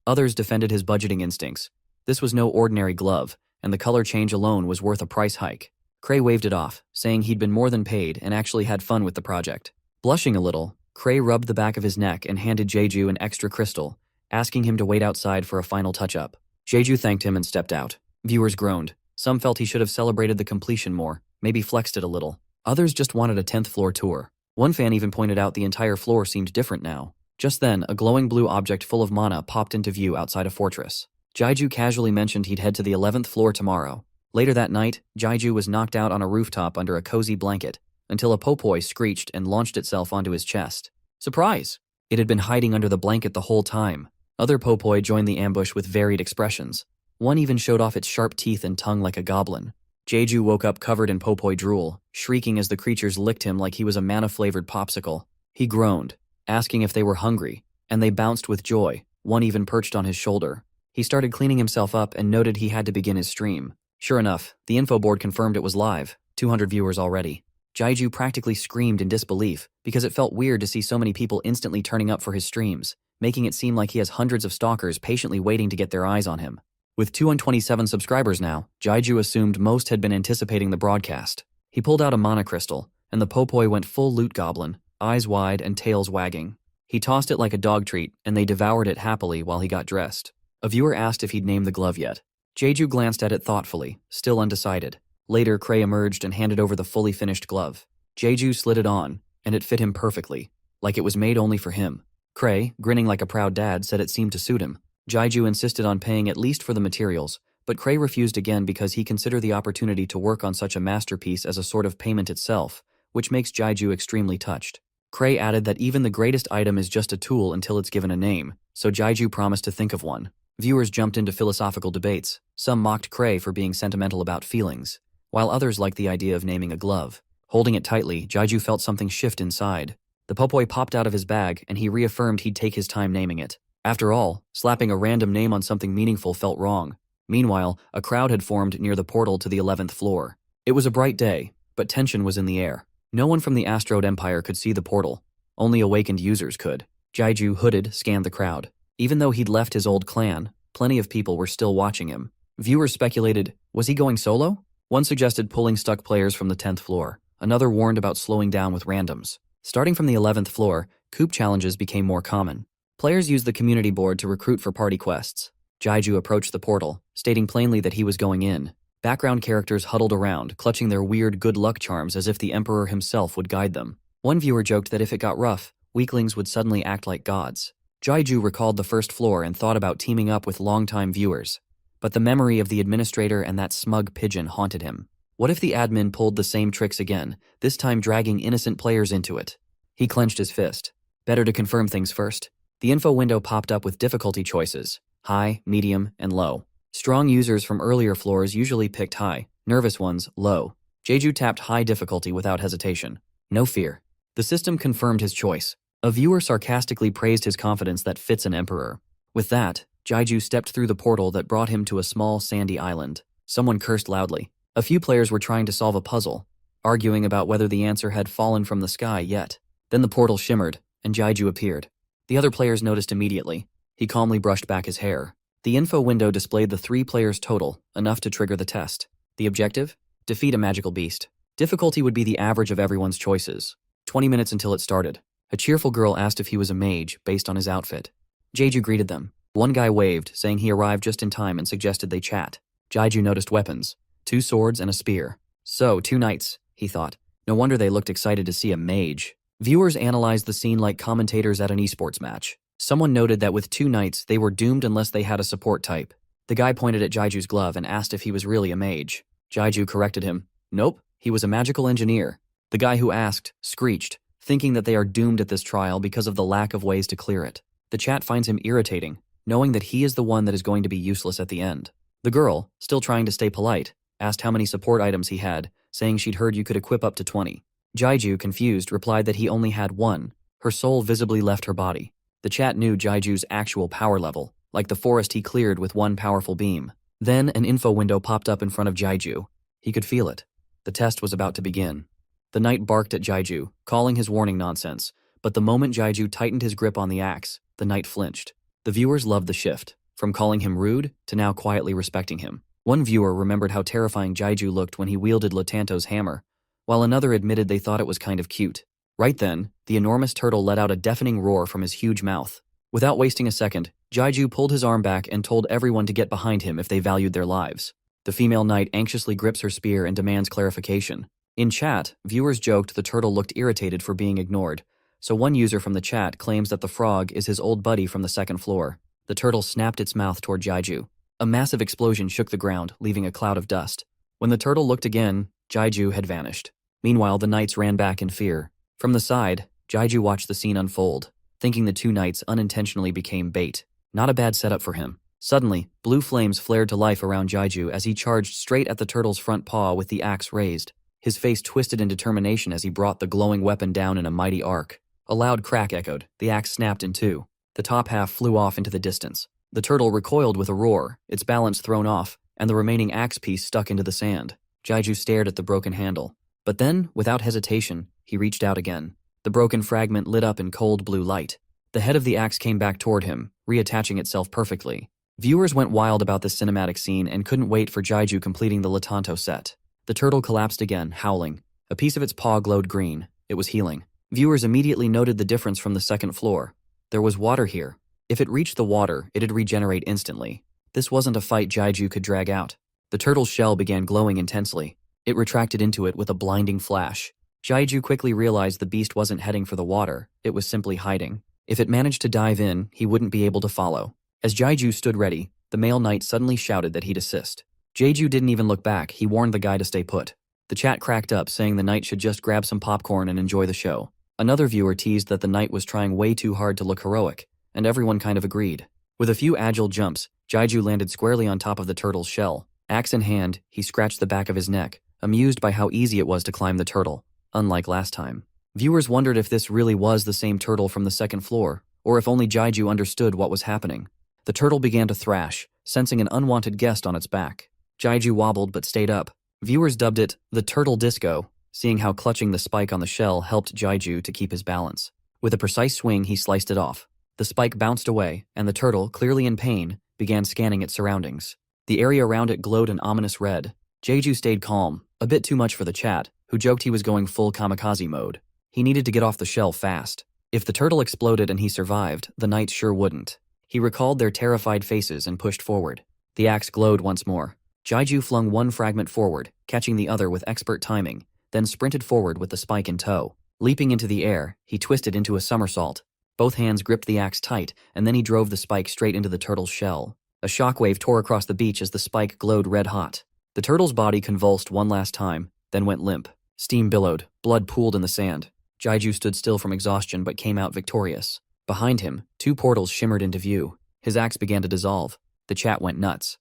Others defended his budgeting instincts. This was no ordinary glove, and the color change alone was worth a price hike. Cray waved it off, saying he'd been more than paid and actually had fun with the project. Blushing a little, Cray rubbed the back of his neck and handed Jaiju an extra crystal, asking him to wait outside for a final touch-up. Jaiju thanked him and stepped out. Viewers groaned. Some felt he should have celebrated the completion more, maybe flexed it a little. Others just wanted a 10th floor tour. One fan even pointed out the entire floor seemed different now. Just then, a glowing blue object full of mana popped into view outside a fortress. Jaiju casually mentioned he'd head to the 11th floor tomorrow. Later that night, Jaiju was knocked out on a rooftop under a cozy blanket, until a popoi screeched and launched itself onto his chest. Surprise! It had been hiding under the blanket the whole time. Other popoi joined the ambush with varied expressions. One even showed off its sharp teeth and tongue like a goblin. Jaiju woke up covered in popoi drool, shrieking as the creatures licked him like he was a mana-flavored popsicle. He groaned, asking if they were hungry, and they bounced with joy. One even perched on his shoulder. He started cleaning himself up and noted he had to begin his stream. Sure enough, the info board confirmed it was live, 200 viewers already. Jaiju practically screamed in disbelief because it felt weird to see so many people instantly turning up for his streams, making it seem like he has hundreds of stalkers patiently waiting to get their eyes on him. With 227 subscribers now, Jaiju assumed most had been anticipating the broadcast. He pulled out a mana crystal, and the popoi went full loot goblin, eyes wide and tails wagging. He tossed it like a dog treat, and they devoured it happily while he got dressed. A viewer asked if he'd named the glove yet. Jaiju glanced at it thoughtfully, still undecided. Later, Cray emerged and handed over the fully finished glove. Jaiju slid it on, and it fit him perfectly, like it was made only for him. Cray, grinning like a proud dad, said it seemed to suit him. Jaiju insisted on paying at least for the materials, but Cray refused again because he considered the opportunity to work on such a masterpiece as a sort of payment itself, which makes Jaiju extremely touched. Cray added that even the greatest item is just a tool until it's given a name, so Jaiju promised to think of one. Viewers jumped into philosophical debates. Some mocked Cray for being sentimental about feelings, while others liked the idea of naming a glove. Holding it tightly, Jaiju felt something shift inside. The popoi popped out of his bag, and he reaffirmed he'd take his time naming it. After all, slapping a random name on something meaningful felt wrong. Meanwhile, a crowd had formed near the portal to the 11th floor. It was a bright day, but tension was in the air. No one from the Asteroid Empire could see the portal. Only awakened users could. Jaiju, hooded, scanned the crowd. Even though he'd left his old clan, plenty of people were still watching him. Viewers speculated, was he going solo? One suggested pulling stuck players from the 10th floor. Another warned about slowing down with randoms. Starting from the 11th floor, coup challenges became more common. Players used the community board to recruit for party quests. Jaiju approached the portal, stating plainly that he was going in. Background characters huddled around, clutching their weird good luck charms as if the Emperor himself would guide them. One viewer joked that if it got rough, weaklings would suddenly act like gods. Jaiju recalled the first floor and thought about teaming up with longtime viewers. But the memory of the administrator and that smug pigeon haunted him. What if the admin pulled the same tricks again, this time dragging innocent players into it? He clenched his fist. Better to confirm things first. The info window popped up with difficulty choices: high, medium, and low. Strong users from earlier floors usually picked high, nervous ones, low. Jaiju tapped high difficulty without hesitation. No fear. The system confirmed his choice. A viewer sarcastically praised his confidence that fits an emperor. With that, Jaiju stepped through the portal that brought him to a small sandy island. Someone cursed loudly. A few players were trying to solve a puzzle, arguing about whether the answer had fallen from the sky yet. Then the portal shimmered, and Jaiju appeared. The other players noticed immediately. He calmly brushed back his hair. The info window displayed the 3 players total, enough to trigger the test. The objective? Defeat a magical beast. Difficulty would be the average of everyone's choices. 20 minutes until it started. A cheerful girl asked if he was a mage, based on his outfit. Jaiju greeted them. One guy waved, saying he arrived just in time and suggested they chat. Jaiju noticed weapons. 2 swords and a spear. So, 2 knights, he thought. No wonder they looked excited to see a mage. Viewers analyzed the scene like commentators at an esports match. Someone noted that with 2 knights, they were doomed unless they had a support type. The guy pointed at Jaiju's glove and asked if he was really a mage. Jaiju corrected him. Nope, he was a magical engineer. The guy who asked screeched, thinking that they are doomed at this trial because of the lack of ways to clear it. The chat finds him irritating, knowing that he is the one that is going to be useless at the end. The girl, still trying to stay polite, asked how many support items he had, saying she'd heard you could equip up to 20. Jaiju, confused, replied that he only had 1. Her soul visibly left her body. The chat knew Jaiju's actual power level, like the forest he cleared with 1 powerful beam. Then an info window popped up in front of Jaiju. He could feel it. The test was about to begin. The knight barked at Jaiju, calling his warning nonsense, but the moment Jaiju tightened his grip on the axe, the knight flinched. The viewers loved the shift, from calling him rude to now quietly respecting him. One viewer remembered how terrifying Jaiju looked when he wielded Latanto's hammer, while another admitted they thought it was kind of cute. Right then, the enormous turtle let out a deafening roar from his huge mouth. Without wasting a second, Jaiju pulled his arm back and told everyone to get behind him if they valued their lives. The female knight anxiously grips her spear and demands clarification. In chat, viewers joked the turtle looked irritated for being ignored, so one user from the chat claims that the frog is his old buddy from the 2nd floor. The turtle snapped its mouth toward Jaiju. A massive explosion shook the ground, leaving a cloud of dust. When the turtle looked again, Jaiju had vanished. Meanwhile, the knights ran back in fear. From the side, Jaiju watched the scene unfold, thinking the 2 knights unintentionally became bait. Not a bad setup for him. Suddenly, blue flames flared to life around Jaiju as he charged straight at the turtle's front paw with the axe raised. His face twisted in determination as he brought the glowing weapon down in a mighty arc. A loud crack echoed. The axe snapped in 2. The top half flew off into the distance. The turtle recoiled with a roar, its balance thrown off, and the remaining axe piece stuck into the sand. Jaiju stared at the broken handle. But then, without hesitation, he reached out again. The broken fragment lit up in cold blue light. The head of the axe came back toward him, reattaching itself perfectly. Viewers went wild about this cinematic scene and couldn't wait for Jaiju completing the Latanto set. The turtle collapsed again, howling. A piece of its paw glowed green. It was healing. Viewers immediately noted the difference from the 2nd floor. There was water here. If it reached the water, it'd regenerate instantly. This wasn't a fight Jaiju could drag out. The turtle's shell began glowing intensely. It retracted into it with a blinding flash. Jaiju quickly realized the beast wasn't heading for the water, it was simply hiding. If it managed to dive in, he wouldn't be able to follow. As Jaiju stood ready, the male knight suddenly shouted that he'd assist. Jaiju didn't even look back. He warned the guy to stay put. The chat cracked up, saying the knight should just grab some popcorn and enjoy the show. Another viewer teased that the knight was trying way too hard to look heroic, and everyone kind of agreed. With a few agile jumps, Jaiju landed squarely on top of the turtle's shell. Axe in hand, he scratched the back of his neck, amused by how easy it was to climb the turtle, unlike last time. Viewers wondered if this really was the same turtle from the second floor, or if only Jaiju understood what was happening. The turtle began to thrash, sensing an unwanted guest on its back. Jaiju wobbled but stayed up. Viewers dubbed it the turtle disco, seeing how clutching the spike on the shell helped Jaiju to keep his balance. With a precise swing, he sliced it off. The spike bounced away, and the turtle, clearly in pain, began scanning its surroundings. The area around it glowed an ominous red. Jaiju stayed calm, a bit too much for the chat, who joked he was going full kamikaze mode. He needed to get off the shell fast. If the turtle exploded and he survived, the knight sure wouldn't. He recalled their terrified faces and pushed forward. The axe glowed once more. Jaiju flung one fragment forward, catching the other with expert timing, then sprinted forward with the spike in tow. Leaping into the air, he twisted into a somersault. Both hands gripped the axe tight, and then he drove the spike straight into the turtle's shell. A shockwave tore across the beach as the spike glowed red-hot. The turtle's body convulsed one last time, then went limp. Steam billowed, blood pooled in the sand. Jaiju stood still from exhaustion but came out victorious. Behind him, two portals shimmered into view. His axe began to dissolve. The chat went nuts.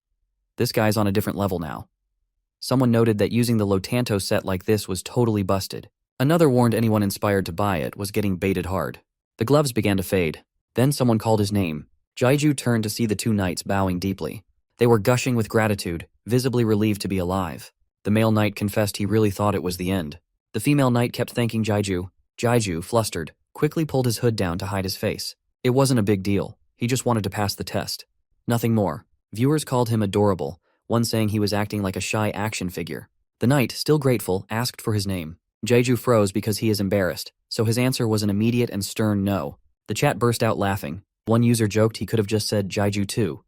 This guy's on a different level now. Someone noted that using the Lotanto set like this was totally busted. Another warned anyone inspired to buy it was getting baited hard. The gloves began to fade. Then someone called his name. Jaiju turned to see the two knights bowing deeply. They were gushing with gratitude, visibly relieved to be alive. The male knight confessed he really thought it was the end. The female knight kept thanking Jaiju. Jaiju, flustered, quickly pulled his hood down to hide his face. It wasn't a big deal. He just wanted to pass the test. Nothing more. Viewers called him adorable, one saying he was acting like a shy action figure. The knight, still grateful, asked for his name. Jaiju froze because he is embarrassed, so his answer was an immediate and stern no. The chat burst out laughing. One user joked he could have just said Jaiju too.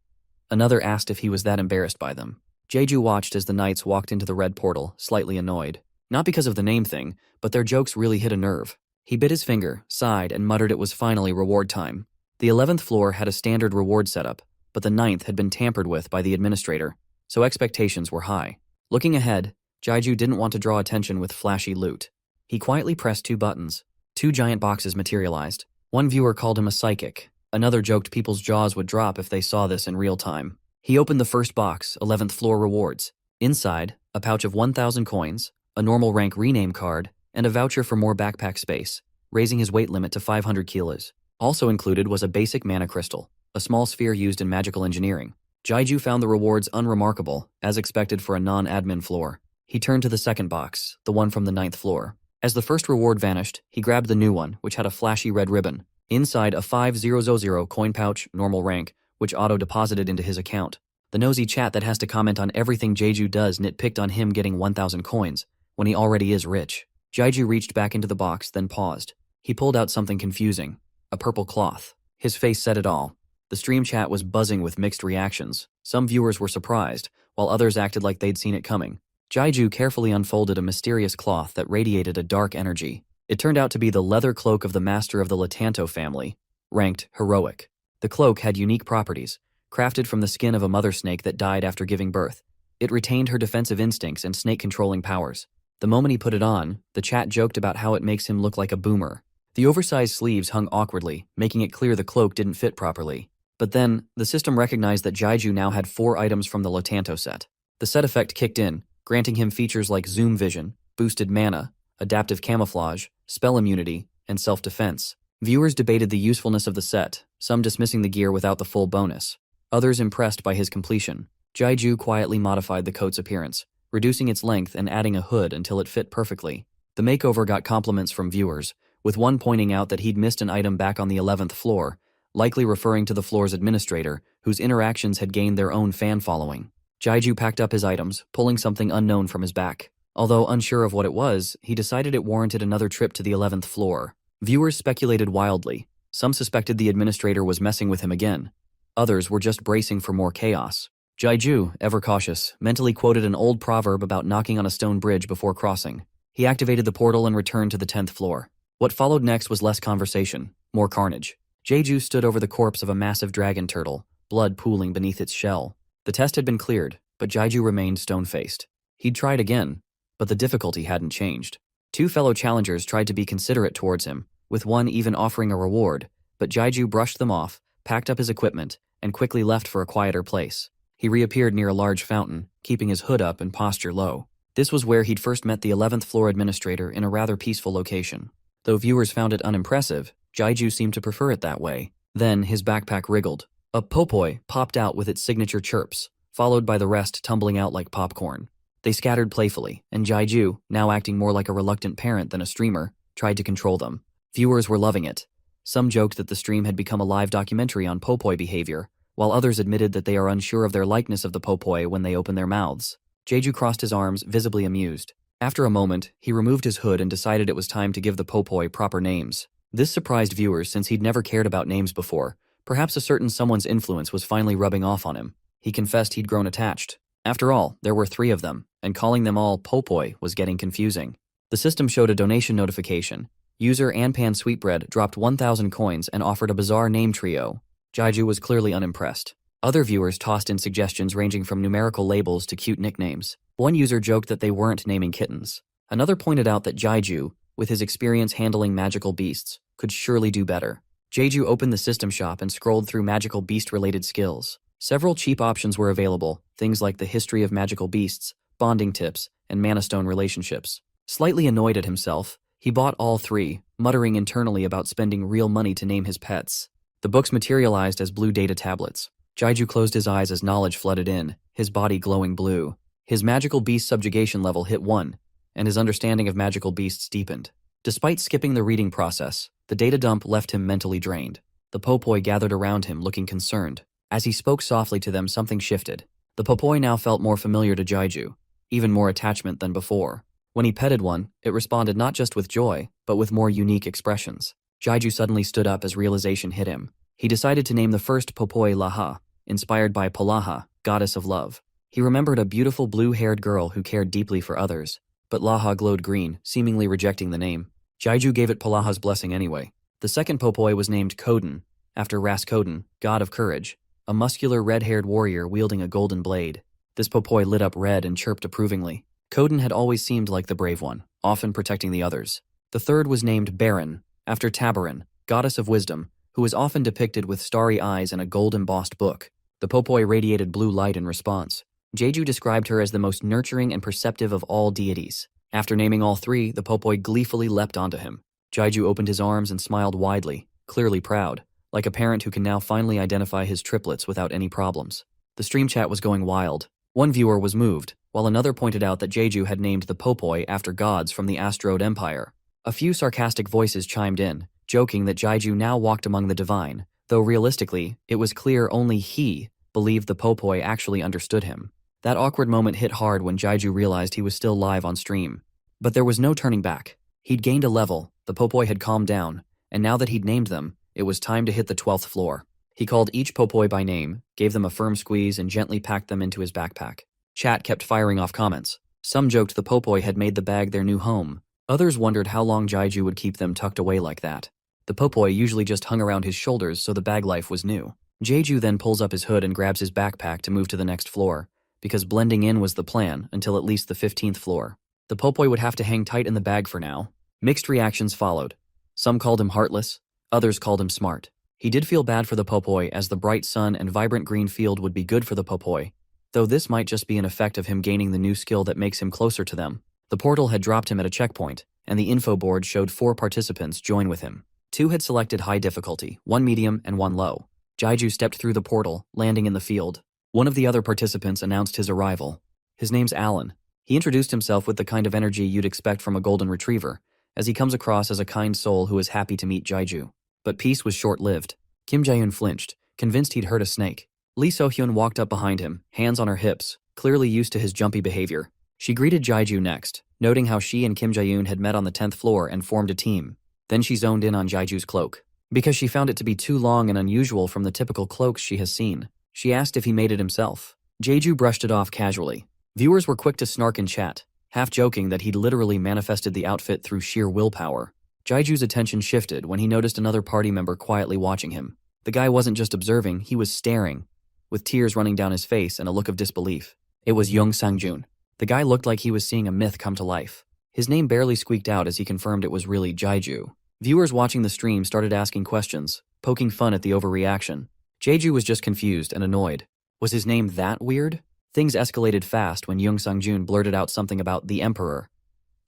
Another asked if he was that embarrassed by them. Jaiju watched as the knights walked into the red portal, slightly annoyed. Not because of the name thing, but their jokes really hit a nerve. He bit his finger, sighed, and muttered it was finally reward time. The 11th floor had a standard reward setup, but the 9th had been tampered with by the administrator, so expectations were high. Looking ahead, Jaiju didn't want to draw attention with flashy loot. He quietly pressed two buttons. Two giant boxes materialized. One viewer called him a psychic. Another joked people's jaws would drop if they saw this in real time. He opened the first box, 11th floor rewards. Inside, a pouch of 1,000 coins, a normal rank rename card, and a voucher for more backpack space, raising his weight limit to 500 kilos. Also included was a basic mana crystal, a small sphere used in magical engineering. Jaiju found the rewards unremarkable, as expected for a non-admin floor. He turned to the second box, the one from the 9th floor. As the first reward vanished, he grabbed the new one, which had a flashy red ribbon. Inside, a 5000 coin pouch, normal rank, which auto-deposited into his account. The nosy chat that has to comment on everything Jaiju does nitpicked on him getting 1,000 coins, when he already is rich. Jaiju reached back into the box, then paused. He pulled out something confusing. A purple cloth. His face said it all. The stream chat was buzzing with mixed reactions. Some viewers were surprised, while others acted like they'd seen it coming. Jaiju carefully unfolded a mysterious cloth that radiated a dark energy. It turned out to be the leather cloak of the master of the Lotanto family, ranked heroic. The cloak had unique properties, crafted from the skin of a mother snake that died after giving birth. It retained her defensive instincts and snake-controlling powers. The moment he put it on, the chat joked about how it makes him look like a boomer. The oversized sleeves hung awkwardly, making it clear the cloak didn't fit properly. But then, the system recognized that Jaiju now had 4 items from the Lotanto set. The set effect kicked in, granting him features like zoom vision, boosted mana, adaptive camouflage, spell immunity, and self-defense. Viewers debated the usefulness of the set, some dismissing the gear without the full bonus. Others impressed by his completion. Jaiju quietly modified the coat's appearance, reducing its length and adding a hood until it fit perfectly. The makeover got compliments from viewers, with one pointing out that he'd missed an item back on the 11th floor, likely referring to the floor's administrator, whose interactions had gained their own fan following. Jaiju packed up his items, pulling something unknown from his back. Although unsure of what it was, he decided it warranted another trip to the 11th floor. Viewers speculated wildly. Some suspected the administrator was messing with him again. Others were just bracing for more chaos. Jaiju, ever cautious, mentally quoted an old proverb about knocking on a stone bridge before crossing. He activated the portal and returned to the 10th floor. What followed next was less conversation, more carnage. Jeju stood over the corpse of a massive dragon turtle, blood pooling beneath its shell. The test had been cleared, but Jeju remained stone-faced. He'd tried again, but the difficulty hadn't changed. Two fellow challengers tried to be considerate towards him, with one even offering a reward, but Jeju brushed them off, packed up his equipment, and quickly left for a quieter place. He reappeared near a large fountain, keeping his hood up and posture low. This was where he'd first met the 11th floor administrator in a rather peaceful location. Though viewers found it unimpressive, Jeju seemed to prefer it that way. Then his backpack wriggled. A popoi popped out with its signature chirps, followed by the rest tumbling out like popcorn. They scattered playfully, and Jeju, now acting more like a reluctant parent than a streamer, tried to control them. Viewers were loving it. Some joked that the stream had become a live documentary on popoi behavior, while others admitted that they are unsure of their likeness of the popoi when they open their mouths. Jeju crossed his arms, visibly amused. After a moment, he removed his hood and decided it was time to give the popoi proper names. This surprised viewers since he'd never cared about names before. Perhaps a certain someone's influence was finally rubbing off on him. He confessed he'd grown attached. After all, there were 3 of them, and calling them all popoi was getting confusing. The system showed a donation notification. User Anpan Sweetbread dropped 1,000 coins and offered a bizarre name trio. Jeju was clearly unimpressed. Other viewers tossed in suggestions ranging from numerical labels to cute nicknames. One user joked that they weren't naming kittens. Another pointed out that Jeju, with his experience handling magical beasts, could surely do better. Jeju opened the system shop and scrolled through magical beast-related skills. Several cheap options were available, things like the history of magical beasts, bonding tips, and mana stone relationships. Slightly annoyed at himself, he bought all 3, muttering internally about spending real money to name his pets. The books materialized as blue data tablets. Jeju closed his eyes as knowledge flooded in, his body glowing blue. His magical beast subjugation level hit 1, and his understanding of magical beasts deepened. Despite skipping the reading process, the data dump left him mentally drained. The popoi gathered around him looking concerned. As he spoke softly to them, something shifted. The popoi now felt more familiar to Jeju, even more attachment than before. When he petted one, it responded not just with joy, but with more unique expressions. Jeju suddenly stood up as realization hit him. He decided to name the first popoi Laha, inspired by Palaha, goddess of love. He remembered a beautiful blue-haired girl who cared deeply for others, but Laha glowed green, seemingly rejecting the name. Jeju gave it Palaha's blessing anyway. The second popoi was named Koden, after Raskoden, god of courage, a muscular red-haired warrior wielding a golden blade. This popoi lit up red and chirped approvingly. Koden had always seemed like the brave one, often protecting the others. The third was named Baron, after Tabarin, goddess of wisdom, who was often depicted with starry eyes in a gold-embossed book. The popoi radiated blue light in response. Jeju described her as the most nurturing and perceptive of all deities. After naming all 3, the popoi gleefully leapt onto him. Jeju opened his arms and smiled widely, clearly proud, like a parent who can now finally identify his triplets without any problems. The stream chat was going wild. One viewer was moved, while another pointed out that Jeju had named the popoi after gods from the Asteroid Empire. A few sarcastic voices chimed in, joking that Jeju now walked among the divine, though realistically, it was clear only he believed the popoi actually understood him. That awkward moment hit hard when Jeju realized he was still live on stream. But there was no turning back. He'd gained a level, the popoi had calmed down, and now that he'd named them, it was time to hit the 12th floor. He called each popoi by name, gave them a firm squeeze, and gently packed them into his backpack. Chat kept firing off comments. Some joked the popoi had made the bag their new home. Others wondered how long Jeju would keep them tucked away like that. The popoi usually just hung around his shoulders, so the bag life was new. Jeju then pulls up his hood and grabs his backpack to move to the next floor, because blending in was the plan until at least the 15th floor. The popoi would have to hang tight in the bag for now. Mixed reactions followed. Some called him heartless, others called him smart. He did feel bad for the popoi, as the bright sun and vibrant green field would be good for the popoi, though this might just be an effect of him gaining the new skill that makes him closer to them. The portal had dropped him at a checkpoint, and the info board showed 4 participants join with him. 2 had selected high difficulty, 1 medium and 1 low. Jeju stepped through the portal, landing in the field. One of the other participants announced his arrival. His name's Alan. He introduced himself with the kind of energy you'd expect from a golden retriever, as he comes across as a kind soul who is happy to meet Jeju. But peace was short-lived. Kim Jae-hyun flinched, convinced he'd hurt a snake. Lee So-hyun walked up behind him, hands on her hips, clearly used to his jumpy behavior. She greeted Jeju next, noting how she and Kim Jae-hyun had met on the 10th floor and formed a team. Then she zoned in on Jeju's cloak. Because she found it to be too long and unusual from the typical cloaks she has seen, she asked if he made it himself. Jeju brushed it off casually. Viewers were quick to snark in chat, half joking that he'd literally manifested the outfit through sheer willpower. Jaiju's attention shifted when he noticed another party member quietly watching him. The guy wasn't just observing, he was staring, with tears running down his face and a look of disbelief. It was Young Sang-jun. The guy looked like he was seeing a myth come to life. His name barely squeaked out as he confirmed it was really Jaiju. Viewers watching the stream started asking questions, poking fun at the overreaction. Jaiju was just confused and annoyed. Was his name that weird? Things escalated fast when Young Sang-jun blurted out something about the Emperor.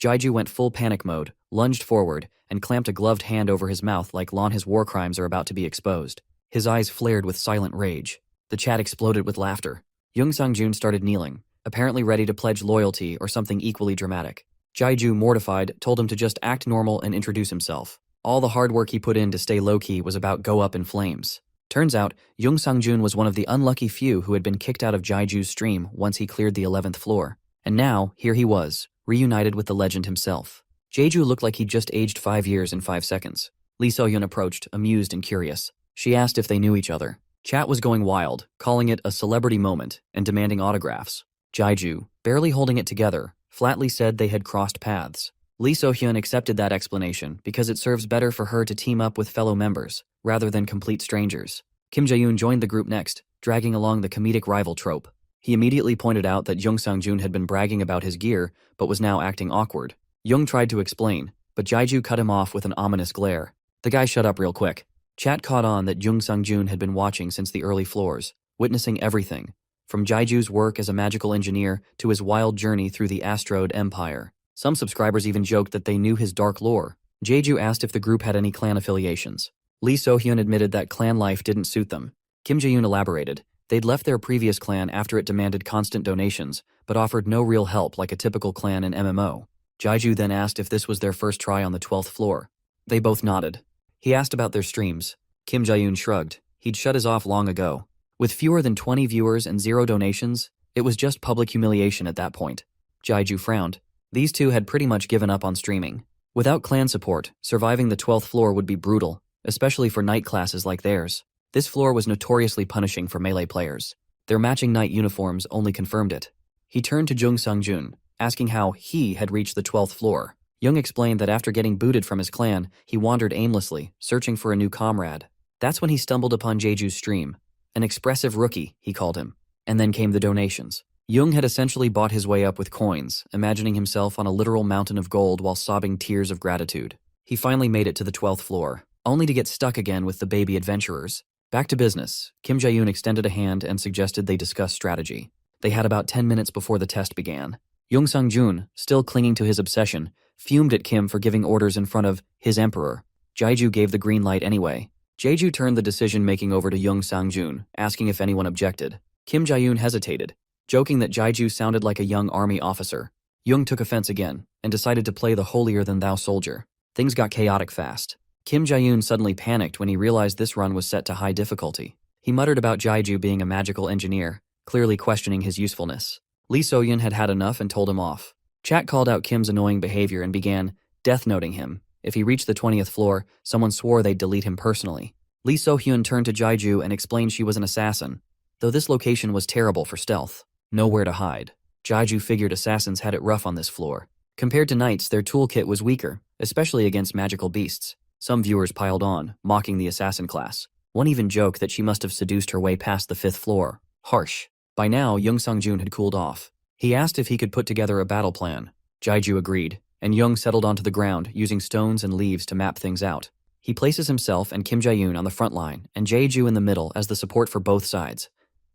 Jaiju went full panic mode, lunged forward, and clamped a gloved hand over his mouth like his war crimes are about to be exposed. His eyes flared with silent rage. The chat exploded with laughter. Young Sang-jun started kneeling, apparently ready to pledge loyalty or something equally dramatic. Jaiju, mortified, told him to just act normal and introduce himself. All the hard work he put in to stay low-key was about go up in flames. Turns out, Young Sang-jun was one of the unlucky few who had been kicked out of Jaiju's stream once he cleared the 11th floor. And now, here he was, reunited with the legend himself. Jaiju looked like he'd just aged 5 years in 5 seconds. Lee So-hyun approached, amused and curious. She asked if they knew each other. Chat was going wild, calling it a celebrity moment and demanding autographs. Jaiju, barely holding it together, flatly said they had crossed paths. Lee So-hyun accepted that explanation because it serves better for her to team up with fellow members, rather than complete strangers. Kim Jae-yoon joined the group next, dragging along the comedic rival trope. He immediately pointed out that Young Sang-jun had been bragging about his gear, but was now acting awkward. Young tried to explain, but Jaiju cut him off with an ominous glare. The guy shut up real quick. Chat caught on that Young Sang-jun had been watching since the early floors, witnessing everything, from Jaiju's work as a magical engineer to his wild journey through the Asteroid Empire. Some subscribers even joked that they knew his dark lore. Jaiju asked if the group had any clan affiliations. Lee So-hyun admitted that clan life didn't suit them. Kim Jae-yoon elaborated. They'd left their previous clan after it demanded constant donations, but offered no real help like a typical clan in MMO. Jaiju then asked if this was their first try on the 12th floor. They both nodded. He asked about their streams. Kim Jae-yoon shrugged. He'd shut his off long ago. With fewer than 20 viewers and 0 donations, it was just public humiliation at that point. Jaiju frowned. These two had pretty much given up on streaming. Without clan support, surviving the 12th floor would be brutal, especially for night classes like theirs. This floor was notoriously punishing for melee players. Their matching night uniforms only confirmed it. He turned to Young Sang-jun, asking how he had reached the 12th floor. Young explained that after getting booted from his clan, he wandered aimlessly, searching for a new comrade. That's when he stumbled upon Jaiju's stream. An expressive rookie, he called him. And then came the donations. Young had essentially bought his way up with coins, imagining himself on a literal mountain of gold while sobbing tears of gratitude. He finally made it to the 12th floor, only to get stuck again with the baby adventurers. Back to business, Kim Jae-yoon extended a hand and suggested they discuss strategy. They had about 10 minutes before the test began. Young Sang-jun, still clinging to his obsession, fumed at Kim for giving orders in front of his emperor. Jaiju gave the green light anyway. Jaiju turned the decision-making over to Young Sang-jun, asking if anyone objected. Kim Jae-yoon hesitated, joking that Jaiju sounded like a young army officer. Young took offense again, and decided to play the holier-than-thou soldier. Things got chaotic fast. Kim Jae-yoon suddenly panicked when he realized this run was set to high difficulty. He muttered about Jaiju being a magical engineer, clearly questioning his usefulness. Lee So-hyun had had enough and told him off. Chat called out Kim's annoying behavior and began death-noting him. If he reached the 20th floor, someone swore they'd delete him personally. Lee So-hyun turned to Jaiju and explained she was an assassin, though this location was terrible for stealth. Nowhere to hide. Jaiju figured assassins had it rough on this floor. Compared to knights, their toolkit was weaker, especially against magical beasts. Some viewers piled on, mocking the assassin class. One even joked that she must have seduced her way past the 5th floor. Harsh. By now, Young Sang-jun had cooled off. He asked if he could put together a battle plan. Jaiju agreed, and Young settled onto the ground, using stones and leaves to map things out. He places himself and Kim Jae-yoon on the front line, and Jaiju in the middle as the support for both sides.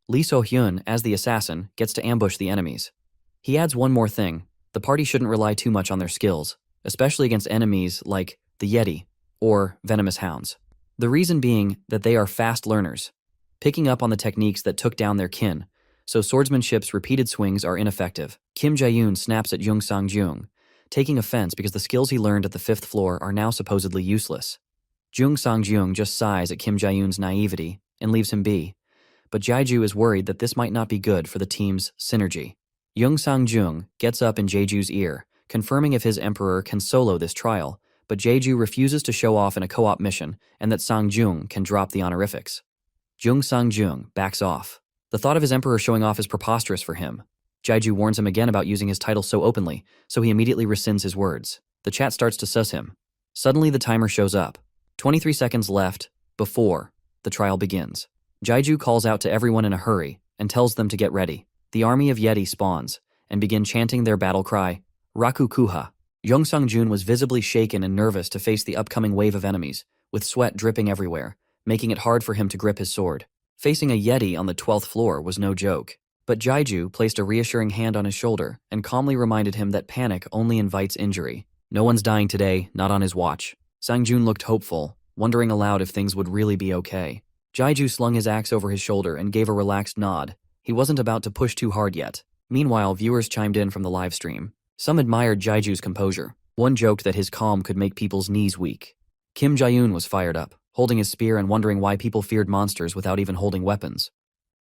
Lee So-hyun, as the assassin, gets to ambush the enemies. He adds one more thing. The party shouldn't rely too much on their skills, especially against enemies like the Yeti or venomous hounds. The reason being that they are fast learners, picking up on the techniques that took down their kin, so swordsmanship's repeated swings are ineffective. Kim Jae-yoon snaps at Young Sang-jun, taking offense because the skills he learned at the 5th floor are now supposedly useless. Young Sang-jun just sighs at Kim Jae-yoon's naivety and leaves him be, but Jaiju is worried that this might not be good for the team's synergy. Young Sang-jun gets up in Jaiju's ear, confirming if his emperor can solo this trial, but Jaiju refuses to show off in a co-op mission and that Sang-jun can drop the honorifics. Young Sang-jun backs off. The thought of his emperor showing off is preposterous for him. Jaiju warns him again about using his title so openly, so he immediately rescinds his words. The chat starts to suss him. Suddenly the timer shows up. 23 seconds left before the trial begins. Jaiju calls out to everyone in a hurry and tells them to get ready. The army of Yeti spawns and begin chanting their battle cry, Raku Kuha. Young Sung-jun was visibly shaken and nervous to face the upcoming wave of enemies, with sweat dripping everywhere, making it hard for him to grip his sword. Facing a Yeti on the 12th floor was no joke. But Jaiju placed a reassuring hand on his shoulder and calmly reminded him that panic only invites injury. No one's dying today, not on his watch. Sang-jun looked hopeful, wondering aloud if things would really be okay. Jaiju slung his axe over his shoulder and gave a relaxed nod. He wasn't about to push too hard yet. Meanwhile, viewers chimed in from the live stream. Some admired Jaiju's composure. One joked that his calm could make people's knees weak. Kim Jae-yoon was fired up, holding his spear and wondering why people feared monsters without even holding weapons.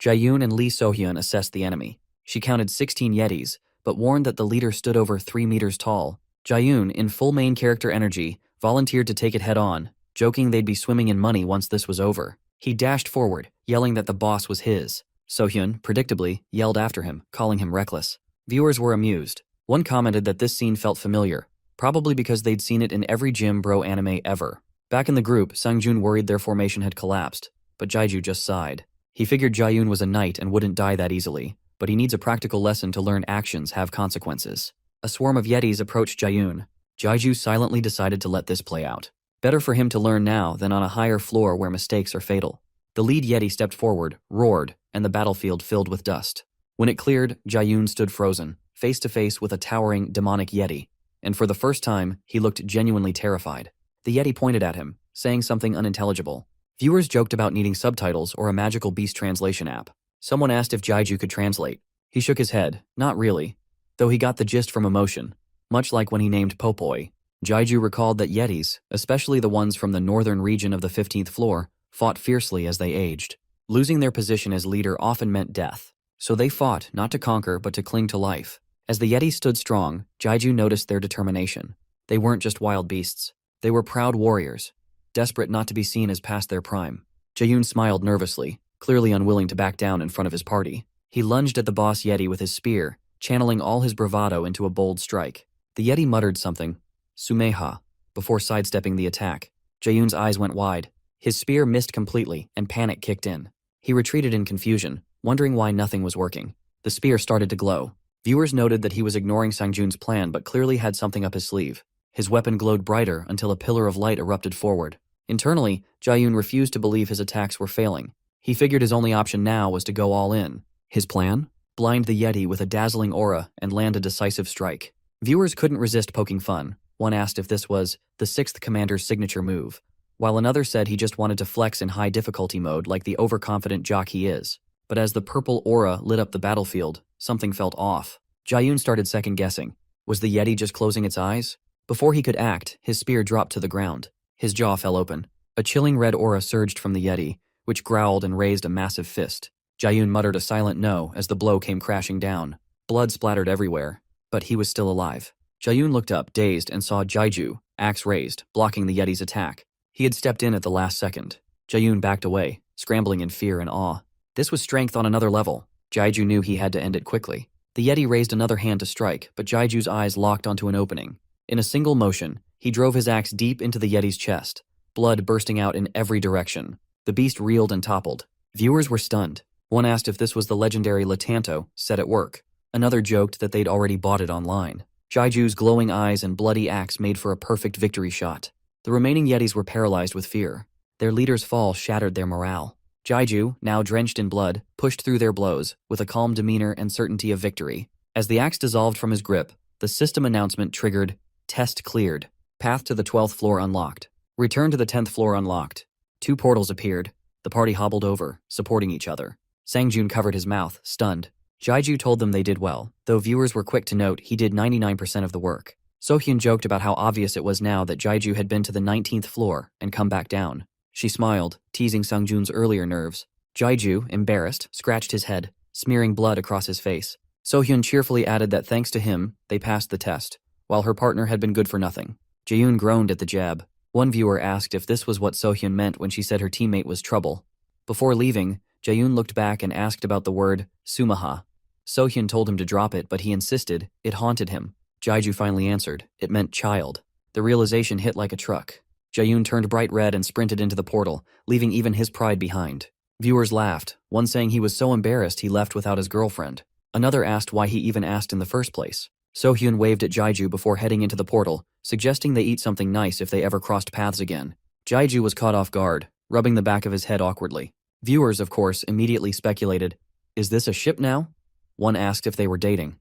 Jae-yoon and Lee So-hyun assessed the enemy. She counted 16 Yetis, but warned that the leader stood over 3 meters tall. Jae-yoon, in full main character energy, volunteered to take it head-on, joking they'd be swimming in money once this was over. He dashed forward, yelling that the boss was his. So-hyun, predictably, yelled after him, calling him reckless. Viewers were amused. One commented that this scene felt familiar, probably because they'd seen it in every gym bro anime ever. Back in the group, Sang-jun worried their formation had collapsed, but Jaiju just sighed. He figured Jae-yoon was a knight and wouldn't die that easily, but he needs a practical lesson to learn actions have consequences. A swarm of Yetis approached Jae-yoon. Jaiju silently decided to let this play out. Better for him to learn now than on a higher floor where mistakes are fatal. The lead Yeti stepped forward, roared, and the battlefield filled with dust. When it cleared, Jae-yoon stood frozen, face to face with a towering, demonic Yeti, and for the first time, he looked genuinely terrified. The Yeti pointed at him, saying something unintelligible. Viewers joked about needing subtitles or a magical beast translation app. Someone asked if Jaiju could translate. He shook his head, not really, though he got the gist from emotion, much like when he named Popoi. Jaiju recalled that Yetis, especially the ones from the northern region of the 15th floor, fought fiercely as they aged. Losing their position as leader often meant death, so they fought not to conquer but to cling to life. As the Yetis stood strong, Jaiju noticed their determination. They weren't just wild beasts. They were proud warriors, desperate not to be seen as past their prime. Jae-yoon smiled nervously, clearly unwilling to back down in front of his party. He lunged at the boss Yeti with his spear, channeling all his bravado into a bold strike. The Yeti muttered something, Sumeha, before sidestepping the attack. Jae-yoon's eyes went wide. His spear missed completely, and panic kicked in. He retreated in confusion, wondering why nothing was working. The spear started to glow. Viewers noted that he was ignoring Sang-jun's plan but clearly had something up his sleeve. His weapon glowed brighter until a pillar of light erupted forward. Internally, Jae-yoon refused to believe his attacks were failing. He figured his only option now was to go all in. His plan? Blind the Yeti with a dazzling aura and land a decisive strike. Viewers couldn't resist poking fun. One asked if this was the 6th Commander's signature move, while another said he just wanted to flex in high difficulty mode like the overconfident jock he is. But as the purple aura lit up the battlefield, something felt off. Jae-yoon started second-guessing. Was the Yeti just closing its eyes? Before he could act, his spear dropped to the ground. His jaw fell open. A chilling red aura surged from the Yeti, which growled and raised a massive fist. Jae-yoon muttered a silent no as the blow came crashing down. Blood splattered everywhere, but he was still alive. Jae-yoon looked up, dazed, and saw Jaiju, axe raised, blocking the Yeti's attack. He had stepped in at the last second. Jae-yoon backed away, scrambling in fear and awe. This was strength on another level. Jaiju knew he had to end it quickly. The Yeti raised another hand to strike, but Jaiju's eyes locked onto an opening. In a single motion, he drove his axe deep into the Yeti's chest, blood bursting out in every direction. The beast reeled and toppled. Viewers were stunned. One asked if this was the legendary Latanto, set at work. Another joked that they'd already bought it online. Jaiju's glowing eyes and bloody axe made for a perfect victory shot. The remaining Yetis were paralyzed with fear. Their leader's fall shattered their morale. Jaiju, now drenched in blood, pushed through their blows, with a calm demeanor and certainty of victory. As the axe dissolved from his grip, the system announcement triggered, Test cleared. Path to the 12th floor unlocked. Return to the 10th floor unlocked. 2 portals appeared. The party hobbled over, supporting each other. Sang-jun covered his mouth, stunned. Jaiju told them they did well, though viewers were quick to note he did 99% of the work. So-hyun joked about how obvious it was now that Jaiju had been to the 19th floor and come back down. She smiled, teasing Sang-jun's earlier nerves. Jaiju, embarrassed, scratched his head, smearing blood across his face. So-hyun cheerfully added that thanks to him, they passed the test, while her partner had been good for nothing. Jae-yoon groaned at the jab. One viewer asked if this was what So-hyun meant when she said her teammate was trouble. Before leaving, Jae-yoon looked back and asked about the word sumaha. So-hyun told him to drop it, but he insisted. It haunted him. Jaiju finally answered. It meant child. The realization hit like a truck. Jaeyoon turned bright red and sprinted into the portal, leaving even his pride behind. Viewers laughed, one saying he was so embarrassed he left without his girlfriend. Another asked why he even asked in the first place. So-hyun waved at Jaeju before heading into the portal, suggesting they eat something nice if they ever crossed paths again. Jaeju was caught off guard, rubbing the back of his head awkwardly. Viewers, of course, immediately speculated, "Is this a ship now?" One asked if they were dating.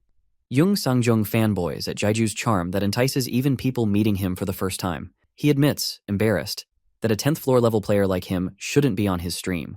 Jung Sang-jung fanboys at Jaeju's charm that entices even people meeting him for the first time. He admits, embarrassed, that a 10th floor level player like him shouldn't be on his stream.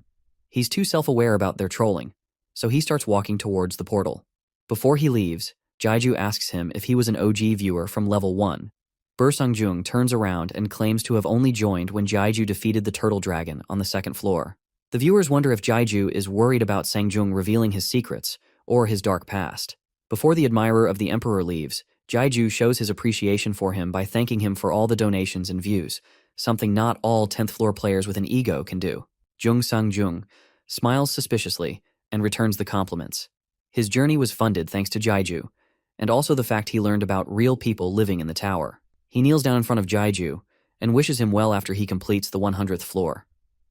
He's too self-aware about their trolling, so he starts walking towards the portal. Before he leaves, Jaeju asks him if he was an OG viewer from level 1. Ber Sang-jung turns around and claims to have only joined when Jaeju defeated the turtle dragon on the 2nd floor. The viewers wonder if Jaeju is worried about Sang-jung revealing his secrets or his dark past. Before the admirer of the emperor leaves, Jaeju shows his appreciation for him by thanking him for all the donations and views, something not all 10th floor players with an ego can do. Jung Sang-jung smiles suspiciously and returns the compliments. His journey was funded thanks to Jaeju, and also the fact he learned about real people living in the tower. He kneels down in front of Jaeju and wishes him well after he completes the 100th floor.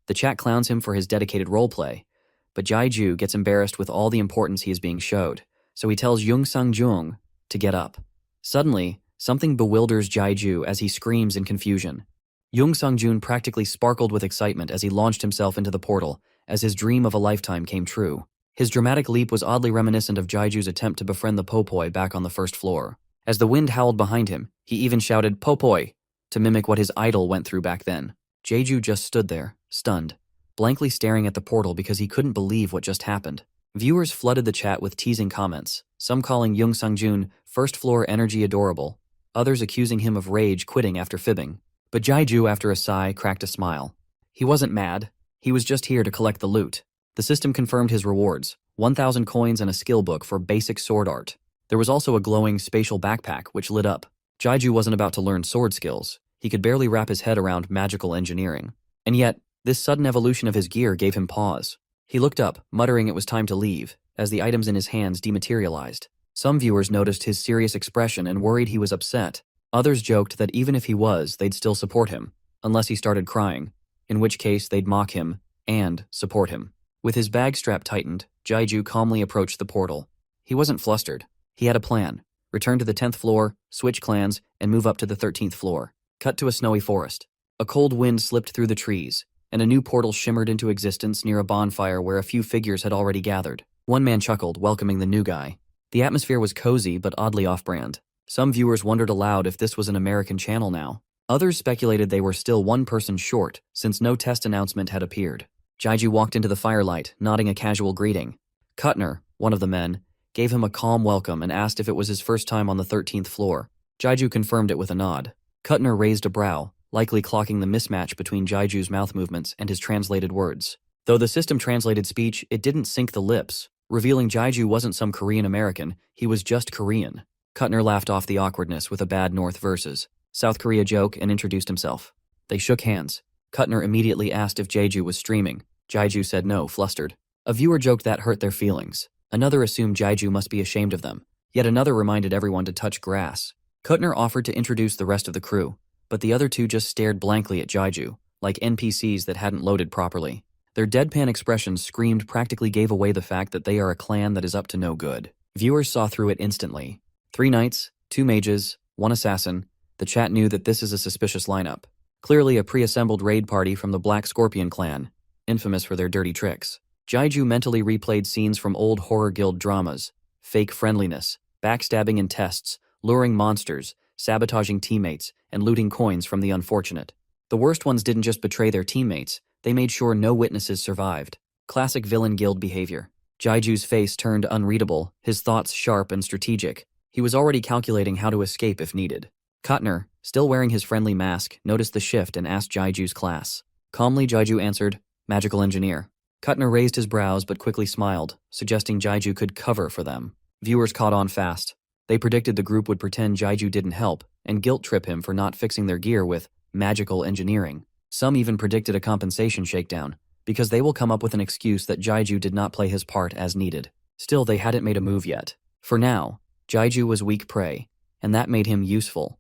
The chat clowns him for his dedicated roleplay, but Jaeju gets embarrassed with all the importance he is being showed, so he tells Jung Sang-jung to get up. Suddenly, something bewilders Jaeju as he screams in confusion. Jung Sang-jun practically sparkled with excitement as he launched himself into the portal, as his dream of a lifetime came true. His dramatic leap was oddly reminiscent of Jaeju's attempt to befriend the Popoi back on the 1st floor. As the wind howled behind him, he even shouted "Popoi" to mimic what his idol went through back then. Jaeju just stood there, stunned, blankly staring at the portal because he couldn't believe what just happened. Viewers flooded the chat with teasing comments, some calling Jung Sang-jun 1st floor energy adorable, others accusing him of rage quitting after fibbing. But Jaeju, after a sigh, cracked a smile. He wasn't mad, he was just here to collect the loot. The system confirmed his rewards, 1,000 coins and a skill book for basic sword art. There was also a glowing spatial backpack which lit up. Jaeju wasn't about to learn sword skills, he could barely wrap his head around magical engineering. And yet, this sudden evolution of his gear gave him pause. He looked up, muttering it was time to leave, as the items in his hands dematerialized. Some viewers noticed his serious expression and worried he was upset. Others joked that even if he was, they'd still support him, unless he started crying, in which case they'd mock him and support him. With his bag strap tightened, Jaeju calmly approached the portal. He wasn't flustered. He had a plan. Return to the 10th floor, switch clans, and move up to the 13th floor. Cut to a snowy forest. A cold wind slipped through the trees, and a new portal shimmered into existence near a bonfire where a few figures had already gathered. One man chuckled, welcoming the new guy. The atmosphere was cozy but oddly off-brand. Some viewers wondered aloud if this was an American channel now. Others speculated they were still one person short, since no test announcement had appeared. Jaeju walked into the firelight, nodding a casual greeting. Kuttner, one of the men, gave him a calm welcome and asked if it was his first time on the 13th floor. Jaeju confirmed it with a nod. Kuttner raised a brow, likely clocking the mismatch between Jaeju's mouth movements and his translated words. Though the system translated speech, it didn't sync the lips, revealing Jaeju wasn't some Korean American, he was just Korean. Kuttner laughed off the awkwardness with a bad North versus South Korea joke and introduced himself. They shook hands. Kuttner immediately asked if Jaeju was streaming. Jaeju said no, flustered. A viewer joked that hurt their feelings. Another assumed Jaeju must be ashamed of them. Yet another reminded everyone to touch grass. Kuttner offered to introduce the rest of the crew, but the other two just stared blankly at Jaeju, like NPCs that hadn't loaded properly. Their deadpan expressions screamed practically gave away the fact that they are a clan that is up to no good. Viewers saw through it instantly. 3 knights, 2 mages, 1 assassin. The chat knew that this is a suspicious lineup. Clearly a pre-assembled raid party from the Black Scorpion clan, infamous for their dirty tricks. Jaeju mentally replayed scenes from old horror guild dramas, fake friendliness, backstabbing in tests, luring monsters, sabotaging teammates, and looting coins from the unfortunate. The worst ones didn't just betray their teammates, they made sure no witnesses survived. Classic villain guild behavior. Jaeju's face turned unreadable, his thoughts sharp and strategic. He was already calculating how to escape if needed. Kuttner, still wearing his friendly mask, noticed the shift and asked Jaeju's class. Calmly, Jaeju answered, "Magical engineer." Kuttner raised his brows but quickly smiled, suggesting Jaeju could cover for them. Viewers caught on fast. They predicted the group would pretend Jaeju didn't help and guilt-trip him for not fixing their gear with magical engineering. Some even predicted a compensation shakedown, because they will come up with an excuse that Jaeju did not play his part as needed. Still, they hadn't made a move yet. For now, Jaeju was weak prey, and that made him useful.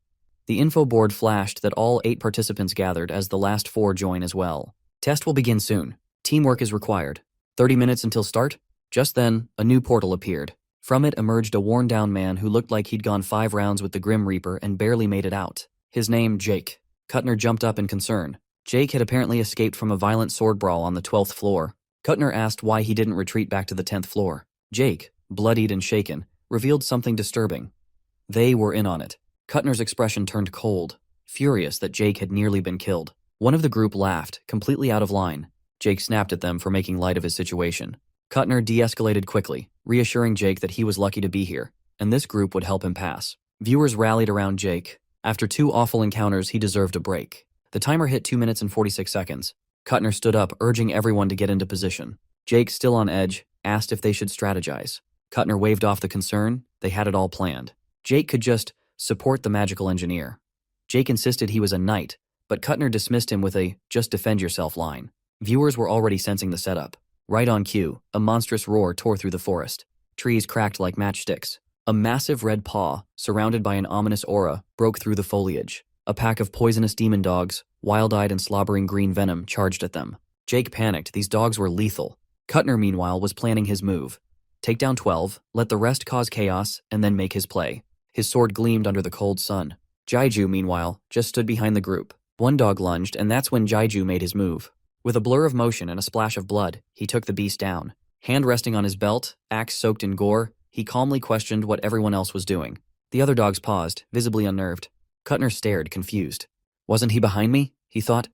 The info board flashed that all 8 participants gathered as the last 4 join as well. Test will begin soon. Teamwork is required. 30 minutes until start? Just then, a new portal appeared. From it emerged a worn-down man who looked like he'd gone 5 rounds with the Grim Reaper and barely made it out. His name, Jake. Kuttner jumped up in concern. Jake had apparently escaped from a violent sword brawl on the 12th floor. Kuttner asked why he didn't retreat back to the 10th floor. Jake, bloodied and shaken, revealed something disturbing. They were in on it. Kuttner's expression turned cold, furious that Jake had nearly been killed. One of the group laughed, completely out of line. Jake snapped at them for making light of his situation. Kuttner de-escalated quickly, reassuring Jake that he was lucky to be here, and this group would help him pass. Viewers rallied around Jake. After 2 awful encounters, he deserved a break. The timer hit 2 minutes and 46 seconds. Kuttner stood up, urging everyone to get into position. Jake, still on edge, asked if they should strategize. Kuttner waved off the concern. They had it all planned. Jake could just support the magical engineer. Jake insisted he was a knight, but Kuttner dismissed him with a "just defend yourself" line. Viewers were already sensing the setup. Right on cue, a monstrous roar tore through the forest. Trees cracked like matchsticks. A massive red paw, surrounded by an ominous aura, broke through the foliage. A pack of poisonous demon dogs, wild-eyed and slobbering green venom, charged at them. Jake panicked. These dogs were lethal. Kuttner, meanwhile, was planning his move. Take down 12, let the rest cause chaos, and then make his play. His sword gleamed under the cold sun. Jaiju, meanwhile, just stood behind the group. One dog lunged, and that's when Jaiju made his move. With a blur of motion and a splash of blood, he took the beast down. Hand resting on his belt, axe soaked in gore, he calmly questioned what everyone else was doing. The other dogs paused, visibly unnerved. Kuttner stared, confused. Wasn't he behind me? He thought.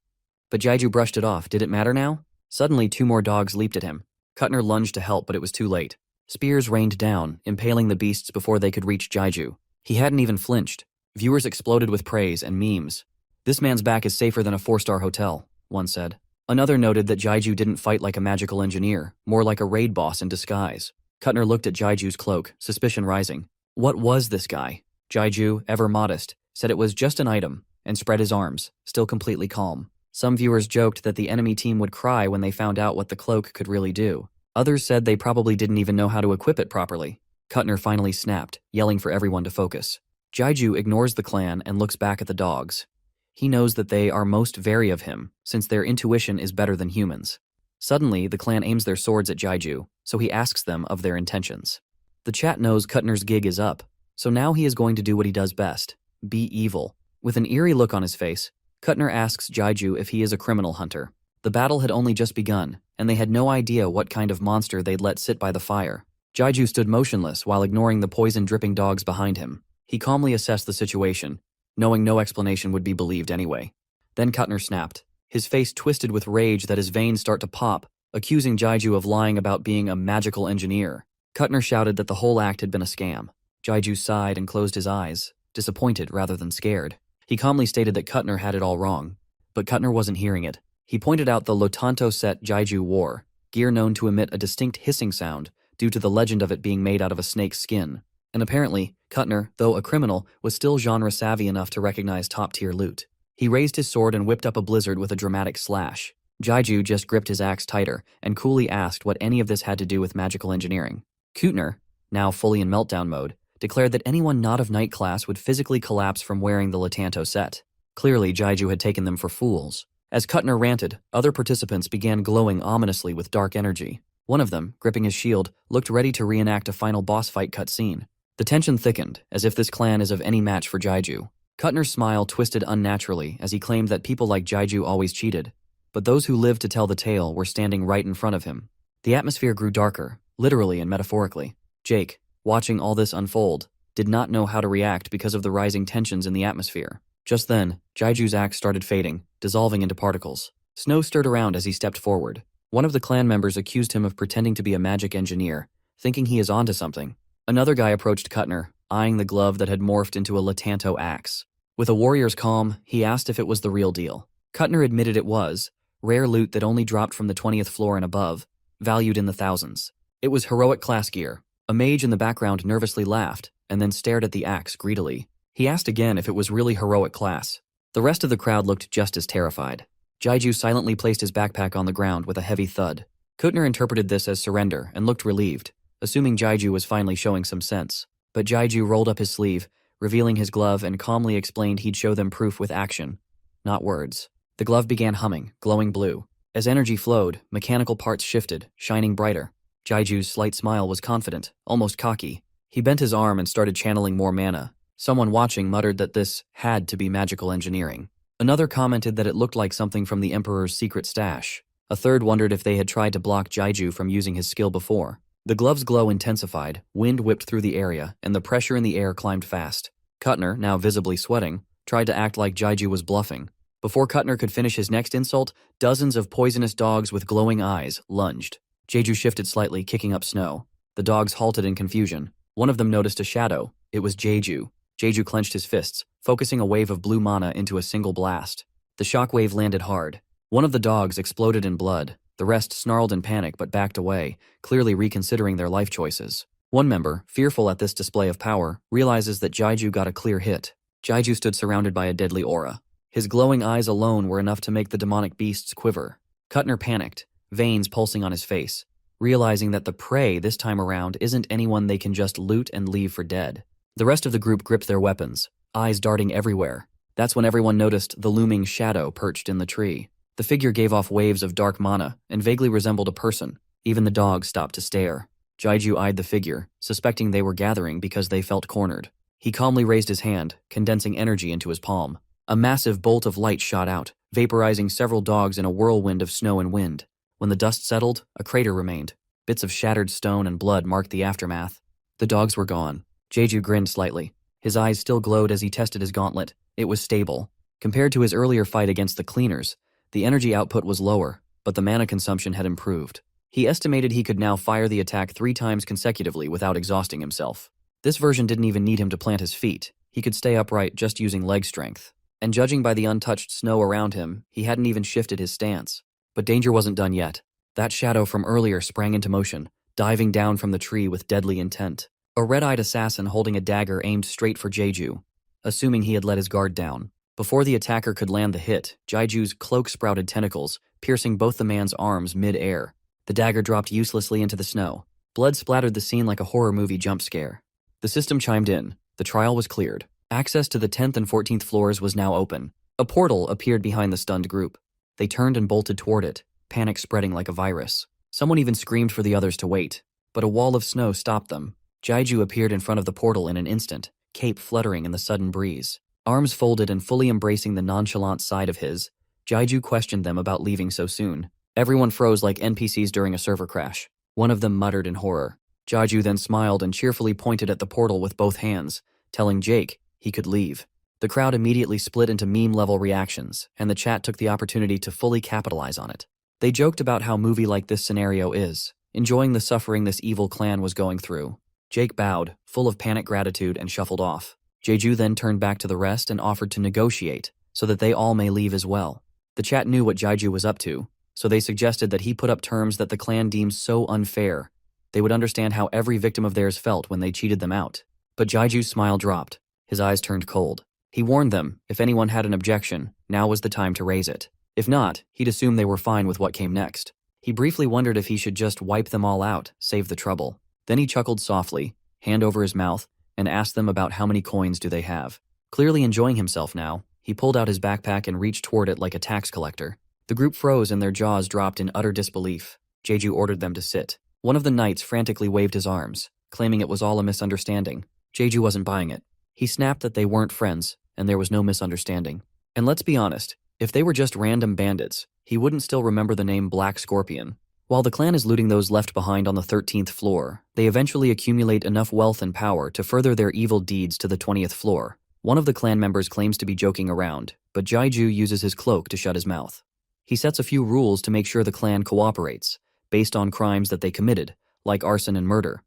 But Jaiju brushed it off. Did it matter now? Suddenly, 2 more dogs leaped at him. Kuttner lunged to help, but it was too late. Spears rained down, impaling the beasts before they could reach Jaiju. He hadn't even flinched. Viewers exploded with praise and memes. "This man's back is safer than a 4-star hotel," one said. Another noted that Jaiju didn't fight like a magical engineer, more like a raid boss in disguise. Kuttner looked at Jaiju's cloak, suspicion rising. What was this guy? Jaiju, ever modest, said it was just an item, and spread his arms, still completely calm. Some viewers joked that the enemy team would cry when they found out what the cloak could really do. Others said they probably didn't even know how to equip it properly. Kuttner finally snapped, yelling for everyone to focus. Jaiju ignores the clan and looks back at the dogs. He knows that they are most wary of him, since their intuition is better than humans. Suddenly, the clan aims their swords at Jaiju, so he asks them of their intentions. The chat knows Kuttner's gig is up, so now he is going to do what he does best, be evil. With an eerie look on his face, Kuttner asks Jaiju if he is a criminal hunter. The battle had only just begun, and they had no idea what kind of monster they'd let sit by the fire. Jaiju stood motionless while ignoring the poison-dripping dogs behind him. He calmly assessed the situation, knowing no explanation would be believed anyway. Then Kuttner snapped. His face twisted with rage that his veins start to pop, accusing Jaiju of lying about being a magical engineer. Kuttner shouted that the whole act had been a scam. Jaiju sighed and closed his eyes, disappointed rather than scared. He calmly stated that Kuttner had it all wrong. But Kuttner wasn't hearing it. He pointed out the Lotanto set Jaiju wore, gear known to emit a distinct hissing sound due to the legend of it being made out of a snake's skin. And apparently, Kuttner, though a criminal, was still genre-savvy enough to recognize top-tier loot. He raised his sword and whipped up a blizzard with a dramatic slash. Jaiju just gripped his axe tighter and coolly asked what any of this had to do with magical engineering. Kuttner, now fully in meltdown mode, declared that anyone not of knight class would physically collapse from wearing the Lotanto set. Clearly, Jaiju had taken them for fools. As Kuttner ranted, other participants began glowing ominously with dark energy. One of them, gripping his shield, looked ready to reenact a final boss fight cutscene. The tension thickened, as if this clan is of any match for Jaiju. Kuttner's smile twisted unnaturally as he claimed that people like Jaiju always cheated, but those who lived to tell the tale were standing right in front of him. The atmosphere grew darker, literally and metaphorically. Jake, watching all this unfold, did not know how to react because of the rising tensions in the atmosphere. Just then, Jaiju's axe started fading, dissolving into particles. Snow stirred around as he stepped forward. One of the clan members accused him of pretending to be a magic engineer, thinking he is onto something. Another guy approached Kuttner, eyeing the glove that had morphed into a Lotanto axe. With a warrior's calm, he asked if it was the real deal. Kuttner admitted it was, rare loot that only dropped from the 20th floor and above, valued in the thousands. It was heroic class gear. A mage in the background nervously laughed, and then stared at the axe greedily. He asked again if it was really heroic class. The rest of the crowd looked just as terrified. Jaiju silently placed his backpack on the ground with a heavy thud. Kuttner interpreted this as surrender and looked relieved, assuming Jaiju was finally showing some sense. But Jaiju rolled up his sleeve, revealing his glove, and calmly explained he'd show them proof with action, not words. The glove began humming, glowing blue. As energy flowed, mechanical parts shifted, shining brighter. Jaiju's slight smile was confident, almost cocky. He bent his arm and started channeling more mana. Someone watching muttered that this had to be magical engineering. Another commented that it looked like something from the Emperor's secret stash. A third wondered if they had tried to block Jaiju from using his skill before. The glove's glow intensified, wind whipped through the area, and the pressure in the air climbed fast. Kuttner, now visibly sweating, tried to act like Jaiju was bluffing. Before Kuttner could finish his next insult, dozens of poisonous dogs with glowing eyes lunged. Jaiju shifted slightly, kicking up snow. The dogs halted in confusion. One of them noticed a shadow. It was Jaiju. Jaiju clenched his fists, focusing a wave of blue mana into a single blast. The shockwave landed hard. One of the dogs exploded in blood. The rest snarled in panic but backed away, clearly reconsidering their life choices. One member, fearful at this display of power, realizes that Jaiju got a clear hit. Jaiju stood surrounded by a deadly aura. His glowing eyes alone were enough to make the demonic beasts quiver. Kuttner panicked, veins pulsing on his face, realizing that the prey this time around isn't anyone they can just loot and leave for dead. The rest of the group gripped their weapons, eyes darting everywhere. That's when everyone noticed the looming shadow perched in the tree. The figure gave off waves of dark mana and vaguely resembled a person. Even the dogs stopped to stare. Jaiju eyed the figure, suspecting they were gathering because they felt cornered. He calmly raised his hand, condensing energy into his palm. A massive bolt of light shot out, vaporizing several dogs in a whirlwind of snow and wind. When the dust settled, a crater remained. Bits of shattered stone and blood marked the aftermath. The dogs were gone. Jaiju grinned slightly. His eyes still glowed as he tested his gauntlet. It was stable. Compared to his earlier fight against the cleaners, the energy output was lower, but the mana consumption had improved. He estimated he could now fire the attack 3 times consecutively without exhausting himself. This version didn't even need him to plant his feet. He could stay upright just using leg strength. And judging by the untouched snow around him, he hadn't even shifted his stance. But danger wasn't done yet. That shadow from earlier sprang into motion, diving down from the tree with deadly intent. A red-eyed assassin holding a dagger aimed straight for Jaiju, assuming he had let his guard down. Before the attacker could land the hit, Jaiju's cloak sprouted tentacles, piercing both the man's arms mid-air. The dagger dropped uselessly into the snow. Blood splattered the scene like a horror movie jump scare. The system chimed in. The trial was cleared. Access to the 10th and 14th floors was now open. A portal appeared behind the stunned group. They turned and bolted toward it, panic spreading like a virus. Someone even screamed for the others to wait. But a wall of snow stopped them. Jaiju appeared in front of the portal in an instant, cape fluttering in the sudden breeze. Arms folded and fully embracing the nonchalant side of his, Jaiju questioned them about leaving so soon. Everyone froze like NPCs during a server crash. One of them muttered in horror. Jaiju then smiled and cheerfully pointed at the portal with both hands, telling Jake he could leave. The crowd immediately split into meme-level reactions, and the chat took the opportunity to fully capitalize on it. They joked about how movie-like this scenario is, enjoying the suffering this evil clan was going through. Jake bowed, full of panic gratitude, and shuffled off. Jaiju then turned back to the rest and offered to negotiate, so that they all may leave as well. The chat knew what Jaiju was up to, so they suggested that he put up terms that the clan deems so unfair. They would understand how every victim of theirs felt when they cheated them out. But Jaiju's smile dropped. His eyes turned cold. He warned them, if anyone had an objection, now was the time to raise it. If not, he'd assume they were fine with what came next. He briefly wondered if he should just wipe them all out, save the trouble. Then he chuckled softly, hand over his mouth, and asked them about how many coins do they have. Clearly enjoying himself now, he pulled out his backpack and reached toward it like a tax collector. The group froze and their jaws dropped in utter disbelief. Jaiju ordered them to sit. One of the knights frantically waved his arms, claiming it was all a misunderstanding. Jaiju wasn't buying it. He snapped that they weren't friends, and there was no misunderstanding. And let's be honest, if they were just random bandits, he wouldn't still remember the name Black Scorpion. While the clan is looting those left behind on the 13th floor, they eventually accumulate enough wealth and power to further their evil deeds to the 20th floor. One of the clan members claims to be joking around, but Jaiju uses his cloak to shut his mouth. He sets a few rules to make sure the clan cooperates, based on crimes that they committed, like arson and murder,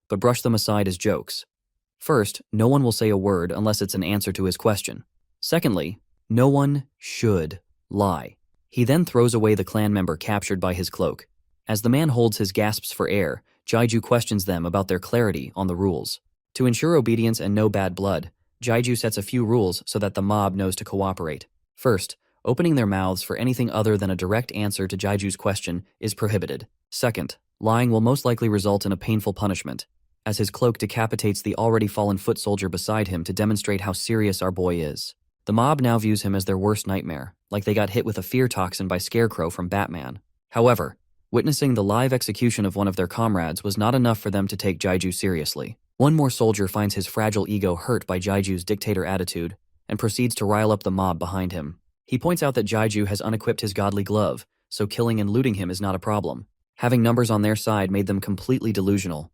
but brush them aside as jokes. First, no one will say a word unless it's an answer to his question. Secondly, no one should lie. He then throws away the clan member captured by his cloak. As the man holds his gasps for air, Jaiju questions them about their clarity on the rules. To ensure obedience and no bad blood, Jaiju sets a few rules so that the mob knows to cooperate. First, opening their mouths for anything other than a direct answer to Jaiju's question is prohibited. Second, lying will most likely result in a painful punishment. as his cloak decapitates the already fallen foot soldier beside him to demonstrate how serious our boy is. The mob now views him as their worst nightmare, like they got hit with a fear toxin by Scarecrow from Batman. However, witnessing the live execution of one of their comrades was not enough for them to take Jaiju seriously. One more soldier finds his fragile ego hurt by Jaiju's dictator attitude and proceeds to rile up the mob behind him. He points out that Jaiju has unequipped his godly glove, so killing and looting him is not a problem. Having numbers on their side made them completely delusional,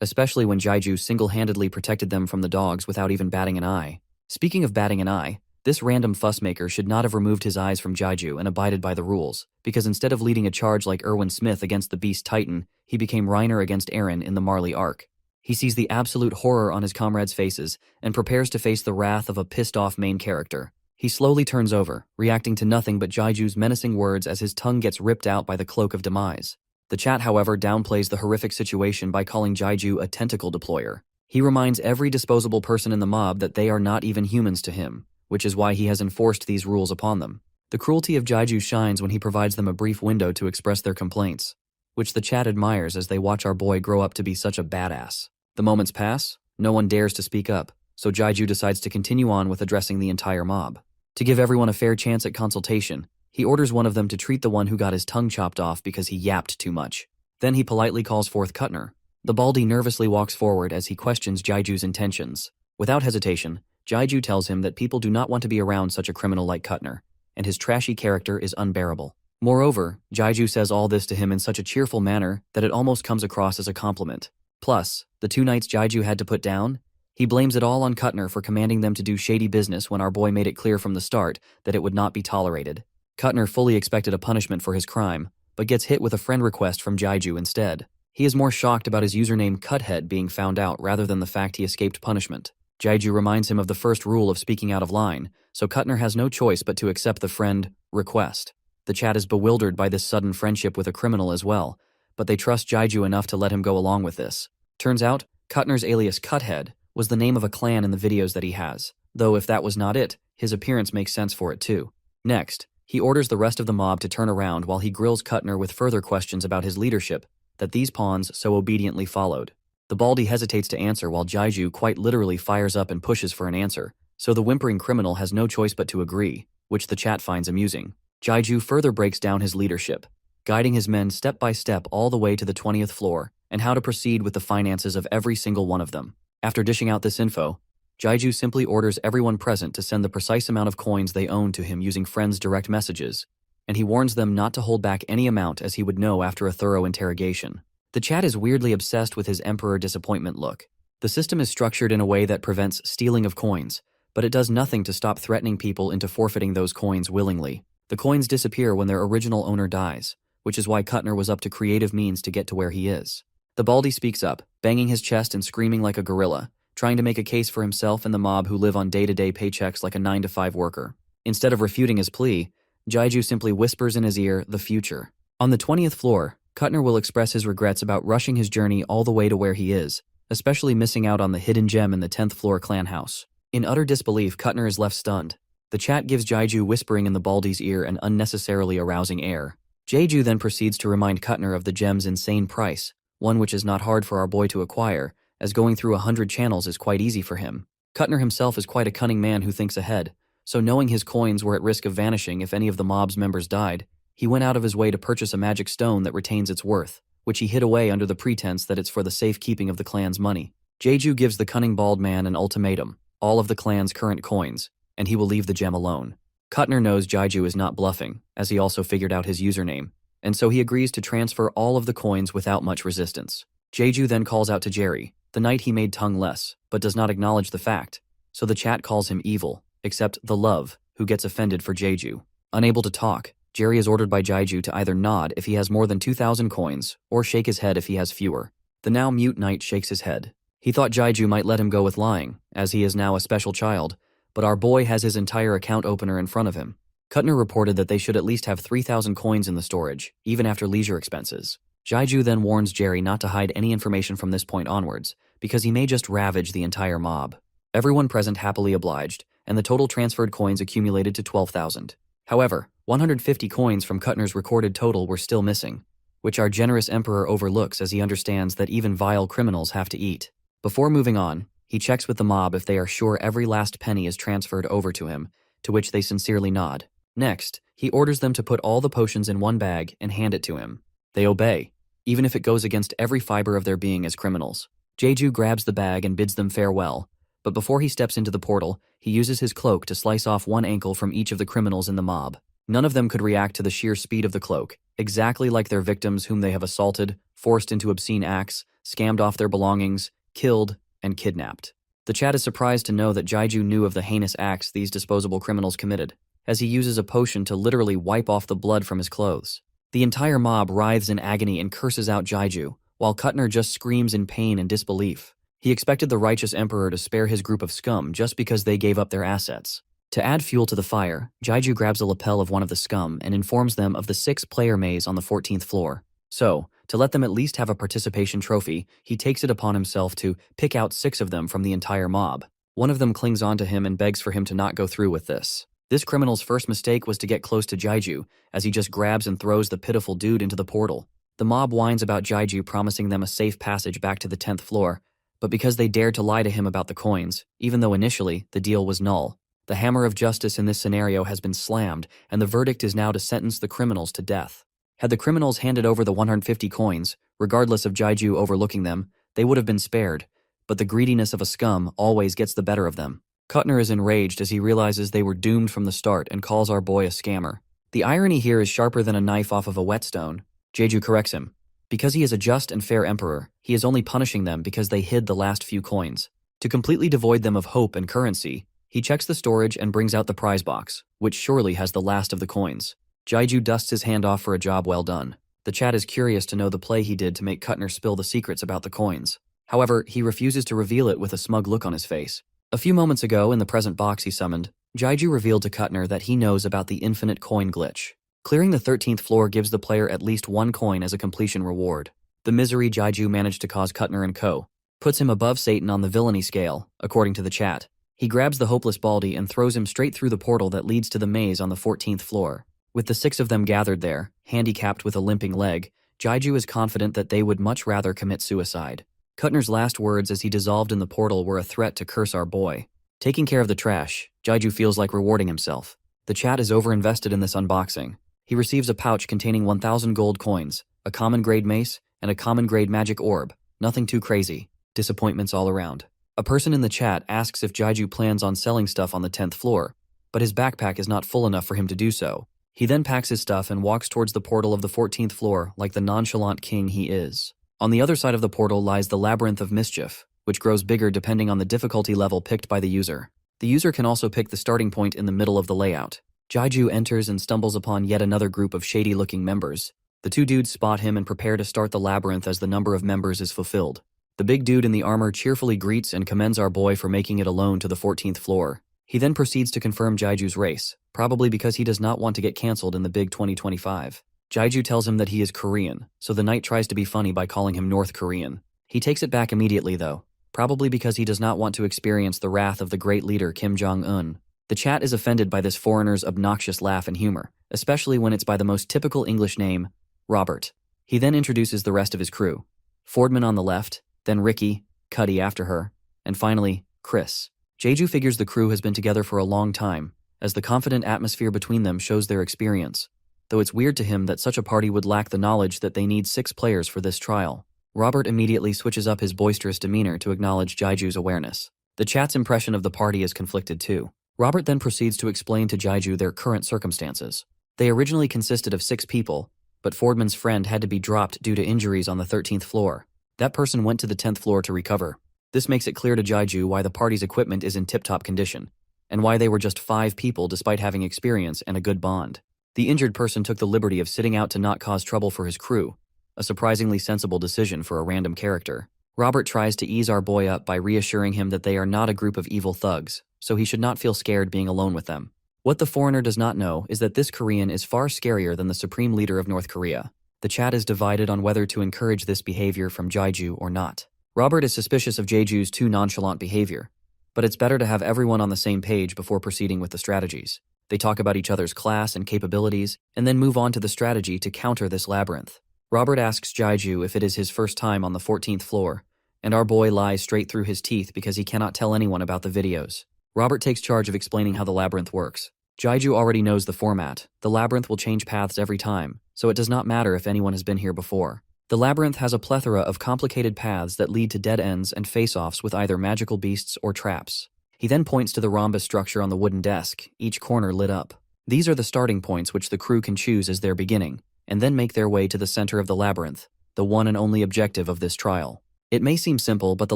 especially when Jaiju single-handedly protected them from the dogs without even batting an eye. Speaking of batting an eye, this random fussmaker should not have removed his eyes from Jaiju and abided by the rules, because instead of leading a charge like Erwin Smith against the Beast Titan, he became Reiner against Eren in the Marley arc. He sees the absolute horror on his comrades' faces and prepares to face the wrath of a pissed-off main character. He slowly turns over, reacting to nothing but Jaiju's menacing words as his tongue gets ripped out by the Cloak of Demise. The chat, however, downplays the horrific situation by calling Jaiju a tentacle deployer. He reminds every disposable person in the mob that they are not even humans to him, which is why he has enforced these rules upon them. The cruelty of Jaiju shines when he provides them a brief window to express their complaints, which the chat admires as they watch our boy grow up to be such a badass. The moments pass, no one dares to speak up, so Jaiju decides to continue on with addressing the entire mob. To give everyone a fair chance at consultation, he orders one of them to treat the one who got his tongue chopped off because he yapped too much. Then he politely calls forth Kuttner. The Baldy nervously walks forward as he questions Jaiju's intentions. Without hesitation, Jaiju tells him that people do not want to be around such a criminal like Kuttner, and his trashy character is unbearable. Moreover, Jaiju says all this to him in such a cheerful manner that it almost comes across as a compliment. Plus, the 2 nights Jaiju had to put down, he blames it all on Kuttner for commanding them to do shady business when our boy made it clear from the start that it would not be tolerated. Kuttner fully expected a punishment for his crime, but gets hit with a friend request from Jaiju instead. He is more shocked about his username Cuthead being found out rather than the fact he escaped punishment. Jaiju reminds him of the first rule of speaking out of line, so Kuttner has no choice but to accept the friend request. The chat is bewildered by this sudden friendship with a criminal as well, but they trust Jaiju enough to let him go along with this. Turns out, Kuttner's alias Cuthead was the name of a clan in the videos that he has, though if that was not it, his appearance makes sense for it too. Next, he orders the rest of the mob to turn around while he grills Kuttner with further questions about his leadership that these pawns so obediently followed. The Baldy hesitates to answer while Jaiju quite literally fires up and pushes for an answer, so the whimpering criminal has no choice but to agree, which the chat finds amusing. Jaiju further breaks down his leadership, guiding his men step by step all the way to the 20th floor, and how to proceed with the finances of every single one of them. After dishing out this info, Jaiju simply orders everyone present to send the precise amount of coins they own to him using friends' direct messages, and he warns them not to hold back any amount as he would know after a thorough interrogation. The chat is weirdly obsessed with his Emperor Disappointment look. The system is structured in a way that prevents stealing of coins, but it does nothing to stop threatening people into forfeiting those coins willingly. The coins disappear when their original owner dies, which is why Kuttner was up to creative means to get to where he is. The Baldy speaks up, banging his chest and screaming like a gorilla, trying to make a case for himself and the mob who live on day-to-day paychecks like a 9-to-5 worker. Instead of refuting his plea, Jaiju simply whispers in his ear the future. On the 20th floor, Kuttner will express his regrets about rushing his journey all the way to where he is, especially missing out on the hidden gem in the 10th floor clan house. In utter disbelief, Kuttner is left stunned. The chat gives Jaiju whispering in the Baldy's ear an unnecessarily arousing air. Jaiju then proceeds to remind Kuttner of the gem's insane price, one which is not hard for our boy to acquire, as going through 100 channels is quite easy for him. Kuttner himself is quite a cunning man who thinks ahead, so knowing his coins were at risk of vanishing if any of the mob's members died, he went out of his way to purchase a magic stone that retains its worth, which he hid away under the pretense that it's for the safekeeping of the clan's money. Jaiju gives the cunning bald man an ultimatum, all of the clan's current coins, and he will leave the gem alone. Kuttner knows Jaiju is not bluffing, as he also figured out his username, and so he agrees to transfer all of the coins without much resistance. Jaiju then calls out to Jerry, the knight he made tongueless, but does not acknowledge the fact, so the chat calls him evil, except the love, who gets offended for Jaiju. Unable to talk, Jerry is ordered by Jaiju to either nod if he has more than 2,000 coins, or shake his head if he has fewer. The now mute knight shakes his head. He thought Jaiju might let him go with lying, as he is now a special child, but our boy has his entire account opener in front of him. Kuttner reported that they should at least have 3,000 coins in the storage, even after leisure expenses. Jaiju then warns Jerry not to hide any information from this point onwards, because he may just ravage the entire mob. Everyone present happily obliged, and the total transferred coins accumulated to 12,000. However, 150 coins from Kuttner's recorded total were still missing, which our generous emperor overlooks as he understands that even vile criminals have to eat. Before moving on, he checks with the mob if they are sure every last penny is transferred over to him, to which they sincerely nod. Next, he orders them to put all the potions in one bag and hand it to him. They obey, even if it goes against every fiber of their being as criminals. Jeju grabs the bag and bids them farewell, but before he steps into the portal, he uses his cloak to slice off one ankle from each of the criminals in the mob. None of them could react to the sheer speed of the cloak, exactly like their victims whom they have assaulted, forced into obscene acts, scammed off their belongings, killed, and kidnapped. The chat is surprised to know that Jeju knew of the heinous acts these disposable criminals committed, as he uses a potion to literally wipe off the blood from his clothes. The entire mob writhes in agony and curses out Jeju, while Kuttner just screams in pain and disbelief. He expected the righteous emperor to spare his group of scum just because they gave up their assets. To add fuel to the fire, Jeju grabs a lapel of one of the scum and informs them of the 6-player maze on the 14th floor. So, to let them at least have a participation trophy, he takes it upon himself to pick out 6 of them from the entire mob. One of them clings on to him and begs for him to not go through with this. This criminal's first mistake was to get close to Jeju, as he just grabs and throws the pitiful dude into the portal. The mob whines about Jeju promising them a safe passage back to the 10th floor, but because they dared to lie to him about the coins, even though initially the deal was null. The hammer of justice in this scenario has been slammed, and the verdict is now to sentence the criminals to death. Had the criminals handed over the 150 coins, regardless of Jeju overlooking them, they would have been spared, but the greediness of a scum always gets the better of them. Kuttner is enraged as he realizes they were doomed from the start and calls our boy a scammer. The irony here is sharper than a knife off of a whetstone. Jeju corrects him. Because he is a just and fair emperor, he is only punishing them because they hid the last few coins. To completely devoid them of hope and currency, he checks the storage and brings out the prize box, which surely has the last of the coins. Jeju dusts his hand off for a job well done. The chat is curious to know the play he did to make Kuttner spill the secrets about the coins. However, he refuses to reveal it with a smug look on his face. A few moments ago, in the present box he summoned, Jeju revealed to Kuttner that he knows about the infinite coin glitch. Clearing the 13th floor gives the player at least 1 coin as a completion reward. The misery Jeju managed to cause Kuttner and co. puts him above Satan on the villainy scale, according to the chat. He grabs the hopeless Baldy and throws him straight through the portal that leads to the maze on the 14th floor. With the 6 of them gathered there, handicapped with a limping leg, Jeju is confident that they would much rather commit suicide. Kuttner's last words as he dissolved in the portal were a threat to curse our boy. Taking care of the trash, Jeju feels like rewarding himself. The chat is overinvested in this unboxing. He receives a pouch containing 1,000 gold coins, a common grade mace, and a common grade magic orb. Nothing too crazy. Disappointments all around. A person in the chat asks if Jeju plans on selling stuff on the 10th floor, but his backpack is not full enough for him to do so. He then packs his stuff and walks towards the portal of the 14th floor like the nonchalant king he is. On the other side of the portal lies the Labyrinth of Mischief, which grows bigger depending on the difficulty level picked by the user. The user can also pick the starting point in the middle of the layout. Jeju enters and stumbles upon yet another group of shady-looking members. The 2 dudes spot him and prepare to start the labyrinth as the number of members is fulfilled. The big dude in the armor cheerfully greets and commends our boy for making it alone to the 14th floor. He then proceeds to confirm Jeju's race, probably because he does not want to get cancelled in the big 2025. Jeju tells him that he is Korean, so the knight tries to be funny by calling him North Korean. He takes it back immediately though, probably because he does not want to experience the wrath of the great leader Kim Jong-un. The chat is offended by this foreigner's obnoxious laugh and humor, especially when it's by the most typical English name, Robert. He then introduces the rest of his crew. Fordman on the left, then Ricky, Cuddy after her, and finally, Chris. Jeju figures the crew has been together for a long time, as the confident atmosphere between them shows their experience, though it's weird to him that such a party would lack the knowledge that they need 6 players for this trial. Robert immediately switches up his boisterous demeanor to acknowledge Jeju's awareness. The chat's impression of the party is conflicted too. Robert then proceeds to explain to Jeju their current circumstances. They originally consisted of 6 people, but Fordman's friend had to be dropped due to injuries on the 13th floor. That person went to the 10th floor to recover. This makes it clear to Jeju why the party's equipment is in tip-top condition, and why they were just 5 people despite having experience and a good bond. The injured person took the liberty of sitting out to not cause trouble for his crew, a surprisingly sensible decision for a random character. Robert tries to ease our boy up by reassuring him that they are not a group of evil thugs, so he should not feel scared being alone with them. What the foreigner does not know is that this Korean is far scarier than the supreme leader of North Korea. The chat is divided on whether to encourage this behavior from Jeju or not. Robert is suspicious of Jeju's too nonchalant behavior, but it's better to have everyone on the same page before proceeding with the strategies. They talk about each other's class and capabilities, and then move on to the strategy to counter this labyrinth. Robert asks Jaiju if it is his first time on the 14th floor, and our boy lies straight through his teeth because he cannot tell anyone about the videos. Robert takes charge of explaining how the labyrinth works. Jaiju already knows the format. The labyrinth will change paths every time, so it does not matter if anyone has been here before. The labyrinth has a plethora of complicated paths that lead to dead ends and face-offs with either magical beasts or traps. He then points to the rhombus structure on the wooden desk, each corner lit up. These are the starting points which the crew can choose as their beginning, and then make their way to the center of the labyrinth, the one and only objective of this trial. It may seem simple, but the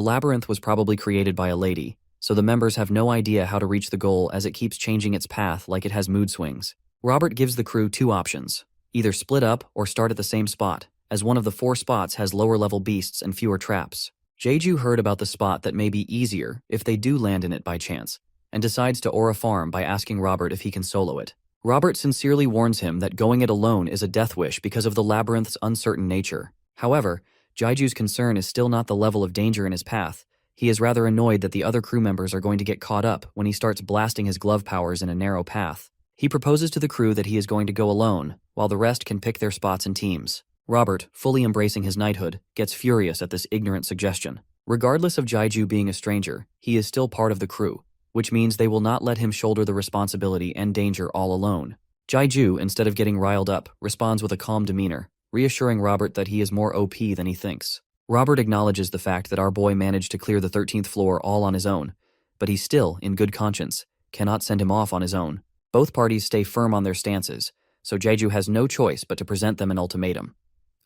labyrinth was probably created by a lady, so the members have no idea how to reach the goal as it keeps changing its path like it has mood swings. Robert gives the crew two options: either split up or start at the same spot, as one of the 4 spots has lower-level beasts and fewer traps. Jaiju heard about the spot that may be easier if they do land in it by chance, and decides to aura farm by asking Robert if he can solo it. Robert sincerely warns him that going it alone is a death wish because of the labyrinth's uncertain nature. However, Jaiju's concern is still not the level of danger in his path. He is rather annoyed that the other crew members are going to get caught up when he starts blasting his glove powers in a narrow path. He proposes to the crew that he is going to go alone, while the rest can pick their spots in teams. Robert, fully embracing his knighthood, gets furious at this ignorant suggestion. Regardless of Jaiju being a stranger, he is still part of the crew, which means they will not let him shoulder the responsibility and danger all alone. Jaiju, instead of getting riled up, responds with a calm demeanor, reassuring Robert that he is more OP than he thinks. Robert acknowledges the fact that our boy managed to clear the 13th floor all on his own, but he still, in good conscience, cannot send him off on his own. Both parties stay firm on their stances, so Jaiju has no choice but to present them an ultimatum.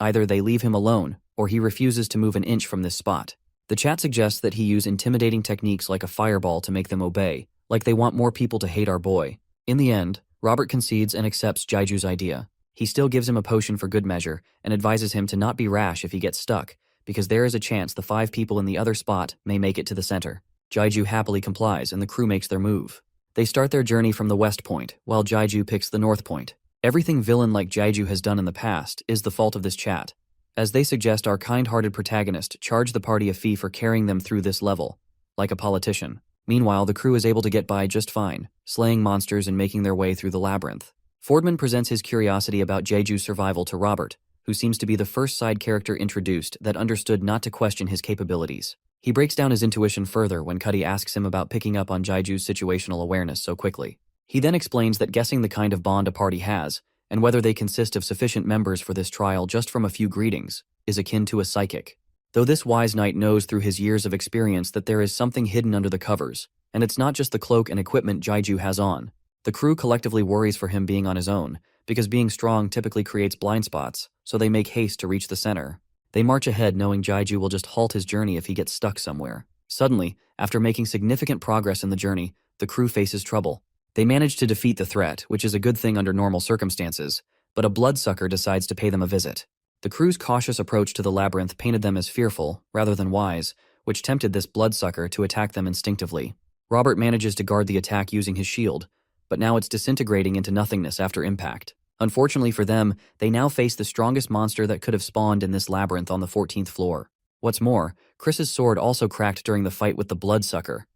Either they leave him alone, or he refuses to move an inch from this spot. The chat suggests that he use intimidating techniques like a fireball to make them obey, like they want more people to hate our boy. In the end, Robert concedes and accepts Jaiju's idea. He still gives him a potion for good measure and advises him to not be rash if he gets stuck, because there is a chance the 5 people in the other spot may make it to the center. Jaiju happily complies and the crew makes their move. They start their journey from the west point, while Jaiju picks the north point. Everything villain like Jaiju has done in the past is the fault of this chat, as they suggest our kind-hearted protagonist charge the party a fee for carrying them through this level, like a politician. Meanwhile, the crew is able to get by just fine, slaying monsters and making their way through the labyrinth. Fordman presents his curiosity about Jaiju's survival to Robert, who seems to be the first side character introduced that understood not to question his capabilities. He breaks down his intuition further when Cuddy asks him about picking up on Jaiju's situational awareness so quickly. He then explains that guessing the kind of bond a party has, and whether they consist of sufficient members for this trial just from a few greetings, is akin to a psychic. Though this wise knight knows through his years of experience that there is something hidden under the covers, and it's not just the cloak and equipment Jaiju has on, the crew collectively worries for him being on his own, because being strong typically creates blind spots, so they make haste to reach the center. They march ahead knowing Jaiju will just halt his journey if he gets stuck somewhere. Suddenly, after making significant progress in the journey, the crew faces trouble. They manage to defeat the threat, which is a good thing under normal circumstances, but a bloodsucker decides to pay them a visit. The crew's cautious approach to the labyrinth painted them as fearful, rather than wise, which tempted this bloodsucker to attack them instinctively. Robert manages to guard the attack using his shield, but now it's disintegrating into nothingness after impact. Unfortunately for them, they now face the strongest monster that could have spawned in this labyrinth on the 14th floor. What's more, Chris's sword also cracked during the fight with the bloodsucker.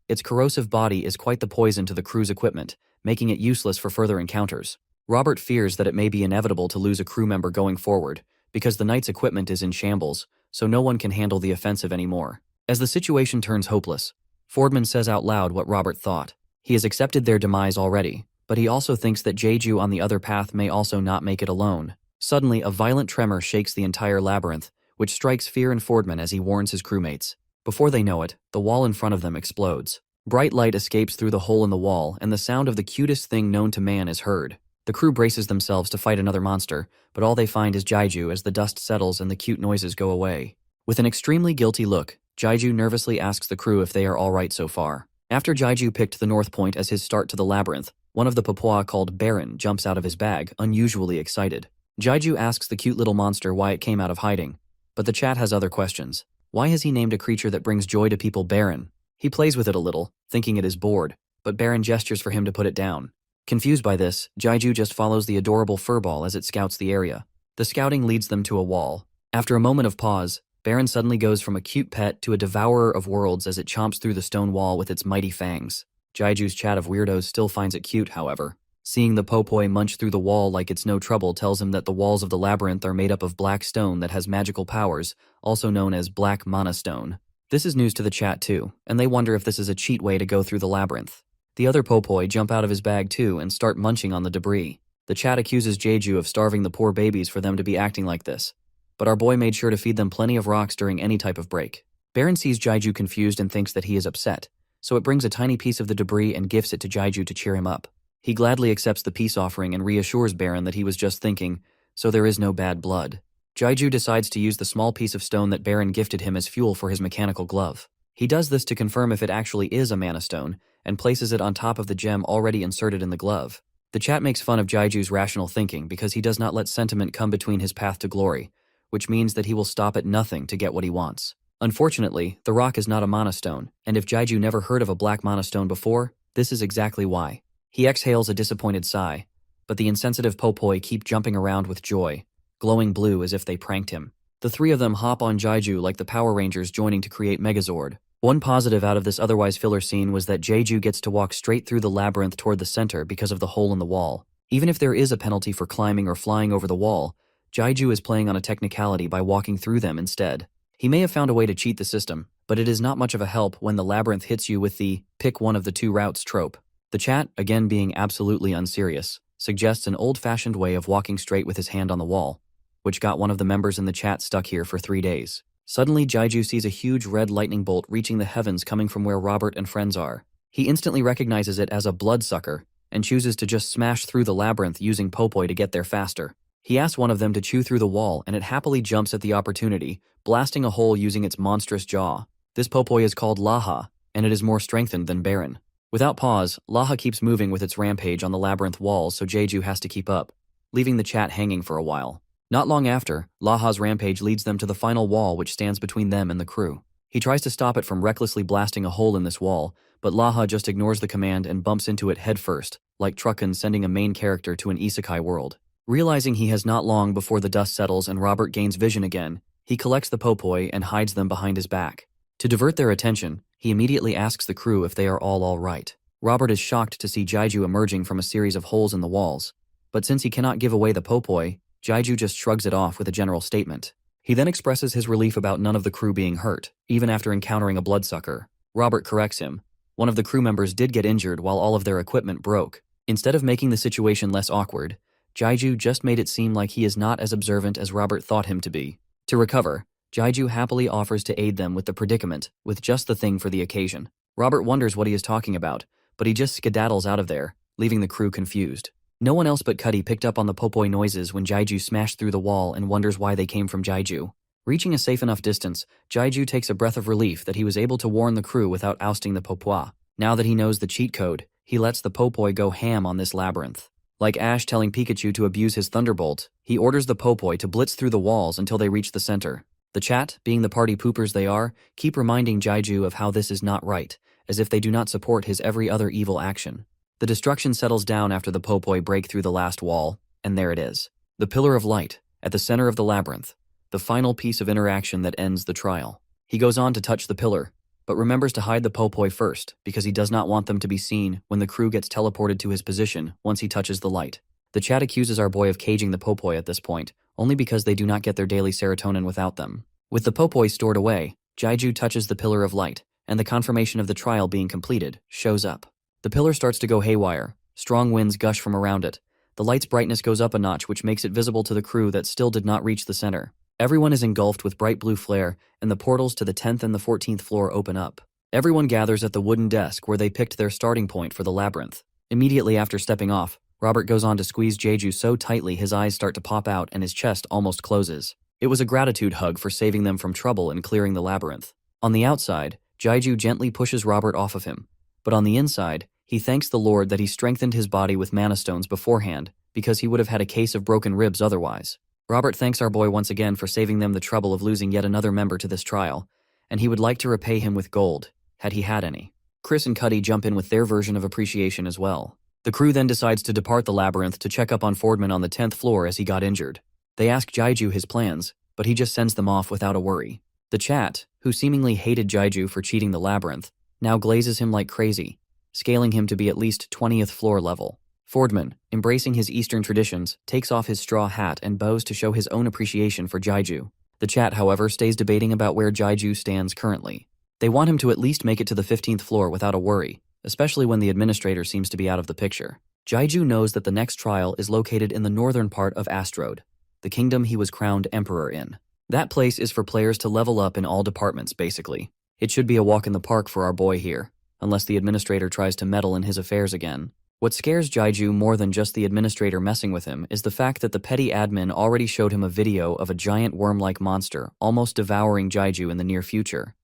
Its corrosive body is quite the poison to the crew's equipment, making it useless for further encounters. Robert fears that it may be inevitable to lose a crew member going forward, because the knight's equipment is in shambles, so no one can handle the offensive anymore. As the situation turns hopeless, Fordman says out loud what Robert thought. He has accepted their demise already, but he also thinks that Jaiju on the other path may also not make it alone. Suddenly, a violent tremor shakes the entire labyrinth, which strikes fear in Fordman as he warns his crewmates. Before they know it, the wall in front of them explodes. Bright light escapes through the hole in the wall, and the sound of the cutest thing known to man is heard. The crew braces themselves to fight another monster, but all they find is Jaiju as the dust settles and the cute noises go away. With an extremely guilty look, Jaiju nervously asks the crew if they are all right so far. After Jaiju picked the north point as his start to the labyrinth, one of the Papua called Baron jumps out of his bag, unusually excited. Jaiju asks the cute little monster why it came out of hiding, but the chat has other questions. Why has he named a creature that brings joy to people Baron? He plays with it a little, thinking it is bored, but Baron gestures for him to put it down. Confused by this, Jaiju just follows the adorable furball as it scouts the area. The scouting leads them to a wall. After a moment of pause, Baron suddenly goes from a cute pet to a devourer of worlds as it chomps through the stone wall with its mighty fangs. Jaiju's chat of weirdos still finds it cute, however. Seeing the Popoi munch through the wall like it's no trouble tells him that the walls of the labyrinth are made up of black stone that has magical powers, also known as black mana stone. This is news to the chat too, and they wonder if this is a cheat way to go through the labyrinth. The other Popoi jump out of his bag too and start munching on the debris. The chat accuses Jeju of starving the poor babies for them to be acting like this. But our boy made sure to feed them plenty of rocks during any type of break. Baron sees Jeju confused and thinks that he is upset, so it brings a tiny piece of the debris and gifts it to Jeju to cheer him up. He gladly accepts the peace offering and reassures Baron that he was just thinking, so there is no bad blood. Jeju decides to use the small piece of stone that Baron gifted him as fuel for his mechanical glove. He does this to confirm if it actually is a mana stone, and places it on top of the gem already inserted in the glove. The chat makes fun of Jeju's rational thinking because he does not let sentiment come between his path to glory, which means that he will stop at nothing to get what he wants. Unfortunately, the rock is not a mana stone, and if Jeju never heard of a black mana stone before, this is exactly why. He exhales a disappointed sigh, but the insensitive Popoi keep jumping around with joy, glowing blue as if they pranked him. The three of them hop on Jeju like the Power Rangers joining to create Megazord. One positive out of this otherwise filler scene was that Jeju gets to walk straight through the labyrinth toward the center because of the hole in the wall. Even if there is a penalty for climbing or flying over the wall, Jeju is playing on a technicality by walking through them instead. He may have found a way to cheat the system, but it is not much of a help when the labyrinth hits you with the pick one of the two routes trope. The chat, again being absolutely unserious, suggests an old-fashioned way of walking straight with his hand on the wall, which got one of the members in the chat stuck here for 3 days. Suddenly, Jeju sees a huge red lightning bolt reaching the heavens coming from where Robert and friends are. He instantly recognizes it as a bloodsucker and chooses to just smash through the labyrinth using Popoi to get there faster. He asks one of them to chew through the wall and it happily jumps at the opportunity, blasting a hole using its monstrous jaw. This Popoi is called Laha, and it is more strengthened than Baron. Without pause, Laha keeps moving with its rampage on the labyrinth walls so Jeju has to keep up, leaving the chat hanging for a while. Not long after, Laha's rampage leads them to the final wall which stands between them and the crew. He tries to stop it from recklessly blasting a hole in this wall, but Laha just ignores the command and bumps into it headfirst, like Trucken sending a main character to an isekai world. Realizing he has not long before the dust settles and Robert gains vision again, he collects the Popoi and hides them behind his back. To divert their attention, he immediately asks the crew if they are all right. Robert is shocked to see Jeju emerging from a series of holes in the walls, but since he cannot give away the Popoi, Jeju just shrugs it off with a general statement. He then expresses his relief about none of the crew being hurt, even after encountering a bloodsucker. Robert corrects him. One of the crew members did get injured while all of their equipment broke. Instead of making the situation less awkward, Jeju just made it seem like he is not as observant as Robert thought him to be. To recover, Jeju happily offers to aid them with the predicament, with just the thing for the occasion. Robert wonders what he is talking about, but he just skedaddles out of there, leaving the crew confused. No one else but Cuddy picked up on the Popoi noises when Jeju smashed through the wall and wonders why they came from Jeju. Reaching a safe enough distance, Jeju takes a breath of relief that he was able to warn the crew without ousting the Popoi. Now that he knows the cheat code, he lets the Popoi go ham on this labyrinth. Like Ash telling Pikachu to abuse his Thunderbolt, he orders the Popoi to blitz through the walls until they reach the center. The chat, being the party poopers they are, keep reminding Jeju of how this is not right, as if they do not support his every other evil action. The destruction settles down after the Popoi break through the last wall, and there it is. The Pillar of Light, at the center of the labyrinth, the final piece of interaction that ends the trial. He goes on to touch the pillar, but remembers to hide the Popoi first because he does not want them to be seen when the crew gets teleported to his position once he touches the light. The chat accuses our boy of caging the Popoi at this point, only because they do not get their daily serotonin without them. With the Popoi stored away, Jeju touches the Pillar of Light, and the confirmation of the trial being completed shows up. The pillar starts to go haywire, strong winds gush from around it. The light's brightness goes up a notch which makes it visible to the crew that still did not reach the center. Everyone is engulfed with bright blue flare, and the portals to the 10th and the 14th floor open up. Everyone gathers at the wooden desk where they picked their starting point for the labyrinth. Immediately after stepping off, Robert goes on to squeeze Jeju so tightly his eyes start to pop out and his chest almost closes. It was a gratitude hug for saving them from trouble and clearing the labyrinth. On the outside, Jeju gently pushes Robert off of him, but on the inside, he thanks the Lord that he strengthened his body with mana stones beforehand, because he would have had a case of broken ribs otherwise. Robert thanks our boy once again for saving them the trouble of losing yet another member to this trial, and he would like to repay him with gold, had he had any. Chris and Cuddy jump in with their version of appreciation as well. The crew then decides to depart the labyrinth to check up on Fordman on the 10th floor as he got injured. They ask Jeju his plans, but he just sends them off without a worry. The chat, who seemingly hated Jeju for cheating the labyrinth, now glazes him like crazy, scaling him to be at least 20th floor level. Fordman, embracing his Eastern traditions, takes off his straw hat and bows to show his own appreciation for Jaiju. The chat, however, stays debating about where Jaiju stands currently. They want him to at least make it to the 15th floor without a worry, especially when the administrator seems to be out of the picture. Jaiju knows that the next trial is located in the northern part of Astrode, the kingdom he was crowned emperor in. That place is for players to level up in all departments, basically. It should be a walk in the park for our boy here, unless the administrator tries to meddle in his affairs again. What scares Jaiju more than just the administrator messing with him is the fact that the petty admin already showed him a video of a giant worm-like monster almost devouring Jaiju in the near future.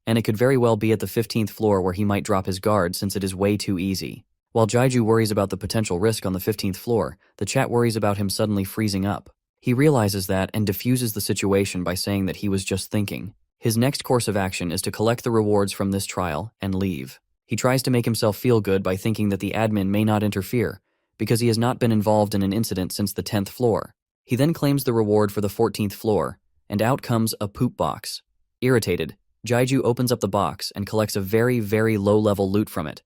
And it could very well be at the 15th floor where he might drop his guard since it is way too easy. While Jaiju worries about the potential risk on the 15th floor, the chat worries about him suddenly freezing up. He realizes that and diffuses the situation by saying that he was just thinking. His next course of action is to collect the rewards from this trial and leave. He tries to make himself feel good by thinking that the admin may not interfere, because he has not been involved in an incident since the 10th floor. He then claims the reward for the 14th floor, and out comes a poop box. Irritated, Jaiju opens up the box and collects a very, very low-level loot from it.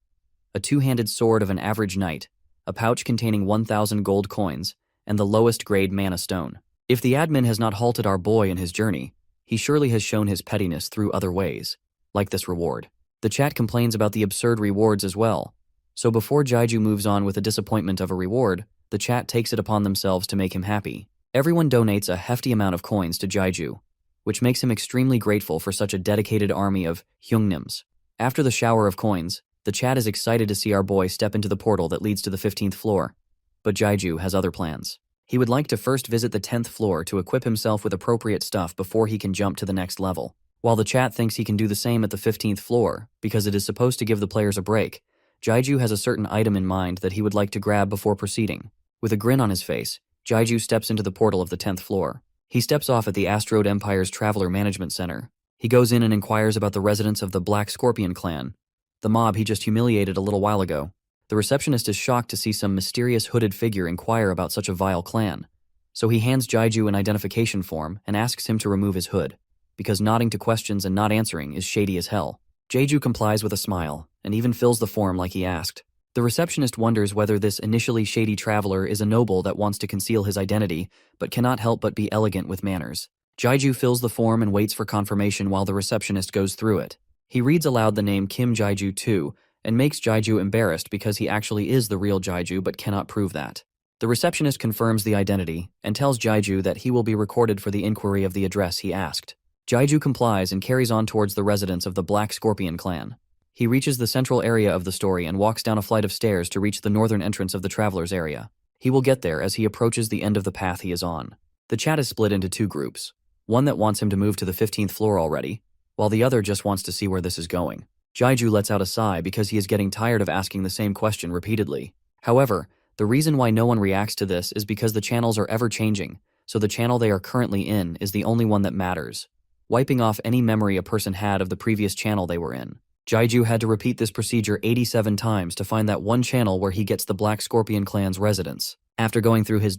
A two-handed sword of an average knight, a pouch containing 1,000 gold coins, and the lowest grade mana stone. If the admin has not halted our boy in his journey, he surely has shown his pettiness through other ways, like this reward. The chat complains about the absurd rewards as well, so before Jaiju moves on with the disappointment of a reward, the chat takes it upon themselves to make him happy. Everyone donates a hefty amount of coins to Jaiju, which makes him extremely grateful for such a dedicated army of Hyungnims. After the shower of coins, the chat is excited to see our boy step into the portal that leads to the 15th floor, but Jaiju has other plans. He would like to first visit the 10th floor to equip himself with appropriate stuff before he can jump to the next level. While the chat thinks he can do the same at the 15th floor, because it is supposed to give the players a break, Jaiju has a certain item in mind that he would like to grab before proceeding. With a grin on his face, Jaiju steps into the portal of the 10th floor. He steps off at the Astrode Empire's Traveler Management Center. He goes in and inquires about the residents of the Black Scorpion clan, the mob he just humiliated a little while ago. The receptionist is shocked to see some mysterious hooded figure inquire about such a vile clan, so he hands Jaiju an identification form and asks him to remove his hood, because nodding to questions and not answering is shady as hell. Jaiju complies with a smile, and even fills the form like he asked. The receptionist wonders whether this initially shady traveler is a noble that wants to conceal his identity, but cannot help but be elegant with manners. Jaiju fills the form and waits for confirmation while the receptionist goes through it. He reads aloud the name Kim Jaiju 2, and makes Jaiju embarrassed because he actually is the real Jaiju but cannot prove that. The receptionist confirms the identity, and tells Jaiju that he will be recorded for the inquiry of the address he asked. Jaiju complies and carries on towards the residence of the Black Scorpion clan. He reaches the central area of the story and walks down a flight of stairs to reach the northern entrance of the Traveler's area. He will get there as he approaches the end of the path he is on. The chat is split into two groups, one that wants him to move to the 15th floor already, while the other just wants to see where this is going. Jaiju lets out a sigh because he is getting tired of asking the same question repeatedly. However, the reason why no one reacts to this is because the channels are ever changing, so the channel they are currently in is the only one that matters, wiping off any memory a person had of the previous channel they were in. Jaiju had to repeat this procedure 87 times to find that one channel where he gets the Black Scorpion clan's residence. After going through his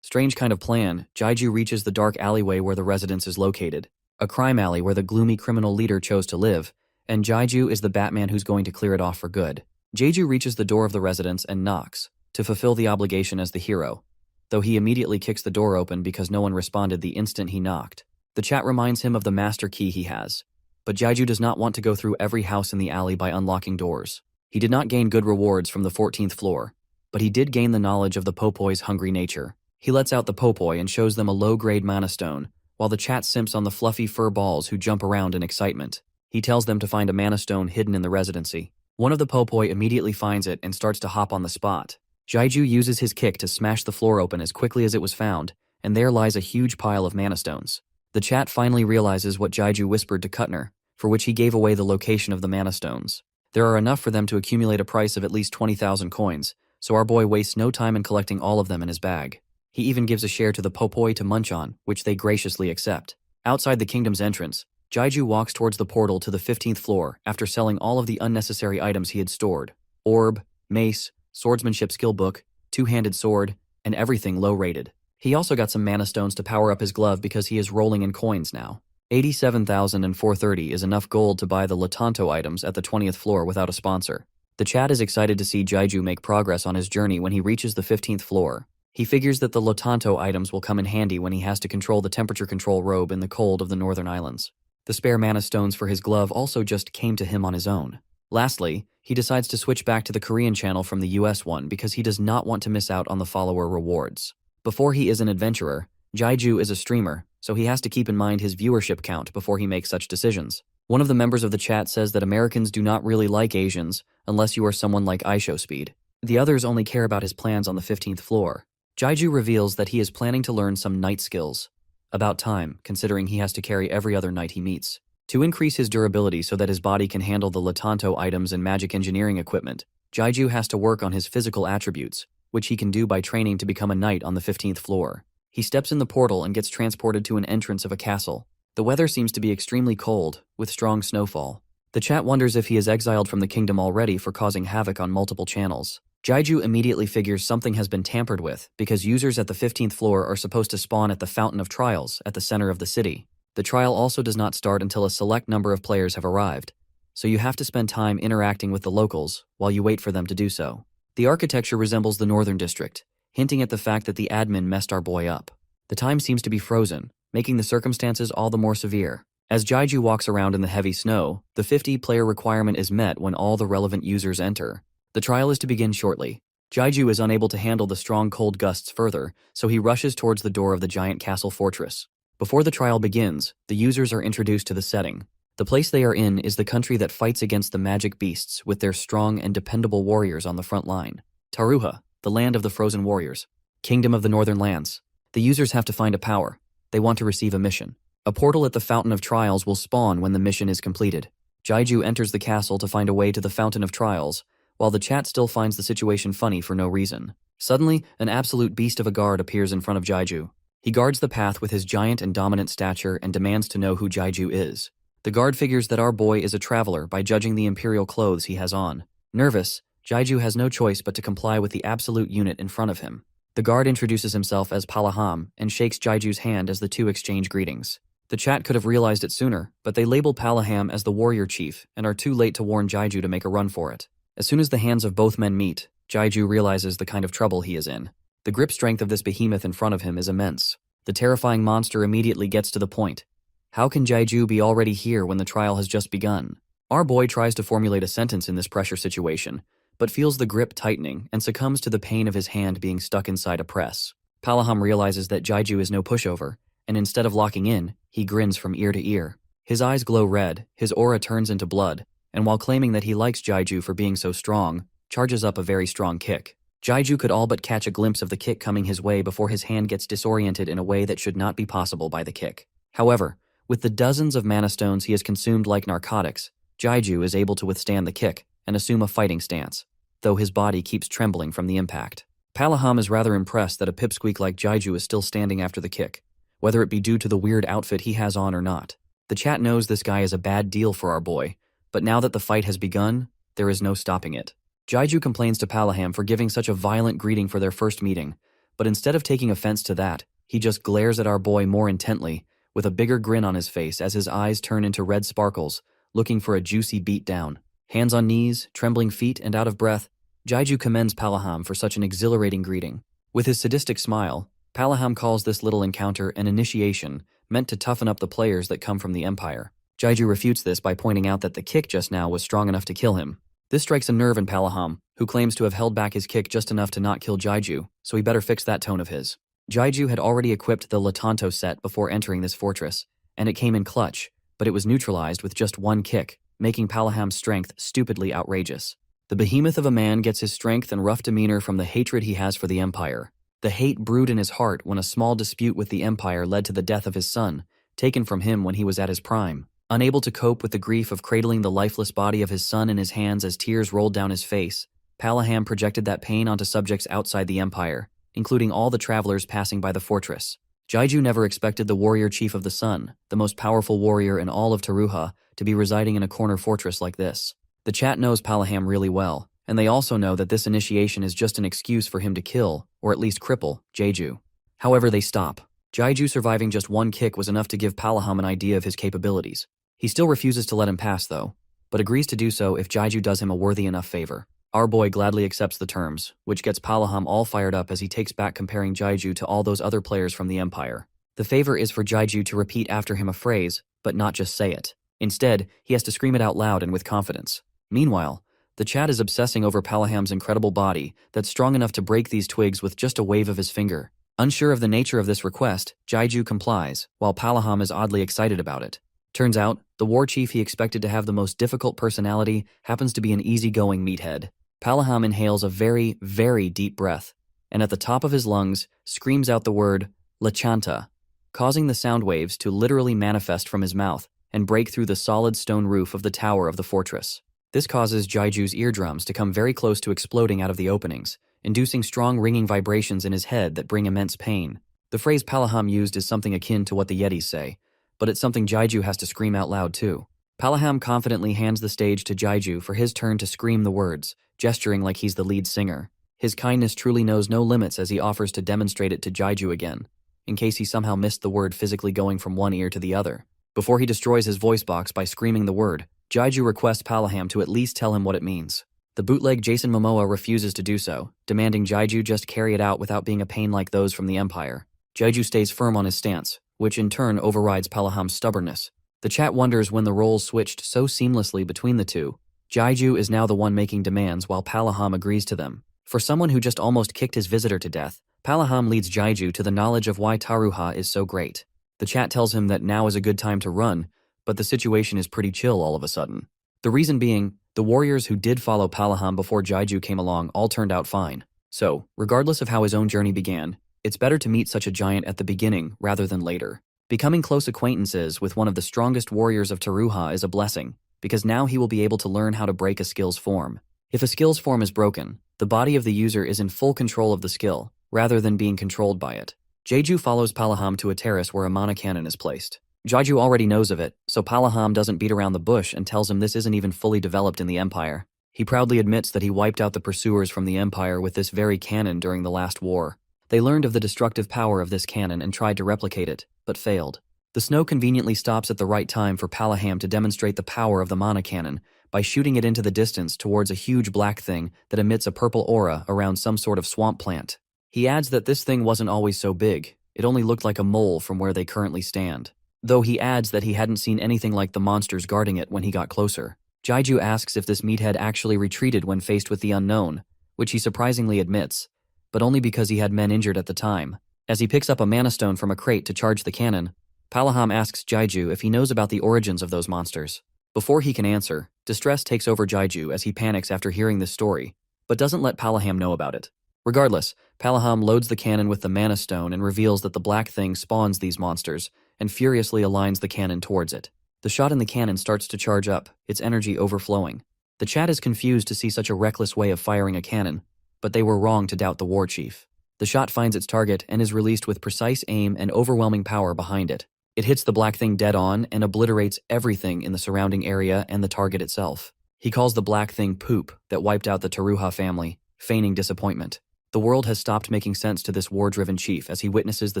strange kind of plan, Jaiju reaches the dark alleyway where the residence is located, a crime alley where the gloomy criminal leader chose to live, and Jaiju is the Batman who's going to clear it off for good. Jaiju reaches the door of the residence and knocks, to fulfill the obligation as the hero, though he immediately kicks the door open because no one responded the instant he knocked. The chat reminds him of the master key he has, but Jaiju does not want to go through every house in the alley by unlocking doors. He did not gain good rewards from the 14th floor, but he did gain the knowledge of the Popoy's hungry nature. He lets out the Popoy and shows them a low-grade mana stone, while the chat simps on the fluffy fur balls who jump around in excitement. He tells them to find a mana stone hidden in the residency. One of the Popoy immediately finds it and starts to hop on the spot. Jaiju uses his kick to smash the floor open as quickly as it was found, and there lies a huge pile of mana stones. The chat finally realizes what Jaiju whispered to Kuttner, for which he gave away the location of the mana stones. There are enough for them to accumulate a price of at least 20,000 coins, so our boy wastes no time in collecting all of them in his bag. He even gives a share to the Popoy to munch on, which they graciously accept. Outside the kingdom's entrance, Jaiju walks towards the portal to the 15th floor after selling all of the unnecessary items he had stored: orb, mace, swordsmanship skill book, two-handed sword, and everything low-rated. He also got some mana stones to power up his glove because he is rolling in coins now. 87,430 is enough gold to buy the Latanto items at the 20th floor without a sponsor. The chat is excited to see Jaiju make progress on his journey when he reaches the 15th floor. He figures that the Lotanto items will come in handy when he has to control the temperature control robe in the cold of the northern islands. The spare mana stones for his glove also just came to him on his own. Lastly, he decides to switch back to the Korean channel from the US one because he does not want to miss out on the follower rewards. Before he is an adventurer, Jaiju is a streamer, so he has to keep in mind his viewership count before he makes such decisions. One of the members of the chat says that Americans do not really like Asians unless you are someone like IShowSpeed. The others only care about his plans on the 15th floor. Jaiju reveals that he is planning to learn some knight skills. About time, considering he has to carry every other knight he meets. To increase his durability so that his body can handle the Lotanto items and magic engineering equipment, Jaiju has to work on his physical attributes, which he can do by training to become a knight on the 15th floor. He steps in the portal and gets transported to an entrance of a castle. The weather seems to be extremely cold, with strong snowfall. The chat wonders if he is exiled from the kingdom already for causing havoc on multiple channels. Jaiju immediately figures something has been tampered with because users at the 15th floor are supposed to spawn at the Fountain of Trials at the center of the city. The trial also does not start until a select number of players have arrived, so you have to spend time interacting with the locals while you wait for them to do so. The architecture resembles the Northern District, hinting at the fact that the admin messed our boy up. The time seems to be frozen, making the circumstances all the more severe. As Jaiju walks around in the heavy snow, the 50-player requirement is met when all the relevant users enter. The trial is to begin shortly. Jaiju is unable to handle the strong cold gusts further, so he rushes towards the door of the giant castle fortress. Before the trial begins, the users are introduced to the setting. The place they are in is the country that fights against the magic beasts with their strong and dependable warriors on the front line. Taruha, the land of the frozen warriors. Kingdom of the Northern Lands. The users have to find a power. They want to receive a mission. A portal at the Fountain of Trials will spawn when the mission is completed. Jaiju enters the castle to find a way to the Fountain of Trials, while the chat still finds the situation funny for no reason. Suddenly, an absolute beast of a guard appears in front of Jaiju. He guards the path with his giant and dominant stature and demands to know who Jaiju is. The guard figures that our boy is a traveler by judging the imperial clothes he has on. Nervous, Jaiju has no choice but to comply with the absolute unit in front of him. The guard introduces himself as Palaham and shakes Jaiju's hand as the two exchange greetings. The chat could have realized it sooner, but they label Palaham as the warrior chief and are too late to warn Jaiju to make a run for it. As soon as the hands of both men meet, Jaiju realizes the kind of trouble he is in. The grip strength of this behemoth in front of him is immense. The terrifying monster immediately gets to the point. How can Jaiju be already here when the trial has just begun? Our boy tries to formulate a sentence in this pressure situation, but feels the grip tightening and succumbs to the pain of his hand being stuck inside a press. Palaham realizes that Jaiju is no pushover, and instead of locking in, he grins from ear to ear. His eyes glow red, his aura turns into blood, and while claiming that he likes Jaiju for being so strong, charges up a very strong kick. Jaiju could all but catch a glimpse of the kick coming his way before his hand gets disoriented in a way that should not be possible by the kick. However, with the dozens of mana stones he has consumed like narcotics, Jaiju is able to withstand the kick and assume a fighting stance, though his body keeps trembling from the impact. Palaham is rather impressed that a pipsqueak like Jaiju is still standing after the kick, whether it be due to the weird outfit he has on or not. The chat knows this guy is a bad deal for our boy, but now that the fight has begun, there is no stopping it. Jaiju complains to Palaham for giving such a violent greeting for their first meeting, but instead of taking offense to that, he just glares at our boy more intently, with a bigger grin on his face as his eyes turn into red sparkles, looking for a juicy beatdown. Hands on knees, trembling feet, and out of breath, Jaiju commends Palaham for such an exhilarating greeting. With his sadistic smile, Palaham calls this little encounter an initiation meant to toughen up the players that come from the Empire. Jaiju refutes this by pointing out that the kick just now was strong enough to kill him. This strikes a nerve in Palaham, who claims to have held back his kick just enough to not kill Jaiju, so he better fix that tone of his. Jaiju had already equipped the Lotanto set before entering this fortress, and it came in clutch, but it was neutralized with just one kick, making Palaham's strength stupidly outrageous. The behemoth of a man gets his strength and rough demeanor from the hatred he has for the Empire. The hate brewed in his heart when a small dispute with the Empire led to the death of his son, taken from him when he was at his prime. Unable to cope with the grief of cradling the lifeless body of his son in his hands as tears rolled down his face, Palaham projected that pain onto subjects outside the Empire, including all the travelers passing by the fortress. Jaiju never expected the warrior chief of the sun, the most powerful warrior in all of Taruha, to be residing in a corner fortress like this. The chat knows Palaham really well, and they also know that this initiation is just an excuse for him to kill, or at least cripple, Jaiju. However, they stop. Jaiju surviving just one kick was enough to give Palaham an idea of his capabilities. He still refuses to let him pass, though. but agrees to do so if Jaiju does him a worthy enough favor. Our boy gladly accepts the terms, which gets Palaham all fired up as he takes back comparing Jaiju to all those other players from the Empire. The favor is for Jaiju to repeat after him a phrase, but not just say it. Instead, he has to scream it out loud and with confidence. Meanwhile, the chat is obsessing over Palaham's incredible body that's strong enough to break these twigs with just a wave of his finger. Unsure of the nature of this request, Jaiju complies, while Palaham is oddly excited about it. Turns out, the war chief he expected to have the most difficult personality happens to be an easygoing meathead. Palaham inhales a very, very deep breath, and at the top of his lungs, screams out the word, Lachanta, causing the sound waves to literally manifest from his mouth and break through the solid stone roof of the tower of the fortress. This causes Jaiju's eardrums to come very close to exploding out of the openings, inducing strong ringing vibrations in his head that bring immense pain. The phrase Palaham used is something akin to what the Yetis say, but it's something Jaiju has to scream out loud too. Palaham confidently hands the stage to Jaiju for his turn to scream the words, gesturing like he's the lead singer. His kindness truly knows no limits as he offers to demonstrate it to Jaiju again, in case he somehow missed the word physically going from one ear to the other. Before he destroys his voice box by screaming the word, Jaiju requests Palaham to at least tell him what it means. The bootleg Jason Momoa refuses to do so, demanding Jaiju just carry it out without being a pain like those from the Empire. Jaiju stays firm on his stance, which in turn overrides Palaham's stubbornness. The chat wonders when the roles switched so seamlessly between the two. Jaiju is now the one making demands while Palaham agrees to them. For someone who just almost kicked his visitor to death, Palaham leads Jaiju to the knowledge of why Taruha is so great. The chat tells him that now is a good time to run, but the situation is pretty chill all of a sudden. The reason being, the warriors who did follow Palaham before Jaiju came along all turned out fine. So, regardless of how his own journey began, it's better to meet such a giant at the beginning rather than later. Becoming close acquaintances with one of the strongest warriors of Taruha is a blessing, because now he will be able to learn how to break a skill's form. If a skill's form is broken, the body of the user is in full control of the skill, rather than being controlled by it. Jaiju follows Palaham to a terrace where a mana cannon is placed. Jaiju already knows of it, so Palaham doesn't beat around the bush and tells him this isn't even fully developed in the Empire. He proudly admits that he wiped out the pursuers from the Empire with this very cannon during the last war. They learned of the destructive power of this cannon and tried to replicate it, but failed. The snow conveniently stops at the right time for Palaham to demonstrate the power of the mana cannon by shooting it into the distance towards a huge black thing that emits a purple aura around some sort of swamp plant. He adds that this thing wasn't always so big, it only looked like a mole from where they currently stand. Though he adds that he hadn't seen anything like the monsters guarding it when he got closer. Jaiju asks if this meathead actually retreated when faced with the unknown, which he surprisingly admits, but only because he had men injured at the time. As he picks up a mana stone from a crate to charge the cannon, Palaham asks Jaiju if he knows about the origins of those monsters. Before he can answer, distress takes over Jaiju as he panics after hearing this story, but doesn't let Palaham know about it. Regardless, Palaham loads the cannon with the mana stone and reveals that the black thing spawns these monsters, and furiously aligns the cannon towards it. The shot in the cannon starts to charge up, its energy overflowing. The chat is confused to see such a reckless way of firing a cannon, but they were wrong to doubt the war chief. The shot finds its target and is released with precise aim and overwhelming power behind it. It hits the black thing dead on and obliterates everything in the surrounding area and the target itself. He calls the black thing poop that wiped out the Taruha family, feigning disappointment. The world has stopped making sense to this war-driven chief as he witnesses the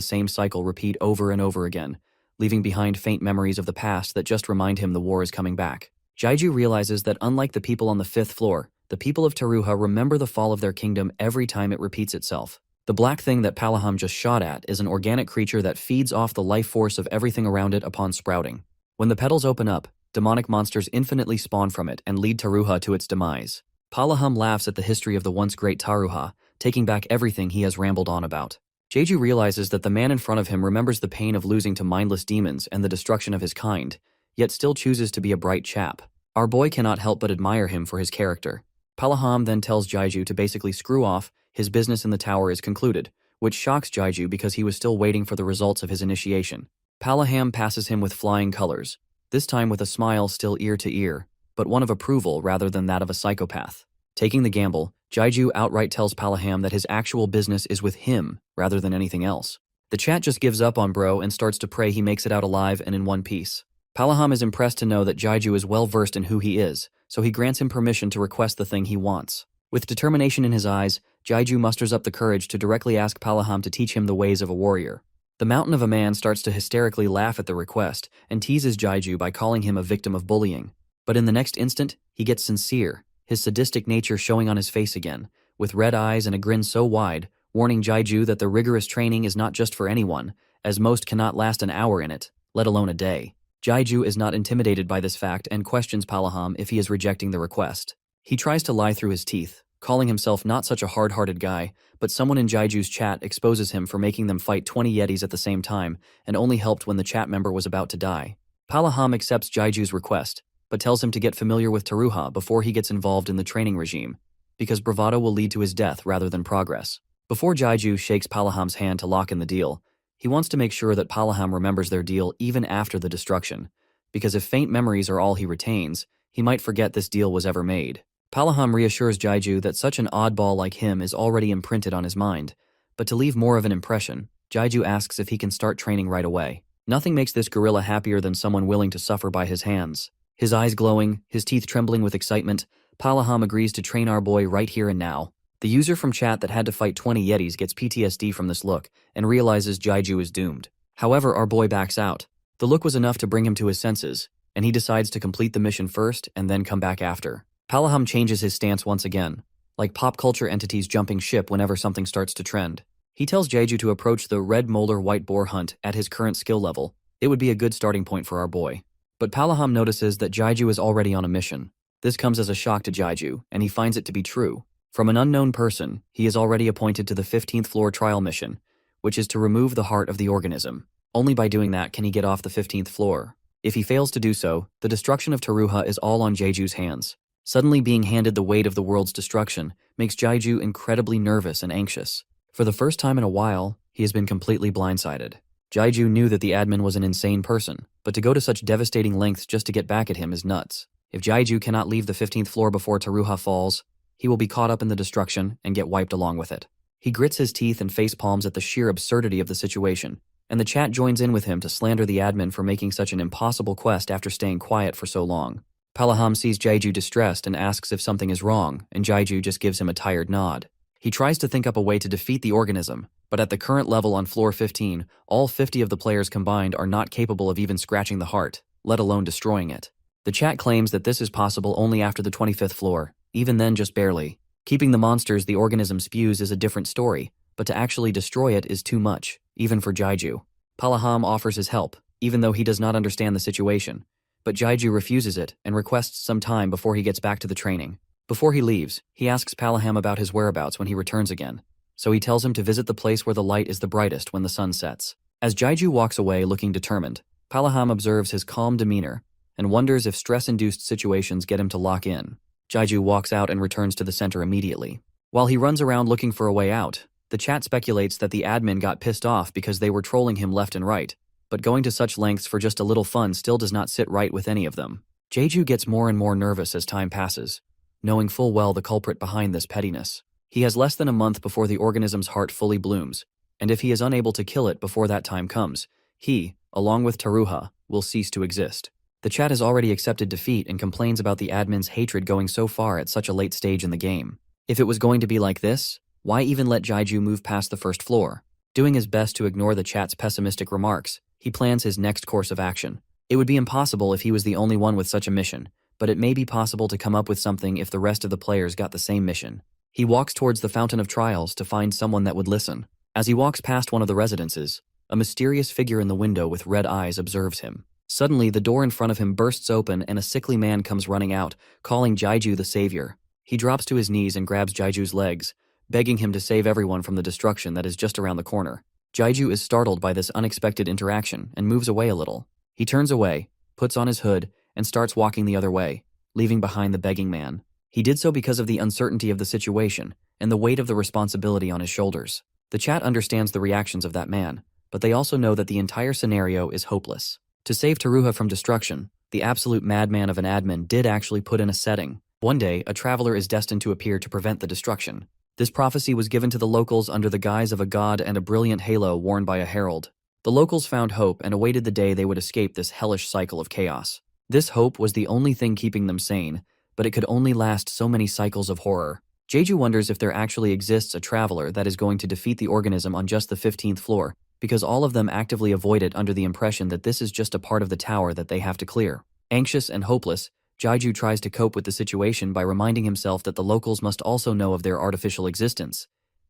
same cycle repeat over and over again, leaving behind faint memories of the past that just remind him the war is coming back. Jaiju realizes that unlike the people on the 5th floor, the people of Taruha remember the fall of their kingdom every time it repeats itself. The black thing that Palaham just shot at is an organic creature that feeds off the life force of everything around it upon sprouting. When the petals open up, demonic monsters infinitely spawn from it and lead Taruha to its demise. Palaham laughs at the history of the once great Taruha, taking back everything he has rambled on about. Jaiju realizes that the man in front of him remembers the pain of losing to mindless demons and the destruction of his kind, yet still chooses to be a bright chap. Our boy cannot help but admire him for his character. Palaham then tells Jaiju to basically screw off, his business in the tower is concluded, which shocks Jaiju because he was still waiting for the results of his initiation. Palaham passes him with flying colors, this time with a smile still ear to ear, but one of approval rather than that of a psychopath. Taking the gamble, Jaiju outright tells Palaham that his actual business is with him rather than anything else. The chat just gives up on bro and starts to pray he makes it out alive and in one piece. Palaham is impressed to know that Jaiju is well versed in who he is, so he grants him permission to request the thing he wants. With determination in his eyes, Jaiju musters up the courage to directly ask Palaham to teach him the ways of a warrior. The mountain of a man starts to hysterically laugh at the request and teases Jaiju by calling him a victim of bullying. But in the next instant, he gets sincere, his sadistic nature showing on his face again, with red eyes and a grin so wide, warning Jaiju that the rigorous training is not just for anyone, as most cannot last an hour in it, let alone a day. Jaiju is not intimidated by this fact and questions Palaham if he is rejecting the request. He tries to lie through his teeth, calling himself not such a hard-hearted guy, but someone in Jaiju's chat exposes him for making them fight 20 Yetis at the same time and only helped when the chat member was about to die. Palaham accepts Jaiju's request, but tells him to get familiar with Taruha before he gets involved in the training regime, because bravado will lead to his death rather than progress. Before Jaiju shakes Palaham's hand to lock in the deal, he wants to make sure that Palaham remembers their deal even after the destruction, because if faint memories are all he retains, he might forget this deal was ever made. Palaham reassures Jaiju that such an oddball like him is already imprinted on his mind, but to leave more of an impression, Jaiju asks if he can start training right away. Nothing makes this gorilla happier than someone willing to suffer by his hands. His eyes glowing, his teeth trembling with excitement, Palaham agrees to train our boy right here and now. The user from chat that had to fight 20 Yetis gets PTSD from this look and realizes Jaiju is doomed. However, our boy backs out. The look was enough to bring him to his senses, and he decides to complete the mission first and then come back after. Palaham changes his stance once again, like pop culture entities jumping ship whenever something starts to trend. He tells Jaiju to approach the red molar white boar hunt at his current skill level. It would be a good starting point for our boy. But Palaham notices that Jaiju is already on a mission. This comes as a shock to Jaiju, and he finds it to be true. From an unknown person, he is already appointed to the 15th floor trial mission, which is to remove the heart of the organism. Only by doing that can he get off the 15th floor. If he fails to do so, the destruction of Taruha is all on Jaiju's hands. Suddenly being handed the weight of the world's destruction makes Jaiju incredibly nervous and anxious. For the first time in a while, he has been completely blindsided. Jaiju knew that the admin was an insane person, but to go to such devastating lengths just to get back at him is nuts. If Jaiju cannot leave the 15th floor before Taruha falls, he will be caught up in the destruction and get wiped along with it. He grits his teeth and face palms at the sheer absurdity of the situation, and the chat joins in with him to slander the admin for making such an impossible quest after staying quiet for so long. Palaham sees Jaiju distressed and asks if something is wrong, and Jaiju just gives him a tired nod. He tries to think up a way to defeat the organism, but at the current level on floor 15, all 50 of the players combined are not capable of even scratching the heart, let alone destroying it. The chat claims that this is possible only after the 25th floor, even then just barely. Keeping the monsters the organism spews is a different story, but to actually destroy it is too much, even for Jaiju. Palaham offers his help, even though he does not understand the situation, but Jaiju refuses it and requests some time before he gets back to the training. Before he leaves, he asks Palaham about his whereabouts when he returns again, so he tells him to visit the place where the light is the brightest when the sun sets. As Jaiju walks away looking determined, Palaham observes his calm demeanor and wonders if stress-induced situations get him to lock in. Jaiju walks out and returns to the center immediately. While he runs around looking for a way out, the chat speculates that the admin got pissed off because they were trolling him left and right, but going to such lengths for just a little fun still does not sit right with any of them. Jaiju gets more and more nervous as time passes, knowing full well the culprit behind this pettiness. He has less than a month before the organism's heart fully blooms, and if he is unable to kill it before that time comes, he, along with Taruha, will cease to exist. The chat has already accepted defeat and complains about the admin's hatred going so far at such a late stage in the game. If it was going to be like this, why even let Jaiju move past the first floor? Doing his best to ignore the chat's pessimistic remarks, he plans his next course of action. It would be impossible if he was the only one with such a mission, but it may be possible to come up with something if the rest of the players got the same mission. He walks towards the Fountain of Trials to find someone that would listen. As he walks past one of the residences, a mysterious figure in the window with red eyes observes him. Suddenly, the door in front of him bursts open and a sickly man comes running out, calling Jaiju the savior. He drops to his knees and grabs Jaiju's legs, begging him to save everyone from the destruction that is just around the corner. Jaiju is startled by this unexpected interaction and moves away a little. He turns away, puts on his hood, and starts walking the other way, leaving behind the begging man. He did so because of the uncertainty of the situation and the weight of the responsibility on his shoulders. The chat understands the reactions of that man, but they also know that the entire scenario is hopeless. To save Taruha from destruction, the absolute madman of an admin did actually put in a setting. One day, a traveler is destined to appear to prevent the destruction. This prophecy was given to the locals under the guise of a god and a brilliant halo worn by a herald. The locals found hope and awaited the day they would escape this hellish cycle of chaos. This hope was the only thing keeping them sane, but it could only last so many cycles of horror. Jaiju wonders if there actually exists a traveler that is going to defeat the organism on just the 15th floor, because all of them actively avoid it under the impression that this is just a part of the tower that they have to clear. Anxious and hopeless, Jaiju tries to cope with the situation by reminding himself that the locals must also know of their artificial existence.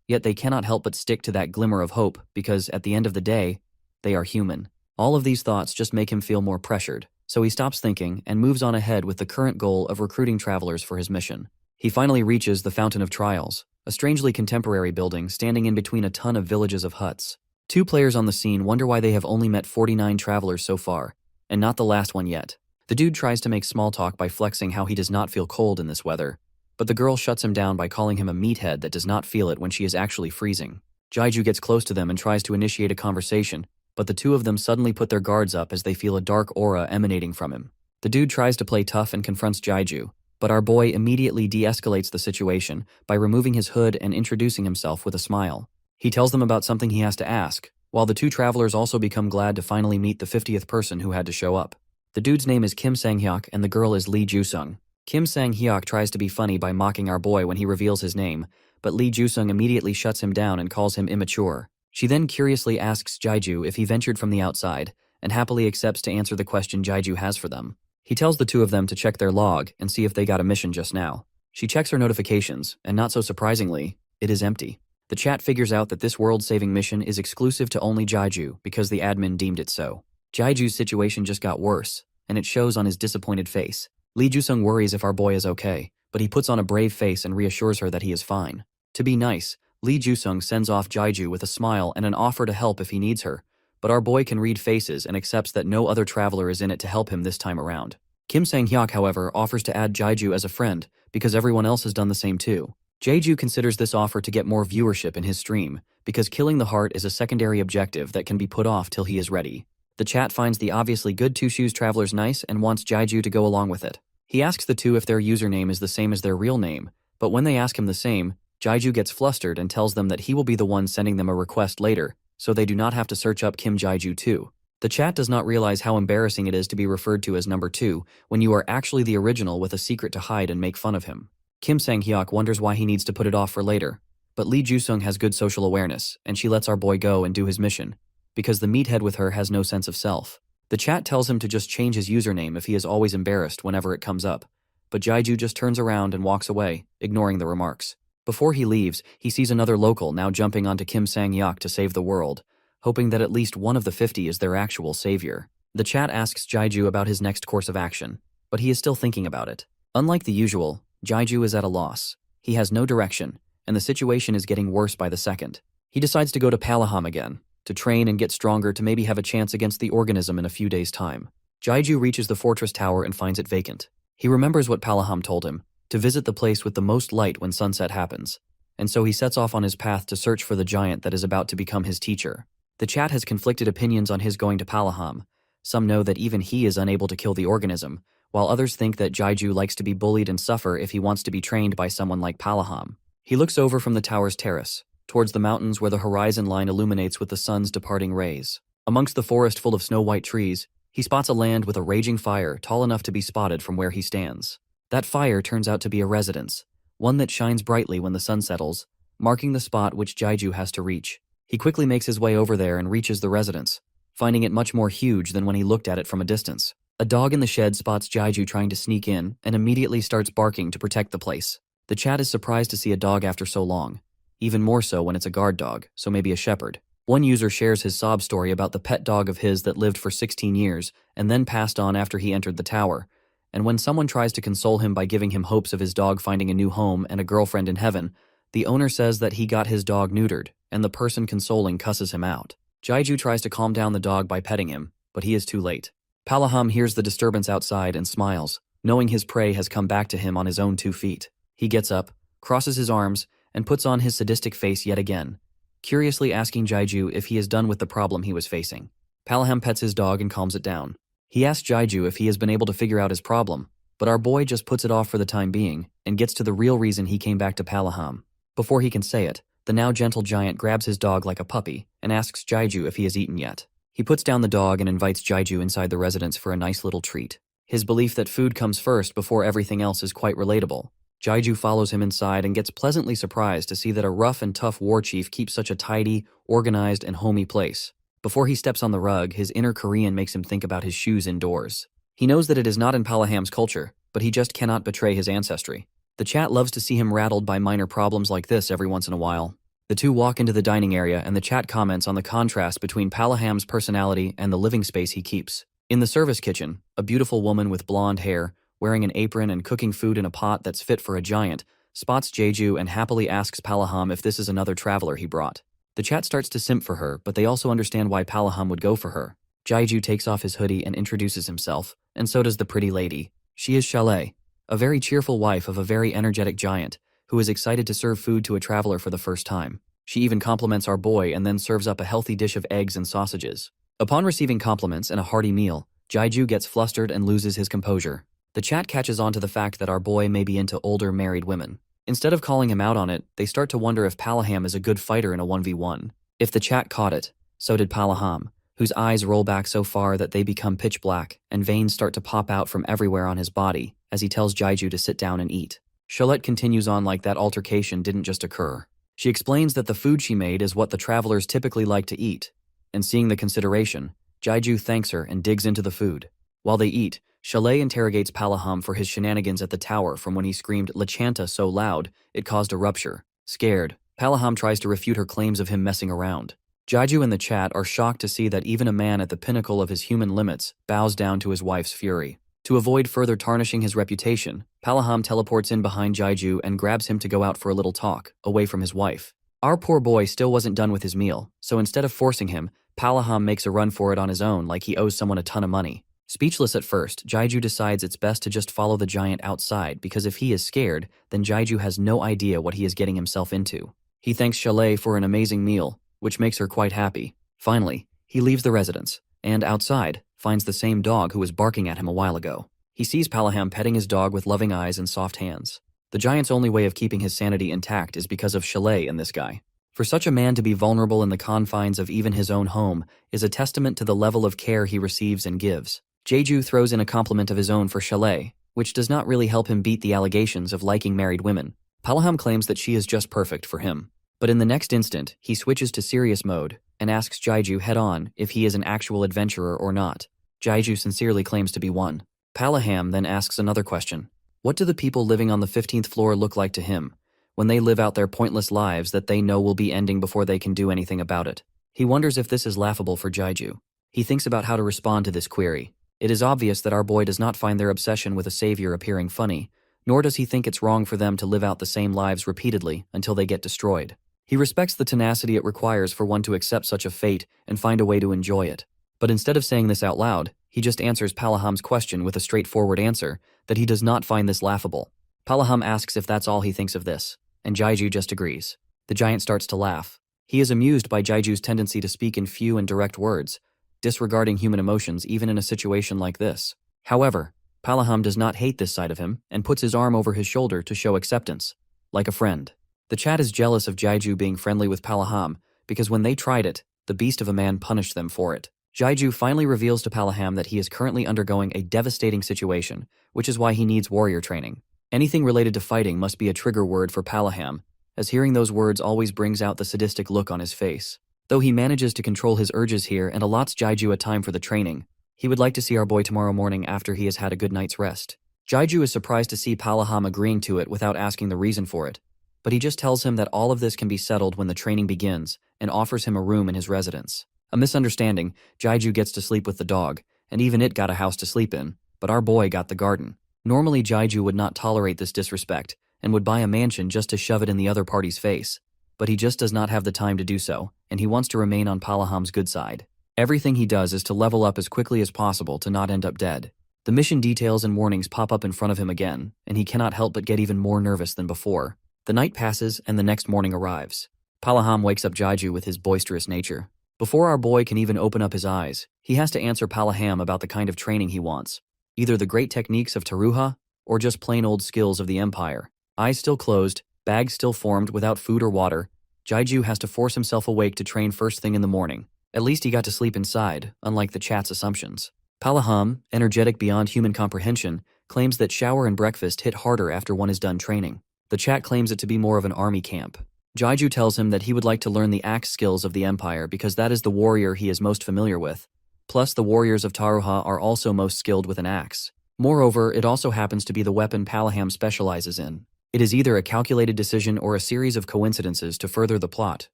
Yet they cannot help but stick to that glimmer of hope because, at the end of the day, they are human. All of these thoughts just make him feel more pressured, so he stops thinking and moves on ahead with the current goal of recruiting travelers for his mission. He finally reaches the Fountain of Trials, a strangely contemporary building standing in between a ton of villages of huts. Two players on the scene wonder why they have only met 49 travelers so far, and not the last one yet. The dude tries to make small talk by flexing how he does not feel cold in this weather, but the girl shuts him down by calling him a meathead that does not feel it when she is actually freezing. Jaiju gets close to them and tries to initiate a conversation, but the two of them suddenly put their guards up as they feel a dark aura emanating from him. The dude tries to play tough and confronts Jaiju, but our boy immediately de-escalates the situation by removing his hood and introducing himself with a smile. He tells them about something he has to ask, while the two travelers also become glad to finally meet the 50th person who had to show up. The dude's name is Kim Sang-hyuk and the girl is Lee Ju-sung. Kim Sang-hyuk tries to be funny by mocking our boy when he reveals his name, but Lee Ju-sung immediately shuts him down and calls him immature. She then curiously asks Jaiju if he ventured from the outside, and happily accepts to answer the question Jaiju has for them. He tells the two of them to check their log and see if they got a mission just now. She checks her notifications, and not so surprisingly, it is empty. The chat figures out that this world-saving mission is exclusive to only Jaiju because the admin deemed it so. Jaiju's situation just got worse, and it shows on his disappointed face. Lee Ju-sung worries if our boy is okay, but he puts on a brave face and reassures her that he is fine. To be nice, Lee Ju-sung sends off Jaiju with a smile and an offer to help if he needs her, but our boy can read faces and accepts that no other traveler is in it to help him this time around. Kim Sang-hyuk, however, offers to add Jaiju as a friend because everyone else has done the same too. Jaiju considers this offer to get more viewership in his stream because killing the heart is a secondary objective that can be put off till he is ready. The chat finds the obviously good Two Shoes travelers nice and wants Jaiju to go along with it. He asks the two if their username is the same as their real name, but when they ask him the same, Jaiju gets flustered and tells them that he will be the one sending them a request later, so they do not have to search up Kim Jaiju too. The chat does not realize how embarrassing it is to be referred to as number 2 when you are actually the original with a secret to hide and make fun of him. Kim Sang-hyuk wonders why he needs to put it off for later, but Lee Ju-sung has good social awareness, and she lets our boy go and do his mission, because the meathead with her has no sense of self. The chat tells him to just change his username if he is always embarrassed whenever it comes up, but Jaiju just turns around and walks away, ignoring the remarks. Before he leaves, he sees another local now jumping onto Kim Sang-hyuk to save the world, hoping that at least one of the 50 is their actual savior. The chat asks Jaiju about his next course of action, but he is still thinking about it. Unlike the usual, Jaiju is at a loss. He has no direction, and the situation is getting worse by the second. He decides to go to Palaham again, to train and get stronger to maybe have a chance against the organism in a few days' time. Jaiju reaches the fortress tower and finds it vacant. He remembers what Palaham told him, to visit the place with the most light when sunset happens, and so he sets off on his path to search for the giant that is about to become his teacher. The chat has conflicted opinions on his going to Palaham. Some know that even he is unable to kill the organism, while others think that Jaiju likes to be bullied and suffer if he wants to be trained by someone like Palaham. He looks over from the tower's terrace, towards the mountains where the horizon line illuminates with the sun's departing rays. Amongst the forest full of snow-white trees, he spots a land with a raging fire tall enough to be spotted from where he stands. That fire turns out to be a residence, one that shines brightly when the sun settles, marking the spot which Jaiju has to reach. He quickly makes his way over there and reaches the residence, finding it much more huge than when he looked at it from a distance. A dog in the shed spots Jaiju trying to sneak in and immediately starts barking to protect the place. The chat is surprised to see a dog after so long, even more so when it's a guard dog, so maybe a shepherd. One user shares his sob story about the pet dog of his that lived for 16 years and then passed on after he entered the tower, and when someone tries to console him by giving him hopes of his dog finding a new home and a girlfriend in heaven, the owner says that he got his dog neutered, and the person consoling cusses him out. Jaiju tries to calm down the dog by petting him, but he is too late. Palaham hears the disturbance outside and smiles, knowing his prey has come back to him on his own 2 feet. He gets up, crosses his arms, and puts on his sadistic face yet again, curiously asking Jaiju if he is done with the problem he was facing. Palaham pets his dog and calms it down. He asks Jaiju if he has been able to figure out his problem, but our boy just puts it off for the time being and gets to the real reason he came back to Palaham. Before he can say it, the now gentle giant grabs his dog like a puppy and asks Jaiju if he has eaten yet. He puts down the dog and invites Jaiju inside the residence for a nice little treat. His belief that food comes first before everything else is quite relatable. Jaiju follows him inside and gets pleasantly surprised to see that a rough and tough war chief keeps such a tidy, organized, and homey place. Before he steps on the rug, his inner Korean makes him think about his shoes indoors. He knows that it is not in Palaham's culture, but he just cannot betray his ancestry. The chat loves to see him rattled by minor problems like this every once in a while. The two walk into the dining area and the chat comments on the contrast between Palaham's personality and the living space he keeps. In the service kitchen, a beautiful woman with blonde hair, wearing an apron and cooking food in a pot that's fit for a giant, spots Jeju and happily asks Palaham if this is another traveler he brought. The chat starts to simp for her, but they also understand why Palaham would go for her. Jeju takes off his hoodie and introduces himself, and so does the pretty lady. She is Chalet, a very cheerful wife of a very energetic giant, who is excited to serve food to a traveler for the first time. She even compliments our boy and then serves up a healthy dish of eggs and sausages. Upon receiving compliments and a hearty meal, Jeju gets flustered and loses his composure. The chat catches on to the fact that our boy may be into older married women. Instead of calling him out on it, they start to wonder if Palaham is a good fighter in a 1v1. If the chat caught it, so did Palaham, whose eyes roll back so far that they become pitch black, and veins start to pop out from everywhere on his body as he tells Jeju to sit down and eat. Charlotte continues on like that altercation didn't just occur. She explains that the food she made is what the travelers typically like to eat, and seeing the consideration, Jeju thanks her and digs into the food. While they eat, Chalet interrogates Palaham for his shenanigans at the tower from when he screamed Lachanta so loud it caused a rupture. Scared, Palaham tries to refute her claims of him messing around. Jeju and the chat are shocked to see that even a man at the pinnacle of his human limits bows down to his wife's fury. To avoid further tarnishing his reputation, Palaham teleports in behind Jeju and grabs him to go out for a little talk, away from his wife. Our poor boy still wasn't done with his meal, so instead of forcing him, Palaham makes a run for it on his own like he owes someone a ton of money. Speechless at first, Jeju decides it's best to just follow the giant outside because if he is scared, then Jeju has no idea what he is getting himself into. He thanks Chalet for an amazing meal, which makes her quite happy. Finally, he leaves the residence, and outside, finds the same dog who was barking at him a while ago. He sees Palaham petting his dog with loving eyes and soft hands. The giant's only way of keeping his sanity intact is because of Chalet and this guy. For such a man to be vulnerable in the confines of even his own home is a testament to the level of care he receives and gives. Jeju throws in a compliment of his own for Chalet, which does not really help him beat the allegations of liking married women. Palaham claims that she is just perfect for him. But in the next instant, he switches to serious mode and asks Jeju head-on if he is an actual adventurer or not. Jeju sincerely claims to be one. Palaham then asks another question. What do the people living on the 15th floor look like to him when they live out their pointless lives that they know will be ending before they can do anything about it? He wonders if this is laughable for Jeju. He thinks about how to respond to this query. It is obvious that our boy does not find their obsession with a savior appearing funny, nor does he think it's wrong for them to live out the same lives repeatedly until they get destroyed. He respects the tenacity it requires for one to accept such a fate and find a way to enjoy it. But instead of saying this out loud, he just answers Palaham's question with a straightforward answer that he does not find this laughable. Palaham asks if that's all he thinks of this, and Jeju just agrees. The giant starts to laugh. He is amused by Jeju's tendency to speak in few and direct words, disregarding human emotions even in a situation like this. However, Palaham does not hate this side of him and puts his arm over his shoulder to show acceptance, like a friend. The chat is jealous of Jeju being friendly with Palaham because when they tried it, the beast of a man punished them for it. Jeju finally reveals to Palaham that he is currently undergoing a devastating situation, which is why he needs warrior training. Anything related to fighting must be a trigger word for Palaham, as hearing those words always brings out the sadistic look on his face. Though he manages to control his urges here and allots Jeju a time for the training, he would like to see our boy tomorrow morning after he has had a good night's rest. Jeju is surprised to see Palaham agreeing to it without asking the reason for it, but he just tells him that all of this can be settled when the training begins and offers him a room in his residence. A misunderstanding, Jeju gets to sleep with the dog, and even it got a house to sleep in, but our boy got the garden. Normally Jeju would not tolerate this disrespect and would buy a mansion just to shove it in the other party's face, but he just does not have the time to do so, and he wants to remain on Palaham's good side. Everything he does is to level up as quickly as possible to not end up dead. The mission details and warnings pop up in front of him again, and he cannot help but get even more nervous than before. The night passes and the next morning arrives. Palaham wakes up Jeju with his boisterous nature. Before our boy can even open up his eyes, he has to answer Palaham about the kind of training he wants. Either the great techniques of Taruha, or just plain old skills of the Empire. Eyes still closed, bags still formed without food or water, Jeju has to force himself awake to train first thing in the morning. At least he got to sleep inside, unlike the chat's assumptions. Palaham, energetic beyond human comprehension, claims that shower and breakfast hit harder after one is done training. The chat claims it to be more of an army camp. Jeju tells him that he would like to learn the axe skills of the Empire because that is the warrior he is most familiar with. Plus, the warriors of Taruha are also most skilled with an axe. Moreover, it also happens to be the weapon Palaham specializes in. It is either a calculated decision or a series of coincidences to further the plot,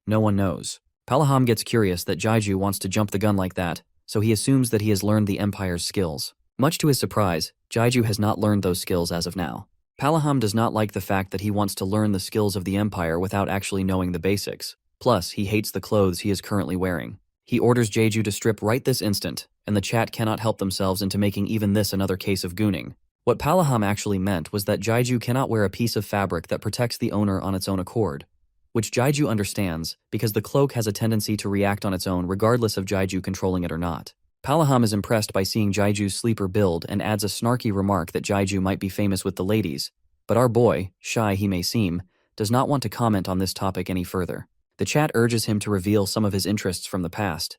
no one knows. Palaham gets curious that Jaiju wants to jump the gun like that, so he assumes that he has learned the Empire's skills. Much to his surprise, Jaiju has not learned those skills as of now. Palaham does not like the fact that he wants to learn the skills of the Empire without actually knowing the basics. Plus, he hates the clothes he is currently wearing. He orders Jaiju to strip right this instant, and the chat cannot help themselves into making even this another case of gooning. What Palaham actually meant was that Jaiju cannot wear a piece of fabric that protects the owner on its own accord, which Jaiju understands because the cloak has a tendency to react on its own regardless of Jaiju controlling it or not. Palaham is impressed by seeing Jaiju's sleeper build and adds a snarky remark that Jaiju might be famous with the ladies, but our boy, shy he may seem, does not want to comment on this topic any further. The chat urges him to reveal some of his interests from the past,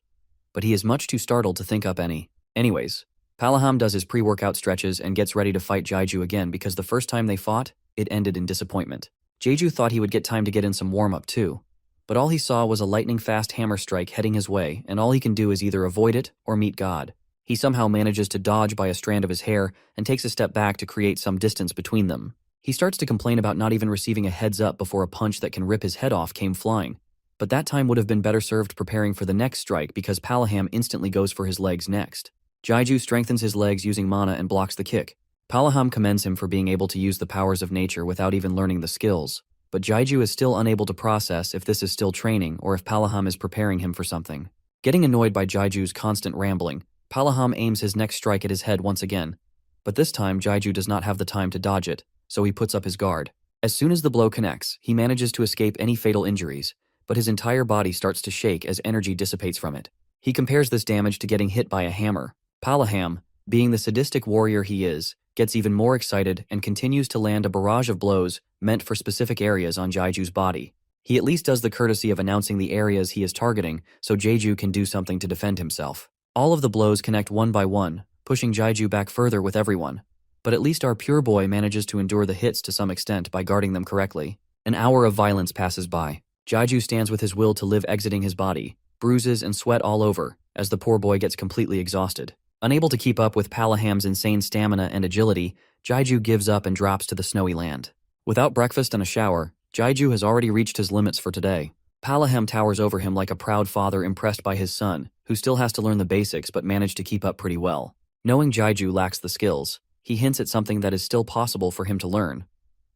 but he is much too startled to think up any. Anyways, Palaham does his pre-workout stretches and gets ready to fight Jaiju again because the first time they fought, it ended in disappointment. Jaiju thought he would get time to get in some warm-up too, but all he saw was a lightning-fast hammer strike heading his way, and all he can do is either avoid it or meet God. He somehow manages to dodge by a strand of his hair and takes a step back to create some distance between them. He starts to complain about not even receiving a heads-up before a punch that can rip his head off came flying, but that time would have been better served preparing for the next strike because Palaham instantly goes for his legs next. Jaiju strengthens his legs using mana and blocks the kick. Palaham commends him for being able to use the powers of nature without even learning the skills, but Jaiju is still unable to process if this is still training or if Palaham is preparing him for something. Getting annoyed by Jaiju's constant rambling, Palaham aims his next strike at his head once again, but this time Jaiju does not have the time to dodge it, so he puts up his guard. As soon as the blow connects, he manages to escape any fatal injuries, but his entire body starts to shake as energy dissipates from it. He compares this damage to getting hit by a hammer. Palaham, being the sadistic warrior he is, gets even more excited and continues to land a barrage of blows meant for specific areas on Jaiju's body. He at least does the courtesy of announcing the areas he is targeting so Jaiju can do something to defend himself. All of the blows connect one by one, pushing Jaiju back further with everyone, but at least our pure boy manages to endure the hits to some extent by guarding them correctly. An hour of violence passes by. Jaiju stands with his will to live exiting his body, bruises and sweat all over, as the poor boy gets completely exhausted. Unable to keep up with Palaham's insane stamina and agility, Jaiju gives up and drops to the snowy land. Without breakfast and a shower, Jaiju has already reached his limits for today. Palaham towers over him like a proud father impressed by his son, who still has to learn the basics but managed to keep up pretty well. Knowing Jaiju lacks the skills, he hints at something that is still possible for him to learn.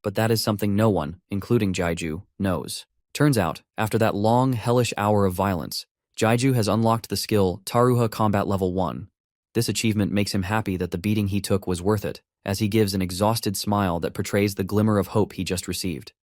But that is something no one, including Jaiju, knows. Turns out, after that long, hellish hour of violence, Jaiju has unlocked the skill Taruha Combat Level 1. This achievement makes him happy that the beating he took was worth it, as he gives an exhausted smile that portrays the glimmer of hope he just received.